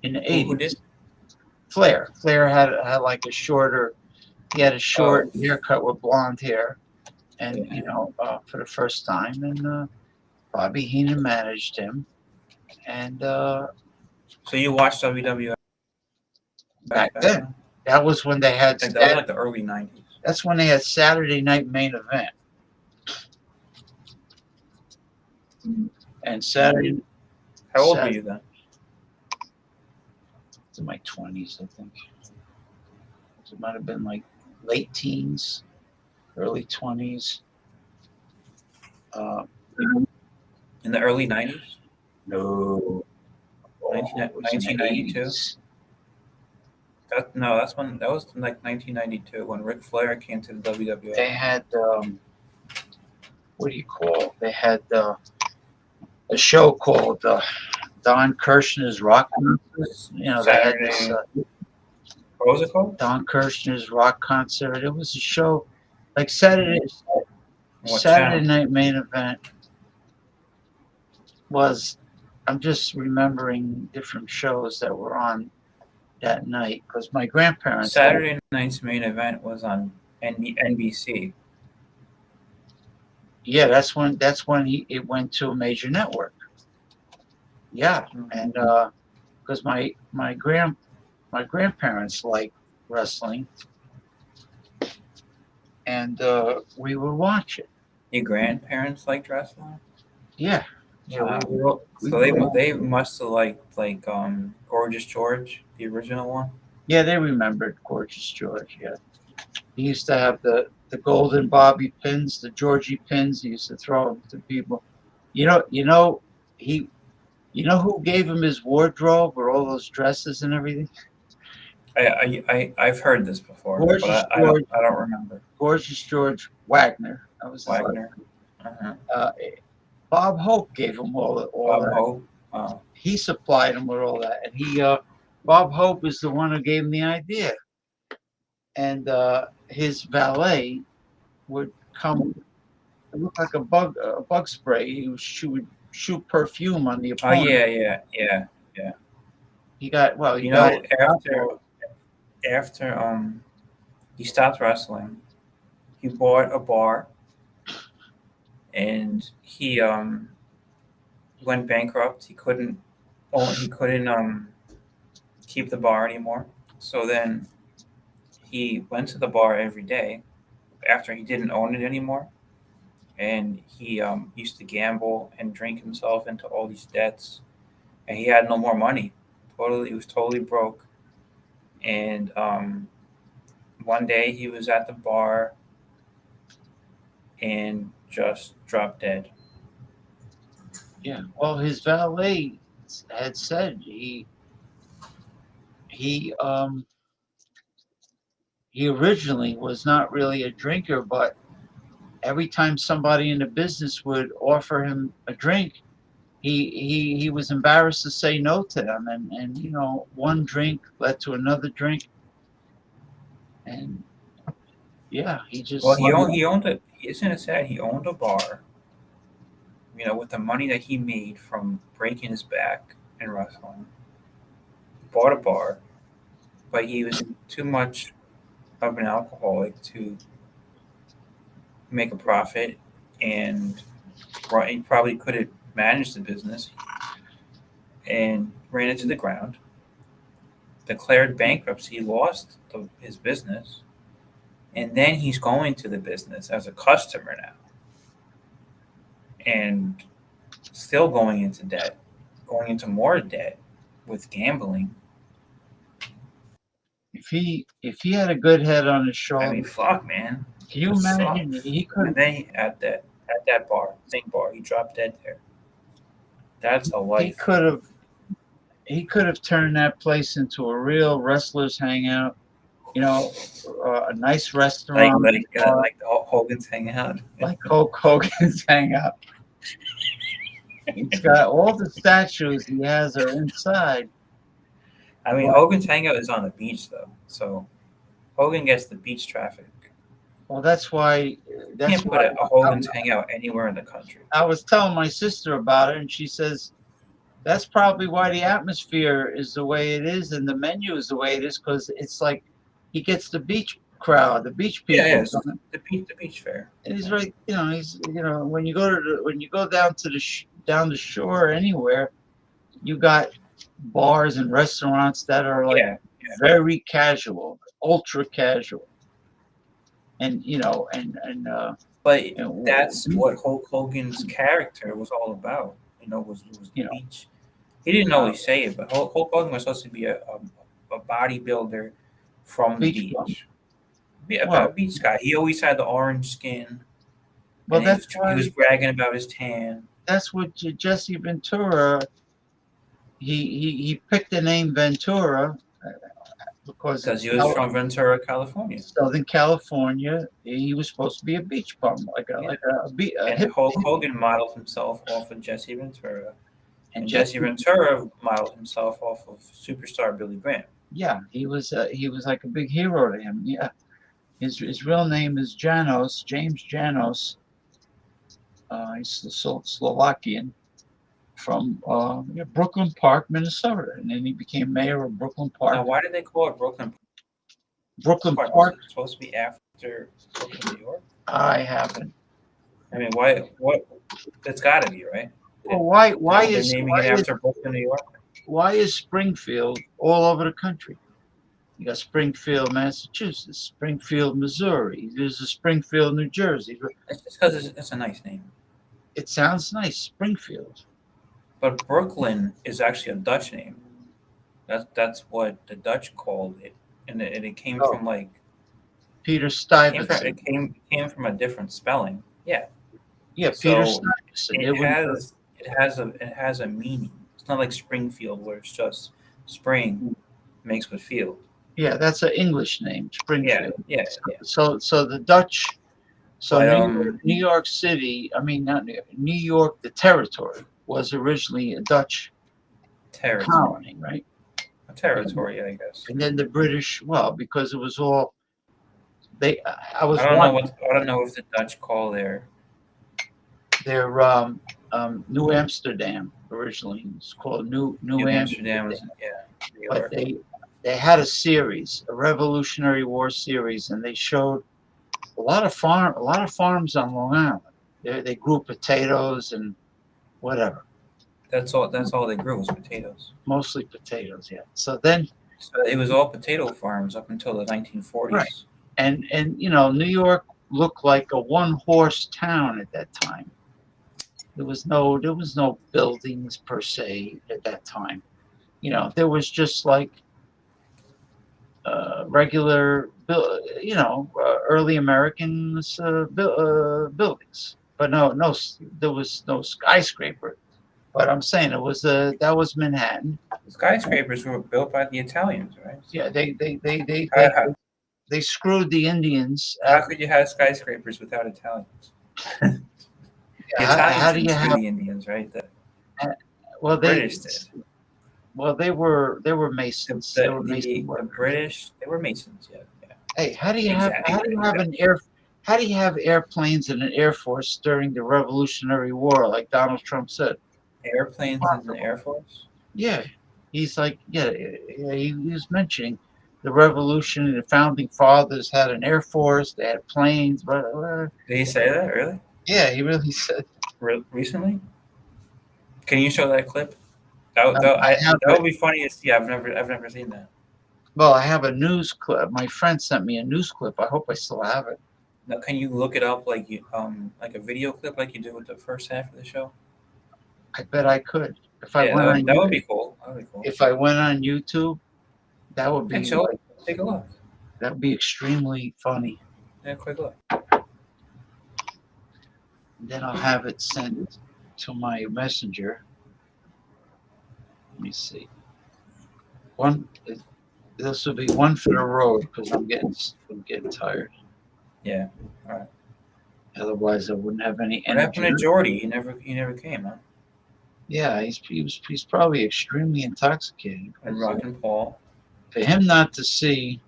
Speaker 1: In the 80s. Flair. Flair had like a shorter, he had a short haircut with blonde hair. And, for the first time. And Bobby Heenan managed him. And
Speaker 10: so you watched WWF
Speaker 1: back then? That was when they had.
Speaker 10: That was like the early 90s.
Speaker 1: That's when they had Saturday Night Main Event. And Saturday.
Speaker 10: How old were you then?
Speaker 1: In my 20s, I think. It might have been like late teens, early 20s.
Speaker 10: In the early 90s?
Speaker 1: No.
Speaker 10: 1992? That was like 1992 when Ric Flair came to the WWF.
Speaker 1: They had what do you call? They had a show called Don Kirshner's Rock Concert. They had this.
Speaker 10: What was it called?
Speaker 1: Don Kirshner's Rock Concert. It was a show like Saturday Night Main Event. I'm just remembering different shows that were on that night because my grandparents.
Speaker 10: Saturday Night's Main Event was on NBC.
Speaker 1: Yeah, that's when it went to a major network. Yeah, and because my grandparents liked wrestling, and we would watch it.
Speaker 10: Your grandparents liked wrestling?
Speaker 1: Yeah.
Speaker 10: Yeah, so they must have liked Gorgeous George, the original one.
Speaker 1: Yeah, they remembered Gorgeous George. Yeah, he used to have the golden bobby pins, the Georgie pins. He used to throw them to people. You know who gave him his wardrobe or all those dresses and everything?
Speaker 10: I've heard this before,
Speaker 1: Gorgeous
Speaker 10: but I don't remember.
Speaker 1: Gorgeous George Wagner. That was
Speaker 10: Wagner.
Speaker 1: Bob Hope gave him all that.
Speaker 10: Hope. Oh.
Speaker 1: He supplied him with all that, and Bob Hope is the one who gave him the idea. And his valet would come. It looked like a bug spray. She would shoot perfume on the opponent.
Speaker 10: Oh yeah.
Speaker 1: He got
Speaker 10: after he stopped wrestling, he bought a bar. And he went bankrupt. He couldn't keep the bar anymore. So then he went to the bar every day after he didn't own it anymore. And he used to gamble and drink himself into all these debts. And he had no more money. He was totally broke. And one day he was at the bar and just dropped dead.
Speaker 1: Yeah. Well, his valet had said he originally was not really a drinker, but every time somebody in the business would offer him a drink, he was embarrassed to say no to them, and one drink led to another drink, and yeah, he just.
Speaker 10: Well, he owned it. Isn't it sad? He owned a bar. With the money that he made from breaking his back and wrestling, bought a bar, but he was too much of an alcoholic to make a profit, and he probably couldn't manage the business, and ran into the ground. Declared bankruptcy, lost his business. And then he's going to the business as a customer now. And still going into debt, going into more debt with gambling.
Speaker 1: If he had a good head on his shoulder.
Speaker 10: I mean, fuck, man.
Speaker 1: Can you imagine? He could.
Speaker 10: And then at that bar, same bar, he dropped dead there. That's a life.
Speaker 1: He could have turned that place into a real wrestlers hangout. A nice restaurant.
Speaker 10: Like Hogan's Hangout.
Speaker 1: Like Hulk Hogan's Hangout. He's got all the statues he has are inside.
Speaker 10: I mean, Hogan's Hangout is on the beach, though. So Hogan gets the beach traffic.
Speaker 1: Well, that's why.
Speaker 10: You can't put a Hogan's Hangout anywhere in the country.
Speaker 1: I was telling my sister about it, and she says that's probably why the atmosphere is the way it is, and the menu is the way it is, because it's like he gets the beach crowd, the beach people.
Speaker 10: Yeah, yes, the beach fair.
Speaker 1: And he's right. He's when you go down to down the shore anywhere, you got bars and restaurants that are like very casual, ultra casual, and
Speaker 10: but that's what Hulk Hogan's character was all about. Was the beach. He didn't always say it, but Hulk Hogan was supposed to be a bodybuilder from the beach. A beach guy. He always had the orange skin.
Speaker 1: Well, that's
Speaker 10: why he was bragging about his tan.
Speaker 1: That's what Jesse Ventura. He picked the name Ventura because
Speaker 10: he was from Ventura, California.
Speaker 1: Southern California. He was supposed to be a beach bum,
Speaker 10: and Hulk Hogan modeled himself off of Jesse Ventura, and Jesse Ventura modeled himself off of superstar Billy Graham.
Speaker 1: Yeah, he was like a big hero to him. Yeah, his real name is Janos, James Janos. He's Slovakian from Brooklyn Park, Minnesota, and then he became mayor of Brooklyn Park.
Speaker 10: Now, why did they call it Brooklyn?
Speaker 1: Brooklyn Park.
Speaker 10: Was it supposed to be after Brooklyn, New York?
Speaker 1: I haven't.
Speaker 10: I mean, why? What? That's got to be right.
Speaker 1: Well, why is
Speaker 10: naming it after Brooklyn, New York?
Speaker 1: Why is Springfield all over the country? You got Springfield, Massachusetts, Springfield, Missouri. There's a Springfield, New Jersey.
Speaker 10: It's just because it's a nice name.
Speaker 1: It sounds nice, Springfield.
Speaker 10: But Brooklyn is actually a Dutch name. That's what the Dutch called it, and it came from like
Speaker 1: Peter Stuyvesant.
Speaker 10: It came from a different spelling. Yeah.
Speaker 1: Yeah, Peter Stuyvesant.
Speaker 10: It has a meaning. It's not like Springfield, where it's just spring makes with field.
Speaker 1: Yeah, that's an English name, Springfield.
Speaker 10: Yeah.
Speaker 1: So the Dutch. So New York City. I mean, not New York. The territory was originally a Dutch colony, right?
Speaker 10: A territory, I guess.
Speaker 1: And then the British, because it was all I
Speaker 10: don't know if the Dutch call their
Speaker 1: New Amsterdam originally. It's called New Amsterdam. But they had a series, a Revolutionary War series, and they showed a lot of farms on Long Island. They grew potatoes and whatever.
Speaker 10: That's all they grew was potatoes.
Speaker 1: Mostly potatoes, yeah. So it
Speaker 10: was all potato farms up until the 1940s.
Speaker 1: Right. And New York looked like a one-horse town at that time. There was no buildings per se at that time. There was just like regular, early Americans buildings, but no, there was no skyscraper. But I'm saying that was Manhattan.
Speaker 10: The skyscrapers were built by the Italians, right?
Speaker 1: Yeah, they screwed the Indians.
Speaker 10: How could you have skyscrapers without Italians?
Speaker 1: How do you have
Speaker 10: the Indians, right?
Speaker 1: British did. Well, they were Masons.
Speaker 10: The British, they were Masons. Yeah.
Speaker 1: Hey, how do you have airplanes and an air force during the Revolutionary War, like Donald Trump said?
Speaker 10: Airplanes and an air force?
Speaker 1: Yeah, he's like, he was mentioning the Revolution and the founding fathers had an air force. They had planes. Blah, blah, blah.
Speaker 10: Did he say that really?
Speaker 1: Yeah, he really said.
Speaker 10: Recently? Can you show that clip? That would be funny to see. I've never seen that.
Speaker 1: Well, I have a news clip. My friend sent me a news clip. I hope I still have it.
Speaker 10: Now, can you look it up like a video clip like you did with the first half of the show?
Speaker 1: I bet I could.
Speaker 10: That would be cool.
Speaker 1: If I went on YouTube, that would be.
Speaker 10: Take a look.
Speaker 1: That would be extremely funny.
Speaker 10: Yeah, quick look.
Speaker 1: Then I'll have it sent to my messenger. Let me see. This will be one for the road because I'm getting tired.
Speaker 10: Yeah. All right.
Speaker 1: Otherwise, I wouldn't have any
Speaker 10: energy. What happened to Jordy? He never came, huh?
Speaker 1: Yeah, he's probably extremely intoxicated.
Speaker 10: And Rockin' Paul.
Speaker 1: For him not to see,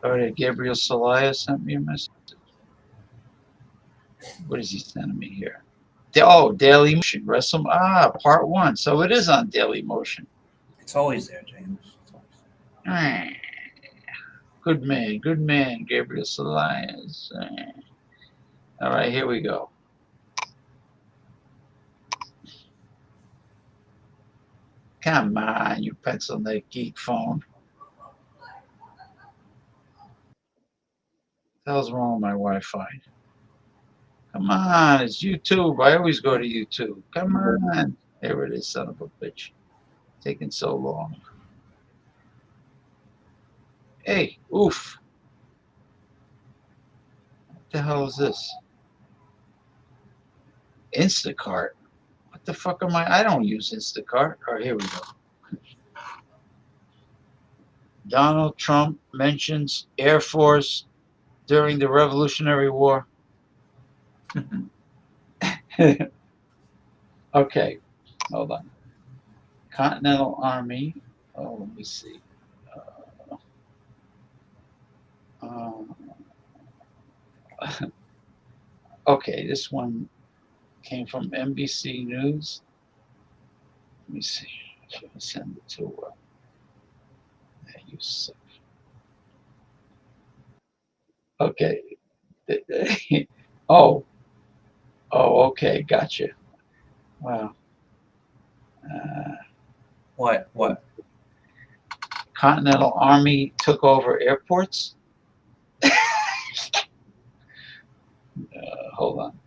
Speaker 1: Gabriel Salaya sent me a message. What is he sending me here? Oh, Daily Motion. Part 1. So it is on Daily Motion.
Speaker 10: It's always there, James. It's always there.
Speaker 1: Good man, Gabriel Elias. All right, here we go. Come on, you pencil neck geek phone. What the hell's wrong with my Wi-Fi? Come on, it's YouTube. I always go to YouTube. Come on. There it is, son of a bitch. Taking so long. Hey, oof. What the hell is this? Instacart. What the fuck am I? I don't use Instacart. All right, here we go. Donald Trump mentions Air Force during the Revolutionary War. Okay, hold on. Continental Army. Oh, let me see. Okay, this one came from NBC News. Let me see. Should I send it to you suck. Okay. Oh, okay, gotcha. Wow.
Speaker 10: What?
Speaker 1: Continental Army took over airports. Hold on.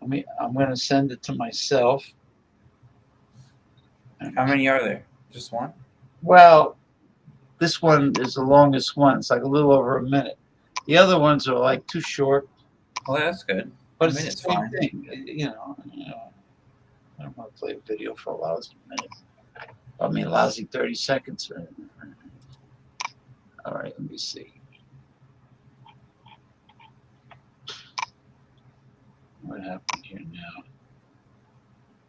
Speaker 1: I'm going to send it to myself.
Speaker 10: How many are there? Just one?
Speaker 1: Well, this one is the longest one. It's like a little over a minute. The other ones are like too short.
Speaker 10: Well, that's good.
Speaker 1: But
Speaker 10: it's
Speaker 1: it's the same
Speaker 10: fine.
Speaker 1: thing. You know, I don't want to play a video for a lousy minute. I mean, lousy 30 seconds. All right, let me see. What happened here now?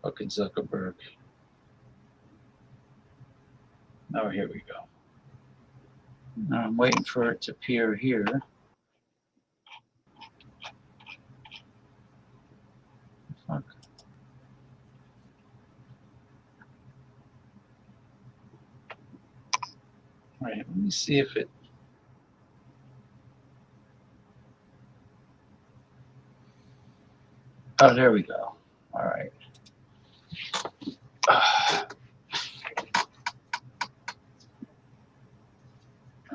Speaker 1: Fucking Zuckerberg. Oh, here we go. Now I'm waiting for it to appear here. Fuck. All right, let me see if it. Oh, there we go. All right.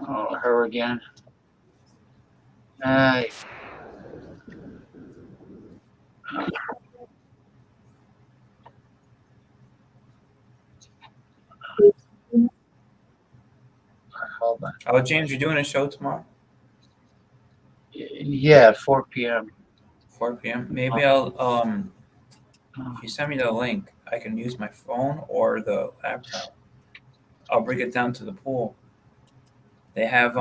Speaker 1: Oh, her again. Hold on.
Speaker 10: Oh, James, you're doing a show tomorrow?
Speaker 1: Yeah, 4 p.m.
Speaker 10: 4 p.m. Maybe I'll if you send me the link, I can use my phone or the laptop. I'll bring it down to the pool. They have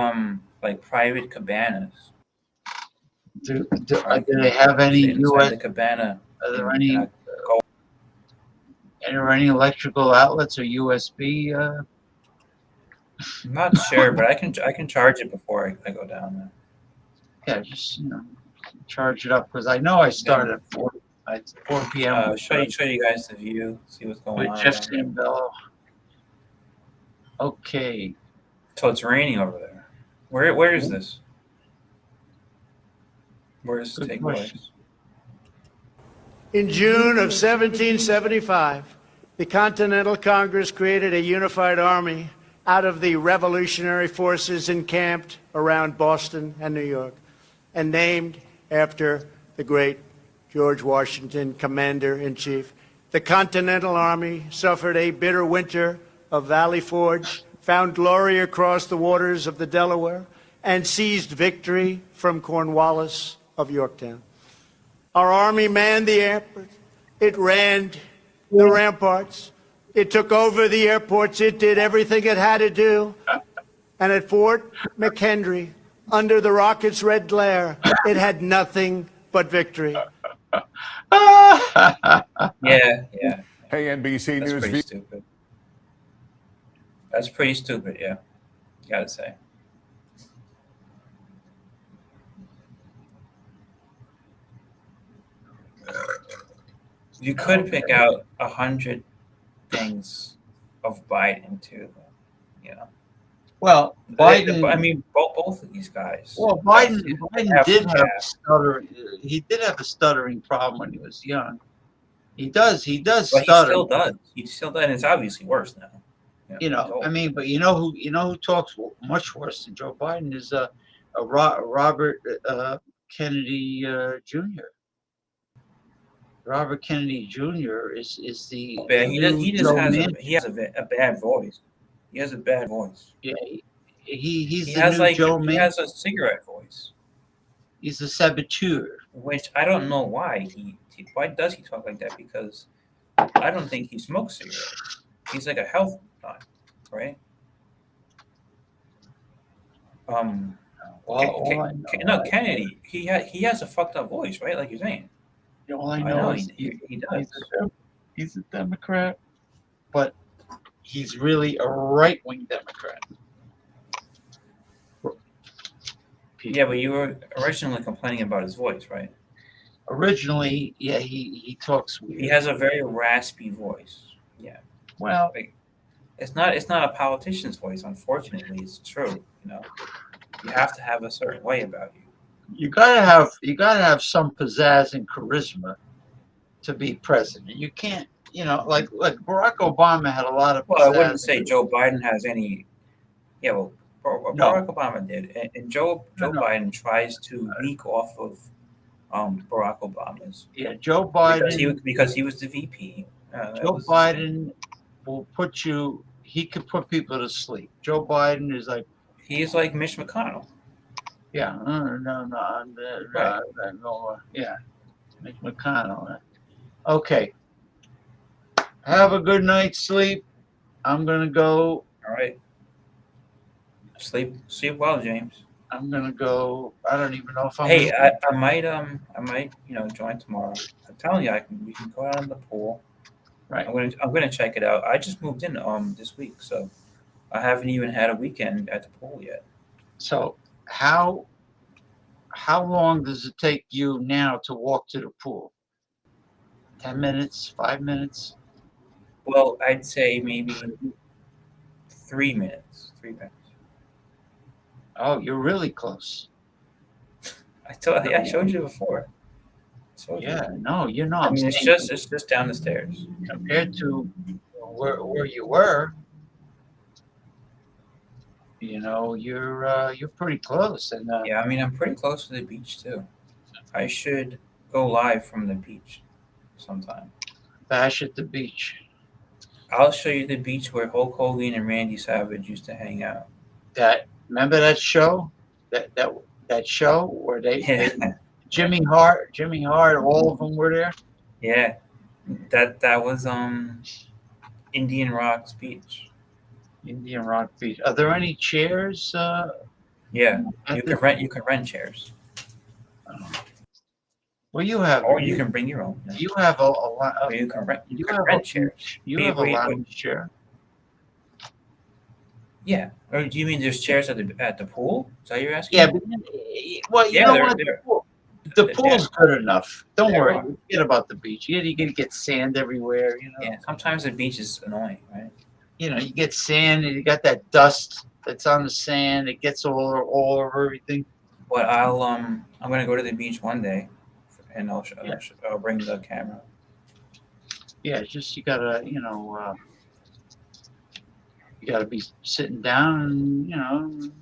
Speaker 10: like private cabanas.
Speaker 1: Do they have any
Speaker 10: inside
Speaker 1: US?
Speaker 10: the cabana?
Speaker 1: Are there any electrical outlets or USB?
Speaker 10: I'm not sure, but I can charge it before I go down there.
Speaker 1: Yeah, just charge it up because I know I started at 4 p.m.
Speaker 10: Show you guys the view, see what's going
Speaker 1: with
Speaker 10: on.
Speaker 1: Jeff Bello. Okay.
Speaker 10: So it's raining over there. Where is this? Where does this take place?
Speaker 18: In June of 1775, the Continental Congress created a unified army out of the revolutionary forces encamped around Boston and New York, and named after the great George Washington, Commander-in-Chief. The Continental Army suffered a bitter winter of Valley Forge, found glory across the waters of the Delaware, and seized victory from Cornwallis of Yorktown. Our army manned the airports. It ran the ramparts. It took over the airports. It did everything it had to do. And at Fort McHenry, under the rocket's red glare, it had nothing but victory.
Speaker 10: Yeah.
Speaker 23: Hey, NBC
Speaker 10: That's
Speaker 23: News.
Speaker 10: pretty stupid. That's pretty stupid, yeah. Gotta say. You could pick out 100 things of Biden too. You know.
Speaker 1: Well, Biden.
Speaker 10: I mean, both of these guys.
Speaker 1: Well, Biden
Speaker 10: have
Speaker 1: did
Speaker 10: some
Speaker 1: have
Speaker 10: gas.
Speaker 1: stuttering. He did have a stuttering problem when he was young. He does
Speaker 10: But
Speaker 1: stutter.
Speaker 10: he still does. He still does, and it's obviously worse now.
Speaker 1: I mean, but you know who talks much worse than Joe Biden is Robert Kennedy Jr. Robert Kennedy Jr. is the
Speaker 10: Yeah,
Speaker 1: new
Speaker 10: he just
Speaker 1: Joe
Speaker 10: has
Speaker 1: Manchin.
Speaker 10: a bad voice. He has a bad voice.
Speaker 1: Yeah, he's
Speaker 10: He
Speaker 1: the
Speaker 10: has
Speaker 1: new Joe
Speaker 10: he
Speaker 1: Manchin.
Speaker 10: has a cigarette voice.
Speaker 1: He's a saboteur.
Speaker 10: Which I don't know why why does he talk like that? Because I don't think he smokes cigarettes. He's like a health nut, right? Kennedy. He has a fucked up voice, right? Like you're saying.
Speaker 1: All I know is
Speaker 10: he does.
Speaker 1: He's a Democrat, but he's really a right-wing Democrat.
Speaker 10: Yeah, but you were originally complaining about his voice, right?
Speaker 1: Originally, yeah, he talks weird.
Speaker 10: He has a very raspy voice. Yeah.
Speaker 1: Well,
Speaker 10: it's not a politician's voice. Unfortunately, it's true. You know, you have to have a certain way about you.
Speaker 1: You gotta have some pizzazz and charisma to be president. You can't, like Barack Obama had a lot of.
Speaker 10: Well, I wouldn't say Joe Biden has any. Yeah, well, Barack Obama did, and Joe Biden tries to leak off of Barack Obama's.
Speaker 1: Yeah, Joe Biden
Speaker 10: because he was the VP.
Speaker 1: Joe Biden will put you. He could put people to sleep. Joe Biden is like.
Speaker 10: He's like Mitch McConnell.
Speaker 1: Yeah, yeah, Mitch McConnell. Okay. Have a good night's sleep. I'm gonna go.
Speaker 10: All right. Sleep well, James.
Speaker 1: I'm gonna go. I don't even know if I'm.
Speaker 10: Hey, I might join tomorrow. I'm telling you, we can go out in the pool.
Speaker 1: Right.
Speaker 10: I'm gonna check it out. I just moved in this week, so I haven't even had a weekend at the pool yet.
Speaker 1: So how long does it take you now to walk to the pool? 10 minutes, 5 minutes?
Speaker 10: Well, I'd say maybe 3 minutes. 3 minutes.
Speaker 1: Oh, you're really close.
Speaker 10: I showed you before.
Speaker 1: No, you're not.
Speaker 10: I mean, it's just down the stairs.
Speaker 1: Compared to where you were, you're pretty close. And
Speaker 10: yeah, I mean, I'm pretty close to the beach too. I should go live from the beach sometime.
Speaker 1: Bash at the beach.
Speaker 10: I'll show you the beach where Hulk Hogan and Randy Savage used to hang out.
Speaker 1: Remember that show? That show where they Jimmy Hart, all of them were there.
Speaker 10: Yeah, that was Indian Rocks Beach.
Speaker 1: Indian Rock Beach. Are there any chairs?
Speaker 10: Yeah, you can rent chairs.
Speaker 1: Well, you have,
Speaker 10: or you can bring your own.
Speaker 1: You have a lot.
Speaker 10: You can rent chairs.
Speaker 1: You have a lounge chair.
Speaker 10: Yeah. Or do you mean there's chairs at the pool? Is that what you're asking?
Speaker 1: Yeah. But, you know what? The pool's good enough. Don't worry. Forget about the beach. You're gonna get sand everywhere.
Speaker 10: Yeah. Sometimes the beach is annoying, right?
Speaker 1: You get sand and you got that dust that's on the sand. It gets all over everything.
Speaker 10: But I'm gonna go to the beach one day, and I'll bring the camera.
Speaker 1: Yeah, it's just you gotta you gotta be sitting down, and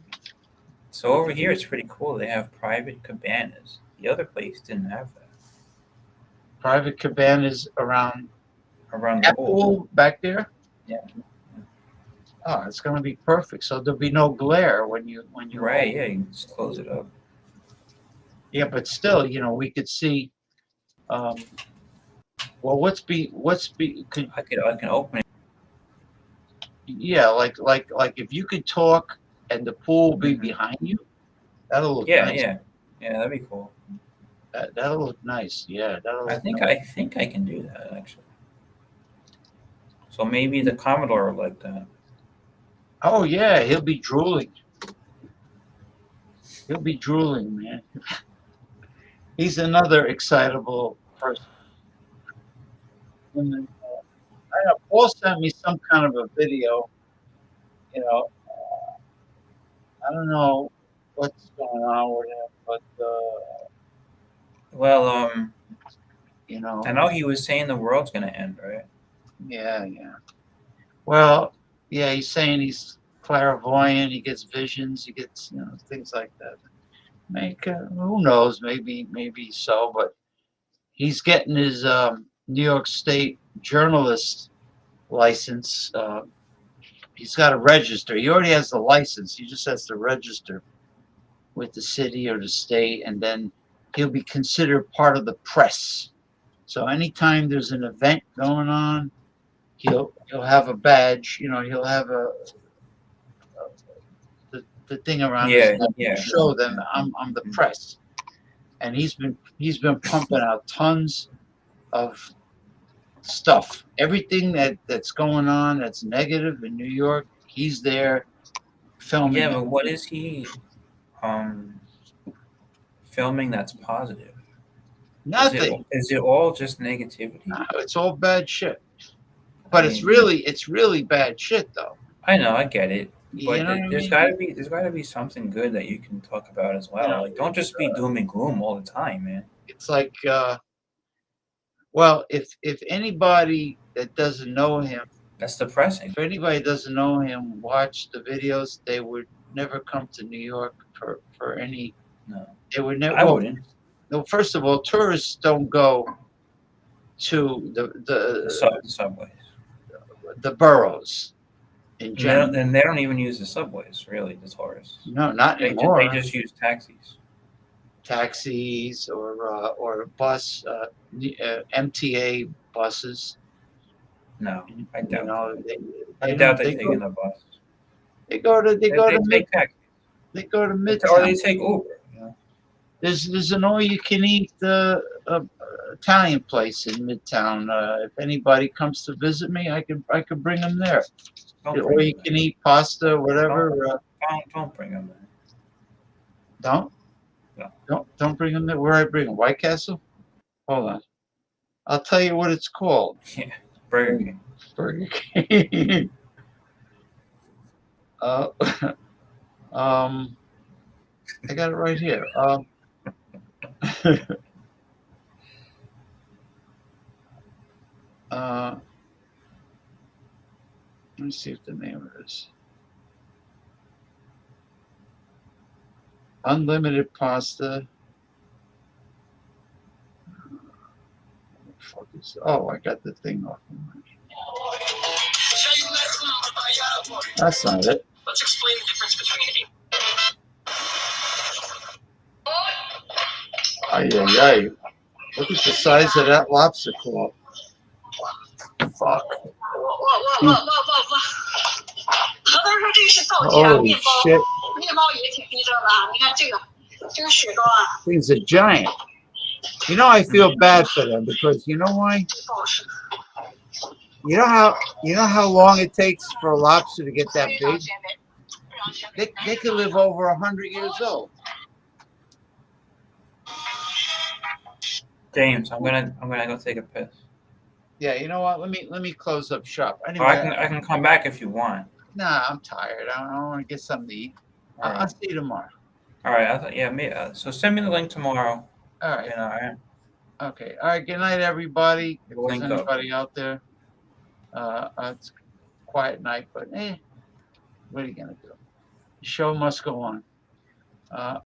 Speaker 10: So over here it's pretty cool. They have private cabanas. The other place didn't have that.
Speaker 1: Private cabanas around
Speaker 10: the
Speaker 1: pool back there.
Speaker 10: Yeah.
Speaker 1: Oh, it's gonna be perfect. So there'll be no glare when you
Speaker 10: right. Yeah, you can just close it up.
Speaker 1: Yeah, but still, we could see. Well, I
Speaker 10: can open it.
Speaker 1: Yeah, like if you could talk and the pool be behind you, that'll look nice.
Speaker 10: Yeah, that'd be cool.
Speaker 1: That'll look nice. Yeah,
Speaker 10: I think I can do that actually. So maybe the Commodore will like that.
Speaker 1: Oh yeah, he'll be drooling. He'll be drooling, man. He's another excitable person. women. I know Paul sent me some kind of a video. You know, I don't know what's going on with him, but
Speaker 10: Well,
Speaker 1: you know,
Speaker 10: I know he was saying the world's gonna end, right?
Speaker 1: yeah. Well, yeah, he's saying he's clairvoyant. He gets visions. He gets things like that. Who knows? Maybe so, but he's getting his New York State journalist license. He's got to register. He already has the license. He just has to register with the city or the state, and then he'll be considered part of the press. So anytime there's an event going on, he'll have a badge. He'll have the thing around his neck to show them I'm the press. And he's been pumping out tons of stuff. Everything that's going on that's negative in New York, he's there filming.
Speaker 10: Yeah, but what is he filming that's positive?
Speaker 1: Nothing.
Speaker 10: Is it all just negativity?
Speaker 1: No, it's all bad shit. But it's really bad shit though.
Speaker 10: I know, I get it. But
Speaker 1: there's
Speaker 10: gotta be something good that you can talk about as well. Like, don't just be doom and gloom all the time, man.
Speaker 1: It's like well, if anybody that doesn't know him,
Speaker 10: that's depressing.
Speaker 1: If anybody doesn't know him, watch the videos, they would never come to New York for any.
Speaker 10: No,
Speaker 1: they would never.
Speaker 10: I wouldn't.
Speaker 1: No, first of all, tourists don't go to the
Speaker 10: subways,
Speaker 1: the boroughs in general.
Speaker 10: And they don't even use the subways, really, the tourists.
Speaker 1: No, not anymore.
Speaker 10: They just use
Speaker 1: taxis or bus MTA buses.
Speaker 10: No, I doubt.
Speaker 1: I
Speaker 10: doubt they take in a bus.
Speaker 1: They go to
Speaker 10: take taxis.
Speaker 1: They go to Midtown.
Speaker 10: Or they take Uber.
Speaker 1: There's an all-you-can-eat Italian place in Midtown. If anybody comes to visit me, I could bring them there. Or you can eat pasta, whatever.
Speaker 10: Don't bring them there.
Speaker 1: Don't? No. Don't bring them there. Where I bring them? White Castle? Hold on. I'll tell you what it's called.
Speaker 10: Yeah, Burger King.
Speaker 1: Burger King. I got it right here. Let me see if the name of this. Unlimited pasta. Oh, I got the thing off. That's not it.
Speaker 14: Let's explain the difference between
Speaker 1: Ay. Look at the size of that lobster claw. Fuck. Holy shit. Things are giant. I feel bad for them because you know why? You know how long it takes for a lobster to get that big? They could live over 100 years old.
Speaker 10: James, I'm gonna go take a piss.
Speaker 1: Yeah, you know what? Let me close up shop. Anyway,
Speaker 10: I can come back if you want.
Speaker 1: Nah, I'm tired. I want to get something to eat. I'll see you tomorrow.
Speaker 10: All right. So send me the link tomorrow.
Speaker 1: All right. Okay. All right. Good night, everybody. If there's anybody out there, it's a quiet night, but what are you gonna do? The show must go on.